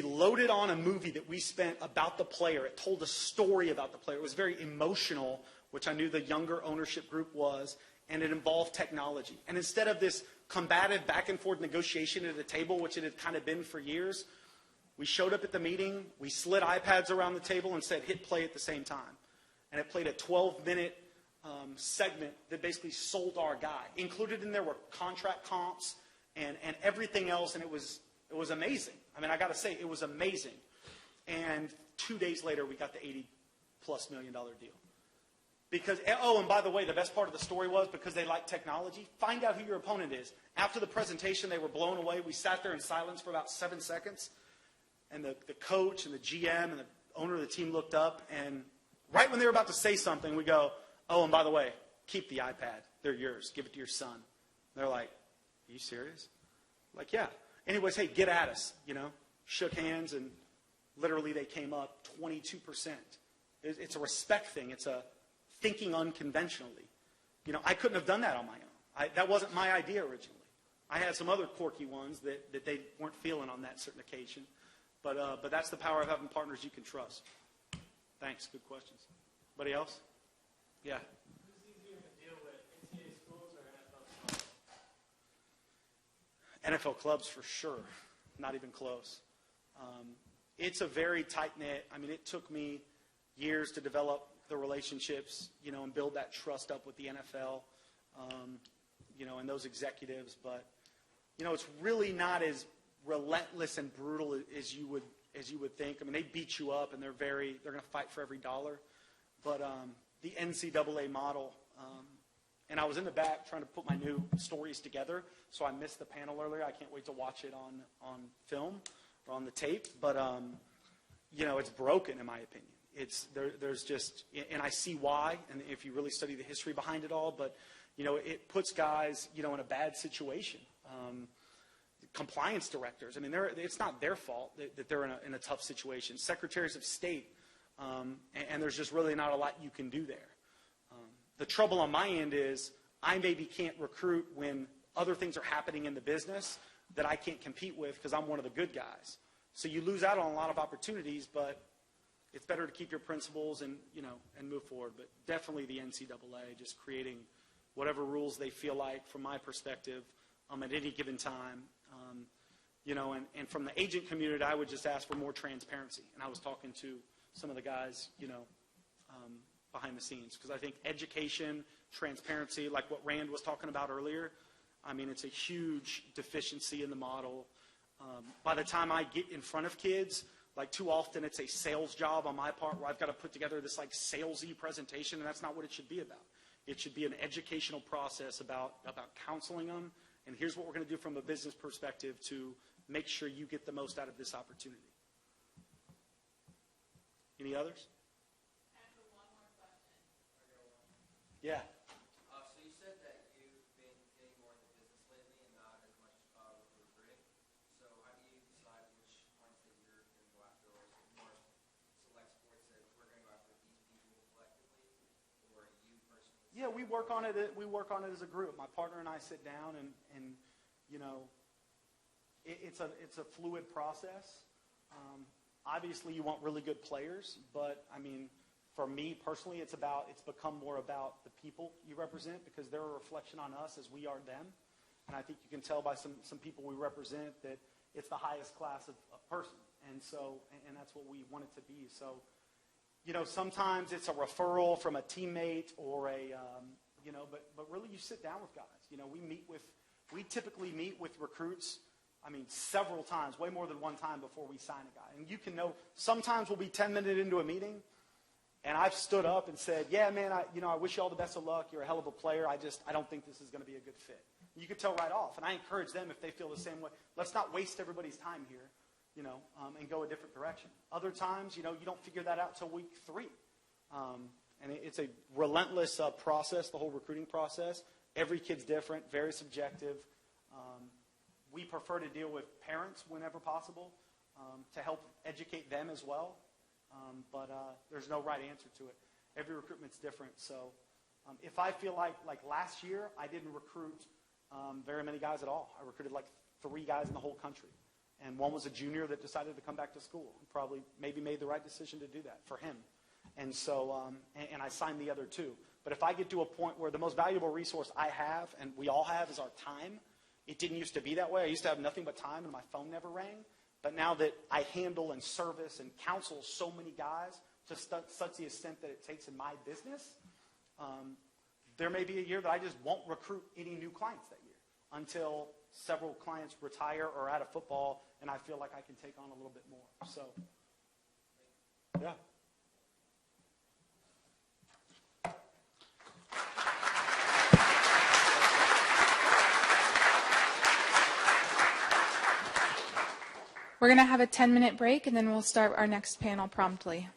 loaded on a movie that we spent about the player. It told a story about the player. It was very emotional, which I knew the younger ownership group was. And it involved technology. And instead of this combative back and forth negotiation at a table, which it had kind of been for years, we showed up at the meeting, we slid iPads around the table and said, hit play at the same time. And it played a 12-minute segment that basically sold our guy. Included in there were contract comps and everything else, and it was amazing. I mean, I got to say, it was amazing. And 2 days later, we got the $80+ million deal. Because, and by the way, the best part of the story was because they like technology, find out who your opponent is. After the presentation, they were blown away. We sat there in silence for about 7 seconds. And the coach and the GM and the owner of the team looked up. And right when they were about to say something, we go, oh, and by the way, keep the iPad. They're yours. Give it to your son. And they're like, are you serious? Like, yeah. Anyways, hey, get at us, Shook hands, and literally they came up 22%. It's a respect thing. It's a thinking unconventionally. I couldn't have done that on my own. That wasn't my idea originally. I had some other quirky ones that they weren't feeling on that certain occasion. But that's the power of having partners you can trust. Thanks. Good questions. Anybody else? Yeah. Who's easier to deal with, NCAA schools or NFL clubs? NFL clubs for sure. Not even close. It's a very tight-knit. I mean, it took me years to develop the relationships, and build that trust up with the NFL, and those executives. But, it's really not as relentless and brutal as you would think. I mean, they beat you up, and they're going to fight for every dollar. But the NCAA model, and I was in the back trying to put my new stories together, so I missed the panel earlier. I can't wait to watch it on film or on the tape. But, it's broken, in my opinion. There's just, and I see why, and if you really study the history behind it all, but, it puts guys, in a bad situation. Compliance directors, I mean, it's not their fault that they're in a tough situation. Secretaries of state, and there's just really not a lot you can do there. The trouble on my end is I maybe can't recruit when other things are happening in the business that I can't compete with because I'm one of the good guys. So you lose out on a lot of opportunities, but it's better to keep your principles and move forward. But definitely the NCAA, just creating whatever rules they feel like, from my perspective, at any given time. And from the agent community, I would just ask for more transparency. And I was talking to some of the guys, behind the scenes, because I think education, transparency, like what Rand was talking about earlier, I mean, it's a huge deficiency in the model. By the time I get in front of kids, like too often it's a sales job on my part where I've got to put together this like salesy presentation, and that's not what it should be about. It should be an educational process about counseling them, and here's what we're going to do from a business perspective to make sure you get the most out of this opportunity. Any others? Yeah. So you said that you've been getting more into business lately and not as much with recruiting. So how do you decide which clients that you're going to go after, or is it more select sports that we're going to go after these people collectively, or you personally? Yeah, we work on it. We work on it as a group. My partner and I sit down, and you know, it's a fluid process. Obviously, you want really good players, but I mean, for me personally, it's become more about the people you represent, because they're a reflection on us as we are them. And I think you can tell by some people we represent that it's the highest class of person. And so, and that's what we want it to be. So, you know, sometimes it's a referral from a teammate or you know, but really you sit down with guys. You know, we typically meet with recruits, I mean, several times, way more than one time before we sign a guy. And you can know, sometimes we'll be 10 minutes into a meeting, and I've stood up and said, yeah, man, I wish you all the best of luck. You're a hell of a player. I don't think this is going to be a good fit. You can tell right off. And I encourage them, if they feel the same way, let's not waste everybody's time here, you know, and go a different direction. Other times, you know, you don't figure that out till week 3. And it's a relentless process, the whole recruiting process. Every kid's different, very subjective. We prefer to deal with parents whenever possible to help educate them as well. But there's no right answer to it. Every recruitment's different. So if I feel like last year, I didn't recruit very many guys at all. I recruited like 3 guys in the whole country. And one was a junior that decided to come back to school. Probably maybe made the right decision to do that for him. And so, and I signed the other 2. But if I get to a point where the most valuable resource I have, and we all have, is our time. It didn't used to be that way. I used to have nothing but time, and my phone never rang. But now that I handle and service and counsel so many guys to such the extent that it takes in my business, there may be a year that I just won't recruit any new clients that year until several clients retire or out of football, and I feel like I can take on a little bit more. So, yeah. We're going to have a 10-minute break, and then we'll start our next panel promptly.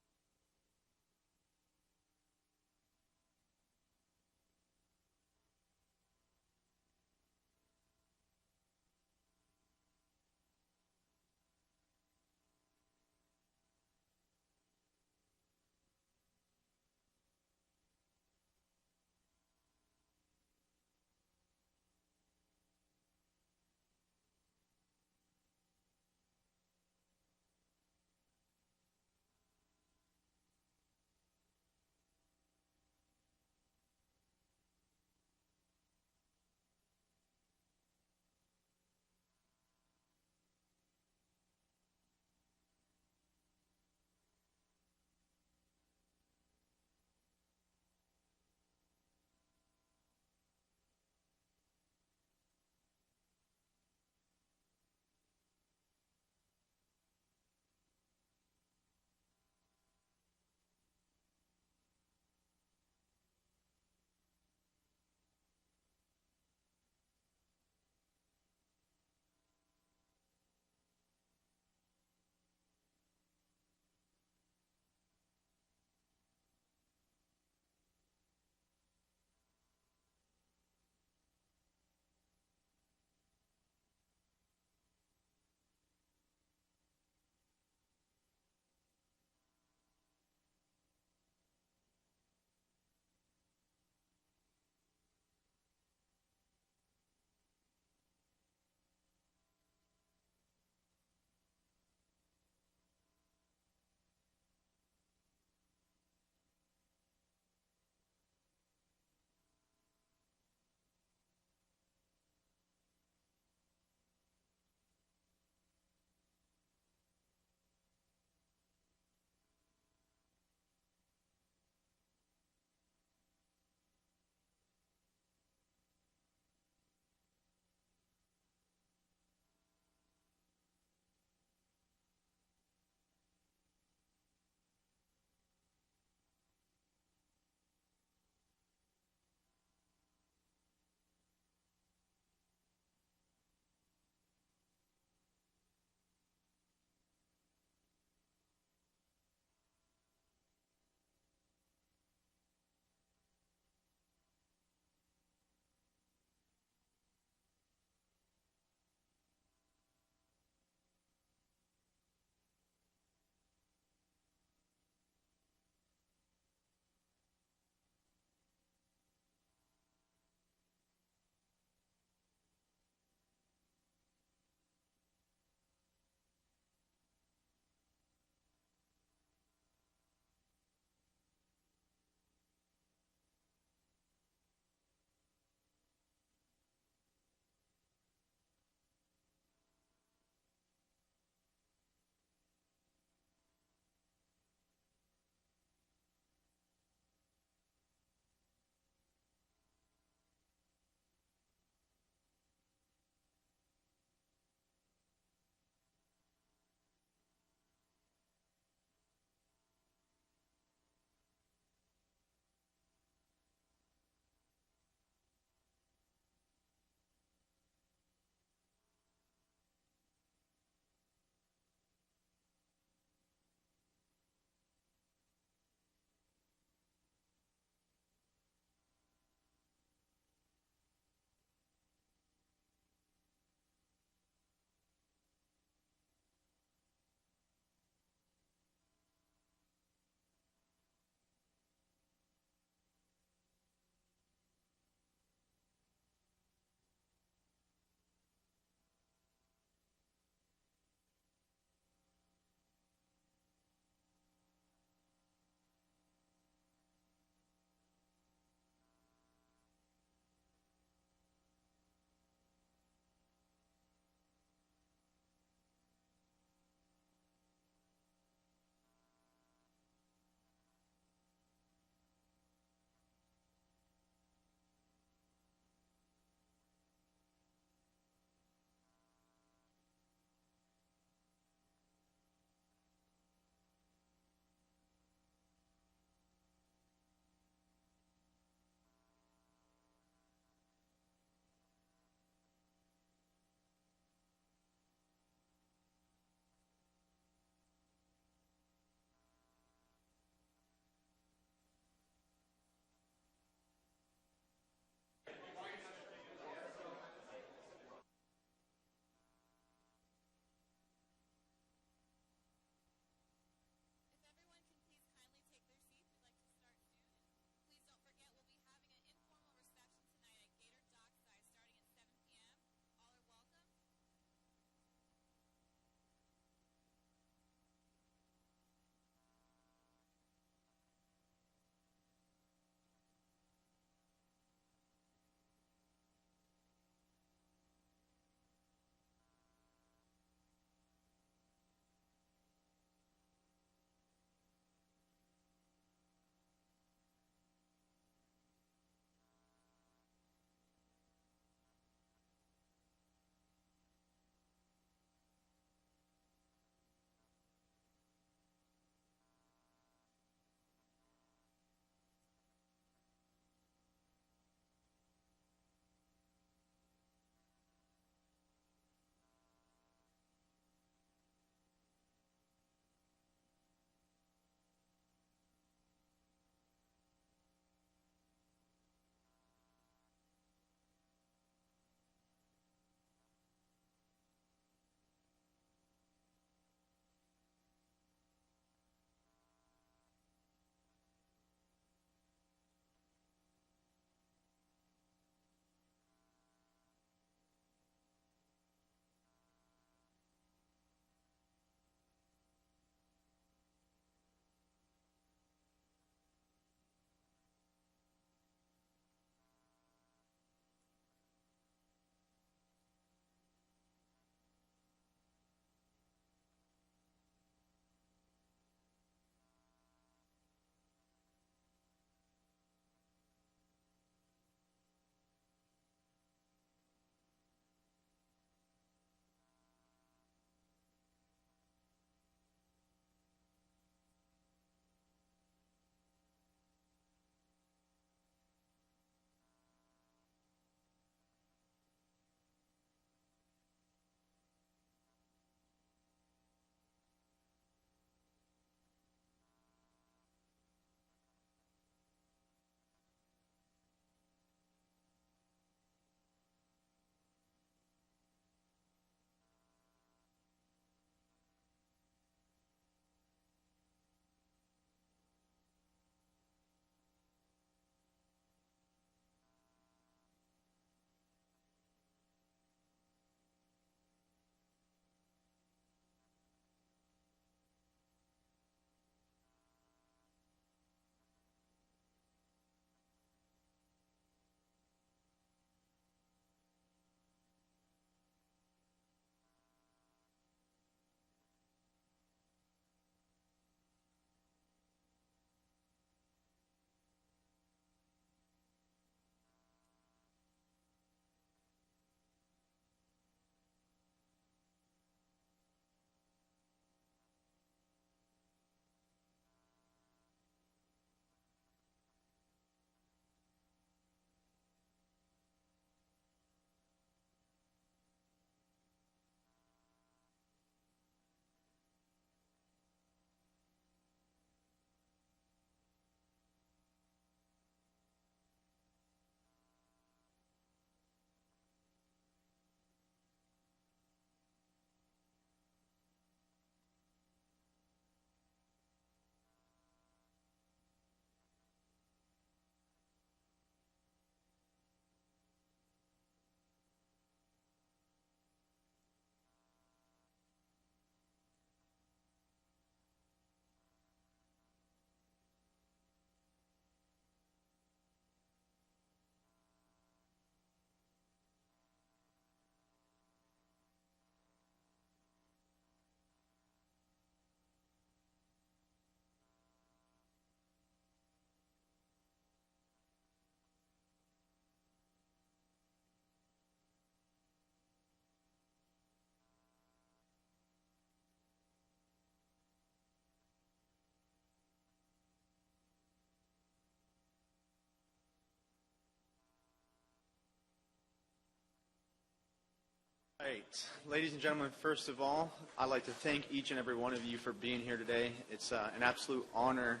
Right. Ladies and gentlemen, first of all, I'd like to thank each and every one of you for being here today. It's an absolute honor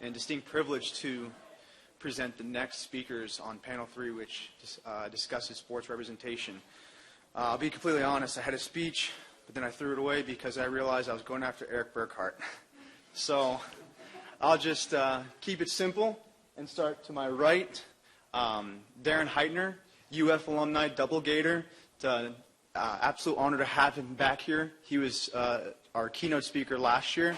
and distinct privilege to present the next speakers on panel 3, which discusses sports representation. I'll be completely honest, I had a speech, but then I threw it away because I realized I was going after Eric Burkhart. So I'll just keep it simple and start to my right. Darren Heitner, UF alumni, double gator. It's an absolute honor to have him back here. He was our keynote speaker last year.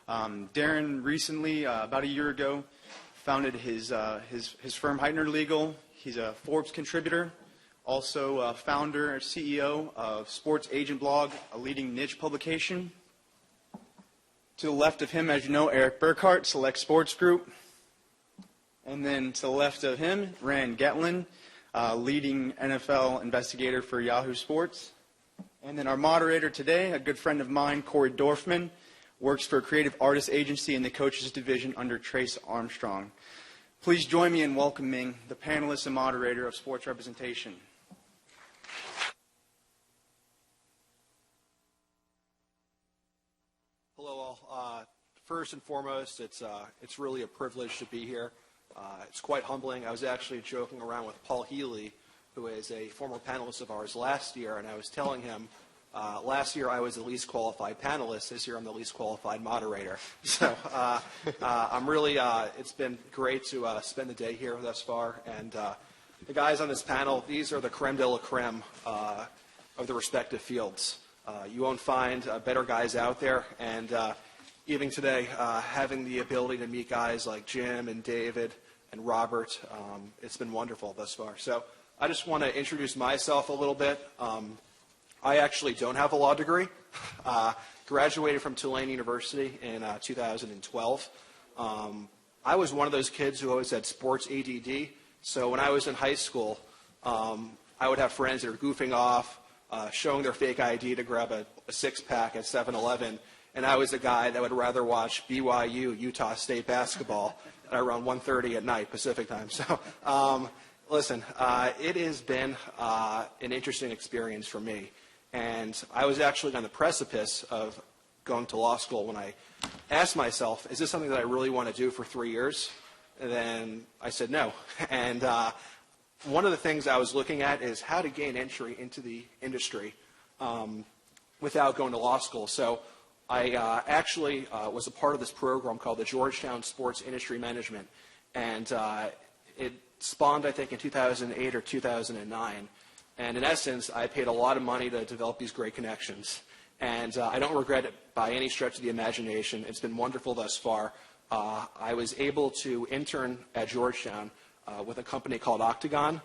Darren recently, about a year ago, founded his firm Heitner Legal. He's a Forbes contributor, also founder and CEO of Sports Agent Blog, a leading niche publication. To the left of him, as you know, Eric Burkhart, Select Sports Group. And then to the left of him, Rand Getlin, leading NFL investigator for Yahoo Sports. And then our moderator today, a good friend of mine, Corey Dorfman, works for a creative artist agency in the coaches division under Trace Armstrong. Please join me in welcoming the panelist and moderator of sports representation. Hello all. First and foremost, it's really a privilege to be here. It's quite humbling. I was actually joking around with Paul Healy, who is a former panelist of ours last year, and I was telling him last year I was the least qualified panelist. This year I'm the least qualified moderator. So I'm really, it's been great to spend the day here thus far. And the guys on this panel, these are the creme de la creme of the respective fields. You won't find better guys out there. And even today, having the ability to meet guys like Jim and David and Robert, it's been wonderful thus far. So I just want to introduce myself a little bit. I actually don't have a law degree. Graduated from Tulane University in 2012. I was one of those kids who always had sports ADD. So when I was in high school, I would have friends that are goofing off, showing their fake ID to grab a six-pack at 7-Eleven. And I was the guy that would rather watch BYU, Utah State basketball at around 1:30 at night, Pacific time. So listen, it has been an interesting experience for me. And I was actually on the precipice of going to law school when I asked myself, is this something that I really want to do for 3 years? And then I said no. And one of the things I was looking at is how to gain entry into the industry without going to law school. So I actually was a part of this program called the Georgetown Sports Industry Management. And it spawned, I think, in 2008 or 2009. And in essence, I paid a lot of money to develop these great connections. And I don't regret it by any stretch of the imagination. It's been wonderful thus far. I was able to intern at Georgetown with a company called Octagon.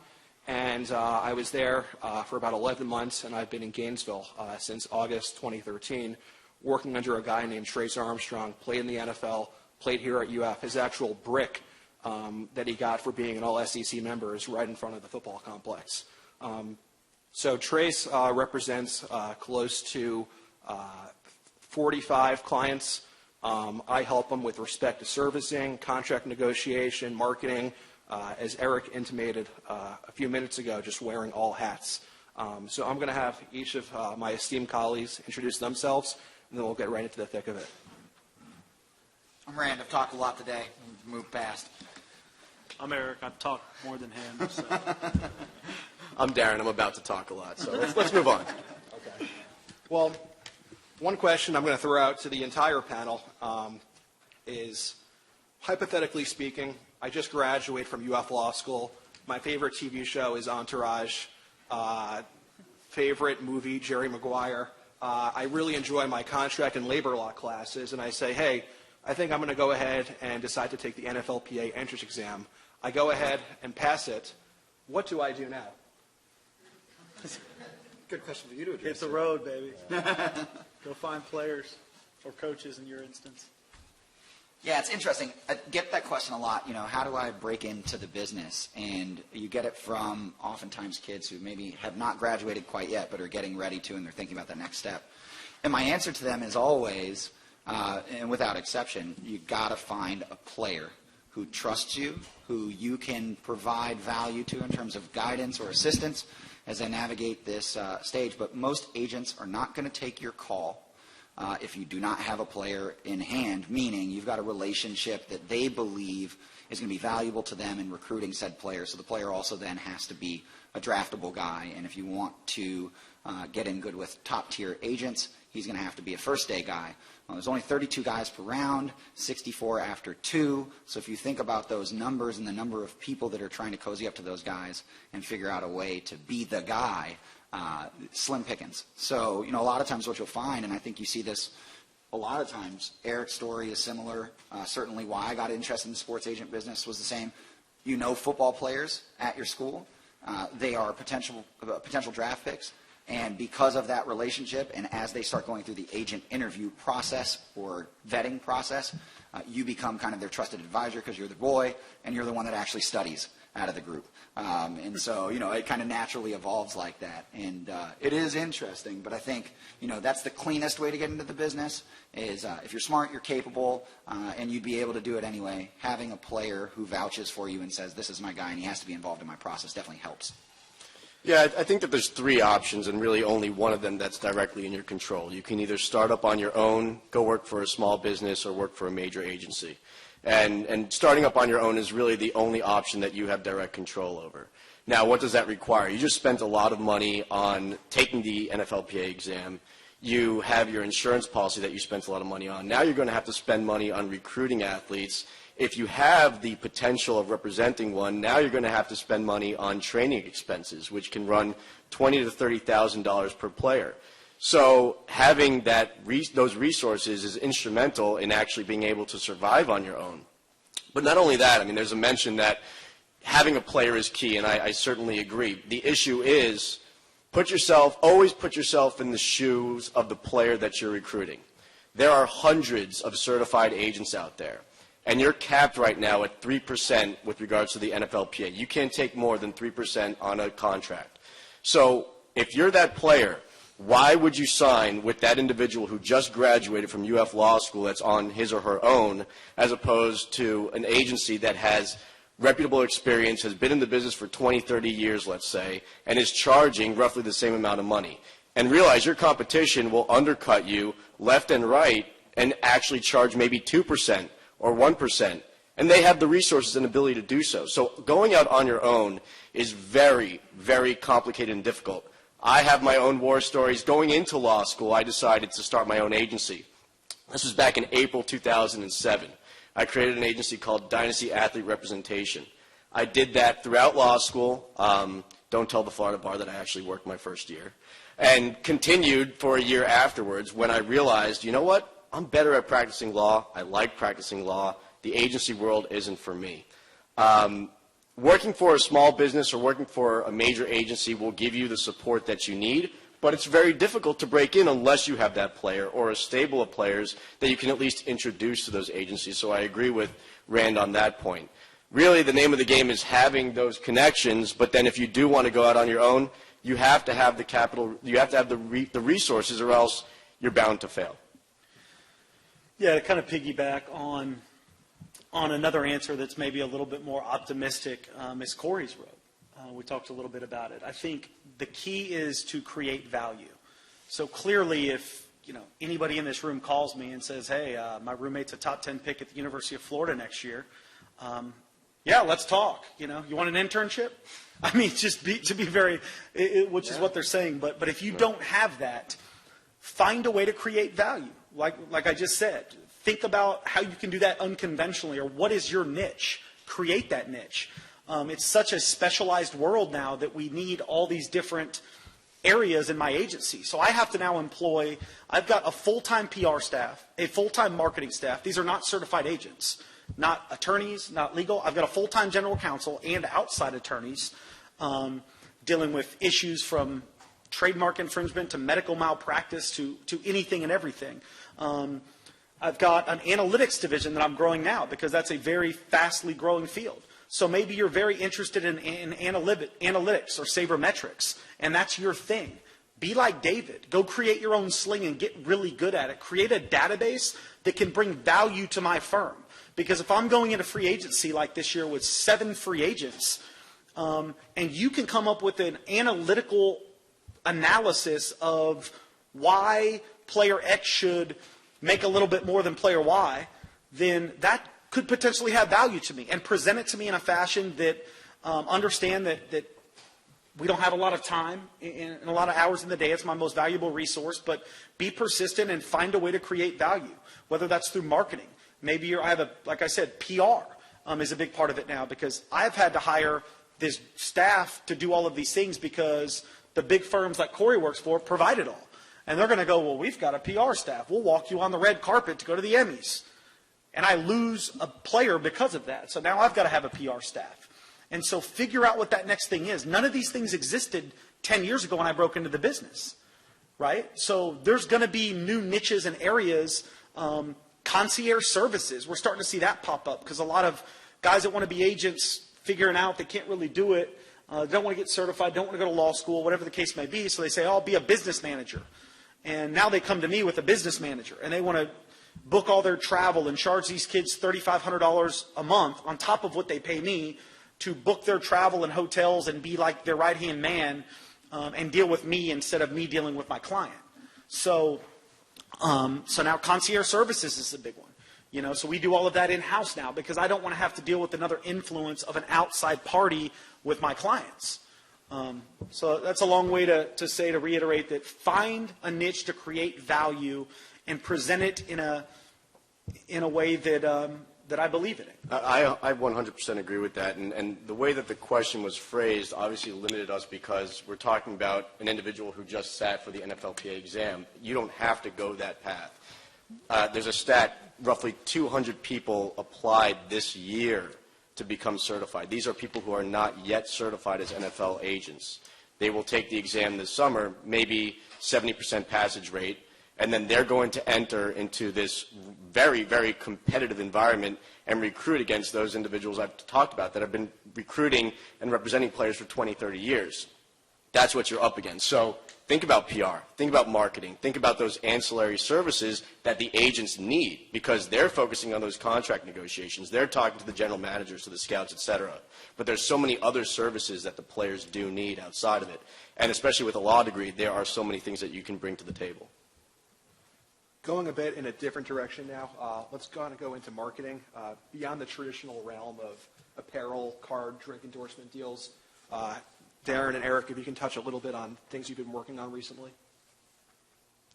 And I was there for about 11 months, and I've been in Gainesville since August 2013, working under a guy named Trace Armstrong, played in the NFL, played here at UF. His actual brick that he got for being an all-SEC member is right in front of the football complex. So Trace represents close to 45 clients. I help them with respect to servicing, contract negotiation, marketing, as Eric intimated a few minutes ago, just wearing all hats. So I'm going to have each of my esteemed colleagues introduce themselves, and then we'll get right into the thick of it. I'm Rand. I've talked a lot today. Move past. I'm Eric. I've talked more than him. So. I'm Darren. I'm about to talk a lot, so let's move on. Okay. Well, one question I'm going to throw out to the entire panel is, hypothetically speaking, I just graduated from UF Law School. My favorite TV show is Entourage. Favorite movie, Jerry Maguire. I really enjoy my contract and labor law classes, and I say, hey, I think I'm going to go ahead and decide to take the NFLPA entrance exam. I go ahead and pass it. What do I do now? Good question for you to address. Hit the road, baby. Go find players or coaches in your instance. Yeah, it's interesting. I get that question a lot. You know, how do I break into the business? And you get it from oftentimes kids who maybe have not graduated quite yet but are getting ready to, and they're thinking about that next step. And my answer to them is always, and without exception, you got to find a player who trusts you, who you can provide value to in terms of guidance or assistance as they navigate this stage. But most agents are not going to take your call if you do not have a player in hand, meaning you've got a relationship that they believe is going to be valuable to them in recruiting said player. So the player also then has to be a draftable guy. And if you want to get in good with top-tier agents, he's going to have to be a first-day guy. There's only 32 guys per round, 64 after 2. So if you think about those numbers and the number of people that are trying to cozy up to those guys and figure out a way to be the guy, slim pickings. So, a lot of times what you'll find, and I think you see this a lot of times, Eric's story is similar. Certainly why I got interested in the sports agent business was the same. Football players at your school. They are potential draft picks. And because of that relationship, and as they start going through the agent interview process or vetting process, you become kind of their trusted advisor because you're the boy and you're the one that actually studies out of the group. And so, it kind of naturally evolves like that. And it is interesting, but I think, that's the cleanest way to get into the business is if you're smart, you're capable, and you'd be able to do it anyway. Having a player who vouches for you and says, this is my guy and he has to be involved in my process definitely helps. Yeah, I think that there's 3 options and really only one of them that's directly in your control. You can either start up on your own, go work for a small business, or work for a major agency. And starting up on your own is really the only option that you have direct control over. Now, what does that require? You just spent a lot of money on taking the NFLPA exam. You have your insurance policy that you spent a lot of money on. Now you're going to have to spend money on recruiting athletes. If you have the potential of representing one, now you're going to have to spend money on training expenses, which can run $20,000 to $30,000 per player. So having those resources is instrumental in actually being able to survive on your own. But not only that, there's a mention that having a player is key, and I certainly agree. The issue is always put yourself in the shoes of the player that you're recruiting. There are hundreds of certified agents out there. And you're capped right now at 3% with regards to the NFLPA. You can't take more than 3% on a contract. So if you're that player, why would you sign with that individual who just graduated from UF Law School that's on his or her own, as opposed to an agency that has reputable experience, has been in the business for 20, 30 years, let's say, and is charging roughly the same amount of money? And realize your competition will undercut you left and right and actually charge maybe 2%. Or 1%, and they have the resources and ability to do so. So going out on your own is very, very complicated and difficult. I have my own war stories. Going into law school, I decided to start my own agency. This was back in April 2007. I created an agency called Dynasty Athlete Representation. I did that throughout law school. Don't tell the Florida bar that I actually worked my first year. And continued for a year afterwards when I realized, you know what? I'm better at practicing law. I like practicing law. The agency world isn't for me. Working for a small business or working for a major agency will give you the support that you need, but it's very difficult to break in unless you have that player or a stable of players that you can at least introduce to those agencies. So I agree with Rand on that point. Really, the name of the game is having those connections, but then if you do want to go out on your own, you have to have the capital, you have to have the resources, or else you're bound to fail. Yeah, to kind of piggyback on another answer that's maybe a little bit more optimistic, is Corey's road. We talked a little bit about it. I think the key is to create value. So clearly, if anybody in this room calls me and says, "Hey, my roommate's a top 10 pick at the University of Florida next year," yeah, let's talk. You want an internship? Which is what they're saying. But if you don't have that, find a way to create value. Like I just said, think about how you can do that unconventionally, or what is your niche? Create that niche. It's such a specialized world now that we need all these different areas in my agency. So I have to now I've got a full-time PR staff, a full-time marketing staff. These are not certified agents, not attorneys, not legal. I've got a full-time general counsel and outside attorneys dealing with issues from trademark infringement to medical malpractice to anything and everything. I've got an analytics division that I'm growing now because that's a very fastly growing field. So maybe you're very interested in analytics or sabermetrics, and that's your thing. Be like David. Go create your own sling and get really good at it. Create a database that can bring value to my firm. Because if I'm going into free agency like this year with 7 free agents, and you can come up with an analytical analysis of why player X should make a little bit more than player Y, then that could potentially have value to me, and present it to me in a fashion that understand that we don't have a lot of time and a lot of hours in the day. It's my most valuable resource, but be persistent and find a way to create value, whether that's through marketing. Maybe I have like I said, PR is a big part of it now, because I've had to hire this staff to do all of these things because the big firms like Corey works for provide it all. And they're going to go, well, we've got a PR staff. We'll walk you on the red carpet to go to the Emmys. And I lose a player because of that. So now I've got to have a PR staff. And so figure out what that next thing is. None of these things existed 10 years ago when I broke into the business, right? So there's going to be new niches and areas, concierge services. We're starting to see that pop up because a lot of guys that want to be agents figuring out they can't really do it, don't want to get certified, don't want to go to law school, whatever the case may be. So they say, oh, I'll be a business manager. And now they come to me with a business manager, and they want to book all their travel and charge these kids $3,500 a month on top of what they pay me to book their travel and hotels and be like their right-hand man and deal with me instead of me dealing with my client. So now concierge services is a big one. You know, so we do all of that in-house now because I don't want to have to deal with another influence of an outside party with my clients. So that's a long way to reiterate that find a niche to create value and present it in a way that I believe in it. I 100% agree with that. And the way that the question was phrased obviously limited us because we're talking about an individual who just sat for the NFLPA exam. You don't have to go that path. There's a stat, roughly 200 people applied this year to become certified. These are people who are not yet certified as NFL agents. They will take the exam this summer, maybe 70% passage rate, and then they're going to enter into this very, very competitive environment and recruit against those individuals I've talked about that have been recruiting and representing players for 20, 30 years. That's what you're up against. So think about PR, think about marketing, think about those ancillary services that the agents need because they're focusing on those contract negotiations. They're talking to the general managers, to the scouts, et cetera. But there's so many other services that the players do need outside of it. And especially with a law degree, there are so many things that you can bring to the table. Going a bit in a different direction now, let's go into marketing. Beyond the traditional realm of apparel, card, drink endorsement deals, Darren and Eric, if you can touch a little bit on things you've been working on recently.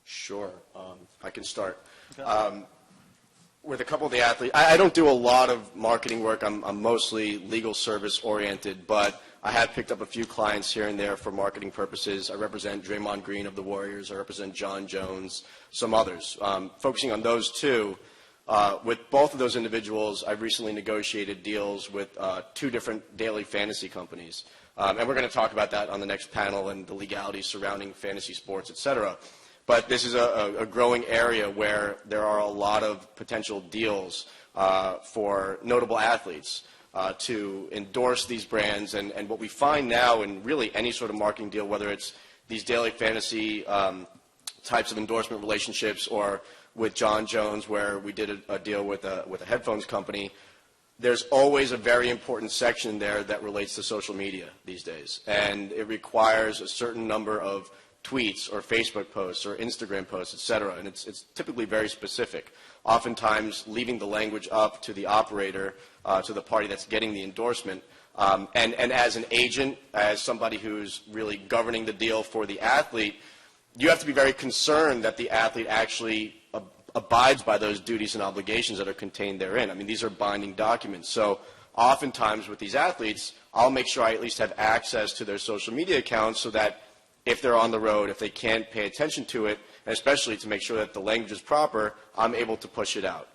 Sure. I can start. Okay. With a couple of the athletes, I don't do a lot of marketing work. I'm mostly legal service oriented, but I have picked up a few clients here and there for marketing purposes. I represent Draymond Green of the Warriors. I represent John Jones, some others. Focusing on those two, with both of those individuals, I've recently negotiated deals with 2 different daily fantasy companies. And we're going to talk about that on the next panel and the legalities surrounding fantasy sports, et cetera. But this is a growing area where there are a lot of potential deals for notable athletes to endorse these brands. And what we find now in really any sort of marketing deal, whether it's these daily fantasy types of endorsement relationships or with John Jones where we did a deal with a headphones company, there's always a very important section there that relates to social media these days. And it requires a certain number of tweets or Facebook posts or Instagram posts, et cetera. And it's typically very specific, oftentimes leaving the language up to the operator, to the party that's getting the endorsement. And as an agent, as somebody who's really governing the deal for the athlete, you have to be very concerned that the athlete actually abides by those duties and obligations that are contained therein. I mean, these are binding documents. So oftentimes with these athletes, I'll make sure I at least have access to their social media accounts so that if they're on the road, if they can't pay attention to it, and especially to make sure that the language is proper, I'm able to push it out.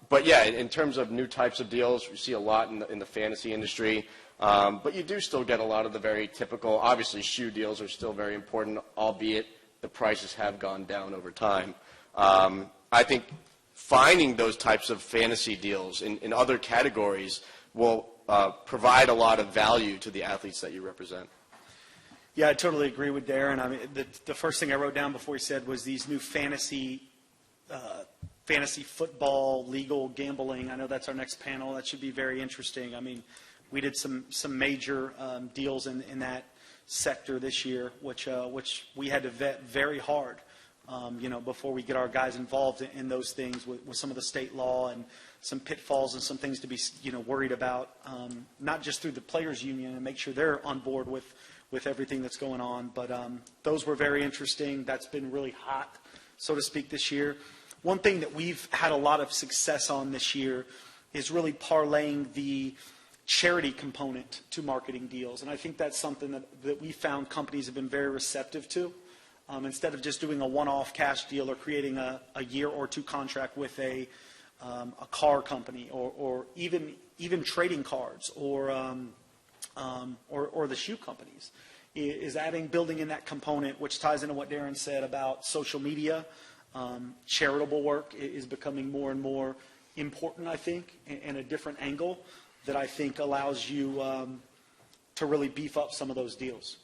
But yeah, in terms of new types of deals, we see a lot in the fantasy industry. But you do still get a lot of the very typical, obviously shoe deals are still very important, albeit the prices have gone down over time. I think finding those types of fantasy deals in other categories will provide a lot of value to the athletes that you represent. Yeah, I totally agree with Darren. I mean, the first thing I wrote down before he said was these new fantasy fantasy football, legal gambling. I know that's our next panel. That should be very interesting. I mean, we did some major deals in that sector this year, which we had to vet very hard, before we get our guys involved in those things with some of the state law and some pitfalls and some things to be, worried about, not just through the players union and make sure they're on board with everything that's going on. But those were very interesting. That's been really hot, so to speak, this year. One thing that we've had a lot of success on this year is really parlaying the charity component to marketing deals. And I think that's something that we found companies have been very receptive to. Instead of just doing a one-off cash deal or creating a year or two contract with a car company or even trading cards or the shoe companies, is building in that component, which ties into what Darren said about social media. Charitable work is becoming more and more important, I think, in a different angle that I think allows you to really beef up some of those deals.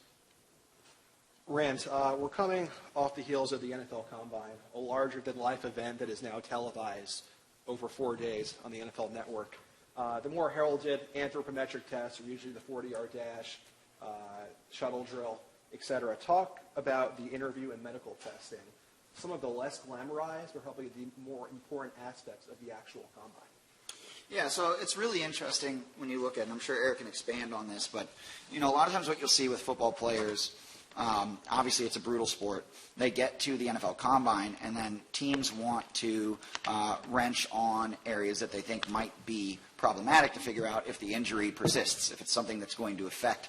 Rand, we're coming off the heels of the NFL Combine, a larger-than-life event that is now televised over 4 days on the NFL Network. The more heralded anthropometric tests are usually the 40-yard dash, shuttle drill, etc. Talk about the interview and medical testing, some of the less glamorized but probably the more important aspects of the actual Combine. Yeah, so it's really interesting when you look at it, and I'm sure Eric can expand on this, but a lot of times what you'll see with football players, obviously it's a brutal sport. They get to the NFL Combine, and then teams want to wrench on areas that they think might be problematic to figure out if the injury persists, if it's something that's going to affect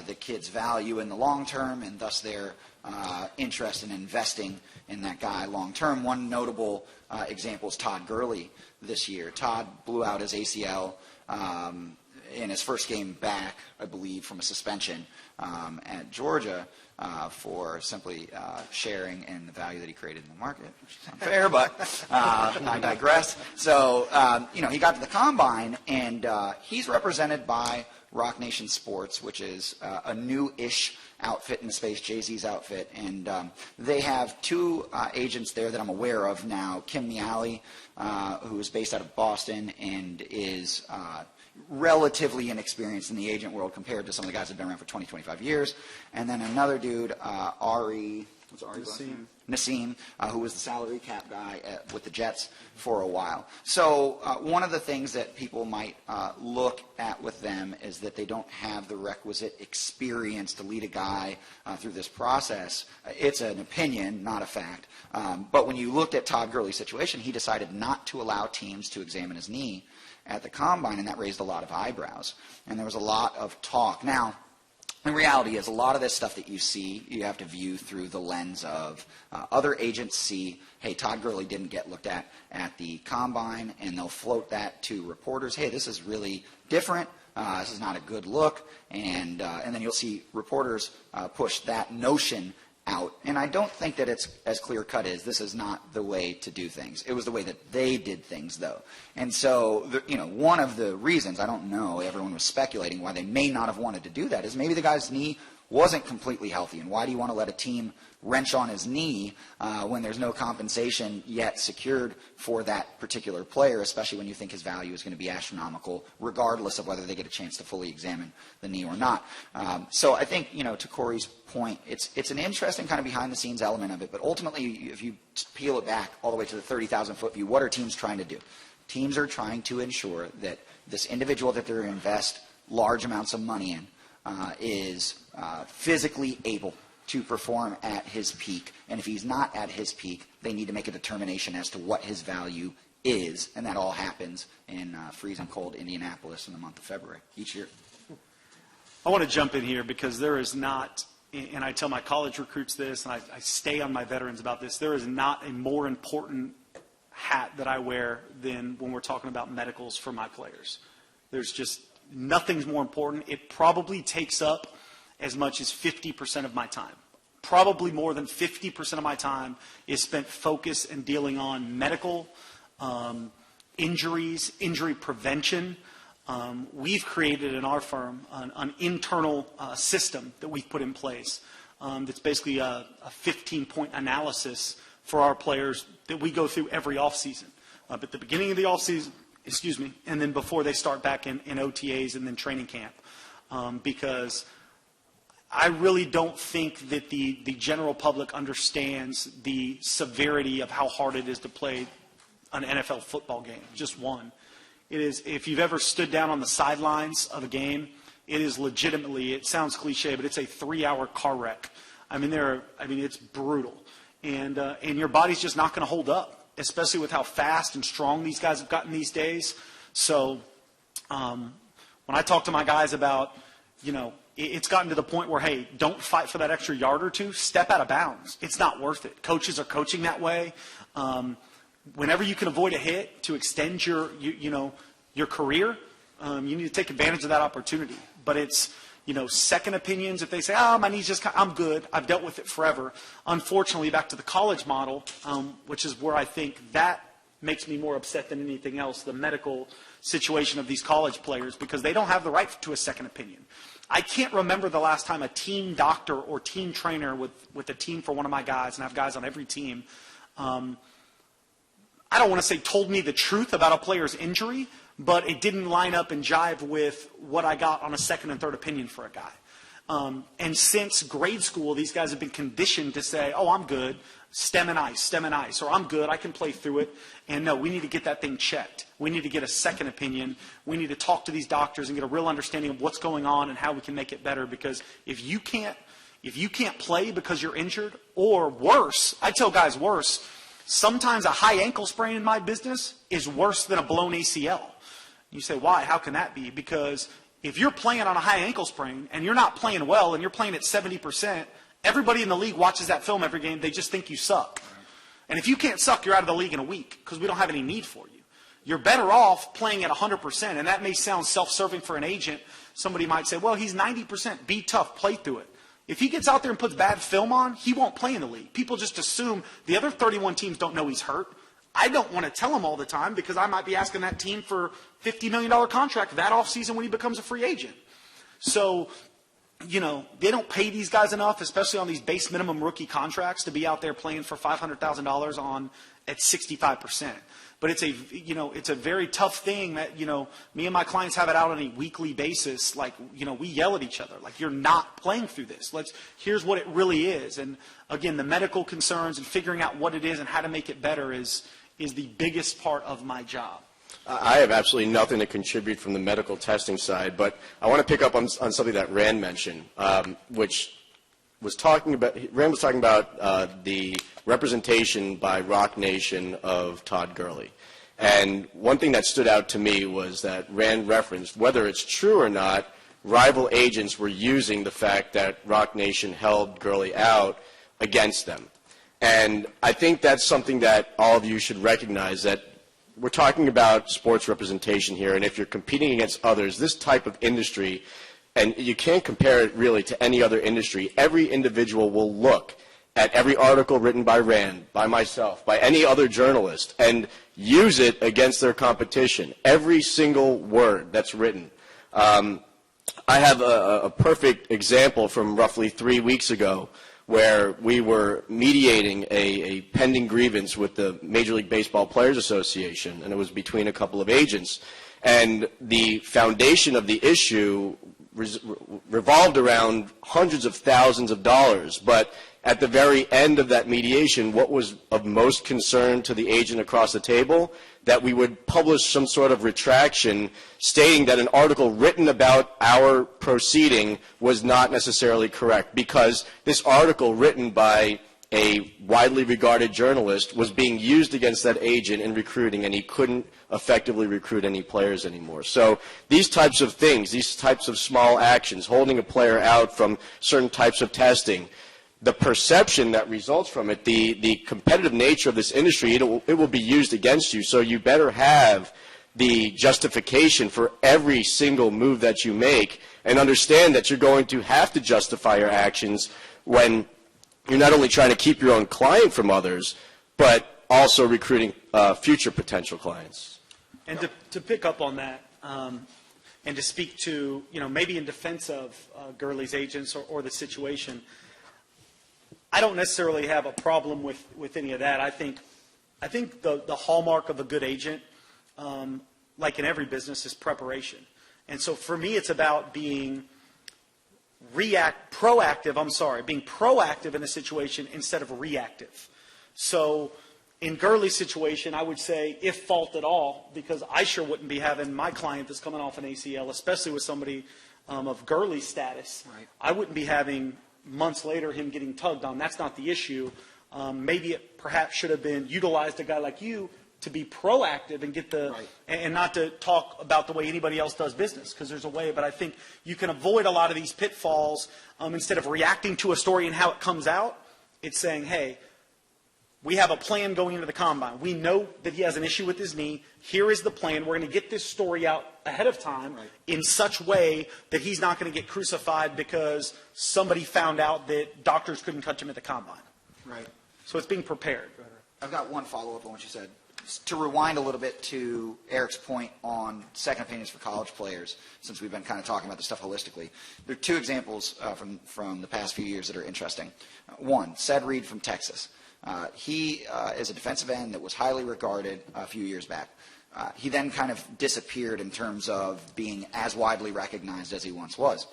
the kid's value in the long term, and thus their interest in investing in that guy long term. One notable example is Todd Gurley this year. Todd blew out his ACL in his first game back, I believe, from a suspension at Georgia for simply sharing in the value that he created in the market, which is unfair, but I digress. So, he got to the Combine, and he's represented by Rock Nation Sports, which is a new-ish outfit in the space, Jay-Z's outfit, and they have two agents there that I'm aware of now. Kim Miali, who is based out of Boston and is relatively inexperienced in the agent world compared to some of the guys that have been around for 20, 25 years, and then another dude, Ari, what's Ari's last name? Nassim, who was the salary cap guy with the Jets for a while. So one of the things that people might look at with them is that they don't have the requisite experience to lead a guy through this process. It's an opinion, not a fact. But when you looked at Todd Gurley's situation, he decided not to allow teams to examine his knee at the Combine, and that raised a lot of eyebrows. And there was a lot of talk. Now, the reality is a lot of this stuff that you see, you have to view through the lens of other agents see, hey, Todd Gurley didn't get looked at the Combine, and they'll float that to reporters. Hey, this is really different. This is not a good look. And then you'll see reporters push that notion out. And I don't think that it's as clear-cut as this is not the way to do things. It was the way that they did things, though. And so, one of the reasons, I don't know, everyone was speculating why they may not have wanted to do that is maybe the guy's knee wasn't completely healthy. And why do you want to let a team wrench on his knee when there's no compensation yet secured for that particular player, especially when you think his value is going to be astronomical, regardless of whether they get a chance to fully examine the knee or not. So I think, to Corey's point, it's an interesting kind of behind-the-scenes element of it, but ultimately, if you peel it back all the way to the 30,000-foot view, what are teams trying to do? Teams are trying to ensure that this individual that they're going to invest large amounts of money in is physically able to perform at his peak. And if he's not at his peak, they need to make a determination as to what his value is. And that all happens in freezing cold Indianapolis in the month of February each year. I want to jump in here because there is not, and I tell my college recruits this, and I stay on my veterans about this, there is not a more important hat that I wear than when we're talking about medicals for my players. There's just nothing's more important. It probably takes up as much as 50% of my time. Probably more than 50% of my time is spent focused and dealing on medical, injuries, injury prevention. We've created in our firm an internal system that we've put in place that's basically a 15-point analysis for our players that we go through every offseason. At the beginning of the offseason, and then before they start back in OTAs and then training camp. Because I really don't think that the general public understands the severity of how hard it is to play an NFL football game, just one. It is, if you've ever stood down on the sidelines of a game, it is legitimately, it sounds cliche, but it's a 3-hour car wreck. I mean, it's brutal. And your body's just not going to hold up, especially with how fast and strong these guys have gotten these days. So when I talk to my guys about, it's gotten to the point where, hey, don't fight for that extra yard or two. Step out of bounds. It's not worth it. Coaches are coaching that way. Whenever you can avoid a hit to extend your career, you need to take advantage of that opportunity. But it's, second opinions. If they say, my knee's just, I'm good, I've dealt with it forever. Unfortunately, back to the college model, which is where I think that makes me more upset than anything else, the medical situation of these college players, because they don't have the right to a second opinion. I can't remember the last time a team doctor or team trainer with a team for one of my guys, and I have guys on every team, I don't want to say told me the truth about a player's injury, but it didn't line up and jive with what I got on a second and third opinion for a guy. And since grade school, these guys have been conditioned to say, I'm good, stem and ice, or I'm good, I can play through it. And no, we need to get that thing checked. We need to get a second opinion. We need to talk to these doctors and get a real understanding of what's going on and how we can make it better. Because if you can't play because you're injured, or worse, I tell guys worse, sometimes a high ankle sprain in my business is worse than a blown ACL. You say, why? How can that be? Because if you're playing on a high ankle sprain and you're not playing well and you're playing at 70%, everybody in the league watches that film every game. They just think you suck. And if you can't suck, you're out of the league in a week because we don't have any need for you. You're better off playing at 100%. And that may sound self-serving for an agent. Somebody might say, well, he's 90%. Be tough. Play through it. If he gets out there and puts bad film on, he won't play in the league. People just assume the other 31 teams don't know he's hurt. I don't want to tell him all the time because I might be asking that team for a $50 million contract that offseason when he becomes a free agent. So, they don't pay these guys enough, especially on these base minimum rookie contracts, to be out there playing for $500,000 at 65%. But it's a very tough thing that, me and my clients have it out on a weekly basis. Like, we yell at each other. Like, you're not playing through this. Here's what it really is. And again, the medical concerns and figuring out what it is and how to make it better is the biggest part of my job. I have absolutely nothing to contribute from the medical testing side, but I want to pick up on something that Rand mentioned, which was talking about, Rand was talking about the representation by Rock Nation of Todd Gurley. And one thing that stood out to me was that Rand referenced, whether it's true or not, rival agents were using the fact that Rock Nation held Gurley out against them. And I think that's something that all of you should recognize, that we're talking about sports representation here, and if you're competing against others, this type of industry, and you can't compare it really to any other industry, every individual will look at every article written by Rand, by myself, by any other journalist, and use it against their competition. Every single word that's written. I have a perfect example from roughly 3 weeks ago where we were mediating a pending grievance with the Major League Baseball Players Association, and it was between a couple of agents. And the foundation of the issue revolved around hundreds of thousands of dollars. But at the very end of that mediation, what was of most concern to the agent across the table? That we would publish some sort of retraction stating that an article written about our proceeding was not necessarily correct, because this article written by a widely regarded journalist was being used against that agent in recruiting, and he couldn't effectively recruit any players anymore. So these types of things, these types of small actions, holding a player out from certain types of testing, the perception that results from it, the competitive nature of this industry, it will be used against you. So you better have the justification for every single move that you make, and understand that you're going to have to justify your actions when you're not only trying to keep your own client from others, but also recruiting future potential clients. And to pick up on that, and to speak to, maybe in defense of Gurley's agents or the situation, I don't necessarily have a problem with any of that. I think the hallmark of a good agent, like in every business, is preparation. And so for me, it's about being proactive in a situation instead of reactive. So in Gurley's situation, I would say, if fault at all, because I sure wouldn't be having my client that's coming off an ACL, especially with somebody of Gurley's status. Right. I wouldn't be having months later him getting tugged on. That's not the issue. Maybe it perhaps should have been utilized a guy like you to be proactive and get the and not to talk about the way anybody else does business, because there's a way. But I think you can avoid a lot of these pitfalls instead of reacting to a story and how it comes out. It's saying, hey, we have a plan going into the combine. We know that he has an issue with his knee. Here is the plan. We're going to get this story out ahead of time in such way that he's not going to get crucified because somebody found out that doctors couldn't touch him at the combine. Right. So it's being prepared. I've got one follow-up on what you said. To rewind a little bit to Eric's point on second opinions for college players, since we've been kind of talking about this stuff holistically, there are two examples from the past few years that are interesting. One, Ced Reed from Texas. He is a defensive end that was highly regarded a few years back. He then kind of disappeared in terms of being as widely recognized as he once was.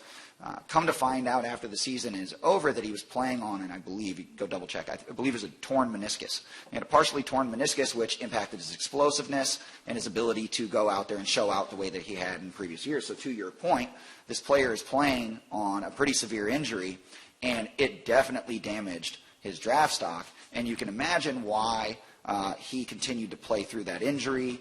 Come to find out after the season is over that he was playing on, and I believe, go double check, I believe it was a torn meniscus. He had a partially torn meniscus, which impacted his explosiveness and his ability to go out there and show out the way that he had in previous years. So to your point, this player is playing on a pretty severe injury, and it definitely damaged his draft stock. And you can imagine why he continued to play through that injury.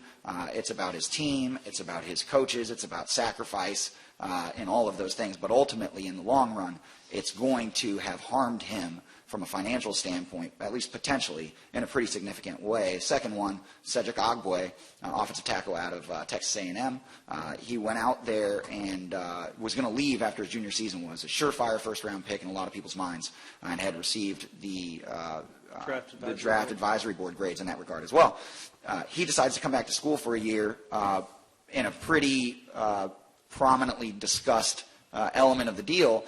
It's about his team. It's about his coaches. It's about sacrifice. And all of those things. But ultimately, in the long run, it's going to have harmed him from a financial standpoint, at least potentially, in a pretty significant way. Second one, Cedric Ogboy, offensive tackle out of Texas A&M. He went out there and was going to leave after his junior season, was a surefire first-round pick in a lot of people's minds, and had received the draft advisory board grades in that regard as well. He decides to come back to school for a year in a pretty prominently discussed element of the deal.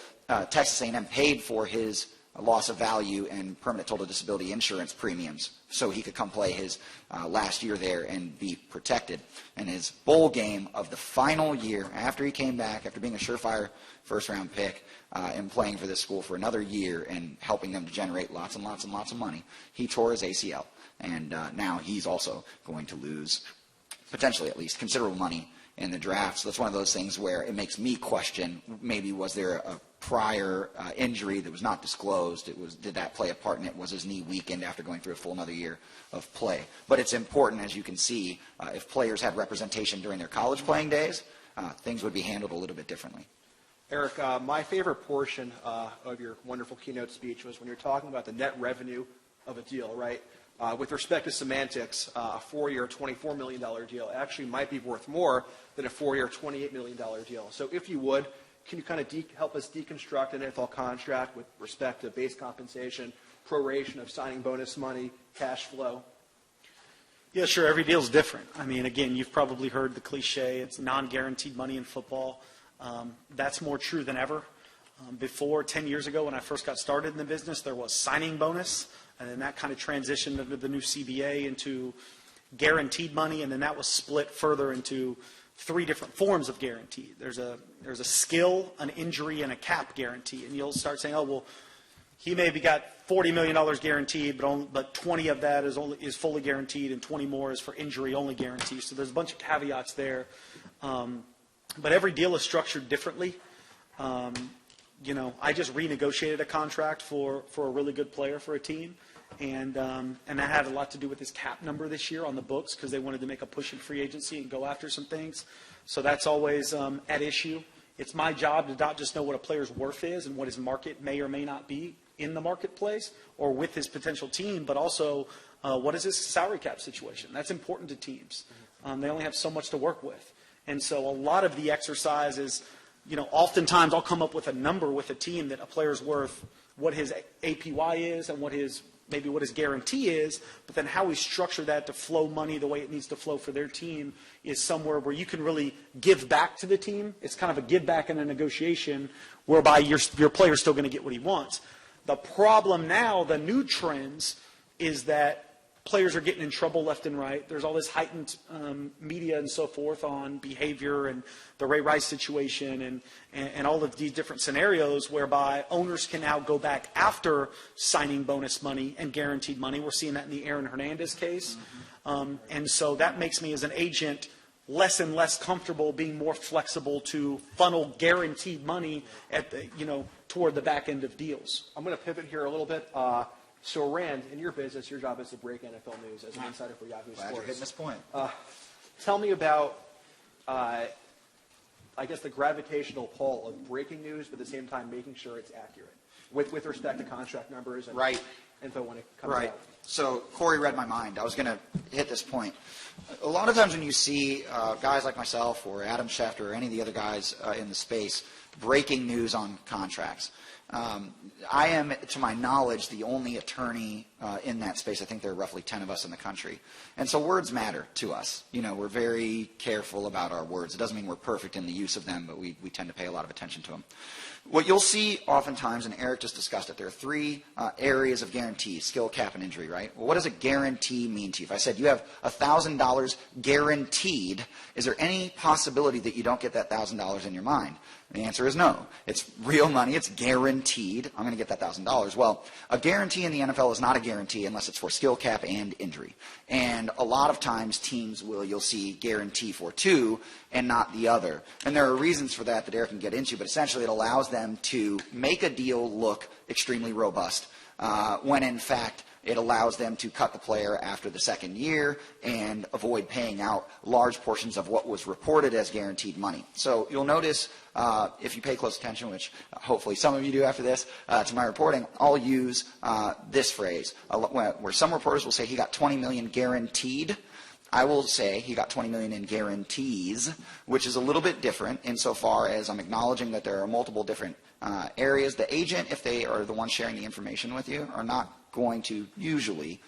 Texas A&M paid for his loss of value and permanent total disability insurance premiums so he could come play his last year there and be protected. And his bowl game of the final year, after he came back, after being a surefire first-round pick and playing for this school for another year and helping them to generate lots and lots and lots of money, he tore his ACL. And now he's also going to lose, potentially at least, considerable money in the draft. So that's one of those things where it makes me question, maybe was there a prior injury that was not disclosed? Did that play a part in it? Was his knee weakened after going through a full another year of play? But it's important, as you can see, if players had representation during their college playing days, things would be handled a little bit differently. Eric, my favorite portion of your wonderful keynote speech was when you're talking about the net revenue of a deal, right? With respect to semantics, a 4-year, $24 million deal actually might be worth more than a 4-year, $28 million deal. So if you would, can you kind of help us deconstruct an NFL contract with respect to base compensation, proration of signing bonus money, cash flow? Yeah, sure. Every deal is different. I mean, again, you've probably heard the cliche, it's non-guaranteed money in football. That's more true than ever. Before, 10 years ago, when I first got started in the business, there was signing bonus. And then that kind of transitioned under the new CBA into guaranteed money, and then that was split further into 3 different forms of guarantee. There's a skill, an injury, and a cap guarantee. And you'll start saying, oh, well, he maybe got $40 million guaranteed, but 20 of that is fully guaranteed, and 20 more is for injury-only guarantees. So there's a bunch of caveats there. But every deal is structured differently. I just renegotiated a contract for a really good player for a team. And that had a lot to do with his cap number this year on the books because they wanted to make a push in free agency and go after some things. So that's always at issue. It's my job to not just know what a player's worth is and what his market may or may not be in the marketplace or with his potential team, but also what is his salary cap situation. That's important to teams. They only have so much to work with. And so a lot of the exercise is, oftentimes I'll come up with a number with a team that a player's worth, what his APY is and what his guarantee is, but then how we structure that to flow money the way it needs to flow for their team is somewhere where you can really give back to the team. It's kind of a give back in a negotiation whereby your player's still going to get what he wants. The problem now, the new trends, is that players are getting in trouble left and right. There's all this heightened media and so forth on behavior and the Ray Rice situation and all of these different scenarios whereby owners can now go back after signing bonus money and guaranteed money. We're seeing that in the Aaron Hernandez case. And so that makes me as an agent less and less comfortable being more flexible to funnel guaranteed money at the, toward the back end of deals. I'm going to pivot here a little bit. So, Rand, in your business, your job is to break NFL news as an insider for Yahoo Sports. Glad you're hitting this point. Tell me about, I guess, the gravitational pull of breaking news, but at the same time making sure it's accurate with respect to contract numbers and info when it comes out. So Corey read my mind. I was going to hit this point. A lot of times when you see guys like myself or Adam Schefter or any of the other guys in the space breaking news on contracts, I am, to my knowledge, the only attorney in that space. I think there are roughly 10 of us in the country. And so words matter to us. We're very careful about our words. It doesn't mean we're perfect in the use of them, but we tend to pay a lot of attention to them. What you'll see oftentimes, and Eric just discussed it, there are three areas of guarantees: skill, cap, and injury, right? Well, what does a guarantee mean to you? If I said you have $1,000 guaranteed, is there any possibility that you don't get that $1,000 in your mind? The answer is no. It's real money. It's guaranteed. I'm going to get that $1,000. Well, a guarantee in the NFL is not a guarantee unless it's for skill, cap, and injury. And a lot of times teams you'll see guarantee for two and not the other. And there are reasons for that Eric can get into, but essentially it allows them to make a deal look extremely robust when in fact it allows them to cut the player after the second year and avoid paying out large portions of what was reported as guaranteed money. So you'll notice, if you pay close attention, which hopefully some of you do after this, to my reporting, I'll use this phrase, where some reporters will say he got $20 million guaranteed. I will say he got $20 million in guarantees, which is a little bit different insofar as I'm acknowledging that there are multiple different areas. The agent, if they are the one sharing the information with you, are not going to usually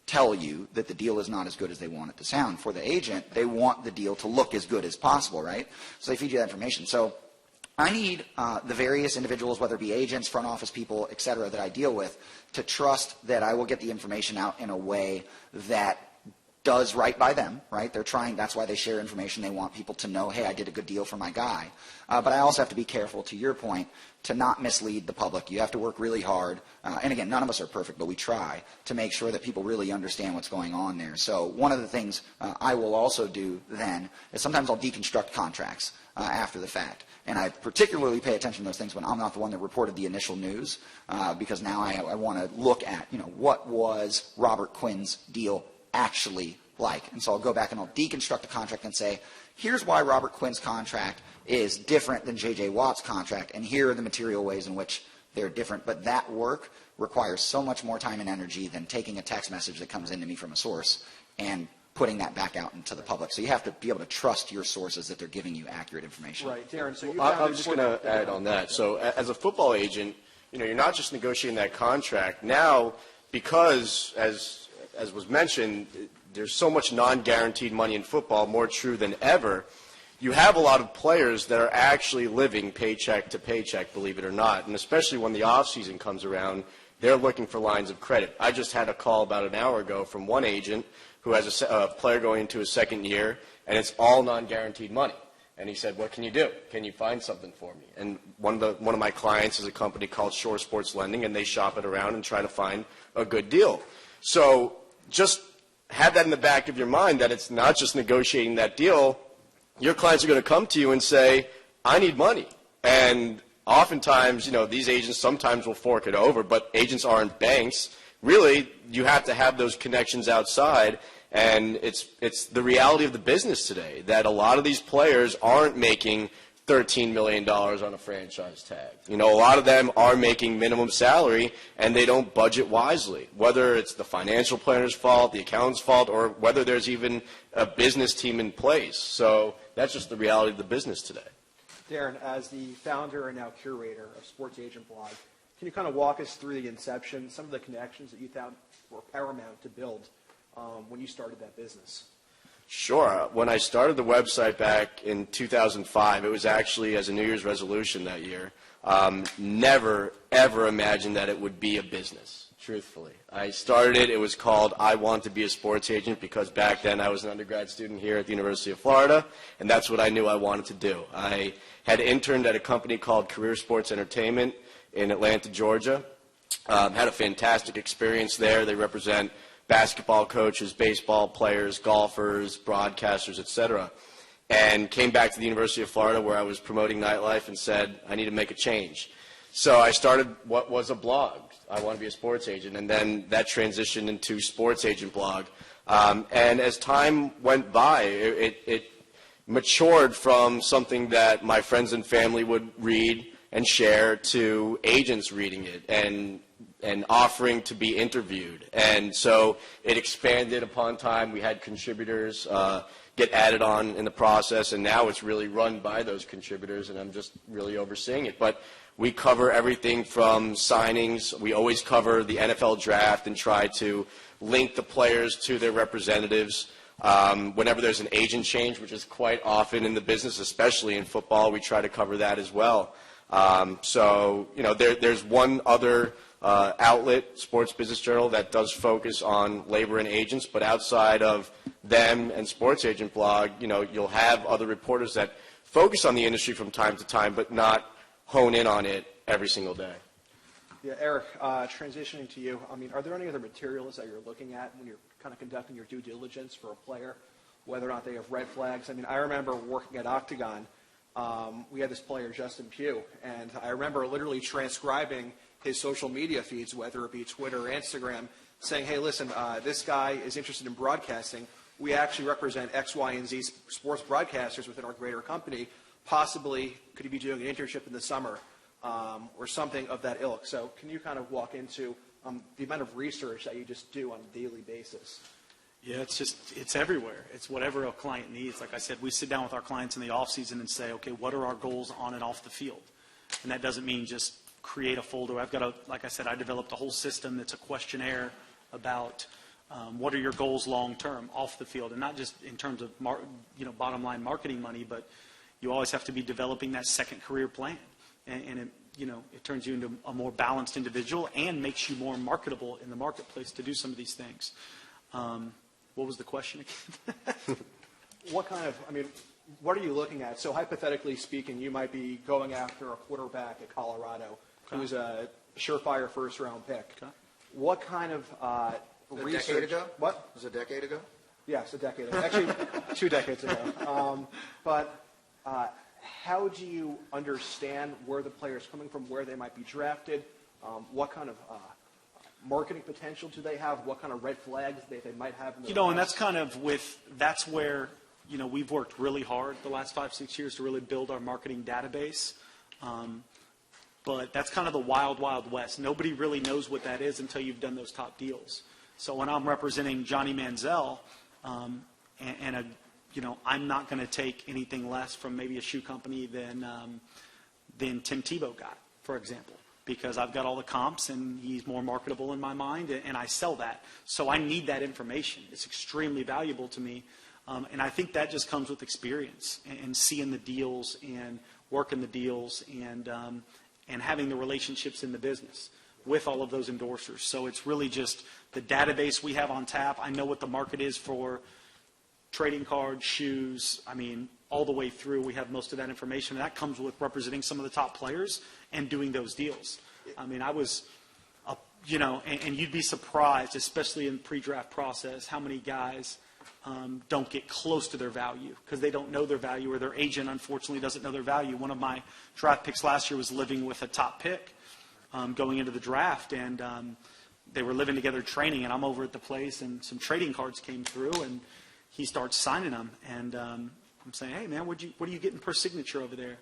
tell you that the deal is not as good as they want it to sound. For the agent, they want the deal to look as good as possible, right? So they feed you that information. So I need the various individuals, whether it be agents, front office people, et cetera, that I deal with, to trust that I will get the information out in a way that does right by them, right? They're trying, that's why they share information. They want people to know, hey, I did a good deal for my guy. But I also have to be careful, to your point, to not mislead the public. You have to work really hard. And again, none of us are perfect, but we try to make sure that people really understand what's going on there. So one of the things I will also do then is sometimes I'll deconstruct contracts after the fact. And I particularly pay attention to those things when I'm not the one that reported the initial news, because now I want to look at, what was Robert Quinn's deal actually like. And so I'll go back and I'll deconstruct the contract and say, here's why Robert Quinn's contract is different than J.J. Watt's contract, and here are the material ways in which they're different. But that work requires so much more time and energy than taking a text message that comes into me from a source and putting that back out into the public. So you have to be able to trust your sources that they're giving you accurate information. Right, Darren. So I'm just going to add on that. So as a football agent, you're not just negotiating that contract. Now, because, as was mentioned, there's so much non-guaranteed money in football, more true than ever, you have a lot of players that are actually living paycheck to paycheck, believe it or not. And especially when the offseason comes around, they're looking for lines of credit. I just had a call about an hour ago from one agent who has a player going into his second year, and it's all non-guaranteed money. And he said, what can you do? Can you find something for me? And one of my clients is a company called Shore Sports Lending, and they shop it around and try to find a good deal. So just have that in the back of your mind, that it's not just negotiating that deal. Your clients are going to come to you and say, I need money. And oftentimes, these agents sometimes will fork it over, but agents aren't banks. Really, you have to have those connections outside, and it's the reality of the business today that a lot of these players aren't making $13 million on a franchise tag. A lot of them are making minimum salary, and they don't budget wisely, whether it's the financial planner's fault, the accountant's fault, or whether there's even a business team in place. So that's just the reality of the business today. Darren, as the founder and now curator of Sports Agent Blog, can you kind of walk us through the inception, some of the connections that you found were paramount to build when you started that business? Sure. When I started the website back in 2005, it was actually as a New Year's resolution that year. Never, ever imagined that it would be a business, truthfully. I started it, it was called I Want to Be a Sports Agent, because back then I was an undergrad student here at the University of Florida, and that's what I knew I wanted to do. I had interned at a company called Career Sports Entertainment in Atlanta, Georgia. Had a fantastic experience there. They represent basketball coaches, baseball players, golfers, broadcasters, etc. And came back to the University of Florida where I was promoting nightlife and said, I need to make a change. So I started what was a blog. I want to be a sports agent. And then that transitioned into Sports Agent Blog. And as time went by, it matured from something that my friends and family would read and share to agents reading it and offering to be interviewed. And so it expanded upon time. We had contributors get added on in the process, and now it's really run by those contributors, and I'm just really overseeing it. But we cover everything from signings. We always cover the NFL draft and try to link the players to their representatives. Whenever there's an agent change, which is quite often in the business, especially in football, we try to cover that as well. So, you know, there's one other outlet, Sports Business Journal, that does focus on labor and agents, but outside of them and Sports Agent Blog, you know, you'll have other reporters that focus on the industry from time to time, but not hone in on it every single day. Yeah, Eric, transitioning to you, I mean, are there any other materials that you're looking at when you're kind of conducting your due diligence for a player, whether or not they have red flags? I mean, I remember working at Octagon. We had this player, Justin Pugh, and I remember literally transcribing his social media feeds, whether it be Twitter or Instagram, saying, hey, listen, this guy is interested in broadcasting. We actually represent X, Y, and Z sports broadcasters within our greater company. Possibly, could he be doing an internship in the summer or something of that ilk? So can you kind of walk into the amount of research that you just do on a daily basis? Yeah, it's everywhere. It's whatever a client needs. Like I said, we sit down with our clients in the off season and say, okay, what are our goals on and off the field? And that doesn't mean just create a folder. Like I said, I developed a whole system that's a questionnaire about what are your goals long term off the field, and not just in terms of bottom line marketing money, but you always have to be developing that second career plan, and it turns you into a more balanced individual and makes you more marketable in the marketplace to do some of these things. What was the question again? What are you looking at? So hypothetically speaking, you might be going after a quarterback at Colorado who's a surefire first-round pick. Okay. What kind of research? A decade ago? What? Was it a decade ago? Yes, a decade ago. Actually, 2 decades ago. But how do you understand where the player is coming from, where they might be drafted? What kind of marketing potential do they have? What kind of red flags they might have? And that's where we've worked really hard the last 5-6 years to really build our marketing database. But that's kind of the wild, wild west. Nobody really knows what that is until you've done those top deals. So when I'm representing Johnny Manziel, I'm not going to take anything less from maybe a shoe company than Tim Tebow got, for example, because I've got all the comps and he's more marketable in my mind, and I sell that. So I need that information. It's extremely valuable to me. And I think that just comes with experience and seeing the deals and working the deals and having the relationships in the business with all of those endorsers. So it's really just the database we have on tap. I know what the market is for trading cards, shoes, all the way through. We have most of that information. And that comes with representing some of the top players and doing those deals. I was, and you'd be surprised, especially in the pre-draft process, how many guys don't get close to their value because they don't know their value, or their agent, unfortunately, doesn't know their value. One of my draft picks last year was living with a top pick going into the draft, and they were living together training, and I'm over at the place, and some trading cards came through, and he starts signing them, and I'm saying, hey, man, what are you getting per signature over there?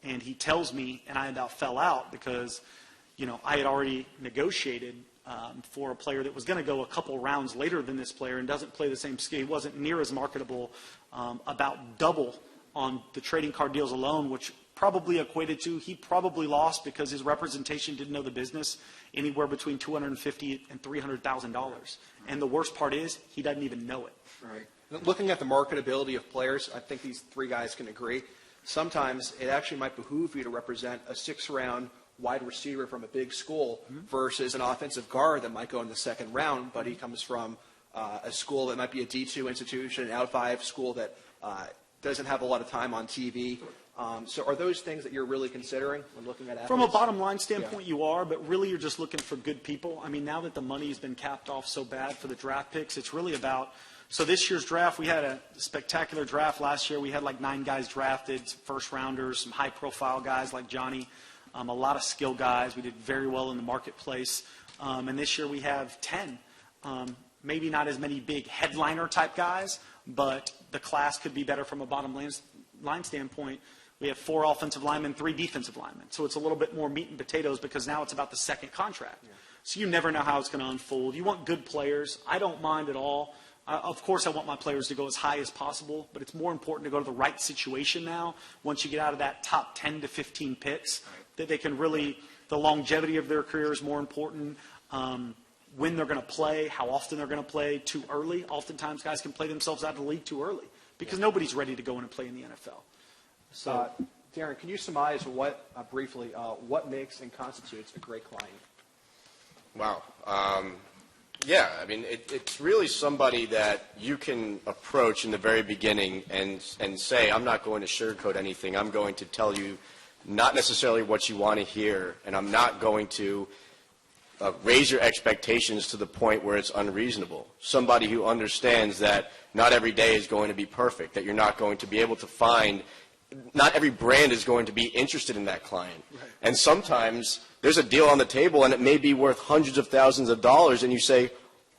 And he tells me, and I about fell out because, I had already negotiated for a player that was going to go a couple rounds later than this player and doesn't play the same skill. He wasn't near as marketable, about double on the trading card deals alone, which probably equated to he probably lost because his representation didn't know the business, anywhere between $250,000 and $300,000. And the worst part is he doesn't even know it. Right. Looking at the marketability of players, I think these three guys can agree. Sometimes it actually might behoove you to represent a 6th-round wide receiver from a big school versus an offensive guard that might go in the 2nd round, but he comes from a school that might be a D2 institution, an Out-5 school that doesn't have a lot of time on TV. So are those things that you're really considering when looking at athletes? From a bottom line standpoint, you are, but really you're just looking for good people. I mean, now that the money has been capped off so bad for the draft picks, it's really about, so this year's draft, we had a spectacular draft last year. We had like 9 guys drafted, first rounders, some high profile guys like Johnny, a lot of skill guys. We did very well in the marketplace. And this year we have 10. Maybe not as many big headliner type guys, but the class could be better from a bottom line standpoint. We have 4 offensive linemen, 3 defensive linemen. So it's a little bit more meat and potatoes because now it's about the 2nd contract. So you never know how it's going to unfold. You want good players. I don't mind at all. Of course, I want my players to go as high as possible, but it's more important to go to the right situation now once you get out of that top 10 to 15 picks, that they can really, the longevity of their career is more important. When they're going to play, how often they're going to play, too early. Oftentimes, guys can play themselves out of the league too early because nobody's ready to go in and play in the NFL. So, Darren, can you surmise briefly what makes and constitutes a great client? Wow. Yeah, I mean, it's really somebody that you can approach in the very beginning and say, I'm not going to sugarcoat anything. I'm going to tell you not necessarily what you want to hear, and I'm not going to raise your expectations to the point where it's unreasonable. Somebody who understands that not every day is going to be perfect, that you're not going to be able to find, not every brand is going to be interested in that client. Right. And sometimes there's a deal on the table and it may be worth hundreds of thousands of dollars and you say,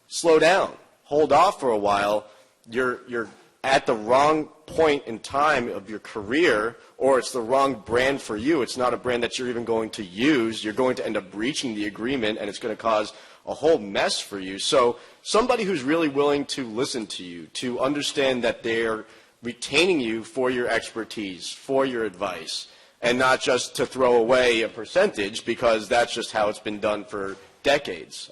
slow down, hold off for a while. You're at the wrong point in time of your career, or it's the wrong brand for you. It's not a brand that you're even going to use. You're going to end up breaching the agreement, and it's going to cause a whole mess for you. So somebody who's really willing to listen to you, to understand that they're retaining you for your expertise, for your advice, and not just to throw away a percentage because that's just how it's been done for decades.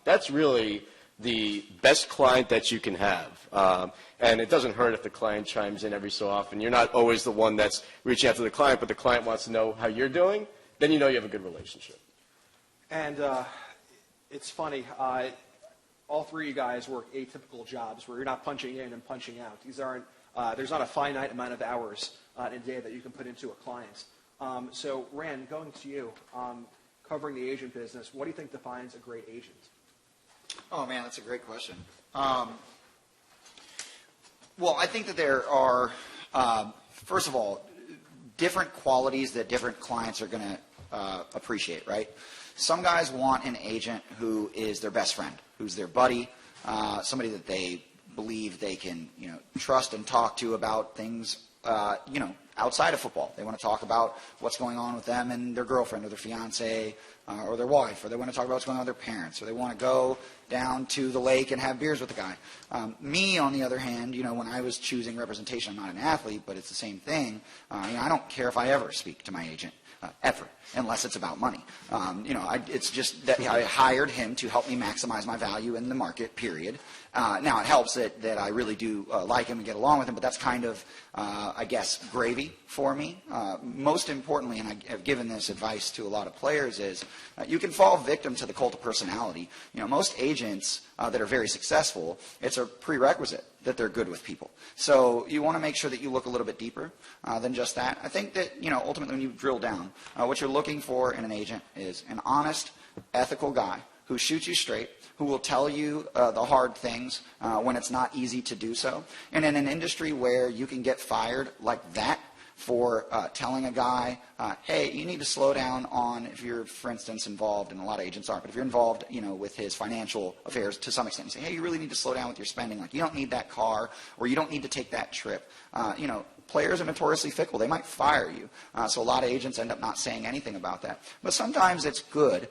That's really the best client that you can have. And it doesn't hurt if the client chimes in every so often. You're not always the one that's reaching out to the client, but the client wants to know how you're doing. Then you know you have a good relationship. And it's funny. All 3 of you guys work atypical jobs where you're not punching in and punching out. These aren't. There's not a finite amount of hours in a day that you can put into a client. So, Rand, going to you, covering the agent business, what do you think defines a great agent? Oh, man, that's a great question. Well, I think that there are, first of all, different qualities that different clients are going to appreciate, right? Some guys want an agent who is their best friend, who's their buddy, somebody that they believe they can, trust and talk to about things, outside of football. They want to talk about what's going on with them and their girlfriend or their fiance or their wife, or they want to talk about what's going on with their parents, or they want to go down to the lake and have beers with the guy. Me, on the other hand, when I was choosing representation, I'm not an athlete, but it's the same thing. I don't care if I ever speak to my agent. Ever, unless it's about money. It's just that I hired him to help me maximize my value in the market, period. Now, it helps that I really do like him and get along with him, but that's kind of, I guess, gravy for me. Most importantly, and I have given this advice to a lot of players, is you can fall victim to the cult of personality. Most agents that are very successful, it's a prerequisite that they're good with people. So you want to make sure that you look a little bit deeper than just that. I think that, ultimately when you drill down, what you're looking for in an agent is an honest, ethical guy who shoots you straight, who will tell you the hard things when it's not easy to do so. And in an industry where you can get fired like that for telling a guy, hey, you need to slow down on, if you're, for instance, involved, and a lot of agents aren't, but if you're involved, with his financial affairs to some extent, you say, hey, you really need to slow down with your spending. Like, you don't need that car, or you don't need to take that trip. Players are notoriously fickle. They might fire you. So a lot of agents end up not saying anything about that. But sometimes it's good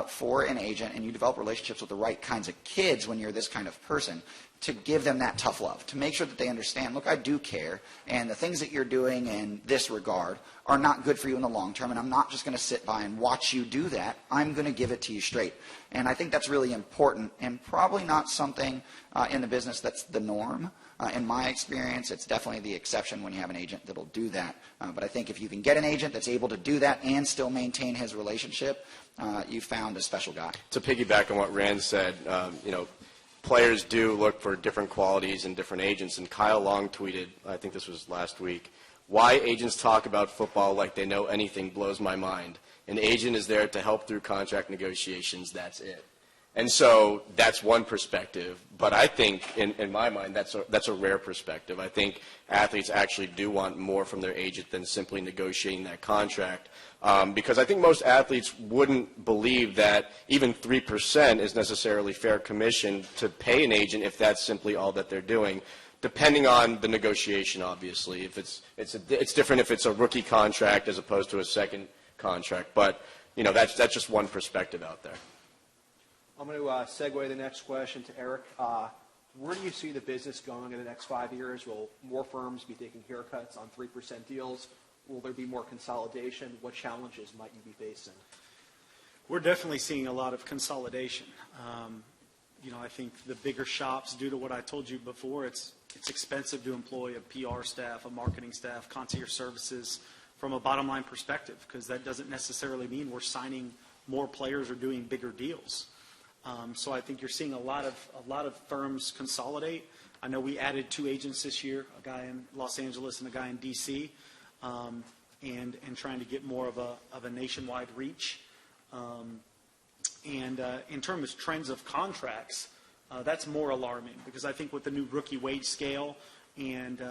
for an agent, and you develop relationships with the right kinds of kids when you're this kind of person, to give them that tough love, to make sure that they understand, look, I do care, and the things that you're doing in this regard are not good for you in the long term, and I'm not just going to sit by and watch you do that. I'm going to give it to you straight. And I think that's really important, and probably not something in the business that's the norm. In my experience, it's definitely the exception when you have an agent that'll do that. But I think if you can get an agent that's able to do that and still maintain his relationship, you found a special guy. To piggyback on what Rand said, players do look for different qualities in different agents. And Kyle Long tweeted, I think this was last week, "Why agents talk about football like they know anything blows my mind. An agent is there to help through contract negotiations. That's it." And so that's one perspective, but I think, in my mind, that's a rare perspective. I think athletes actually do want more from their agent than simply negotiating that contract, because I think most athletes wouldn't believe that even 3% is necessarily fair commission to pay an agent if that's simply all that they're doing, depending on the negotiation, obviously. If it's different if it's a rookie contract as opposed to a second contract, but that's just one perspective out there. I'm going to segue the next question to Eric. Where do you see the business going in the next 5 years? Will more firms be taking haircuts on 3% deals? Will there be more consolidation? What challenges might you be facing? We're definitely seeing a lot of consolidation. I think the bigger shops, due to what I told you before, it's expensive to employ a PR staff, a marketing staff, concierge services from a bottom line perspective, because that doesn't necessarily mean we're signing more players or doing bigger deals. So I think you're seeing a lot of firms consolidate. I know we added 2 agents this year, a guy in Los Angeles and a guy in D.C., and trying to get more of a nationwide reach. And in terms of trends of contracts, that's more alarming, because I think with the new rookie wage scale and,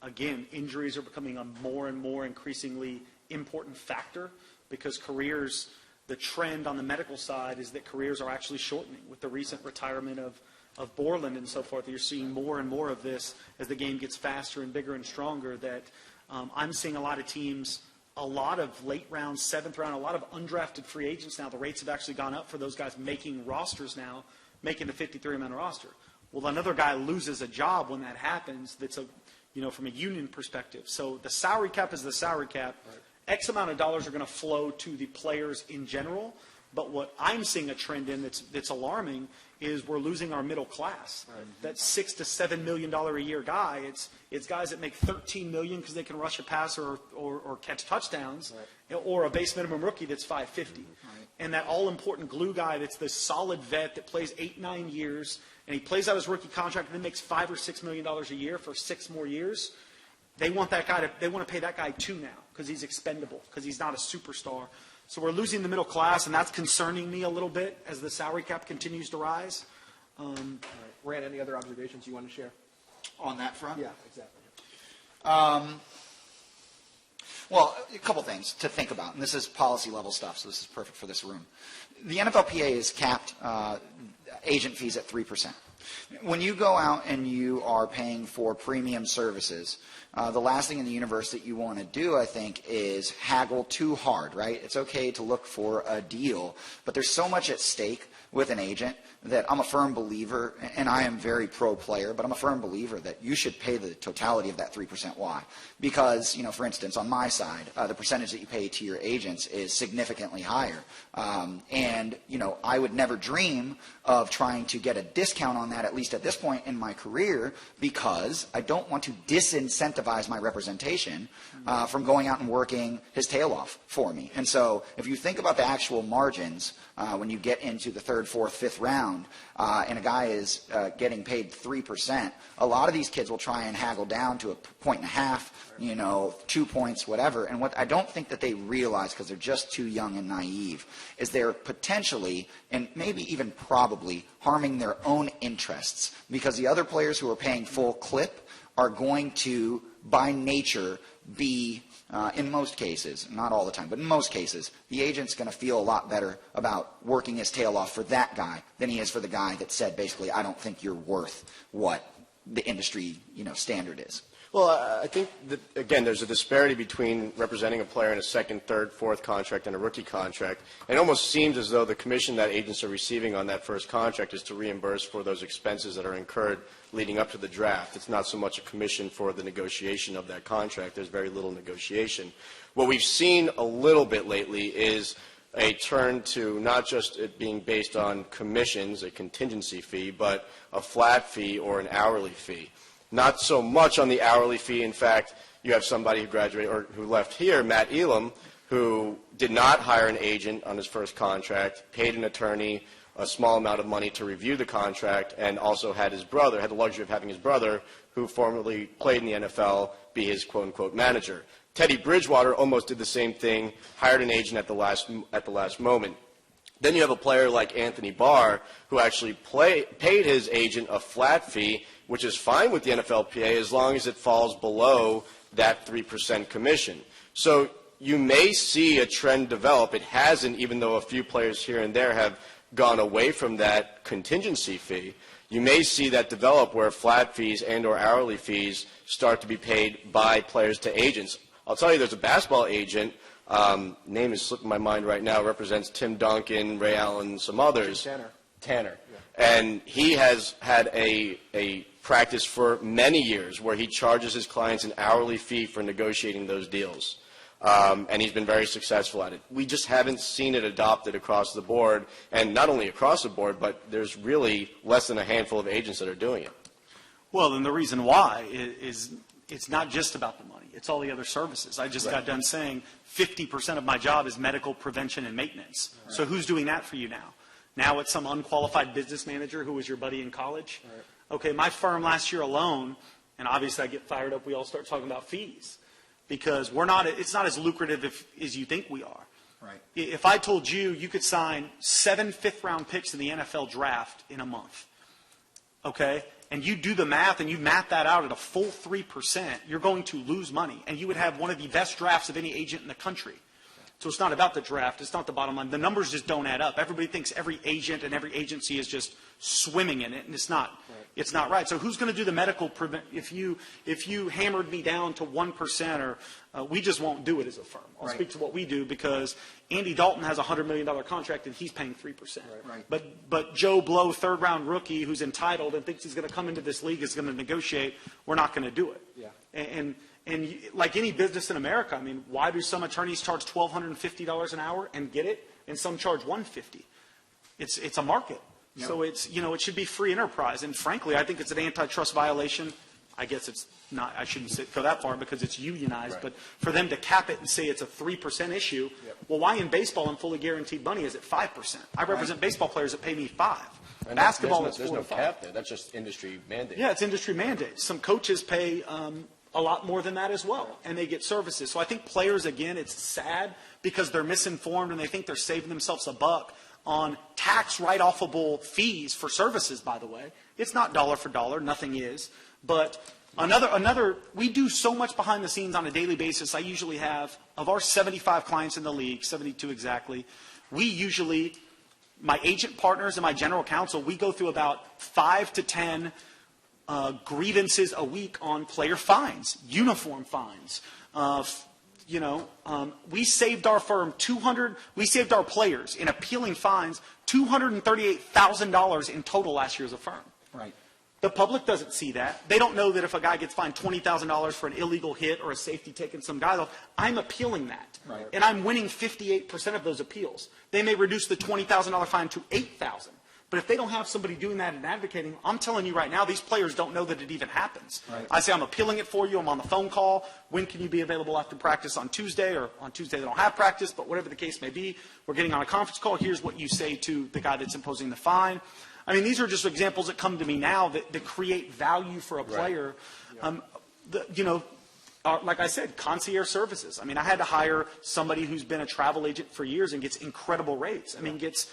again, injuries are becoming a more and more increasingly important factor, because careers – the trend on the medical side is that careers are actually shortening. With the recent retirement of Borland and so forth, you're seeing more and more of this as the game gets faster and bigger and stronger, that I'm seeing a lot of teams, a lot of late round, 7th round, a lot of undrafted free agents now. The rates have actually gone up for those guys making rosters now, making the 53-man roster. Well, another guy loses a job when that happens that's, from a union perspective. So the salary cap is the salary cap. Right. X amount of dollars are going to flow to the players in general, but what I'm seeing a trend in that's alarming is we're losing our middle class. Right. That $6 to $7 million a year guy, it's guys that make $13 million because they can rush a pass or catch touchdowns, right, or a base minimum rookie that's $550. Right. And that all-important glue guy that's the solid vet that plays 8-9 years, and he plays out his rookie contract and then makes $5 or $6 million a year for 6 more years. They want that guy they want to pay that guy $2 now because he's expendable, because he's not a superstar. So we're losing the middle class, and that's concerning me a little bit as the salary cap continues to rise. All right. Rand, any other observations you want to share? On that front? Yeah, exactly. Well, a couple things to think about, and this is policy level stuff, so this is perfect for this room. The NFLPA has capped agent fees at 3%. When you go out and you are paying for premium services, the last thing in the universe that you want to do, I think, is haggle too hard, right? It's okay to look for a deal, but there's so much at stake with an agent that I'm a firm believer, and I am very pro-player, but I'm a firm believer that you should pay the totality of that 3%. Why? Because, for instance, on my side, the percentage that you pay to your agents is significantly higher. And I would never dream of trying to get a discount on that, at least at this point in my career, because I don't want to disincentivize my representation from going out and working his tail off for me. And so if you think about the actual margins when you get into the 3rd, 4th, 5th round, and a guy is getting paid 3%, a lot of these kids will try and haggle down to 1.5, 2 points, whatever. And what I don't think that they realize, because they're just too young and naive, is they're potentially and maybe even probably harming their own interests, because the other players who are paying full clip are going to, by nature, be in most cases, not all the time, but in most cases, the agent's going to feel a lot better about working his tail off for that guy than he is for the guy that said, basically, I don't think you're worth what the industry, standard is. Well, I think that, again, there's a disparity between representing a player in a 2nd, 3rd, 4th contract and a rookie contract. It almost seems as though the commission that agents are receiving on that first contract is to reimburse for those expenses that are incurred leading up to the draft. It's not so much a commission for the negotiation of that contract. There's very little negotiation. What we've seen a little bit lately is a turn to not just it being based on commissions, a contingency fee, but a flat fee or an hourly fee. not so much on the hourly fee. In fact, you have somebody who graduated or who left here, Matt Elam, who did not hire an agent on his first contract, paid an attorney a small amount of money to review the contract, and also had the luxury of having his brother, who formerly played in the NFL, be his quote-unquote manager. Teddy Bridgewater almost did the same thing, hired an agent at the last moment. Then you have a player like Anthony Barr, who actually paid his agent a flat fee, which is fine with the NFLPA as long as it falls below that 3% commission. So you may see a trend develop. It hasn't, even though a few players here and there have gone away from that contingency fee. You may see that develop where flat fees and or hourly fees start to be paid by players to agents. I'll tell you, there's a basketball agent, name is slipping my mind right now, represents Tim Duncan, Ray Allen, some others. Tanner. Yeah. And he has had a practice for many years where he charges his clients an hourly fee for negotiating those deals. And he's been very successful at it. We just haven't seen it adopted across the board, and not only across the board, but there's really less than a handful of agents that are doing it. Well, and the reason why is it's not just about the money. It's all the other services. I just got done saying 50% of my job is medical prevention and maintenance. Right. So who's doing that for you now? Now it's some unqualified business manager who was your buddy in college? Right. Okay, my firm last year alone, and obviously I get fired up, we all start talking about fees. Because it's not as lucrative as you think we are. Right. If I told you you could sign 7 fifth-round picks in the NFL draft in a month, okay, and you do the math and you map that out at a full 3%, you're going to lose money. And you would have one of the best drafts of any agent in the country. So it's not about the draft. It's not the bottom line. The numbers just don't add up. Everybody thinks every agent and every agency is just swimming in it, and it's not. Right. It's not right. So who's going to do the medical if you hammered me down to 1%, or we just won't do it as a firm. I'll speak to what we do, because Andy Dalton has a $100 million contract and he's paying 3%. Right. But Joe Blow, third-round rookie, who's entitled and thinks he's going to come into this league, is going to negotiate. We're not going to do it. Yeah. And like any business in America, I mean, why do some attorneys charge $1,250 an hour and get it, and some charge $150? It's a market. Yep. So it should be free enterprise. And frankly, I think it's an antitrust violation. I guess it's not. I shouldn't go that far because it's unionized. Right. But for them to cap it and say it's a 3% issue, well, why in baseball and fully guaranteed money is it 5%? I represent baseball players that pay me 5%. And basketball, there's no cap there. That's just industry mandate. Yeah, it's industry mandate. Some coaches pay a lot more than that as well, and they get services. So I think players, again, it's sad because they're misinformed and they think they're saving themselves a buck on tax write-offable fees for services, by the way. It's not dollar for dollar. Nothing is. But we do so much behind the scenes on a daily basis. I usually have, of our 75 clients in the league, 72 exactly, my agent partners and my general counsel, we go through about 5 to 10 grievances a week on player fines, uniform fines. We saved our firm we saved our players in appealing fines $238,000 in total last year as a firm. Right. The public doesn't see that. They don't know that if a guy gets fined $20,000 for an illegal hit or a safety taking some guy off, I'm appealing that. Right. And I'm winning 58% of those appeals. They may reduce the $20,000 fine to $8,000. But if they don't have somebody doing that and advocating, I'm telling you right now, these players don't know that it even happens. Right. I say, I'm appealing it for you. I'm on the phone call. When can you be available after practice on Tuesday? Or on Tuesday they don't have practice, but whatever the case may be, we're getting on a conference call. Here's what you say to the guy that's imposing the fine. I mean, these are just examples that come to me now that create value for a player. Right. Like I said, concierge services. I mean, I had to hire somebody who's been a travel agent for years and gets incredible rates. I mean, gets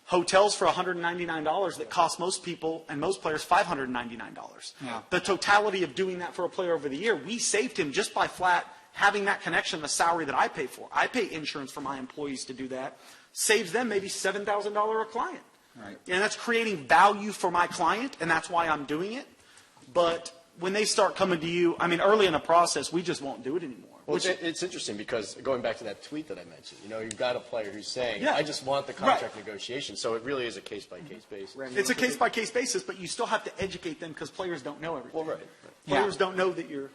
hotels for $199 that cost most people and most players $599. Yeah. The totality of doing that for a player over the year, we saved him just by flat having that connection, the salary that I pay for. I pay insurance for my employees to do that. Saves them maybe $7,000 a client. Right. And that's creating value for my client, and that's why I'm doing it. But when they start coming to you, I mean, early in the process, we just won't do it anymore. Well, it's interesting because going back to that tweet that I mentioned, you've got a player who's saying, I just want the contract negotiation. So it really is a case-by-case basis. It's a case-by-case basis, but you still have to educate them because players don't know everything. Well, players don't know that you're,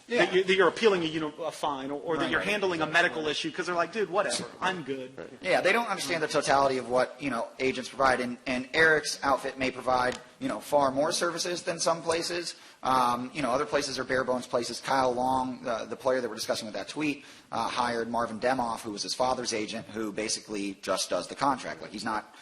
that you're appealing a fine or that you're handling a medical issue because they're like, dude, whatever, I'm good. Yeah, they don't understand the totality of what agents provide, and Eric's outfit may provide far more services than some places. Other places are bare bones places. Kyle Long, the player that we're discussing with that tweet, hired Marvin Demoff, who was his father's agent, who basically just does the contract. Like he's not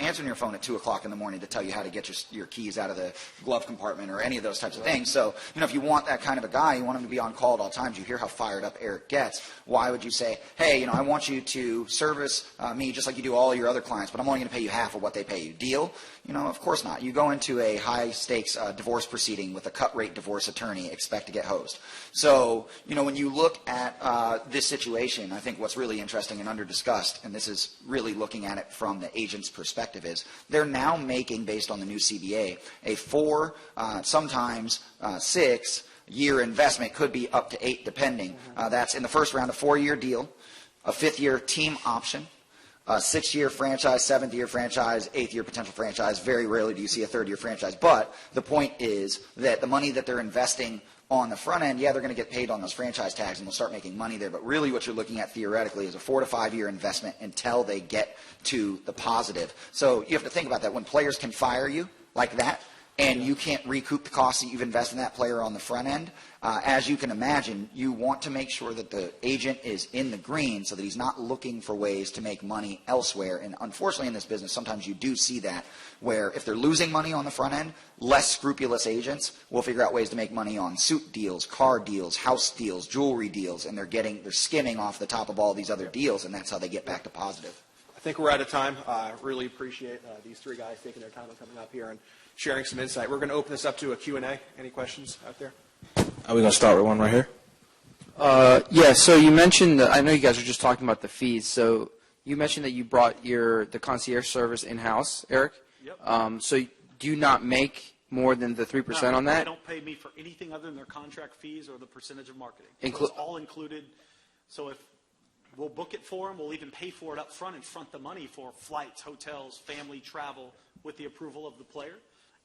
answering your phone at 2 o'clock in the morning to tell you how to get your keys out of the glove compartment or any of those types of things. So, if you want that kind of a guy, you want him to be on call at all times. You hear how fired up Eric gets. Why would you say, hey, I want you to service me just like you do all your other clients, but I'm only going to pay you half of what they pay you? Deal? Of course not. You go into a high-stakes divorce proceeding with a cut-rate divorce attorney, expect to get hosed. So, when you look at this situation, I think what's really interesting and under-discussed, and this is really looking at it from the agent's perspective, is they're now making, based on the new CBA, a 4, sometimes 6-year investment, could be up to 8 depending. That's in the first round, a 4-year deal, a 5th-year team option, a 6-year franchise, 7th-year franchise, 8th-year potential franchise. Very rarely do you see a 3rd-year franchise. But the point is that the money that they're investing on the front end, they're going to get paid on those franchise tags and they'll start making money there. But really what you're looking at theoretically is a 4 to 5-year investment until they get to the positive. So you have to think about that. When players can fire you like that, and you can't recoup the costs that you've invested in that player on the front end, as you can imagine, you want to make sure that the agent is in the green so that he's not looking for ways to make money elsewhere. And unfortunately in this business, sometimes you do see that, where if they're losing money on the front end, less scrupulous agents will figure out ways to make money on suit deals, car deals, house deals, jewelry deals, and they're skimming off the top of all these other deals, and that's how they get back to positive. I think we're out of time. I really appreciate these 3 guys taking their time and coming up here and sharing some insight. We're going to open this up to a Q&A. Any questions out there? Are we going to start with one right here? Yeah, so you mentioned, I know you guys were just talking about the fees. So you mentioned that you brought the concierge service in-house, Eric. Yep. So do you not make more than the 3% on that? They don't pay me for anything other than their contract fees or the percentage of marketing. So it's all included. So if we'll book it for them, we'll even pay for it up front and front the money for flights, hotels, family travel with the approval of the player.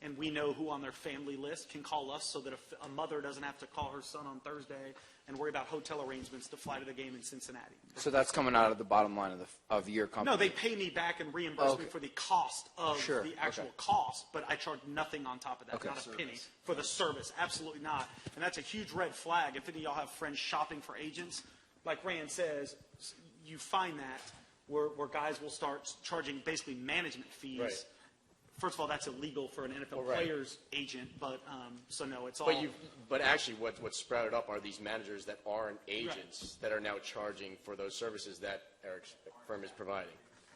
And we know who on their family list can call us so that a mother doesn't have to call her son on Thursday and worry about hotel arrangements to fly to the game in Cincinnati. So that's coming out of the bottom line of your company? No, they pay me back and reimburse me for the cost of the actual cost, but I charge nothing on top of that, not a penny for the service. Absolutely not. And that's a huge red flag. If any of y'all have friends shopping for agents, like Rand says, you find that where guys will start charging basically management fees. Right. First of all, that's illegal for an NFL player's agent, but so no, it's all. But actually, what's sprouted up are these managers that aren't agents that are now charging for those services that Eric's firm is providing.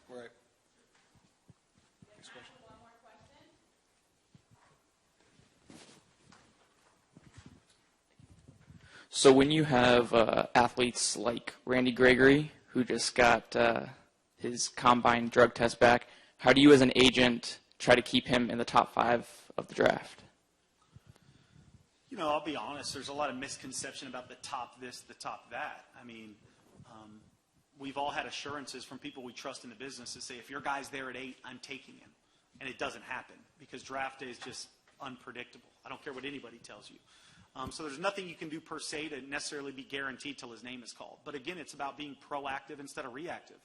Right. Next question. One more question. So when you have athletes like Randy Gregory, who just got his combine drug test back, how do you as an agent try to keep him in the top 5 of the draft? I'll be honest, there's a lot of misconception about the top this, the top that. I mean, we've all had assurances from people we trust in the business that say, if your guy's there at 8, I'm taking him. And it doesn't happen because draft day is just unpredictable. I don't care what anybody tells you. So there's nothing you can do per se to necessarily be guaranteed till his name is called. But again, it's about being proactive instead of reactive.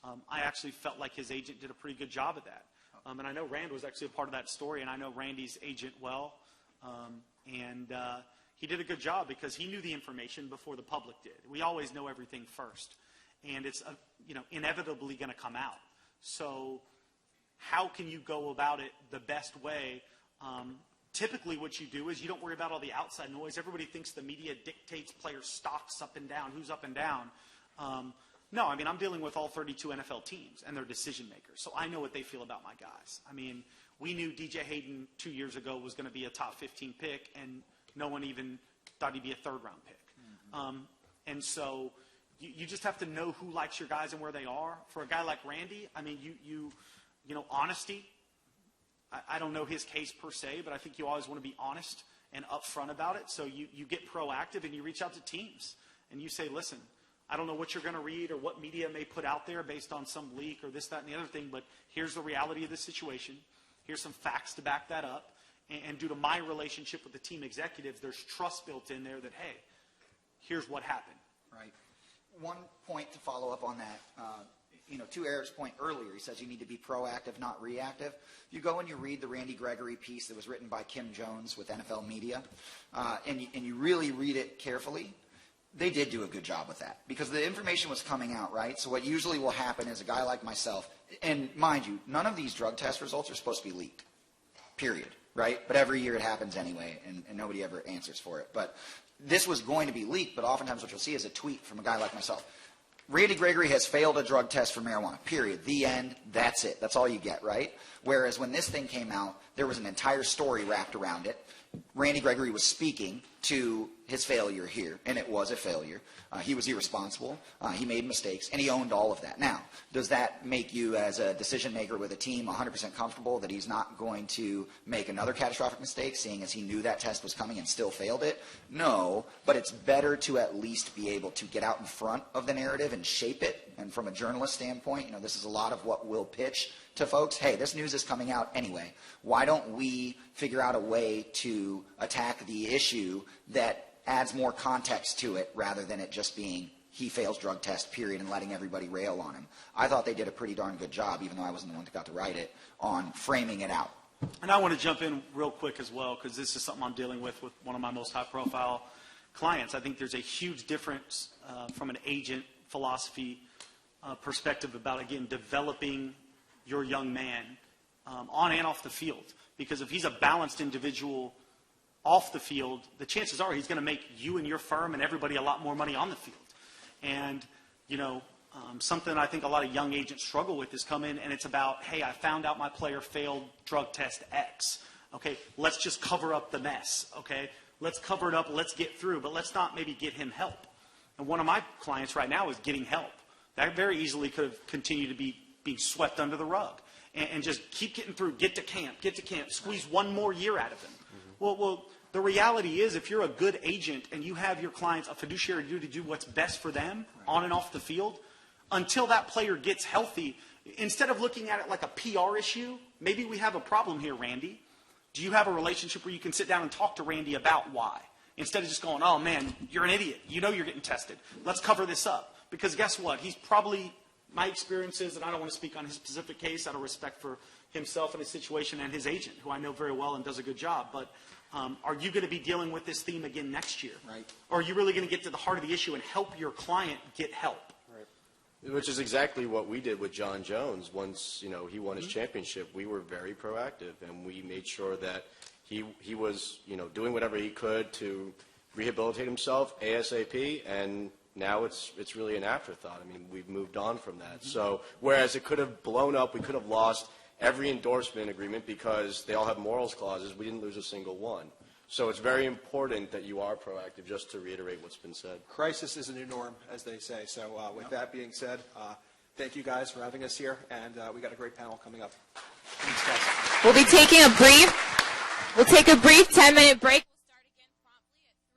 I actually felt like his agent did a pretty good job of that. And I know Rand was actually a part of that story, and I know Randy's agent well. He did a good job because he knew the information before the public did. We always know everything first. And it's inevitably going to come out. So how can you go about it the best way? Typically what you do is you don't worry about all the outside noise. Everybody thinks the media dictates player stocks up and down, who's up and down. No, I mean, I'm dealing with all 32 NFL teams and their decision makers, so I know what they feel about my guys. I mean, we knew DJ Hayden 2 years ago was going to be a top 15 pick, and no one even thought he'd be a third-round pick. And so you just have to know who likes your guys and where they are. For a guy like Randy, I mean, you know, honesty. I don't know his case per se, but I think you always want to be honest and upfront about it. So you get proactive and you reach out to teams and you say, listen, I don't know what you're going to read or what media may put out there based on some leak or this, that, and the other thing, but here's the reality of the situation. Here's some facts to back that up. And due to my relationship with the team executives, there's trust built in there that, hey, here's what happened. Right. One point to follow up on that. to Eric's point earlier, he says you need to be proactive, not reactive. If you go and you read the Randy Gregory piece that was written by Kim Jones with NFL Media, and you really read it carefully, they did do a good job with that because the information was coming out, right? So what usually will happen is a guy like myself, and mind you, none of these drug test results are supposed to be leaked, period, right? But every year it happens anyway, and nobody ever answers for it. But this was going to be leaked, but oftentimes what you'll see is a tweet from a guy like myself. Randy Gregory has failed a drug test for marijuana, period. The end. That's it. That's all you get, right? Whereas when this thing came out, there was an entire story wrapped around it. Randy Gregory was speaking to his failure here, and it was a failure. He was irresponsible. He made mistakes, and he owned all of that. Now, does that make you, as a decision maker with a team, 100% comfortable that he's not going to make another catastrophic mistake, seeing as he knew that test was coming and still failed it? No, but it's better to at least be able to get out in front of the narrative and shape it. And from a journalist standpoint, this is a lot of what we'll pitch to folks. Hey, this news is coming out anyway. Why don't we figure out a way to attack the issue that adds more context to it rather than it just being he fails drug test, period, and letting everybody rail on him. I thought they did a pretty darn good job, even though I wasn't the one that got to write it, on framing it out. And I want to jump in real quick as well, because this is something I'm dealing with one of my most high-profile clients. I think there's a huge difference from an agent philosophy perspective about, again, developing your young man on and off the field. Because if he's a balanced individual off the field, the chances are he's going to make you and your firm and everybody a lot more money on the field. And, something I think a lot of young agents struggle with is come in and it's about, hey, I found out my player failed drug test X. Okay, let's just cover up the mess. Okay, let's cover it up, let's get through, but let's not maybe get him help. And one of my clients right now is getting help. That very easily could have continued to be being swept under the rug. And just keep getting through, get to camp, squeeze one more year out of him. Well, the reality is if you're a good agent and you have your clients a fiduciary duty to do what's best for them on and off the field, until that player gets healthy, instead of looking at it like a PR issue, maybe we have a problem here, Randy. Do you have a relationship where you can sit down and talk to Randy about why? Instead of just going, oh, man, you're an idiot. You know you're getting tested. Let's cover this up. Because guess what? He's probably, my experience is, and I don't want to speak on his specific case out of respect for himself and his situation and his agent, who I know very well and does a good job, but are you going to be dealing with this theme again next year? Right. Or are you really going to get to the heart of the issue and help your client get help? Right. Which is exactly what we did with John Jones. Once he won his championship, we were very proactive, and we made sure that he was doing whatever he could to rehabilitate himself ASAP, and now it's really an afterthought. I mean, we've moved on from that. So whereas it could have blown up, we could have lost every endorsement agreement because they all have morals clauses, we didn't lose a single one. So it's very important that you are proactive, just to reiterate what's been said. Crisis is a new norm, as they say. So with that being said, thank you guys for having us here, and we got a great panel coming up. Thanks, guys. We'll take a brief 10-minute break. We'll start again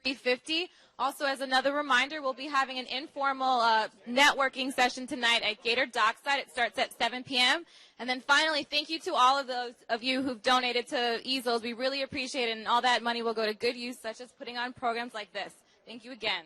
promptly at 3:50. Also, as another reminder, we'll be having an informal networking session tonight at Gator Dockside. It starts at 7 p.m. And then finally, thank you to all of those of you who've donated to Easels. We really appreciate it, and all that money will go to good use, such as putting on programs like this. Thank you again.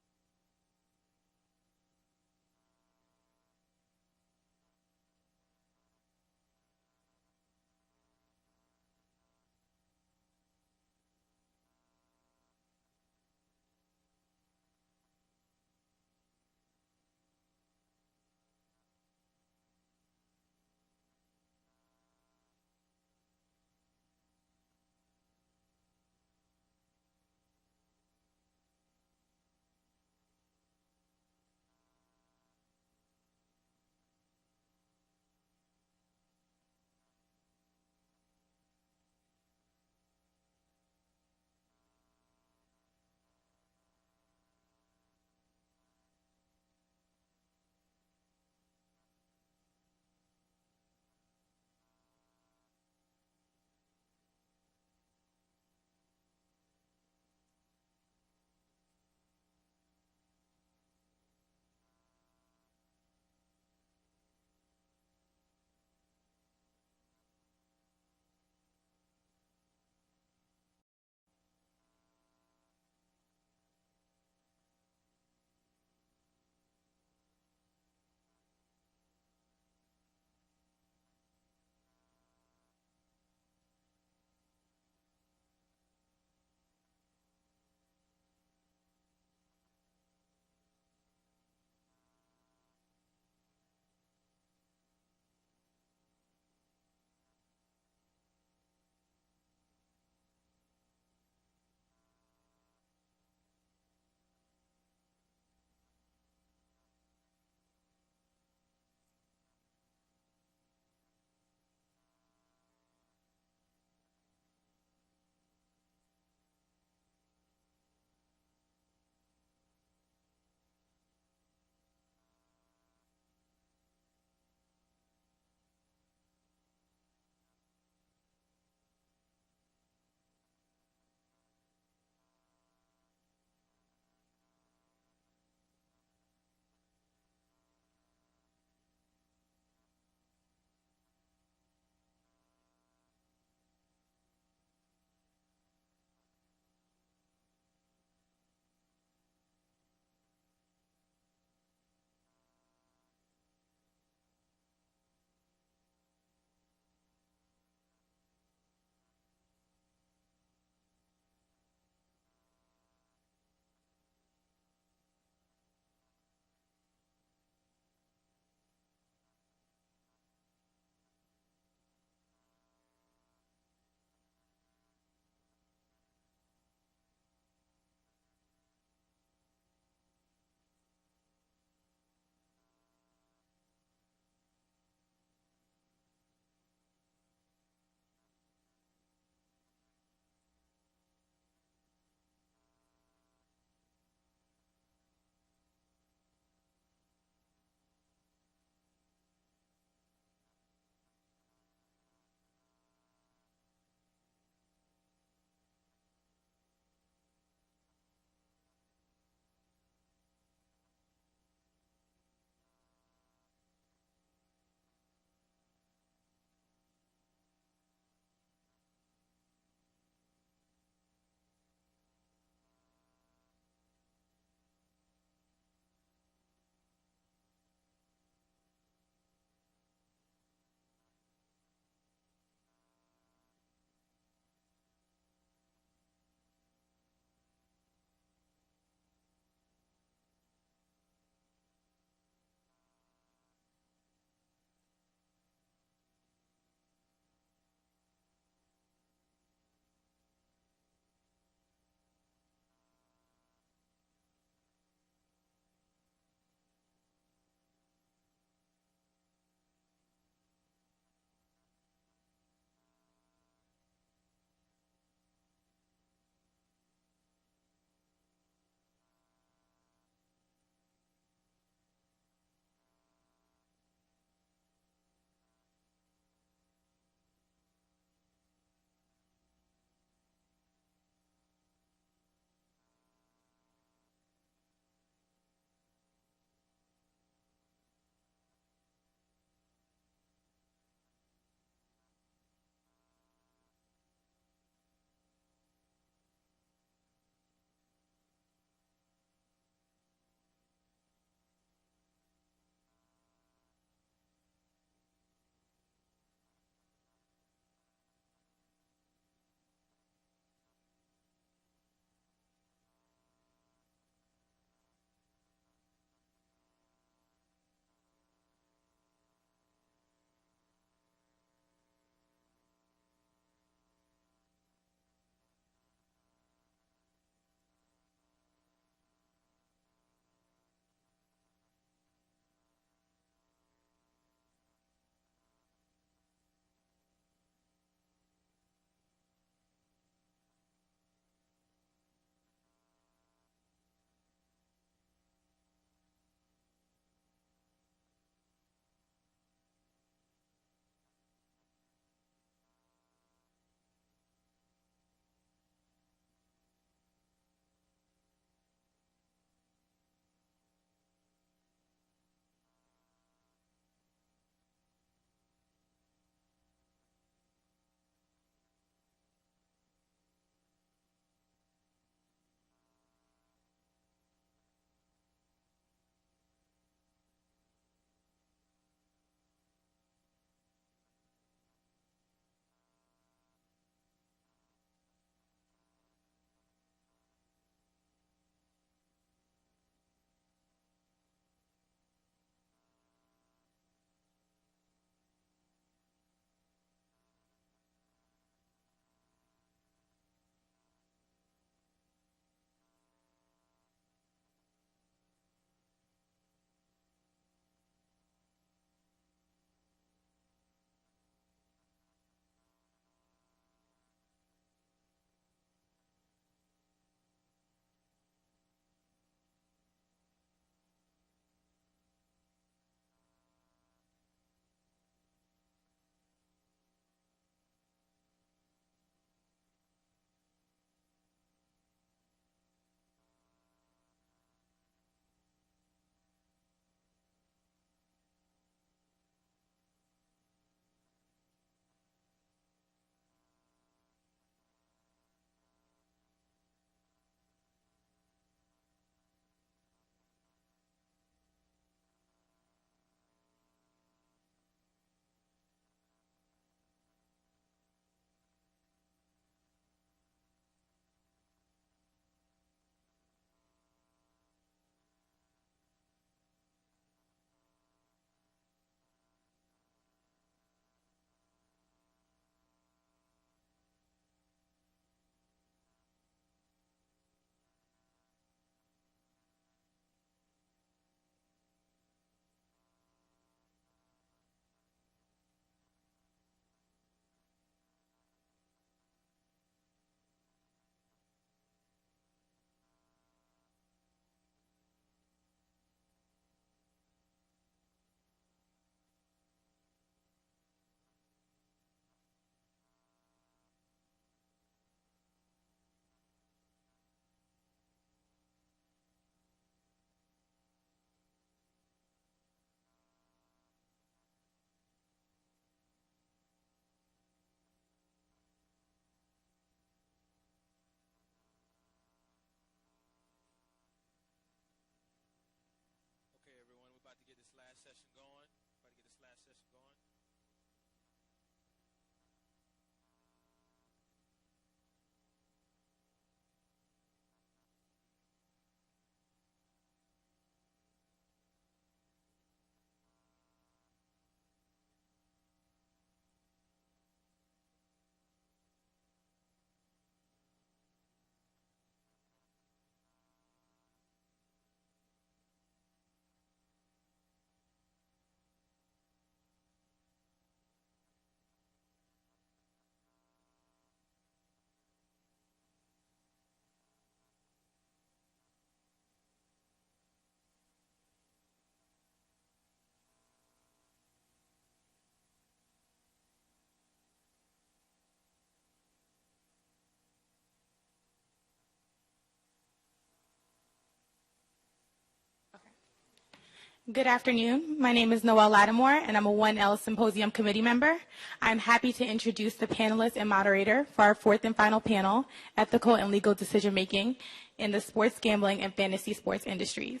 Good afternoon. My name is Noelle Lattimore, and I'm a 1L Symposium Committee member. I'm happy to introduce the panelist and moderator for our fourth and final panel, Ethical and Legal Decision Making in the Sports Gambling and Fantasy Sports Industries.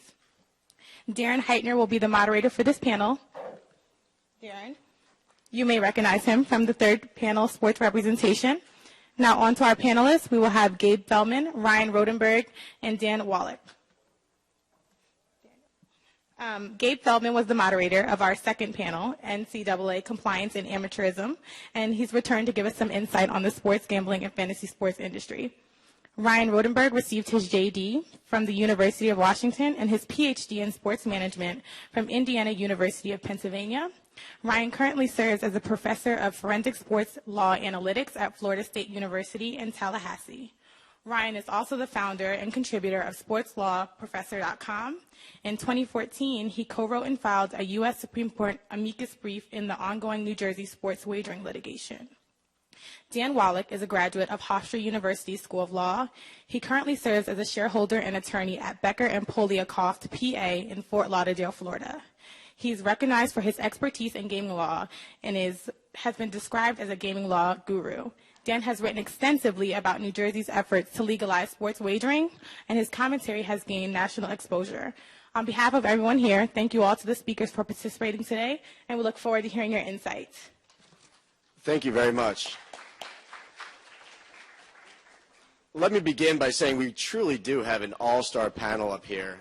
Darren Heitner will be the moderator for this panel. Darren, you may recognize him from the third panel, Sports Representation. Now on to our panelists. We will have Gabe Feldman, Ryan Rodenberg, and Dan Wallach. Gabe Feldman was the moderator of our second panel, NCAA Compliance and Amateurism, and he's returned to give us some insight on the sports gambling and fantasy sports industry. Ryan Rodenberg received his JD from the University of Washington and his PhD in sports management from Indiana University of Pennsylvania. Ryan currently serves as a professor of forensic sports law analytics at Florida State University in Tallahassee. Ryan is also the founder and contributor of SportsLawProfessor.com. In 2014, he co-wrote and filed a U.S. Supreme Court amicus brief in the ongoing New Jersey sports wagering litigation. Dan Wallach is a graduate of Hofstra University School of Law. He currently serves as a shareholder and attorney at Becker and Poliakoff, PA, in Fort Lauderdale, Florida. He's recognized for his expertise in gaming law and has been described as a gaming law guru. Dan has written extensively about New Jersey's efforts to legalize sports wagering, and his commentary has gained national exposure. On behalf of everyone here, thank you all to the speakers for participating today, and we look forward to hearing your insights. Thank you very much. Let me begin by saying we truly do have an all-star panel up here.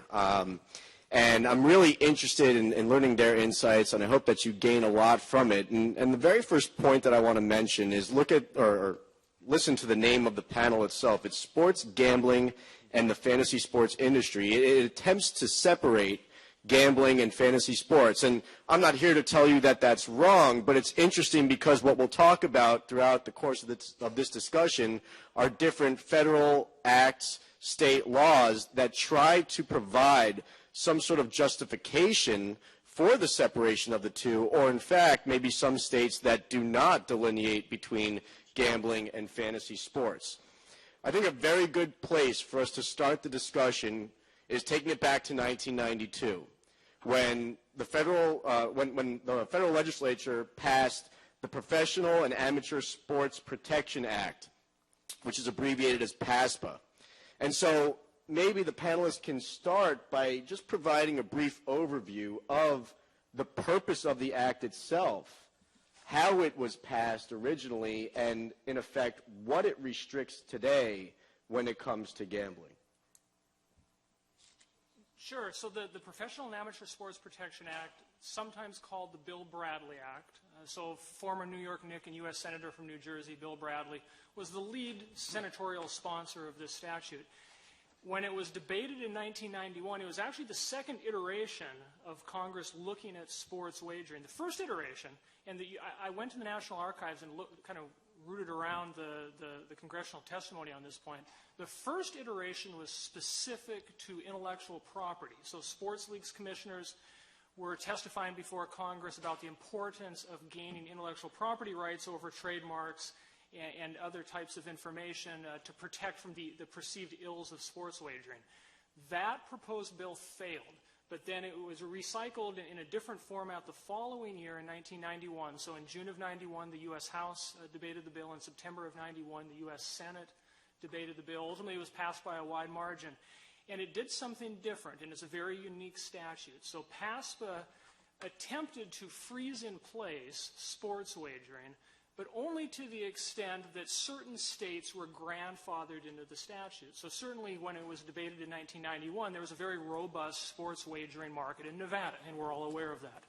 And I'm really interested in learning their insights, and I hope that you gain a lot from it. And the very first point that I want to mention is look at or listen to the name of the panel itself. It's Sports Gambling and the Fantasy Sports Industry. It attempts to separate gambling and fantasy sports. And I'm not here to tell you that that's wrong, but it's interesting because what we'll talk about throughout the course of this discussion are different federal acts, state laws that try to provide some sort of justification for the separation of the two, or in fact, maybe some states that do not delineate between gambling and fantasy sports. I think a very good place for us to start the discussion is taking it back to 1992, when the federal legislature passed the Professional and Amateur Sports Protection Act, which is abbreviated as PASPA. And so maybe the panelists can start by just providing a brief overview of the purpose of the act itself, how it was passed originally, and in effect, what it restricts today when it comes to gambling. Sure. So the Professional and Amateur Sports Protection Act, sometimes called the Bill Bradley Act. So former New York Knick and U.S. Senator from New Jersey, Bill Bradley, was the lead senatorial sponsor of this statute. When it was debated in 1991, it was actually the second iteration of Congress looking at sports wagering. The first iteration, and I went to the National Archives and kind of rooted around the congressional testimony on this point. The first iteration was specific to intellectual property. So sports leagues commissioners were testifying before Congress about the importance of gaining intellectual property rights over trademarks and other types of information to protect from the perceived ills of sports wagering. That proposed bill failed, but then it was recycled in a different format the following year in 1991. So in June of 91, the U.S. House debated the bill. In September of 91, the U.S. Senate debated the bill. Ultimately, it was passed by a wide margin. And it did something different, and it's a very unique statute. So PASPA attempted to freeze in place sports wagering, but only to the extent that certain states were grandfathered into the statute. So certainly when it was debated in 1991, there was a very robust sports wagering market in Nevada, and we're all aware of that.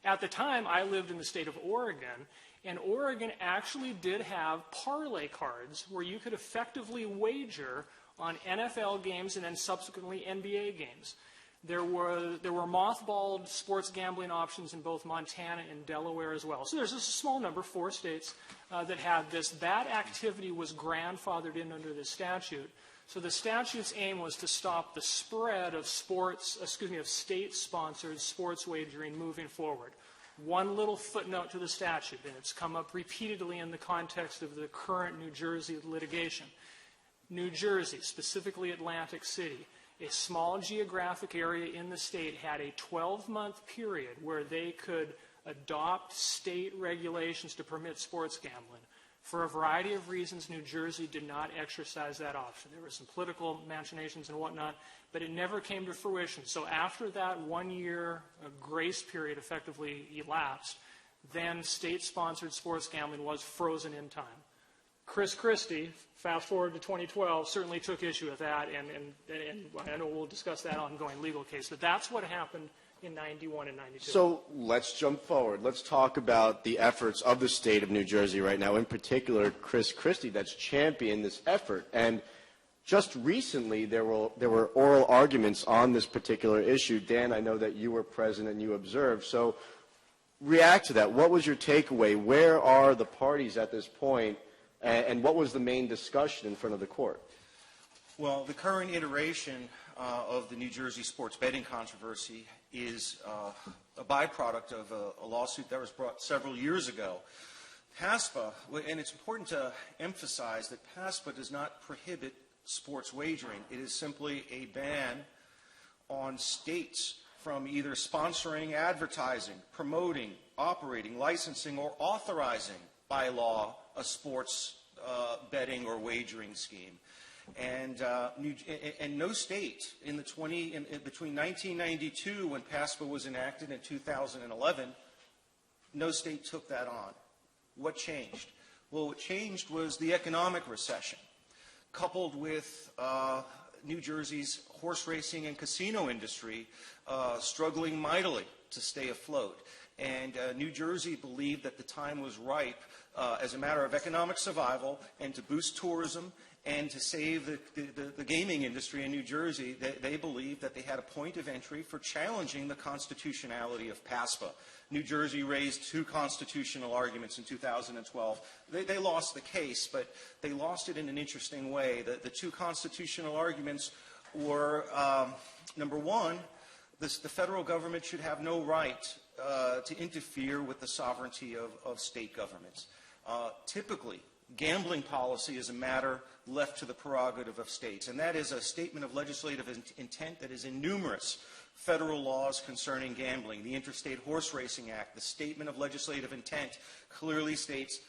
At the time, I lived in the state of Oregon, and Oregon actually did have parlay cards where you could effectively wager on NFL games and then subsequently NBA games. There were mothballed sports gambling options in both Montana and Delaware as well. So there's just a small number, 4 states, that had this. That activity was grandfathered in under this statute. So the statute's aim was to stop the spread of state-sponsored sports wagering moving forward. One little footnote to the statute, and it's come up repeatedly in the context of the current New Jersey litigation. New Jersey, specifically Atlantic City, a small geographic area in the state had a 12-month period where they could adopt state regulations to permit sports gambling. For a variety of reasons, New Jersey did not exercise that option. There were some political machinations and whatnot, but it never came to fruition. So after that 1 year grace period effectively elapsed, then state-sponsored sports gambling was frozen in time. Chris Christie, fast forward to 2012, certainly took issue with that, and I know we'll discuss that ongoing legal case, but that's what happened in 91 and 92. So let's jump forward. Let's talk about the efforts of the state of New Jersey right now, in particular Chris Christie, that's championed this effort. And just recently there were oral arguments on this particular issue. Dan, I know that you were present and you observed. So react to that. What was your takeaway? Where are the parties at this point, and what was the main discussion in front of the court? Well, the current iteration of the New Jersey sports betting controversy is a byproduct of a lawsuit that was brought several years ago. PASPA, and it's important to emphasize that PASPA does not prohibit sports wagering. It is simply a ban on states from either sponsoring, advertising, promoting, operating, licensing, or authorizing by law a sports betting or wagering scheme. And no state between 1992, when PASPA was enacted, and 2011, no state took that on. What changed? Well, what changed was the economic recession, coupled with New Jersey's horse racing and casino industry struggling mightily to stay afloat. And New Jersey believed that the time was ripe as a matter of economic survival and to boost tourism and to save the gaming industry in New Jersey. They believed that they had a point of entry for challenging the constitutionality of PASPA. New Jersey raised two constitutional arguments in 2012. They lost the case, but they lost it in an interesting way. The two constitutional arguments were, number one, the federal government should have no right to interfere with the sovereignty of state governments. Typically, gambling policy is a matter left to the prerogative of states, and that is a statement of legislative intent that is in numerous federal laws concerning gambling. The Interstate Horse Racing Act, the statement of legislative intent, clearly states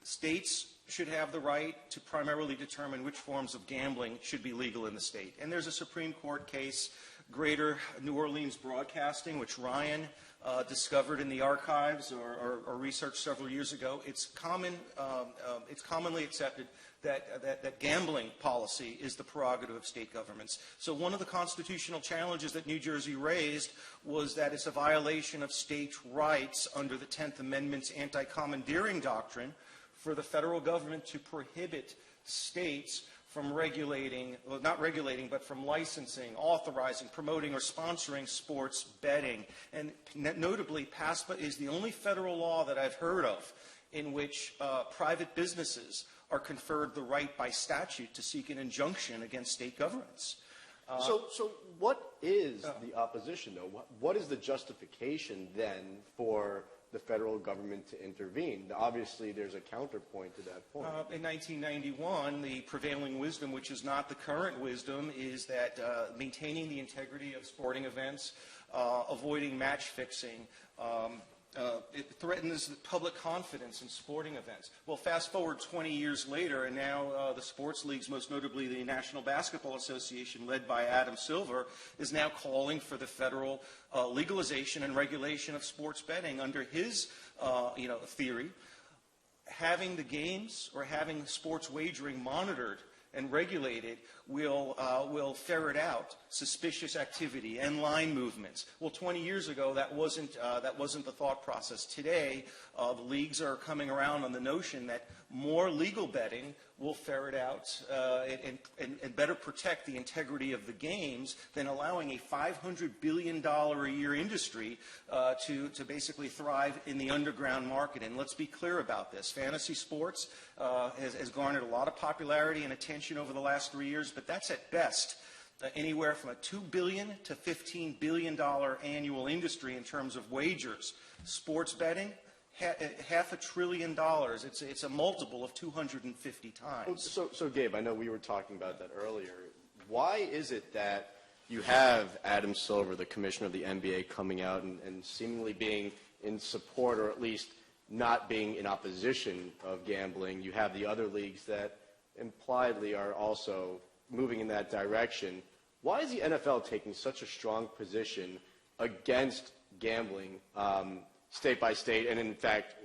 states should have the right to primarily determine which forms of gambling should be legal in the state. And there's a Supreme Court case, Greater New Orleans Broadcasting, which Ryan discovered in the archives or researched several years ago. It's commonly accepted that gambling policy is the prerogative of state governments. So one of the constitutional challenges that New Jersey raised was that it's a violation of state rights under the 10th Amendment's anti-commandeering doctrine for the federal government to prohibit states from regulating, well, not regulating, but from licensing, authorizing, promoting, or sponsoring sports betting. And notably, PASPA is the only federal law that I've heard of in which private businesses are conferred the right by statute to seek an injunction against state governments. So what is the opposition, though? What is the justification, then, for the federal government to intervene? Obviously, there's a counterpoint to that point. In 1991, the prevailing wisdom, which is not the current wisdom, is that maintaining the integrity of sporting events, avoiding match fixing, it threatens public confidence in sporting events. Well, fast forward 20 years later, and now the sports leagues, most notably the National Basketball Association, led by Adam Silver, is now calling for the federal legalization and regulation of sports betting. Under his theory, having the games or having sports wagering monitored and regulated will ferret out suspicious activity and line movements. Well, 20 years ago, that wasn't the thought process. Today, the leagues are coming around on the notion that more legal betting will ferret out and better protect the integrity of the games than allowing a $500 billion a year industry to basically thrive in the underground market. And let's be clear about this. Fantasy sports has garnered a lot of popularity and attention over the last 3 years, but that's at best anywhere from a $2 billion to $15 billion annual industry in terms of wagers. Sports betting, $500 billion. It's a multiple of 250 times. So Gabe, I know we were talking about that earlier. Why is it that you have Adam Silver, the commissioner of the NBA, coming out and seemingly being in support, or at least not being in opposition of gambling. You have the other leagues that impliedly are also moving in that direction. Why is the NFL taking such a strong position against gambling state by state, and in fact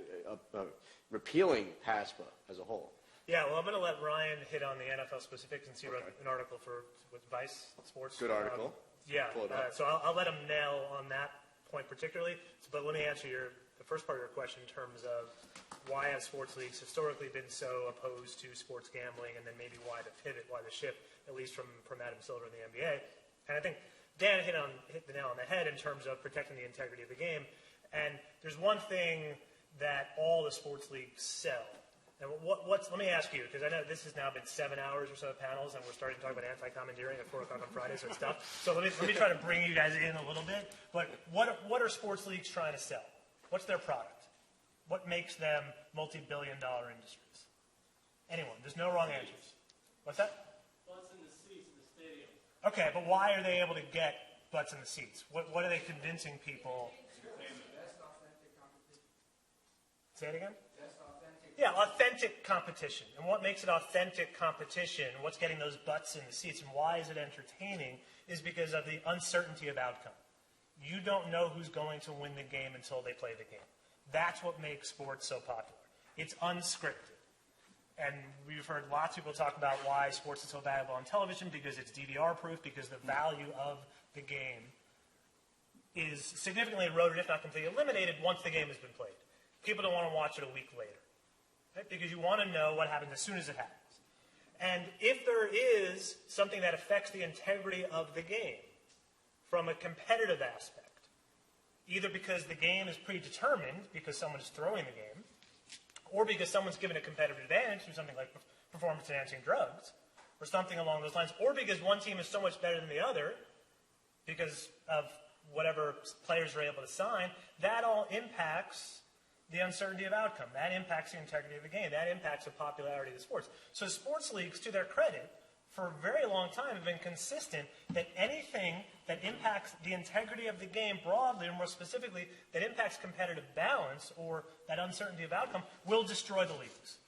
repealing PASPA as a whole? Yeah, well, I'm going to let Ryan hit on the NFL specifics since he wrote an article with Vice Sports. Good article. So I'll let him nail on that point particularly. But let me answer the first part of your question in terms of why have sports leagues historically been so opposed to sports gambling, and then maybe why the pivot, why the shift, at least from Adam Silver in the NBA. And I think Dan hit the nail on the head in terms of protecting the integrity of the game. And there's one thing that all the sports leagues sell. And let me ask you, because I know this has now been 7 hours or so of panels, and we're starting to talk about anti-commandeering at 4 o'clock on Fridays and stuff. So let me try to bring you guys in a little bit. But what are sports leagues trying to sell? What's their product? What makes them multi-billion-dollar industries? Anyone? There's no wrong answers. What's that? Butts in the seats in the stadium. Okay, but why are they able to get butts in the seats? What are they convincing people? Say it again? Yeah, authentic competition. And what makes it authentic competition, what's getting those butts in the seats, and why is it entertaining, is because of the uncertainty of outcome. You don't know who's going to win the game until they play the game. That's what makes sports so popular. It's unscripted. And we've heard lots of people talk about why sports is so valuable on television, because it's DVR-proof, because the value of the game is significantly eroded, if not completely eliminated, once the game has been played. People don't want to watch it a week later, right? Because you want to know what happens as soon as it happens. And if there is something that affects the integrity of the game from a competitive aspect, either because the game is predetermined because someone is throwing the game, or because someone's given a competitive advantage through something like performance-enhancing drugs, or something along those lines, or because one team is so much better than the other because of whatever players are able to sign, that all impacts the uncertainty of outcome. That impacts the integrity of the game. That impacts the popularity of the sports. So sports leagues, to their credit, for a very long time have been consistent that anything that impacts the integrity of the game broadly, and more specifically, that impacts competitive balance or that uncertainty of outcome, will destroy the leagues.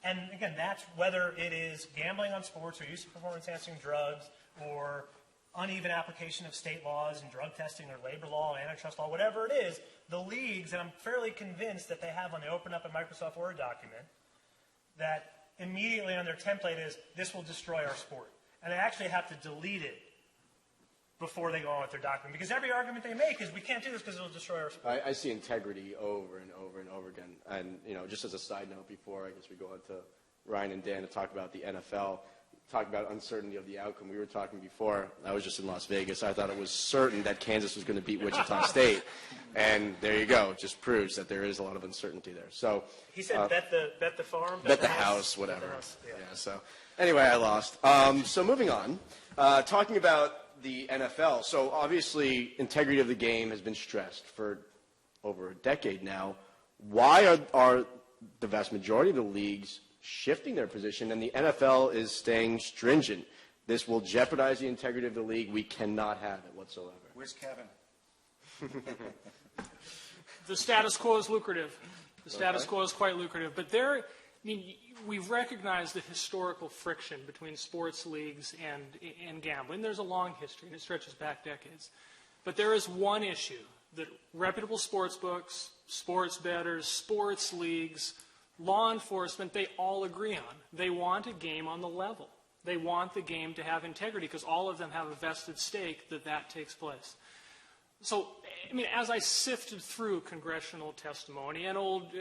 And again, that's whether it is gambling on sports or use of performance-enhancing drugs or uneven application of state laws and drug testing or labor law, antitrust law, whatever it is, the leagues, and I'm fairly convinced that they have when they open up a Microsoft Word document, that immediately on their template is, this will destroy our sport. And they actually have to delete it before they go on with their document. Because every argument they make is, we can't do this because it will destroy our sport. I see integrity over and over and over again. And, just as a side note before, I guess we go on to Ryan and Dan to talk about the NFL, talk about uncertainty of the outcome. We were talking before, I was just in Las Vegas. I thought it was certain that Kansas was going to beat Wichita State. And there you go. It just proves that there is a lot of uncertainty there. So he said, bet the farm, bet the house, whatever. Bet the house. Yeah. So anyway, I lost. So moving on, talking about the NFL. So obviously, integrity of the game has been stressed for over a decade now. Why are the vast majority of the leagues shifting their position, and the NFL is staying stringent? This will jeopardize the integrity of the league. We cannot have it whatsoever. Where's Kevin? The status quo is lucrative. The status quo is quite lucrative. But we've recognized the historical friction between sports leagues and gambling. There's a long history, and it stretches back decades. But there is one issue that reputable sports books, sports bettors, sports leagues, law enforcement, they all agree on. They want a game on the level. They want the game to have integrity because all of them have a vested stake that takes place. So, as I sifted through congressional testimony and old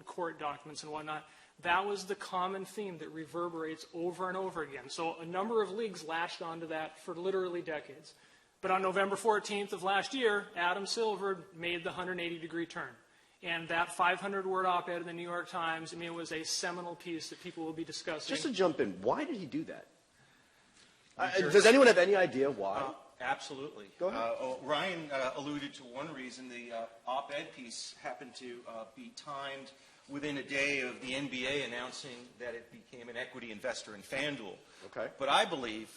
court documents and whatnot, that was the common theme that reverberates over and over again. So a number of leagues latched onto that for literally decades. But on November 14th of last year, Adam Silver made the 180-degree turn. And that 500-word op-ed in the New York Times, it was a seminal piece that people will be discussing. Just to jump in, why did he do that? Does anyone have any idea why? Absolutely. Go ahead. Ryan alluded to one reason. The op-ed piece happened to be timed within a day of the NBA announcing that it became an equity investor in FanDuel. Okay. But I believe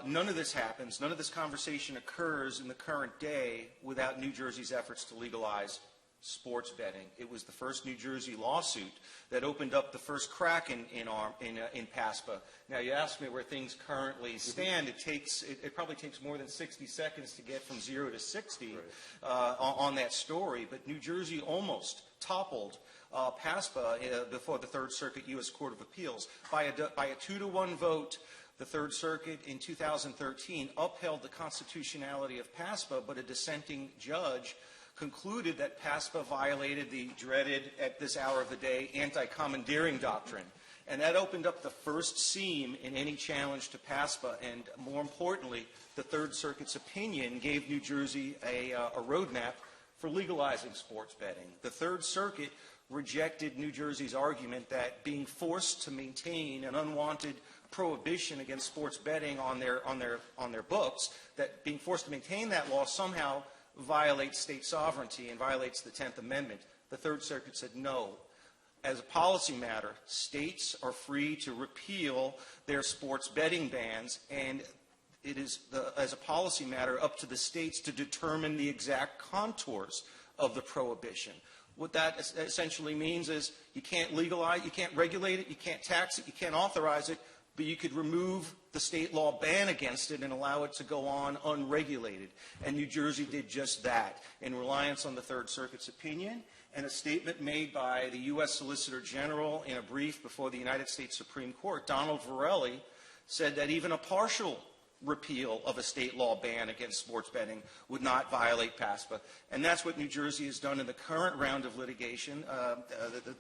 None of this happens, none of this conversation occurs in the current day without New Jersey's efforts to legalize sports betting. It was the first New Jersey lawsuit that opened up the first crack in PASPA. Now, you ask me where things currently stand. It probably takes more than 60 seconds to get from 0 to 60 on that story, but New Jersey almost toppled PASPA before the Third Circuit U.S. Court of Appeals. By a 2-to-1 vote, the Third Circuit in 2013 upheld the constitutionality of PASPA, but a dissenting judge concluded that PASPA violated the dreaded, at this hour of the day, anti-commandeering doctrine. And that opened up the first seam in any challenge to PASPA. And more importantly, the Third Circuit's opinion gave New Jersey a roadmap for legalizing sports betting. The Third Circuit rejected New Jersey's argument that being forced to maintain an unwanted prohibition against sports betting on their books, that being forced to maintain that law somehow violates state sovereignty and violates the 10th Amendment. The Third Circuit said no. As a policy matter, states are free to repeal their sports betting bans, and it is, as a policy matter, up to the states to determine the exact contours of the prohibition. What that essentially means is you can't legalize, you can't regulate it, you can't tax it, you can't authorize it, but you could remove the state law ban against it and allow it to go on unregulated. And New Jersey did just that in reliance on the Third Circuit's opinion and a statement made by the U.S. Solicitor General in a brief before the United States Supreme Court. Donald Verrilli said that even a partial repeal of a state law ban against sports betting would not violate PASPA. And that's what New Jersey has done in the current round of litigation.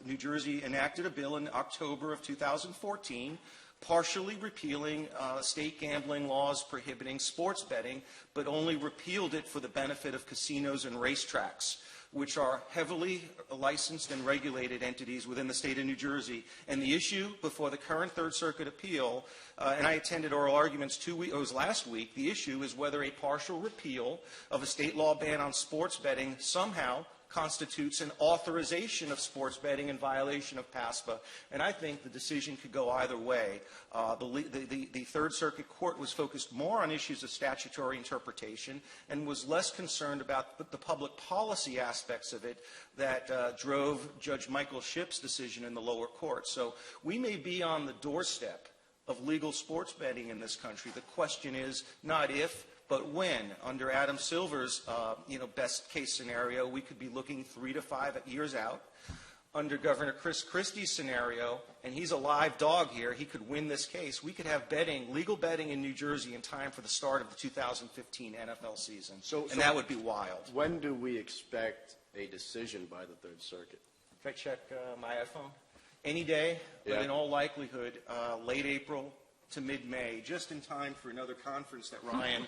New Jersey enacted a bill in October of 2014 partially repealing state gambling laws prohibiting sports betting, but only repealed it for the benefit of casinos and racetracks, which are heavily licensed and regulated entities within the state of New Jersey. And the issue before the current Third Circuit appeal, and I attended oral arguments last week, the issue is whether a partial repeal of a state law ban on sports betting somehow constitutes an authorization of sports betting in violation of PASPA. And I think the decision could go either way. The Third Circuit Court was focused more on issues of statutory interpretation and was less concerned about the public policy aspects of it that drove Judge Michael Shipp's decision in the lower court. So we may be on the doorstep of legal sports betting in this country. The question is not if, but when. Under Adam Silver's best case scenario, we could be looking 3 to 5 years out. Under Governor Chris Christie's scenario, and he's a live dog here, he could win this case. We could have legal betting in New Jersey in time for the start of the 2015 NFL season. And that would be wild. When do we expect a decision by the Third Circuit? If I check my iPhone, any day, but in all likelihood, late April to mid-May, just in time for another conference that Ryan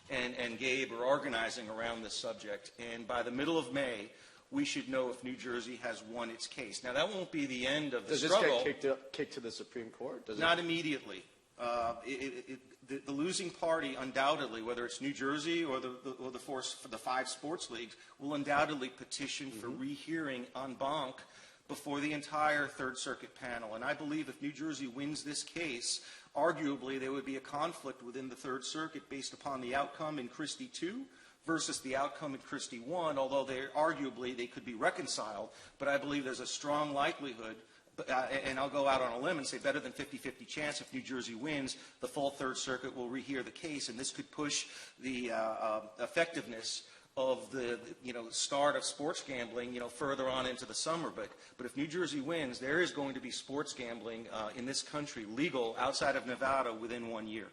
and Gabe are organizing around this subject. And by the middle of May, we should know if New Jersey has won its case. Now, that won't be the end of the struggle. Does this get kicked to the Supreme Court? Not immediately. The losing party undoubtedly, whether it's New Jersey or the 5 sports leagues, will undoubtedly petition for rehearing en banc before the entire Third Circuit panel. And I believe if New Jersey wins this case, arguably there would be a conflict within the Third Circuit based upon the outcome in Christie 2 versus the outcome in Christie 1, although arguably they could be reconciled. But I believe there's a strong likelihood, and I'll go out on a limb and say better than 50-50 chance if New Jersey wins, the full Third Circuit will rehear the case, and this could push the effectiveness of the start of sports gambling further on into the summer. But if New Jersey wins, there is going to be sports gambling in this country legal outside of Nevada within 1 year.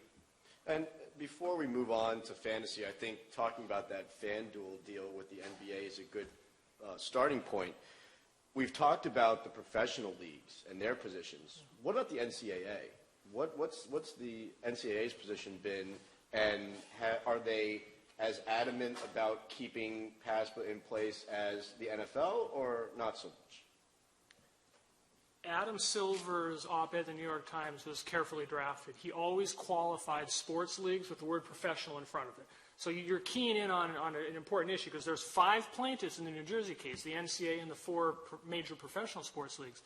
And before we move on to fantasy, I think talking about that FanDuel deal with the NBA is a good starting point. We've talked about the professional leagues and their positions. What about the NCAA? What's the NCAA's position been, and are they as adamant about keeping PASPA in place as the NFL, or not so much? Adam Silver's op-ed in the New York Times was carefully drafted. He always qualified sports leagues with the word professional in front of it. So you're keying in on an important issue, because there's 5 plaintiffs in the New Jersey case, the NCAA and the 4 major professional sports leagues.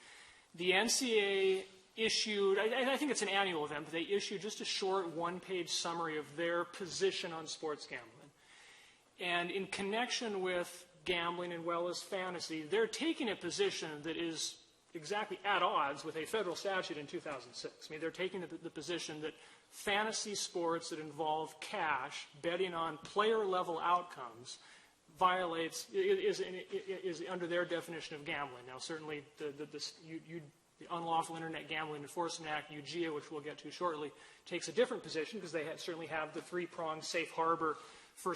The NCAA issued, I think it's an annual event, but they issued just a short one-page summary of their position on sports gambling. And in connection with gambling as well as fantasy, they're taking a position that is exactly at odds with a federal statute in 2006. I mean, they're taking the position that fantasy sports that involve cash, betting on player-level outcomes, is under their definition of gambling. Now, certainly, the Unlawful Internet Gambling Enforcement Act, UGA, which we'll get to shortly, takes a different position because they certainly have the three-pronged safe harbor for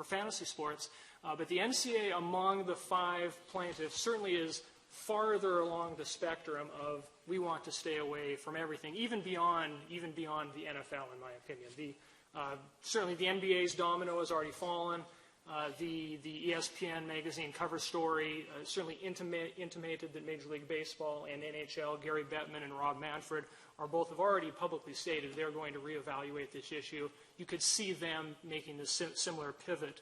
fantasy sports. But the NCAA, among the 5 plaintiffs, certainly is farther along the spectrum of we want to stay away from everything, even beyond the NFL, in my opinion. Certainly the NBA's domino has already fallen. The ESPN magazine cover story certainly intimated that Major League Baseball and NHL, Gary Bettman and Rob Manfred, have already publicly stated they're going to reevaluate this issue. You could see them making this similar pivot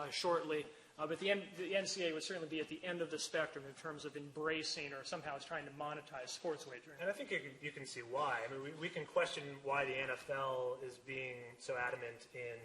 shortly. But the NCAA would certainly be at the end of the spectrum in terms of embracing or somehow is trying to monetize sports wagering. And I think you can see why. I mean, we can question why the NFL is being so adamant in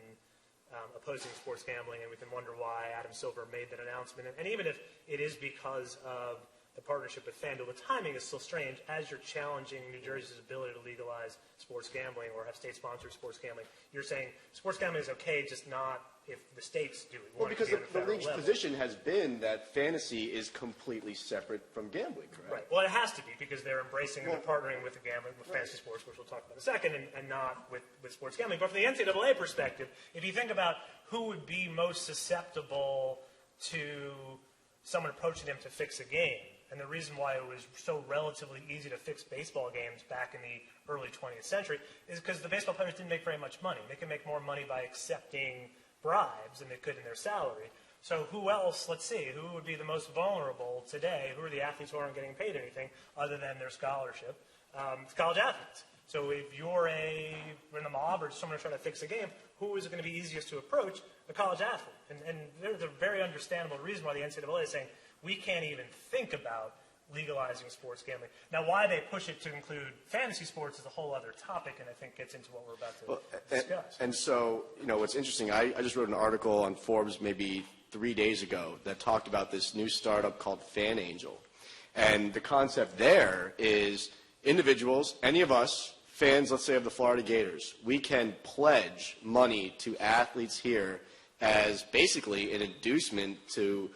opposing sports gambling, and we can wonder why Adam Silver made that announcement. And even if it is because of the partnership with FanDuel, the timing is still strange as you're challenging New Jersey's ability to legalize sports gambling or have state-sponsored sports gambling. You're saying sports gambling is okay, just not if the states do it. Well, because the league's position has been that fantasy is completely separate from gambling, correct? Right. Well, it has to be because they're embracing and they're partnering with the gambling, with fantasy sports, which we'll talk about in a second, and not with sports gambling. But from the NCAA perspective, if you think about who would be most susceptible to someone approaching them to fix a game, and the reason why it was so relatively easy to fix baseball games back in the early 20th century is because the baseball players didn't make very much money. They could make more money by accepting bribes than they could in their salary. So who else, let's see, who would be the most vulnerable today? Who are the athletes who aren't getting paid anything other than their scholarship? It's college athletes. So if you're in the mob or someone trying to fix a game, who is it going to be easiest to approach? A college athlete. And there's a very understandable reason why the NCAA is saying, we can't even think about legalizing sports gambling. Now, why they push it to include fantasy sports is a whole other topic, and I think gets into what we're about to discuss. And so, what's interesting, I just wrote an article on Forbes maybe 3 days ago that talked about this new startup called Fan Angel. And the concept there is individuals, any of us, fans, let's say, of the Florida Gators, we can pledge money to athletes here as basically an inducement to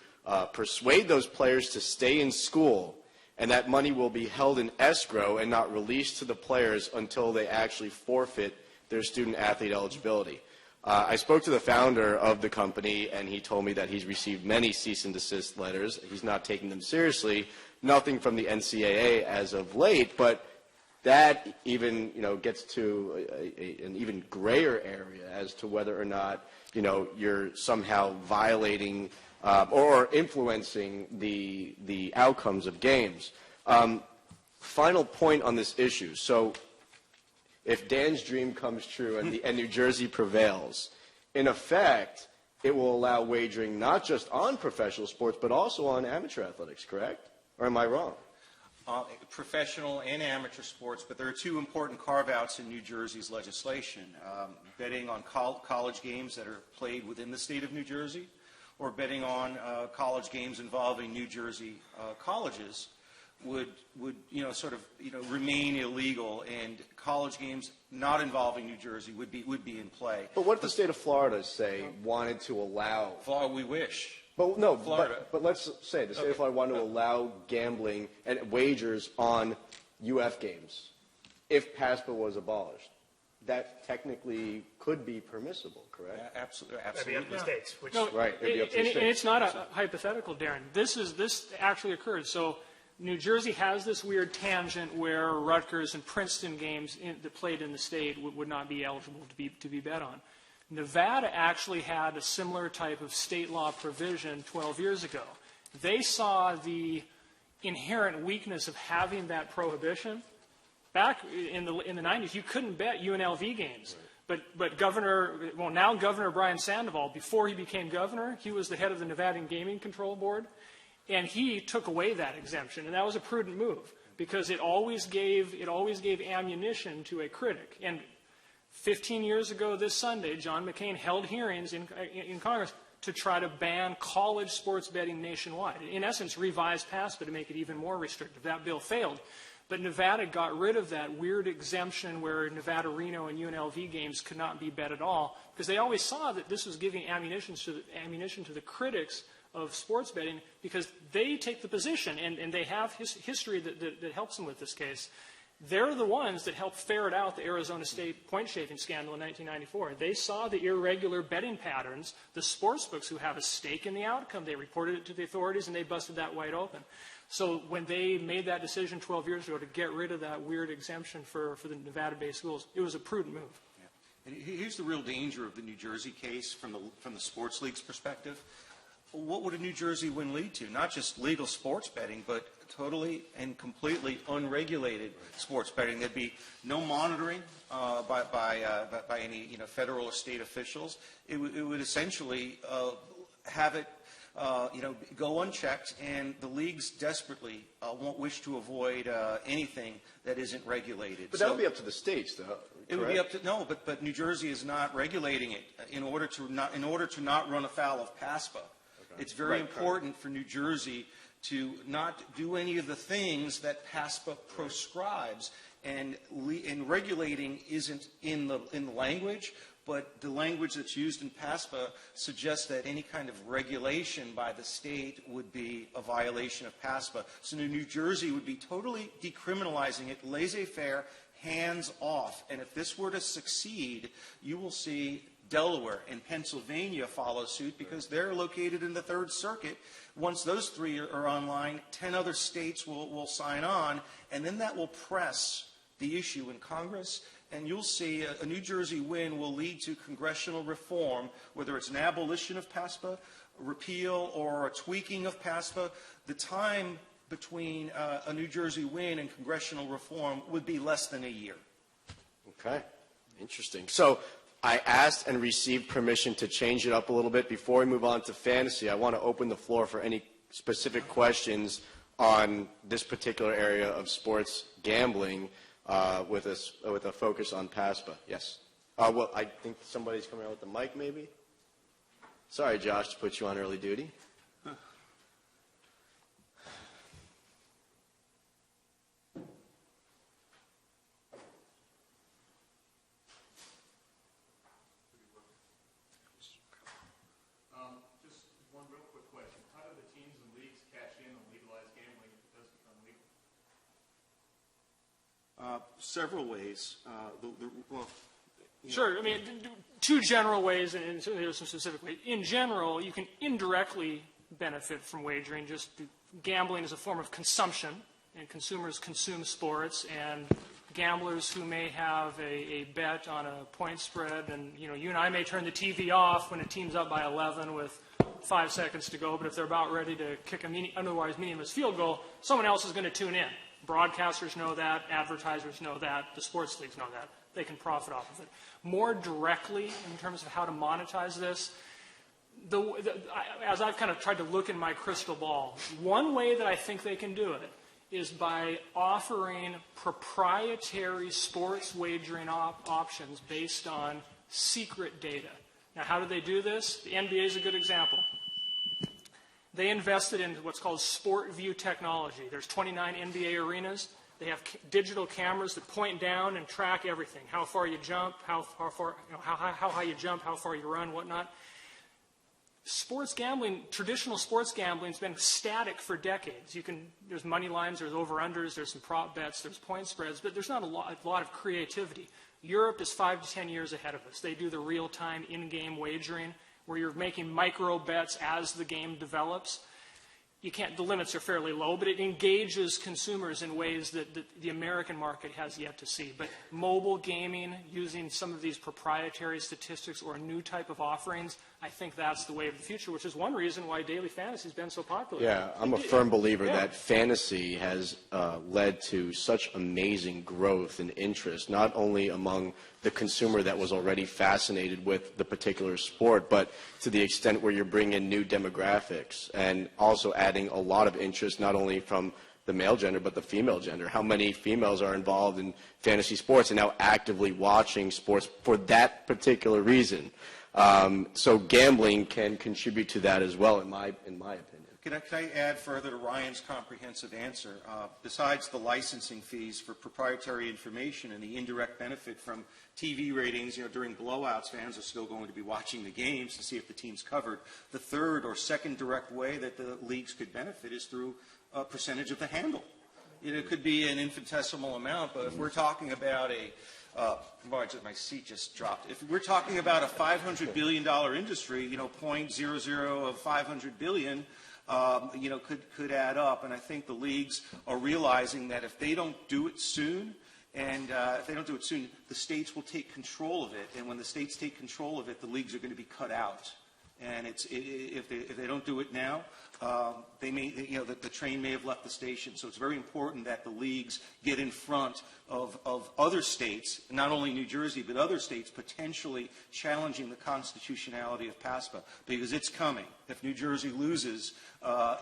persuade those players to stay in school, and that money will be held in escrow and not released to the players until they actually forfeit their student-athlete eligibility. I spoke to the founder of the company, and he told me that he's received many cease and desist letters. He's not taking them seriously. Nothing from the NCAA as of late, but that even gets to an even grayer area as to whether or not you're somehow violating or influencing the outcomes of games. Final point on this issue. So if Dan's dream comes true and New Jersey prevails, in effect, it will allow wagering not just on professional sports, but also on amateur athletics, correct? Or am I wrong? Professional and amateur sports, but there are two important carve-outs in New Jersey's legislation. Betting on college games that are played within the state of New Jersey, or betting on college games involving New Jersey colleges would remain illegal, and college games not involving New Jersey would be in play. But what if the state of Florida, say, wanted to allow? Florida, we wish. But no, Florida. But let's say the state of Florida wanted to allow gambling and wagers on UF games if PASPA was abolished. That technically could be permissible, correct? Absolutely. That'd be up to the states. Right. It'd be up to the states. And it's not a hypothetical, Darren. This actually occurred. So New Jersey has this weird tangent where Rutgers and Princeton games that played in the state would not be eligible to be bet on. Nevada actually had a similar type of state law provision 12 years ago. They saw the inherent weakness of having that prohibition. Back in the 90s, you couldn't bet UNLV games. But now Governor Brian Sandoval, before he became governor, he was the head of the Nevada Gaming Control Board, and he took away that exemption, and that was a prudent move. because it always gave ammunition to a critic. And 15 years ago this Sunday, John McCain held hearings in Congress to try to ban college sports betting nationwide. In essence, revised PASPA to make it even more restrictive. That bill failed. But Nevada got rid of that weird exemption where Nevada, Reno, and UNLV games could not be bet at all, because they always saw that this was giving ammunition to the critics of sports betting, because they take the position, and they have history that helps them with this case. They're the ones that helped ferret out the Arizona State point-shaving scandal in 1994. They saw the irregular betting patterns, the sportsbooks who have a stake in the outcome. They reported it to the authorities, and they busted that wide open. So when they made that decision 12 years ago to get rid of that weird exemption for the Nevada-based schools, it was a prudent move. Yeah. And here's the real danger of the New Jersey case from the sports league's perspective. What would a New Jersey win lead to? Not just legal sports betting, but totally and completely unregulated sports betting. There'd be no monitoring by any federal or state officials. It would essentially have it go unchecked, and the leagues desperately won't wish to avoid anything that isn't regulated. But that would be up to the states, though. It would be up to but New Jersey is not regulating it in order to not run afoul of PASPA. Okay. It's very important for New Jersey to not do any of the things that PASPA proscribes, and regulating isn't in the language. But the language that's used in PASPA suggests that any kind of regulation by the state would be a violation of PASPA. So New Jersey would be totally decriminalizing it, laissez-faire, hands off. And if this were to succeed, you will see Delaware and Pennsylvania follow suit, because they're located in the Third Circuit. Once those three are online, 10 other states will sign on, and then that will press the issue in Congress. And you'll see a New Jersey win will lead to congressional reform, whether it's an abolition of PASPA, repeal, or a tweaking of PASPA. The time between a New Jersey win and congressional reform would be less than a year. Okay, interesting. So I asked and received permission to change it up a little bit. Before we move on to fantasy, I want to open the floor for any specific questions on this particular area of sports gambling. With a focus on PASPA. Yes. Well, I think somebody's coming out with the mic, maybe. Sorry, Josh, to put you on early duty. Just one real quick question. How do the teams and leagues cash in on legalized gambling if it does become legal? Several ways. Sure. I mean, two general ways, and certainly there's some specific ways. In general, you can indirectly benefit from wagering. Just gambling is a form of consumption, and consumers consume sports, and gamblers who may have a bet on a point spread, and you and I may turn the TV off when a team's up by 11 with 5 seconds to go, but if they're about ready to kick an otherwise meaningless field goal, someone else is going to tune in. Broadcasters know that, advertisers know that, the sports leagues know that. They can profit off of it. More directly, in terms of how to monetize this, as I've kind of tried to look in my crystal ball, one way that I think they can do it is by offering proprietary sports wagering options based on secret data. Now, how do they do this? The NBA is a good example. They invested in what's called Sport View technology. There's 29 NBA arenas. They have digital cameras that point down and track everything: how far you jump, how high you jump, how far you run, whatnot. Sports gambling, traditional sports gambling, has been static for decades. There's money lines, there's over-unders, there's some prop bets, there's point spreads, but there's not a lot of creativity. Europe is 5 to 10 years ahead of us. They do the real-time in-game wagering, where you're making micro bets as the game develops. The limits are fairly low, but it engages consumers in ways that the American market has yet to see. But mobile gaming, using some of these proprietary statistics or a new type of offerings, I think that's the way of the future, which is one reason why daily fantasy has been so popular. Yeah, I'm a firm believer that fantasy has led to such amazing growth and interest, not only among the consumer that was already fascinated with the particular sport, but to the extent where you're bringing in new demographics and also adding a lot of interest not only from the male gender, but the female gender. How many females are involved in fantasy sports and now actively watching sports for that particular reason? So gambling can contribute to that as well, in my opinion. Can I add further to Ryan's comprehensive answer? Besides the licensing fees for proprietary information and the indirect benefit from TV ratings, during blowouts, fans are still going to be watching the games to see if the team's covered. The third or second direct way that the leagues could benefit is through a percentage of the handle. It could be an infinitesimal amount, but if we're talking about my seat just dropped. If we're talking about a $500 billion industry, 0.00 of $500 billion, could add up. And I think the leagues are realizing that if they don't do it soon, the states will take control of it. And when the states take control of it, the leagues are going to be cut out. And if they don't do it now, the train may have left the station. So it's very important that the leagues get in front of other states, not only New Jersey, but other states potentially challenging the constitutionality of PASPA, because it's coming. If New Jersey loses,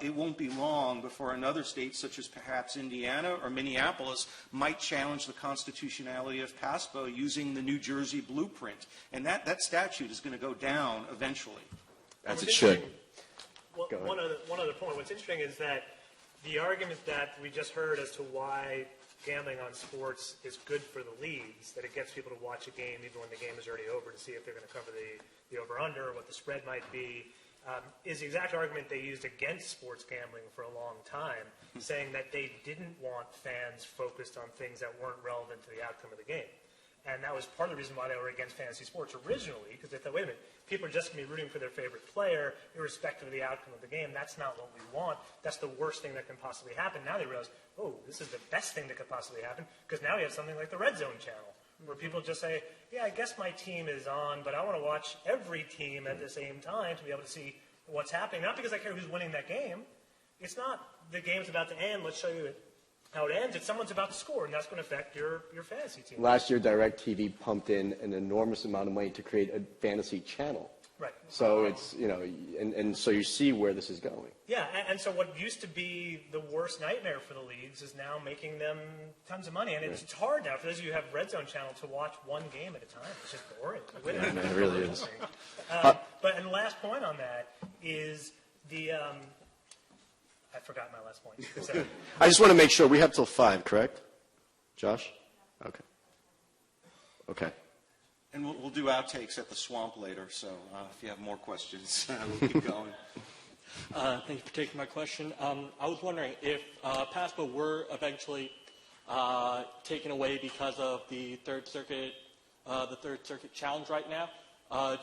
it won't be long before another state, such as perhaps Indiana or Minneapolis, might challenge the constitutionality of PASPA using the New Jersey blueprint. And that statute is going to go down eventually. As it should. One other point. What's interesting is that the argument that we just heard as to why gambling on sports is good for the leagues, that it gets people to watch a game even when the game is already over to see if they're going to cover the over-under or what the spread might be, is the exact argument they used against sports gambling for a long time, saying that they didn't want fans focused on things that weren't relevant to the outcome of the game. And that was part of the reason why they were against fantasy sports originally, because they thought, wait a minute, people are just going to be rooting for their favorite player, irrespective of the outcome of the game. That's not what we want. That's the worst thing that can possibly happen. Now they realize, oh, this is the best thing that could possibly happen, because now we have something like the Red Zone channel, where people just say, yeah, I guess my team is on, but I want to watch every team at the same time to be able to see what's happening. Not because I care who's winning that game. It's not the game's about to end, let's show you how it ends. It's someone's about to score, and that's going to affect your fantasy team. Last year, DirecTV pumped in an enormous amount of money to create a fantasy channel. Right. So it's, and so you see where this is going. Yeah, and so what used to be the worst nightmare for the leagues is now making them tons of money. And it's hard now, for those of you who have Red Zone channel, to watch one game at a time. It's just boring. It really is. And the last point on that is the... I forgot my last point. I just want to make sure we have till 5, correct? Josh? Okay. Okay. And we'll do outtakes at the swamp later, so if you have more questions, we'll keep going. Thank you for taking my question. I was wondering if PASPA were eventually taken away because of the Third Circuit challenge right now,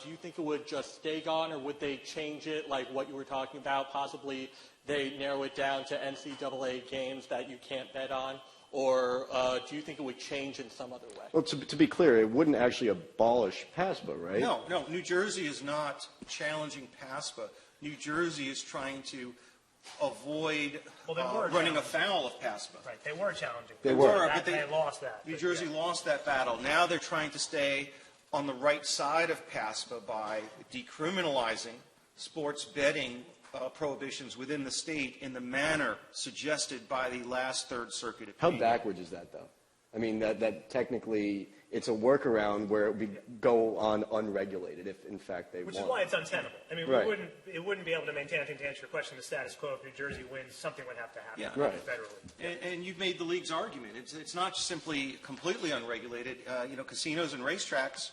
do you think it would just stay gone, or would they change it, like what you were talking about? Possibly they narrow it down to NCAA games that you can't bet on, or do you think it would change in some other way? Well, to be clear, it wouldn't actually abolish PASPA, right? No. New Jersey is not challenging PASPA. New Jersey is trying to avoid running afoul of PASPA. Right, they were challenging. They were, but they lost that. New Jersey lost that battle. Now they're trying to stay on the right side of PASPA by decriminalizing sports betting prohibitions within the state in the manner suggested by the last Third Circuit opinion. How backwards is that, though? I mean, that technically it's a workaround where it would go on unregulated if, in fact, they Which want. is why it's untenable. I mean, Right. it wouldn't be able to maintain, I think, to answer your question, the status quo. If New Jersey wins, something would have to happen federally. And you've made the league's argument. It's not simply completely unregulated. Casinos and racetracks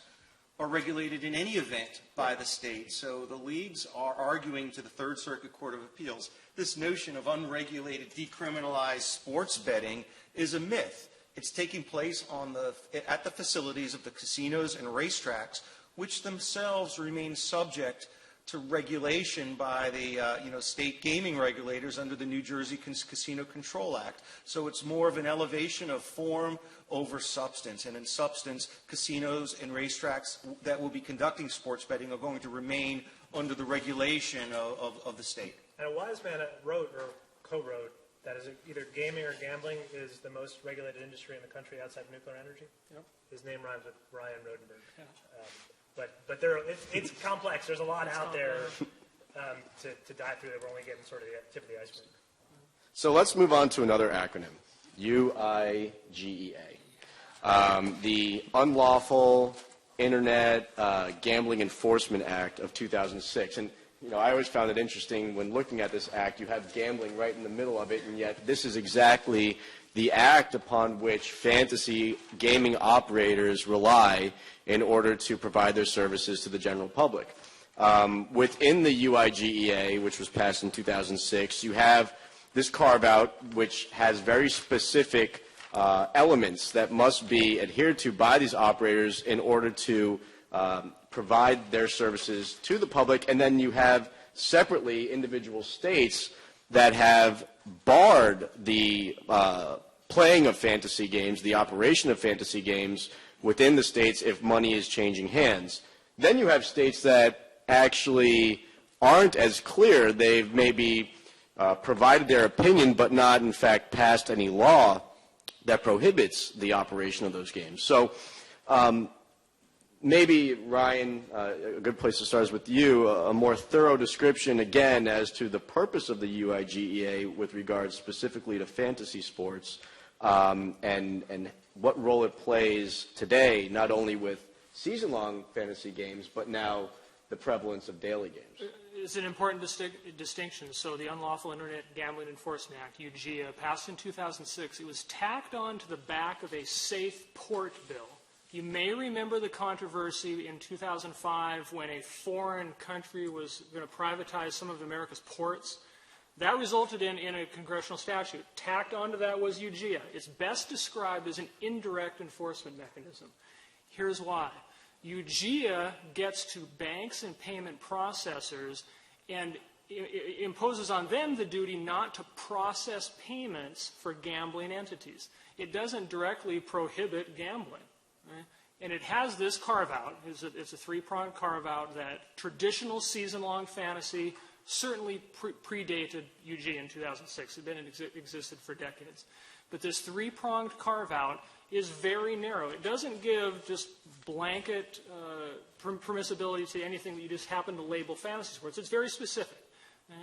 are regulated in any event by the state. So the leagues are arguing to the Third Circuit Court of Appeals this notion of unregulated, decriminalized sports betting is a myth. It's taking place at the facilities of the casinos and racetracks, which themselves remain subject to regulation by the state gaming regulators under the New Jersey Casino Control Act. So it's more of an elevation of form over substance. And in substance, casinos and racetracks that will be conducting sports betting are going to remain under the regulation of the state. And a wise man wrote, or co-wrote, that is either gaming or gambling is the most regulated industry in the country outside of nuclear energy. Yep. His name rhymes with Ryan Rodenberg. Yeah. But it's complex. There's a lot out there to dive through that we're only getting sort of the tip of the iceberg. So let's move on to another acronym, UIGEA. The Unlawful Internet Gambling Enforcement Act of 2006. And I always found it interesting when looking at this act, you have gambling right in the middle of it, and yet this is exactly the act upon which fantasy gaming operators rely in order to provide their services to the general public. Within the UIGEA, which was passed in 2006, you have this carve-out which has very specific elements that must be adhered to by these operators in order to provide their services to the public, and then you have separately individual states that have barred the playing of fantasy games, the operation of fantasy games within the states if money is changing hands. Then you have states that actually aren't as clear. They've maybe provided their opinion but not, in fact, passed any law that prohibits the operation of those games. So maybe, Ryan, a good place to start is with you, a more thorough description, again, as to the purpose of the UIGEA with regards specifically to fantasy sports and what role it plays today, not only with season-long fantasy games, but now the prevalence of daily games. It's an important distinction. So the Unlawful Internet Gambling Enforcement Act, UIGEA, passed in 2006. It was tacked on to the back of a safe port bill. You may remember the controversy in 2005 when a foreign country was going to privatize some of America's ports. That resulted in a congressional statute. Tacked onto that was UIGEA. It's best described as an indirect enforcement mechanism. Here's why. UIGEA gets to banks and payment processors and imposes on them the duty not to process payments for gambling entities. It doesn't directly prohibit gambling. Right? And it has this carve-out. It's a three-pronged carve-out that traditional season-long fantasy certainly predated UIGEA in 2006. It had been existed for decades. But this three-pronged carve-out is very narrow. It doesn't give just blanket permissibility to anything that you just happen to label fantasy sports. It's very specific.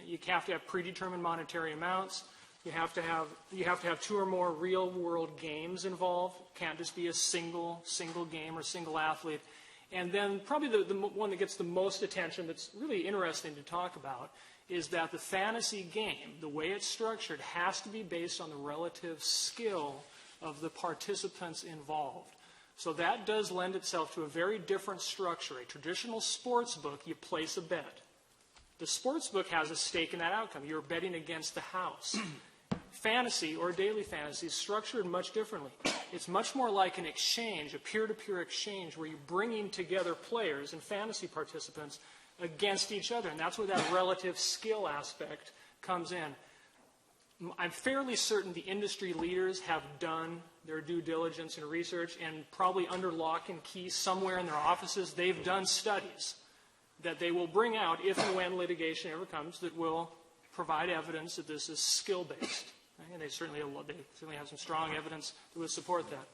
You have to have predetermined monetary amounts. You have to have two or more real-world games involved. It can't just be a single game or single athlete. And then probably the one that gets the most attention that's really interesting to talk about is that the fantasy game, the way it's structured, has to be based on the relative skill of the participants involved. So that does lend itself to a very different structure. A traditional sports book, you place a bet. The sports book has a stake in that outcome. You're betting against the house. Fantasy or daily fantasy is structured much differently. It's much more like an exchange, a peer-to-peer exchange, where you're bringing together players and fantasy participants against each other. And that's where that relative skill aspect comes in. I'm fairly certain the industry leaders have done their due diligence and research, and probably under lock and key somewhere in their offices, they've done studies that they will bring out if and when litigation ever comes that will provide evidence that this is skill-based. And they certainly have some strong evidence that would support that.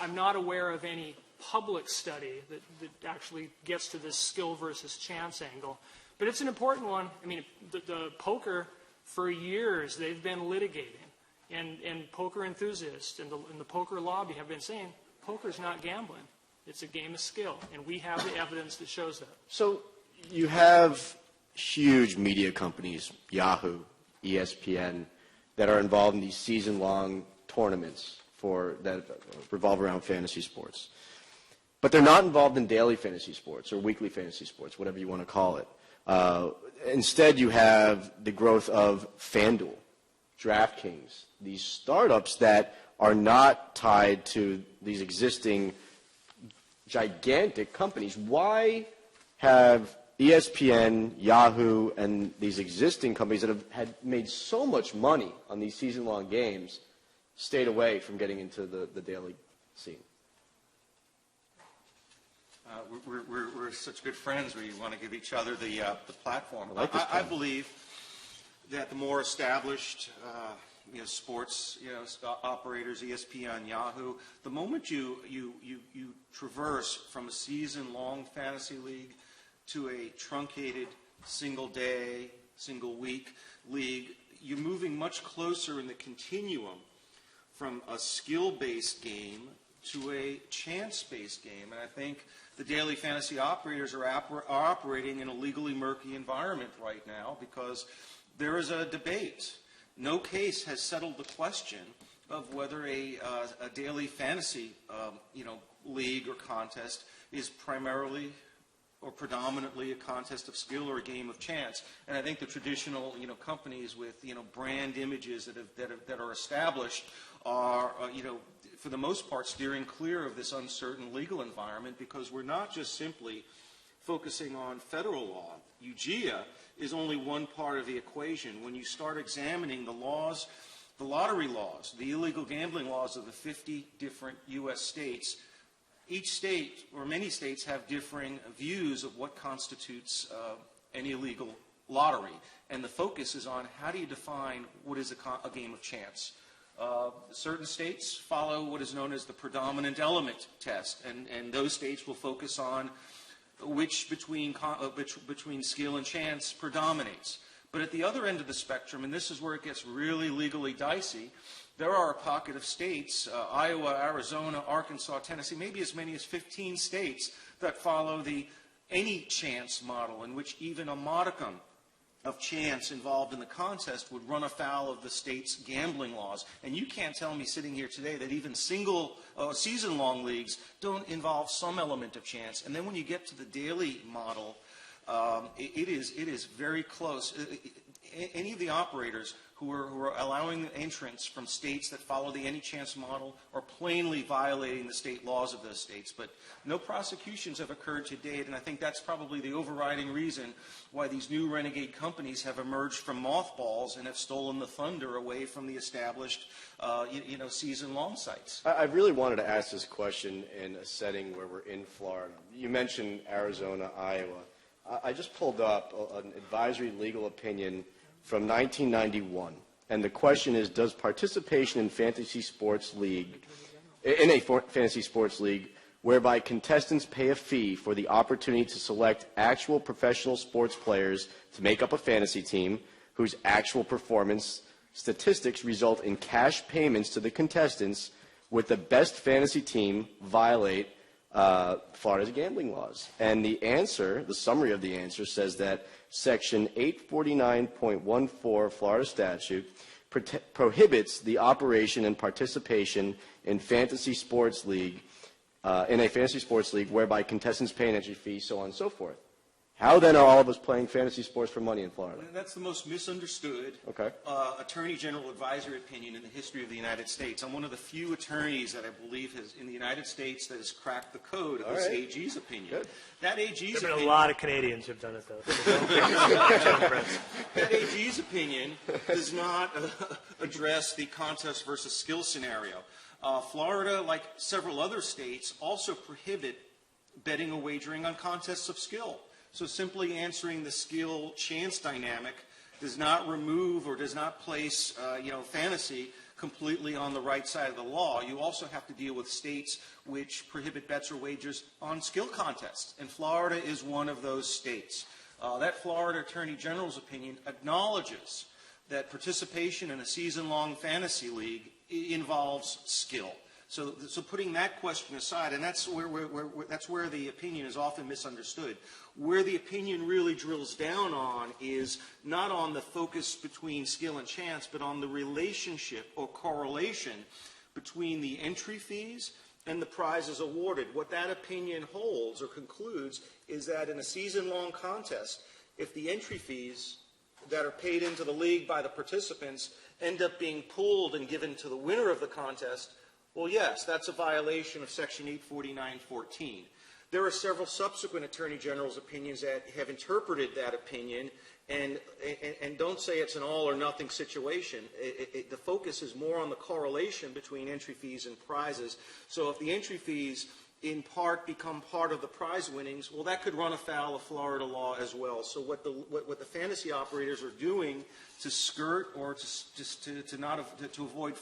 I'm not aware of any public study that actually gets to this skill versus chance angle. But it's an important one. I mean, the poker, for years, they've been litigating. And poker enthusiasts and the poker lobby have been saying, poker's not gambling. It's a game of skill. And we have the evidence that shows that. So you have huge media companies, Yahoo, ESPN, that are involved in these season-long tournaments that revolve around fantasy sports. But they're not involved in daily fantasy sports or weekly fantasy sports, whatever you want to call it. Instead, you have the growth of FanDuel, DraftKings, these startups that are not tied to these existing gigantic companies. Why have ESPN, Yahoo, and these existing companies that had made so much money on these season-long games stayed away from getting into the daily scene? We're such good friends. We want to give each other the platform. I believe that the more established sports operators, ESPN, Yahoo, the moment you traverse from a season-long fantasy league to a truncated single-day, single-week league, you're moving much closer in the continuum from a skill-based game to a chance-based game. And I think the daily fantasy operators are operating in a legally murky environment right now because there is a debate. No case has settled the question of whether a daily fantasy league or contest is primarily or predominantly a contest of skill or a game of chance. And I think the traditional companies with brand images that are established are for the most part steering clear of this uncertain legal environment, because we're not just simply focusing on federal law. UGIA is only one part of the equation. When you start examining the laws, the lottery laws, the illegal gambling laws of the 50 different U.S. states, each state or many states have differing views of what constitutes an illegal lottery. And the focus is on how do you define what is a game of chance. Certain states follow what is known as the predominant element test, and those states will focus on which between skill and chance predominates. But at the other end of the spectrum, and this is where it gets really legally dicey, there are a pocket of states, Iowa, Arizona, Arkansas, Tennessee, maybe as many as 15 states that follow the any chance model, in which even a modicum of chance involved in the contest would run afoul of the state's gambling laws. And you can't tell me sitting here today that even single season-long leagues don't involve some element of chance. And then when you get to the daily model, it is very close. Any of the operators who are allowing entrants from states that follow the any chance model are plainly violating the state laws of those states. But no prosecutions have occurred to date, and I think that's probably the overriding reason why these new renegade companies have emerged from mothballs and have stolen the thunder away from the established season-long sites. I really wanted to ask this question in a setting where we're in Florida. You mentioned Arizona, Iowa. I just pulled up an advisory legal opinion from 1991, and the question is, does participation in a fantasy sports league whereby contestants pay a fee for the opportunity to select actual professional sports players to make up a fantasy team whose actual performance statistics result in cash payments to the contestants, with the best fantasy team violate Florida's gambling laws? And the answer, the summary of the answer, says that Section 849.14 Florida statute prohibits the operation and participation in fantasy sports league, in a fantasy sports league whereby contestants pay an entry fee, so on and so forth. How then are all of us playing fantasy sports for money in Florida? That's the most misunderstood Attorney General advisory opinion in the history of the United States. I'm one of the few attorneys that I believe in the United States that has cracked the code of this AG's opinion. Good. That AG's opinion... There have been a lot of Canadians who have done it, though. That AG's opinion does not address the contest versus skill scenario. Florida, like several other states, also prohibit betting or wagering on contests of skill. So simply answering the skill-chance dynamic does not remove or does not place, fantasy completely on the right side of the law. You also have to deal with states which prohibit bets or wagers on skill contests, and Florida is one of those states. That Florida Attorney General's opinion acknowledges that participation in a season-long fantasy league involves skill. So putting that question aside, and that's where the opinion is often misunderstood. Where the opinion really drills down on is not on the focus between skill and chance, but on the relationship or correlation between the entry fees and the prizes awarded. What that opinion holds or concludes is that in a season-long contest, if the entry fees that are paid into the league by the participants end up being pooled and given to the winner of the contest, well, yes, that's a violation of Section 849.14. There are several subsequent Attorney General's opinions that have interpreted that opinion and don't say it's an all-or-nothing situation. The focus is more on the correlation between entry fees and prizes. So if the entry fees in part become part of the prize winnings, well, that could run afoul of Florida law as well. So what the fantasy operators are doing to skirt or to avoid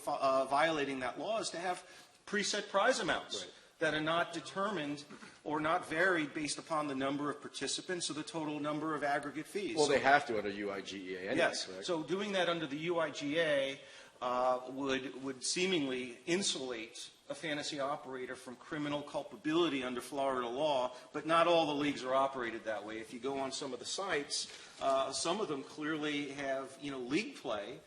violating that law is to have preset prize amounts. that are not determined or not varied based upon the number of participants or the total number of aggregate fees. Well, they have to under UIGEA anyway, yes. correct? So doing that under the UIGA would seemingly insulate a fantasy operator from criminal culpability under Florida law, but not all the leagues are operated that way. If you go on some of the sites, some of them clearly have, league play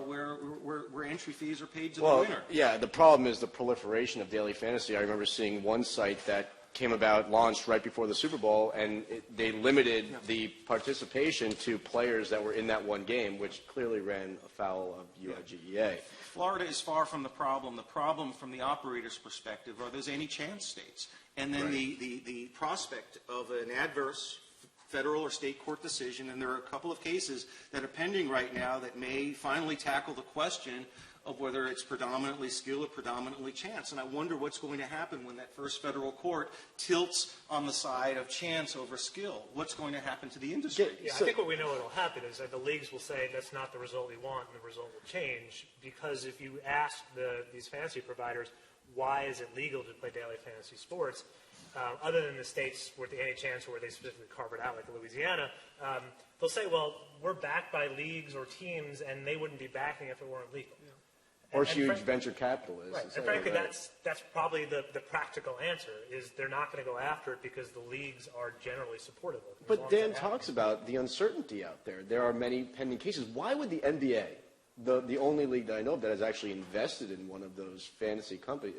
where entry fees are paid to the winner. Yeah, the problem is the proliferation of daily fantasy. I remember seeing one site that came about, launched right before the Super Bowl, and they limited the participation to players that were in that one game, which clearly ran afoul of UIGEA. Florida is far from the problem. The problem from the operator's perspective are those any chance states. And then the prospect of an adverse federal or state court decision, and there are a couple of cases that are pending right now that may finally tackle the question of whether it's predominantly skill or predominantly chance. And I wonder what's going to happen when that first federal court tilts on the side of chance over skill. What's going to happen to the industry? Yeah, I think what we know will happen is that the leagues will say that's not the result we want, and the result will change, because if you ask these fantasy providers, why is it legal to play daily fantasy sports, other than the states where the any chance or where they specifically carve it out, like Louisiana, they'll say, well, we're backed by leagues or teams, and they wouldn't be backing if it weren't legal. Or huge venture capitalists. Right. And frankly, that's probably the practical answer, is they're not going to go after it because the leagues are generally supportive of it. But Dan talks about the uncertainty out there. There are many pending cases. Why would the NBA, the only league that I know of that has actually invested in one of those fantasy companies,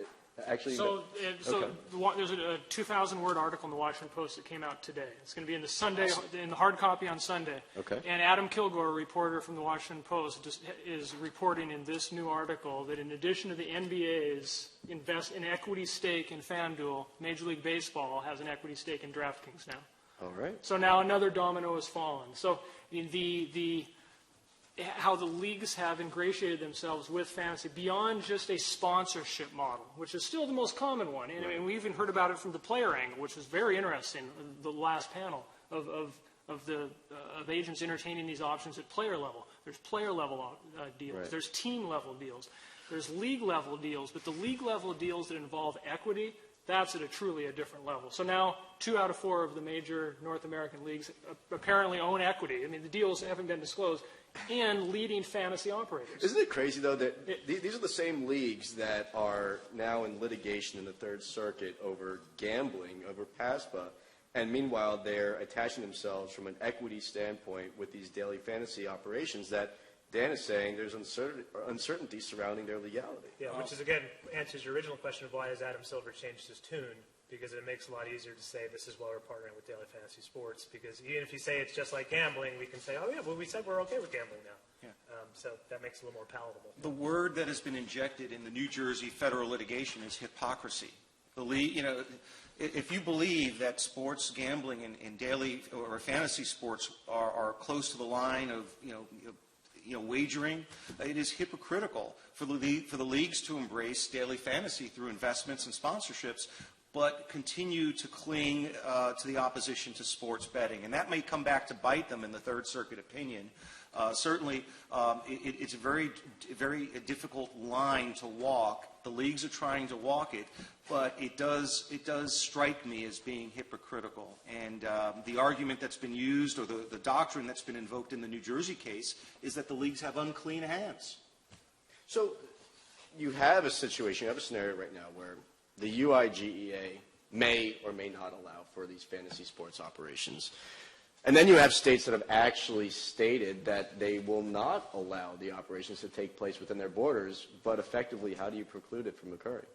actually... There's a 2,000-word article in the Washington Post that came out today. It's going to be in the hard copy on Sunday. Okay. And Adam Kilgore, a reporter from the Washington Post, is reporting in this new article that in addition to the NBA's invest in equity stake in FanDuel, Major League Baseball has an equity stake in DraftKings now. All right. So now another domino has fallen. So how the leagues have ingratiated themselves with fantasy beyond just a sponsorship model, which is still the most common one. And we even heard about it from the player angle, which was very interesting, the last panel of agents entertaining these options at player level. There's player level deals. Right. There's team level deals. There's league level deals. But the league level deals that involve equity, that's at truly a different level. So now 2 out of 4 of the major North American leagues apparently own equity. I mean, the deals haven't been disclosed. And leading fantasy operators. Isn't it crazy, though, that these are the same leagues that are now in litigation in the Third Circuit over gambling, over PASPA, and meanwhile they're attaching themselves from an equity standpoint with these daily fantasy operations that Dan is saying there's uncertainty surrounding their legality. Yeah, which is, again, answers your original question of why has Adam Silver changed his tune, because it makes it a lot easier to say this is why we're partnering with Daily Fantasy Sports, because even if you say it's just like gambling, we can say, oh, yeah, well, we said we're okay with gambling now. Yeah. So that makes it a little more palatable. The word that has been injected in the New Jersey federal litigation is hypocrisy. If you believe that sports gambling and daily or fantasy sports are close to the line of wagering, it is hypocritical for the leagues to embrace daily fantasy through investments and sponsorships, but continue to cling to the opposition to sports betting. And that may come back to bite them in the Third Circuit opinion. Certainly, it's a very, very difficult line to walk. The leagues are trying to walk it, but it does strike me as being hypocritical. And the argument that's been used, or the doctrine that's been invoked in the New Jersey case, is that the leagues have unclean hands. So you have a situation, you have a scenario right now where the UIGEA may or may not allow for these fantasy sports operations. And then you have states that have actually stated that they will not allow the operations to take place within their borders, but effectively, how do you preclude it from occurring?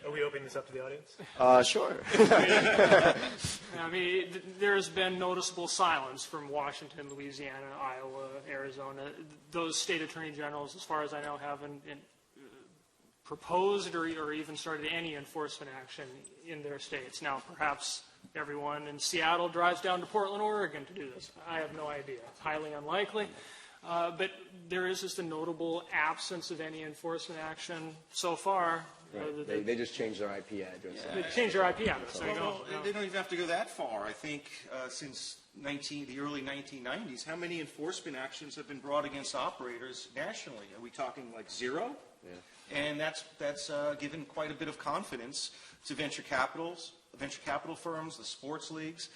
Are we opening this up to the audience? Sure. I mean, there's been noticeable silence from Washington, Louisiana, Iowa, Arizona. Those state attorney generals, as far as I know, haven't proposed or even started any enforcement action in their states. Now, perhaps everyone in Seattle drives down to Portland, Oregon to do this. I have no idea. It's highly unlikely. But there is just a notable absence of any enforcement action so far. Right. They just changed their IP address. They changed their IP address. There you go. They don't even have to go that far. I think since the early 1990s, how many enforcement actions have been brought against operators nationally? Are we talking like zero? Yeah. And that's given quite a bit of confidence to venture capital firms, the sports leagues.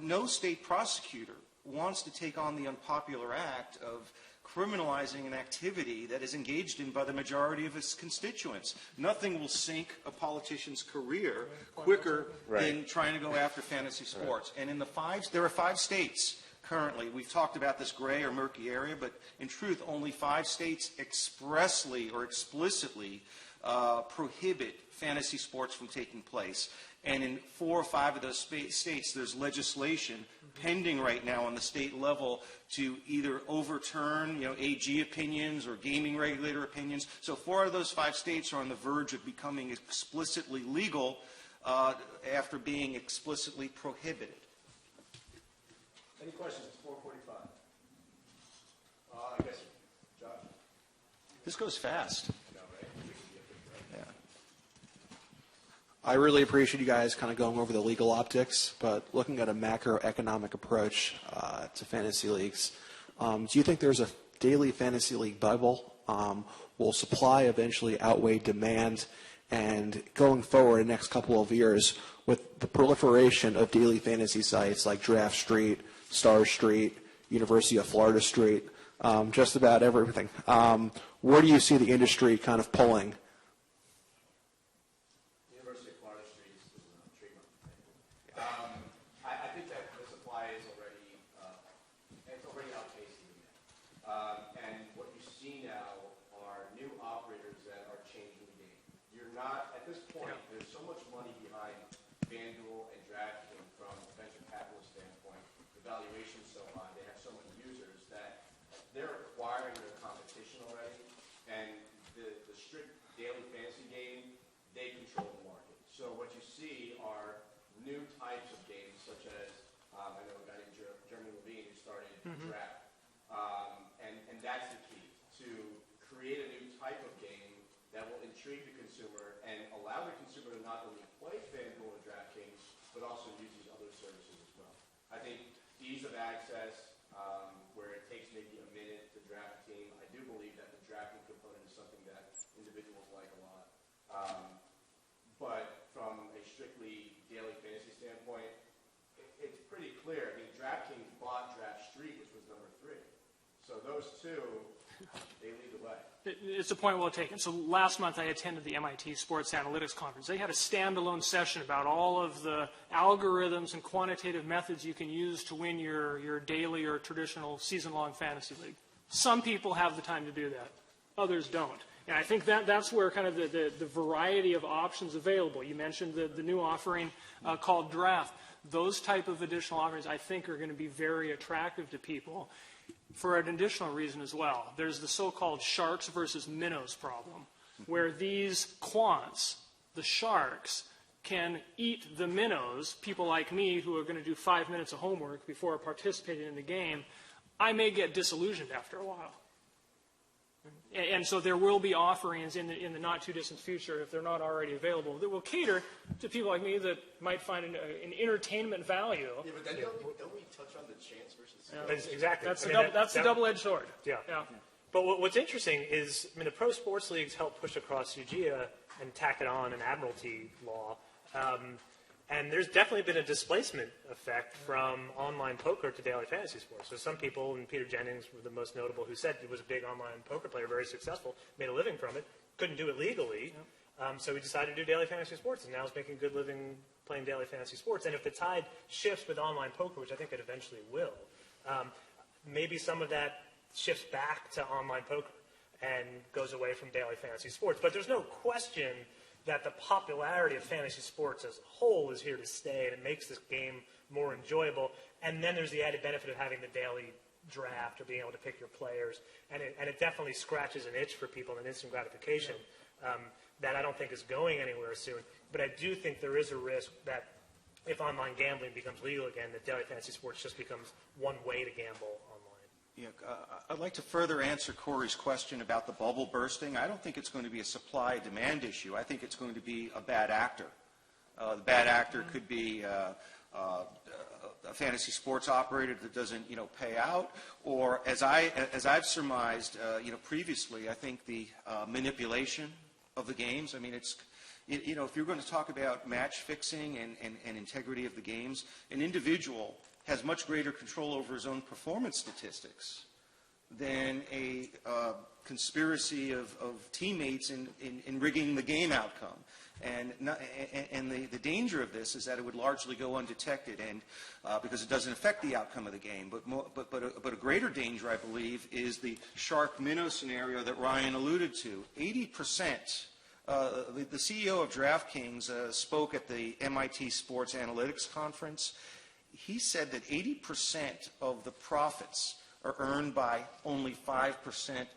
No state prosecutor wants to take on the unpopular act of criminalizing an activity that is engaged in by the majority of its constituents. Nothing will sink a politician's career quicker than trying to go after fantasy sports. And in there are 5 states currently. We've talked about this gray or murky area, but in truth, only 5 states expressly or explicitly prohibit fantasy sports from taking place. And in 4 or 5 of those states, there's legislation pending right now on the state level to either overturn, AG opinions or gaming regulator opinions. So 4 of those 5 states are on the verge of becoming explicitly legal after being explicitly prohibited. Any questions? It's 4:45. I guess, Josh. This goes fast. I really appreciate you guys kind of going over the legal optics, but looking at a macroeconomic approach to fantasy leagues, do you think there's a daily fantasy league bubble? Will supply eventually outweigh demand? And going forward, the next couple of years, with the proliferation of daily fantasy sites like Draft Street, Star Street, University of Florida Street, just about everything, where do you see the industry kind of pulling? Draft. And that's the key, to create a new type of game that will intrigue the consumer and allow the consumer to not only play FanDuel and DraftKings, but also use these other services as well. I think ease of access, where it takes maybe a minute to draft a team, I do believe that the drafting component is something that individuals like a lot. But from a strictly daily fantasy standpoint, it's pretty clear. I mean, DraftKings bought Draft Street, which was number 3. So those two, they lead the way. It's a point well taken. So last month I attended the MIT Sports Analytics Conference. They had a standalone session about all of the algorithms and quantitative methods you can use to win your daily or traditional season-long fantasy league. Some people have the time to do that. Others don't. And I think that's where kind of the variety of options available. You mentioned the new offering called Draft. Those type of additional offerings, I think, are going to be very attractive to people for an additional reason as well. There's the so-called sharks versus minnows problem, where these quants, the sharks, can eat the minnows, people like me who are going to do 5 minutes of homework before participating in the game. I may get disillusioned after a while. And so there will be offerings in the not-too-distant future, if they're not already available, that will cater to people like me that might find an entertainment value. Yeah, but then don't we touch on the chance versus... Exactly. That's the double-edged sword. Yeah. But what's interesting is, the pro sports leagues help push across UGIA and tack it on an admiralty law. And there's definitely been a displacement effect from online poker to daily fantasy sports. So some people, and Peter Jennings were the most notable, who said he was a big online poker player, very successful, made a living from it, couldn't do it legally. So he decided to do daily fantasy sports, and now is making a good living playing daily fantasy sports. And if the tide shifts with online poker, which I think it eventually will, maybe some of that shifts back to online poker and goes away from daily fantasy sports. But there's no question that the popularity of fantasy sports as a whole is here to stay, and it makes this game more enjoyable. And then there's the added benefit of having the daily draft or being able to pick your players. And it definitely scratches an itch for people and instant gratification that I don't think is going anywhere soon. But I do think there is a risk that if online gambling becomes legal again, that daily fantasy sports just becomes one way to gamble online. Yeah, I'd like to further answer Corey's question about the bubble bursting. I don't think it's going to be a supply-demand issue. I think it's going to be a bad actor. The bad actor could be a fantasy sports operator that doesn't, pay out, or as I've surmised, previously, I think the manipulation of the games. I mean, it's, if you're going to talk about match fixing and integrity of the games, an individual has much greater control over his own performance statistics than a conspiracy of teammates in rigging the game outcome. And the danger of this is that it would largely go undetected, and because it doesn't affect the outcome of the game. But a greater danger, I believe, is the shark minnow scenario that Ryan alluded to. 80%. The CEO of DraftKings spoke at the MIT Sports Analytics Conference. He said that 80% of the profits are earned by only 5%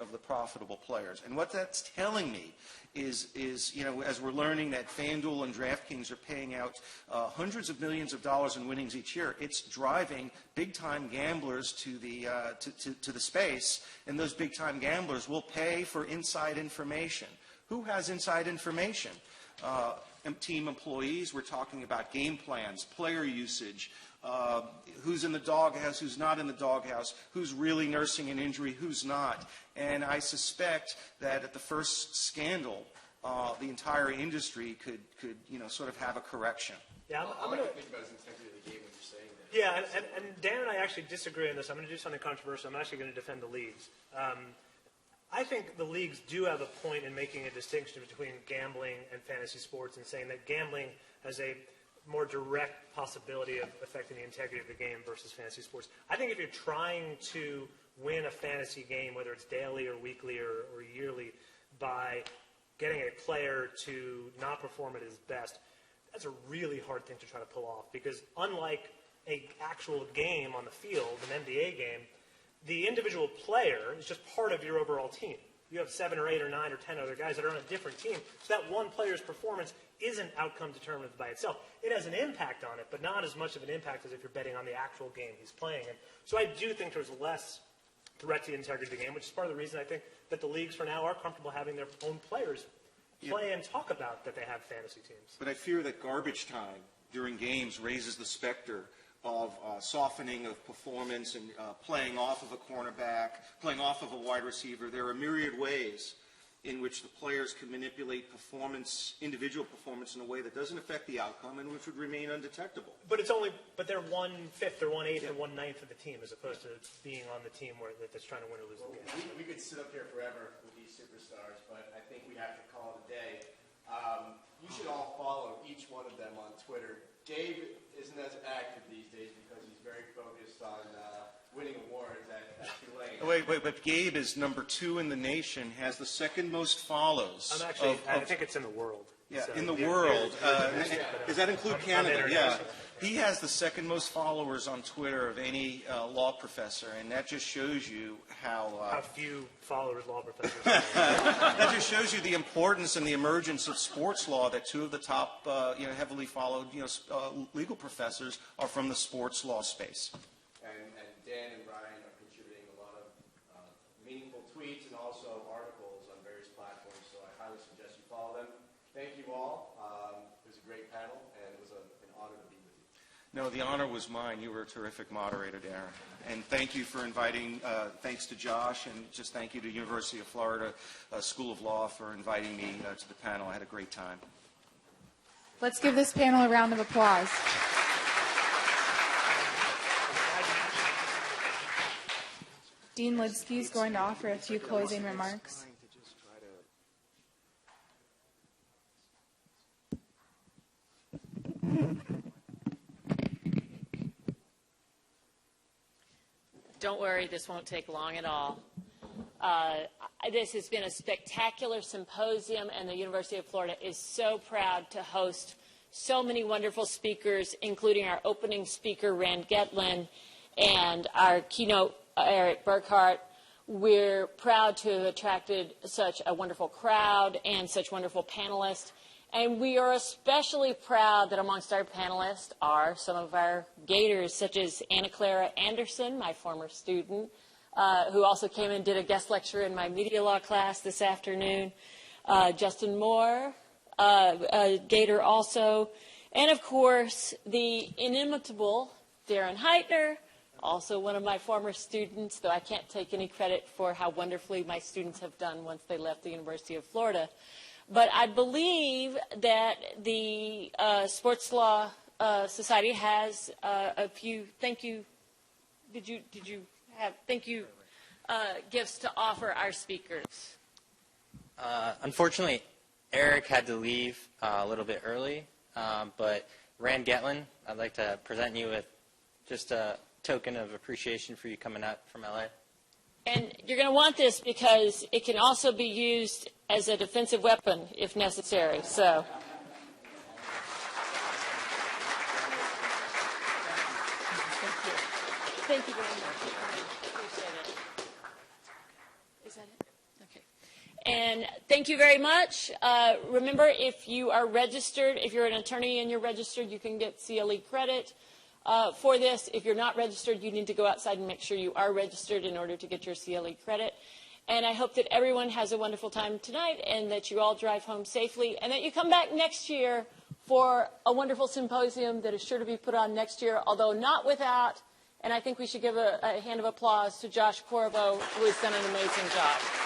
of the profitable players. And what that's telling me is as we're learning that FanDuel and DraftKings are paying out hundreds of millions of dollars in winnings each year, it's driving big-time gamblers to the space, and those big-time gamblers will pay for inside information. Who has inside information? Team employees. We're talking about game plans, player usage, who's in the doghouse, who's not in the doghouse, who's really nursing an injury, who's not. And I suspect that at the first scandal, the entire industry could sort of have a correction. Yeah, I'm going to think about the integrity of the game when you're saying that. Yeah, and Dan and I actually disagree on this. I'm going to do something controversial. I'm actually going to defend the leagues. I think the leagues do have a point in making a distinction between gambling and fantasy sports and saying that gambling has a more direct possibility of affecting the integrity of the game versus fantasy sports. I think if you're trying to win a fantasy game, whether it's daily or weekly or yearly, by getting a player to not perform at his best, that's a really hard thing to try to pull off, because unlike an actual game on the field, an NBA game, the individual player is just part of your overall team. You have 7 or 8 or 9 or 10 other guys that are on a different team, so that one player's performance isn't outcome determinative by itself. It has an impact on it, but not as much of an impact as if you're betting on the actual game he's playing. And so I do think there's less threat to the integrity of the game, which is part of the reason I think that the leagues for now are comfortable having their own players play and talk about that they have fantasy teams. But I fear that garbage time during games raises the specter of softening of performance and playing off of a cornerback, playing off of a wide receiver. There are myriad ways in which the players can manipulate performance, individual performance, in a way that doesn't affect the outcome and which would remain undetectable. But they're 1/5 or 1/8 or 1/9 of the team, as opposed to being on the team that's trying to win or lose the game. We could sit up here forever with these superstars, but I think we have to call it a day. You should all follow each one of them on Twitter. Gabe isn't as active these days because he's very focused on winning awards at Tulane. Wait, but Gabe is number 2 in the nation, has the second most follows. I think it's in the world. Yeah, so in the world. Does that include Canada? Yeah. He has the second most followers on Twitter of any law professor, and that just shows you how few followers law professors have. That just shows you the importance and the emergence of sports law, that 2 of the top heavily followed legal professors are from the sports law space. And Dan and Ryan are contributing a lot of meaningful tweets and also articles on various platforms, so I highly suggest you follow them. Thank you all. It was a great panel, and it was an honor to be with you. No, the honor was mine. You were a terrific moderator, Darren. And thank you for inviting, thanks to Josh, and just thank you to University of Florida School of Law for inviting me to the panel. I had a great time. Let's give this panel a round of applause. Dean Lidsky is going to offer a few closing remarks. Don't worry, this won't take long at all. This has been a spectacular symposium, and the University of Florida is so proud to host so many wonderful speakers, including our opening speaker, Rand Getlin, and our keynote, Eric Burkhart. We're proud to have attracted such a wonderful crowd and such wonderful panelists. And we are especially proud that amongst our panelists are some of our Gators, such as Anna Clara Anderson, my former student, who also came and did a guest lecture in my media law class this afternoon. Justin Moore, a Gator also, And, of course, the inimitable Darren Heitner, also one of my former students, though I can't take any credit for how wonderfully my students have done once they left the University of Florida. But I believe that the Sports Law Society has a few thank you gifts to offer our speakers. Unfortunately, Eric had to leave a little bit early, but Rand Gatlin, I'd like to present you with just a token of appreciation for you coming out from LA. And you're going to want this because it can also be used as a defensive weapon if necessary. So. Thank you very much. Appreciate it. Is that it? Okay. And thank you very much. Remember, if you are registered, if you're an attorney and you're registered, you can get CLE credit for this. If you're not registered, you need to go outside and make sure you are registered in order to get your CLE credit. And I hope that everyone has a wonderful time tonight and that you all drive home safely and that you come back next year for a wonderful symposium that is sure to be put on next year, although not without, and I think we should give a hand of applause to Josh Corvo, who has done an amazing job.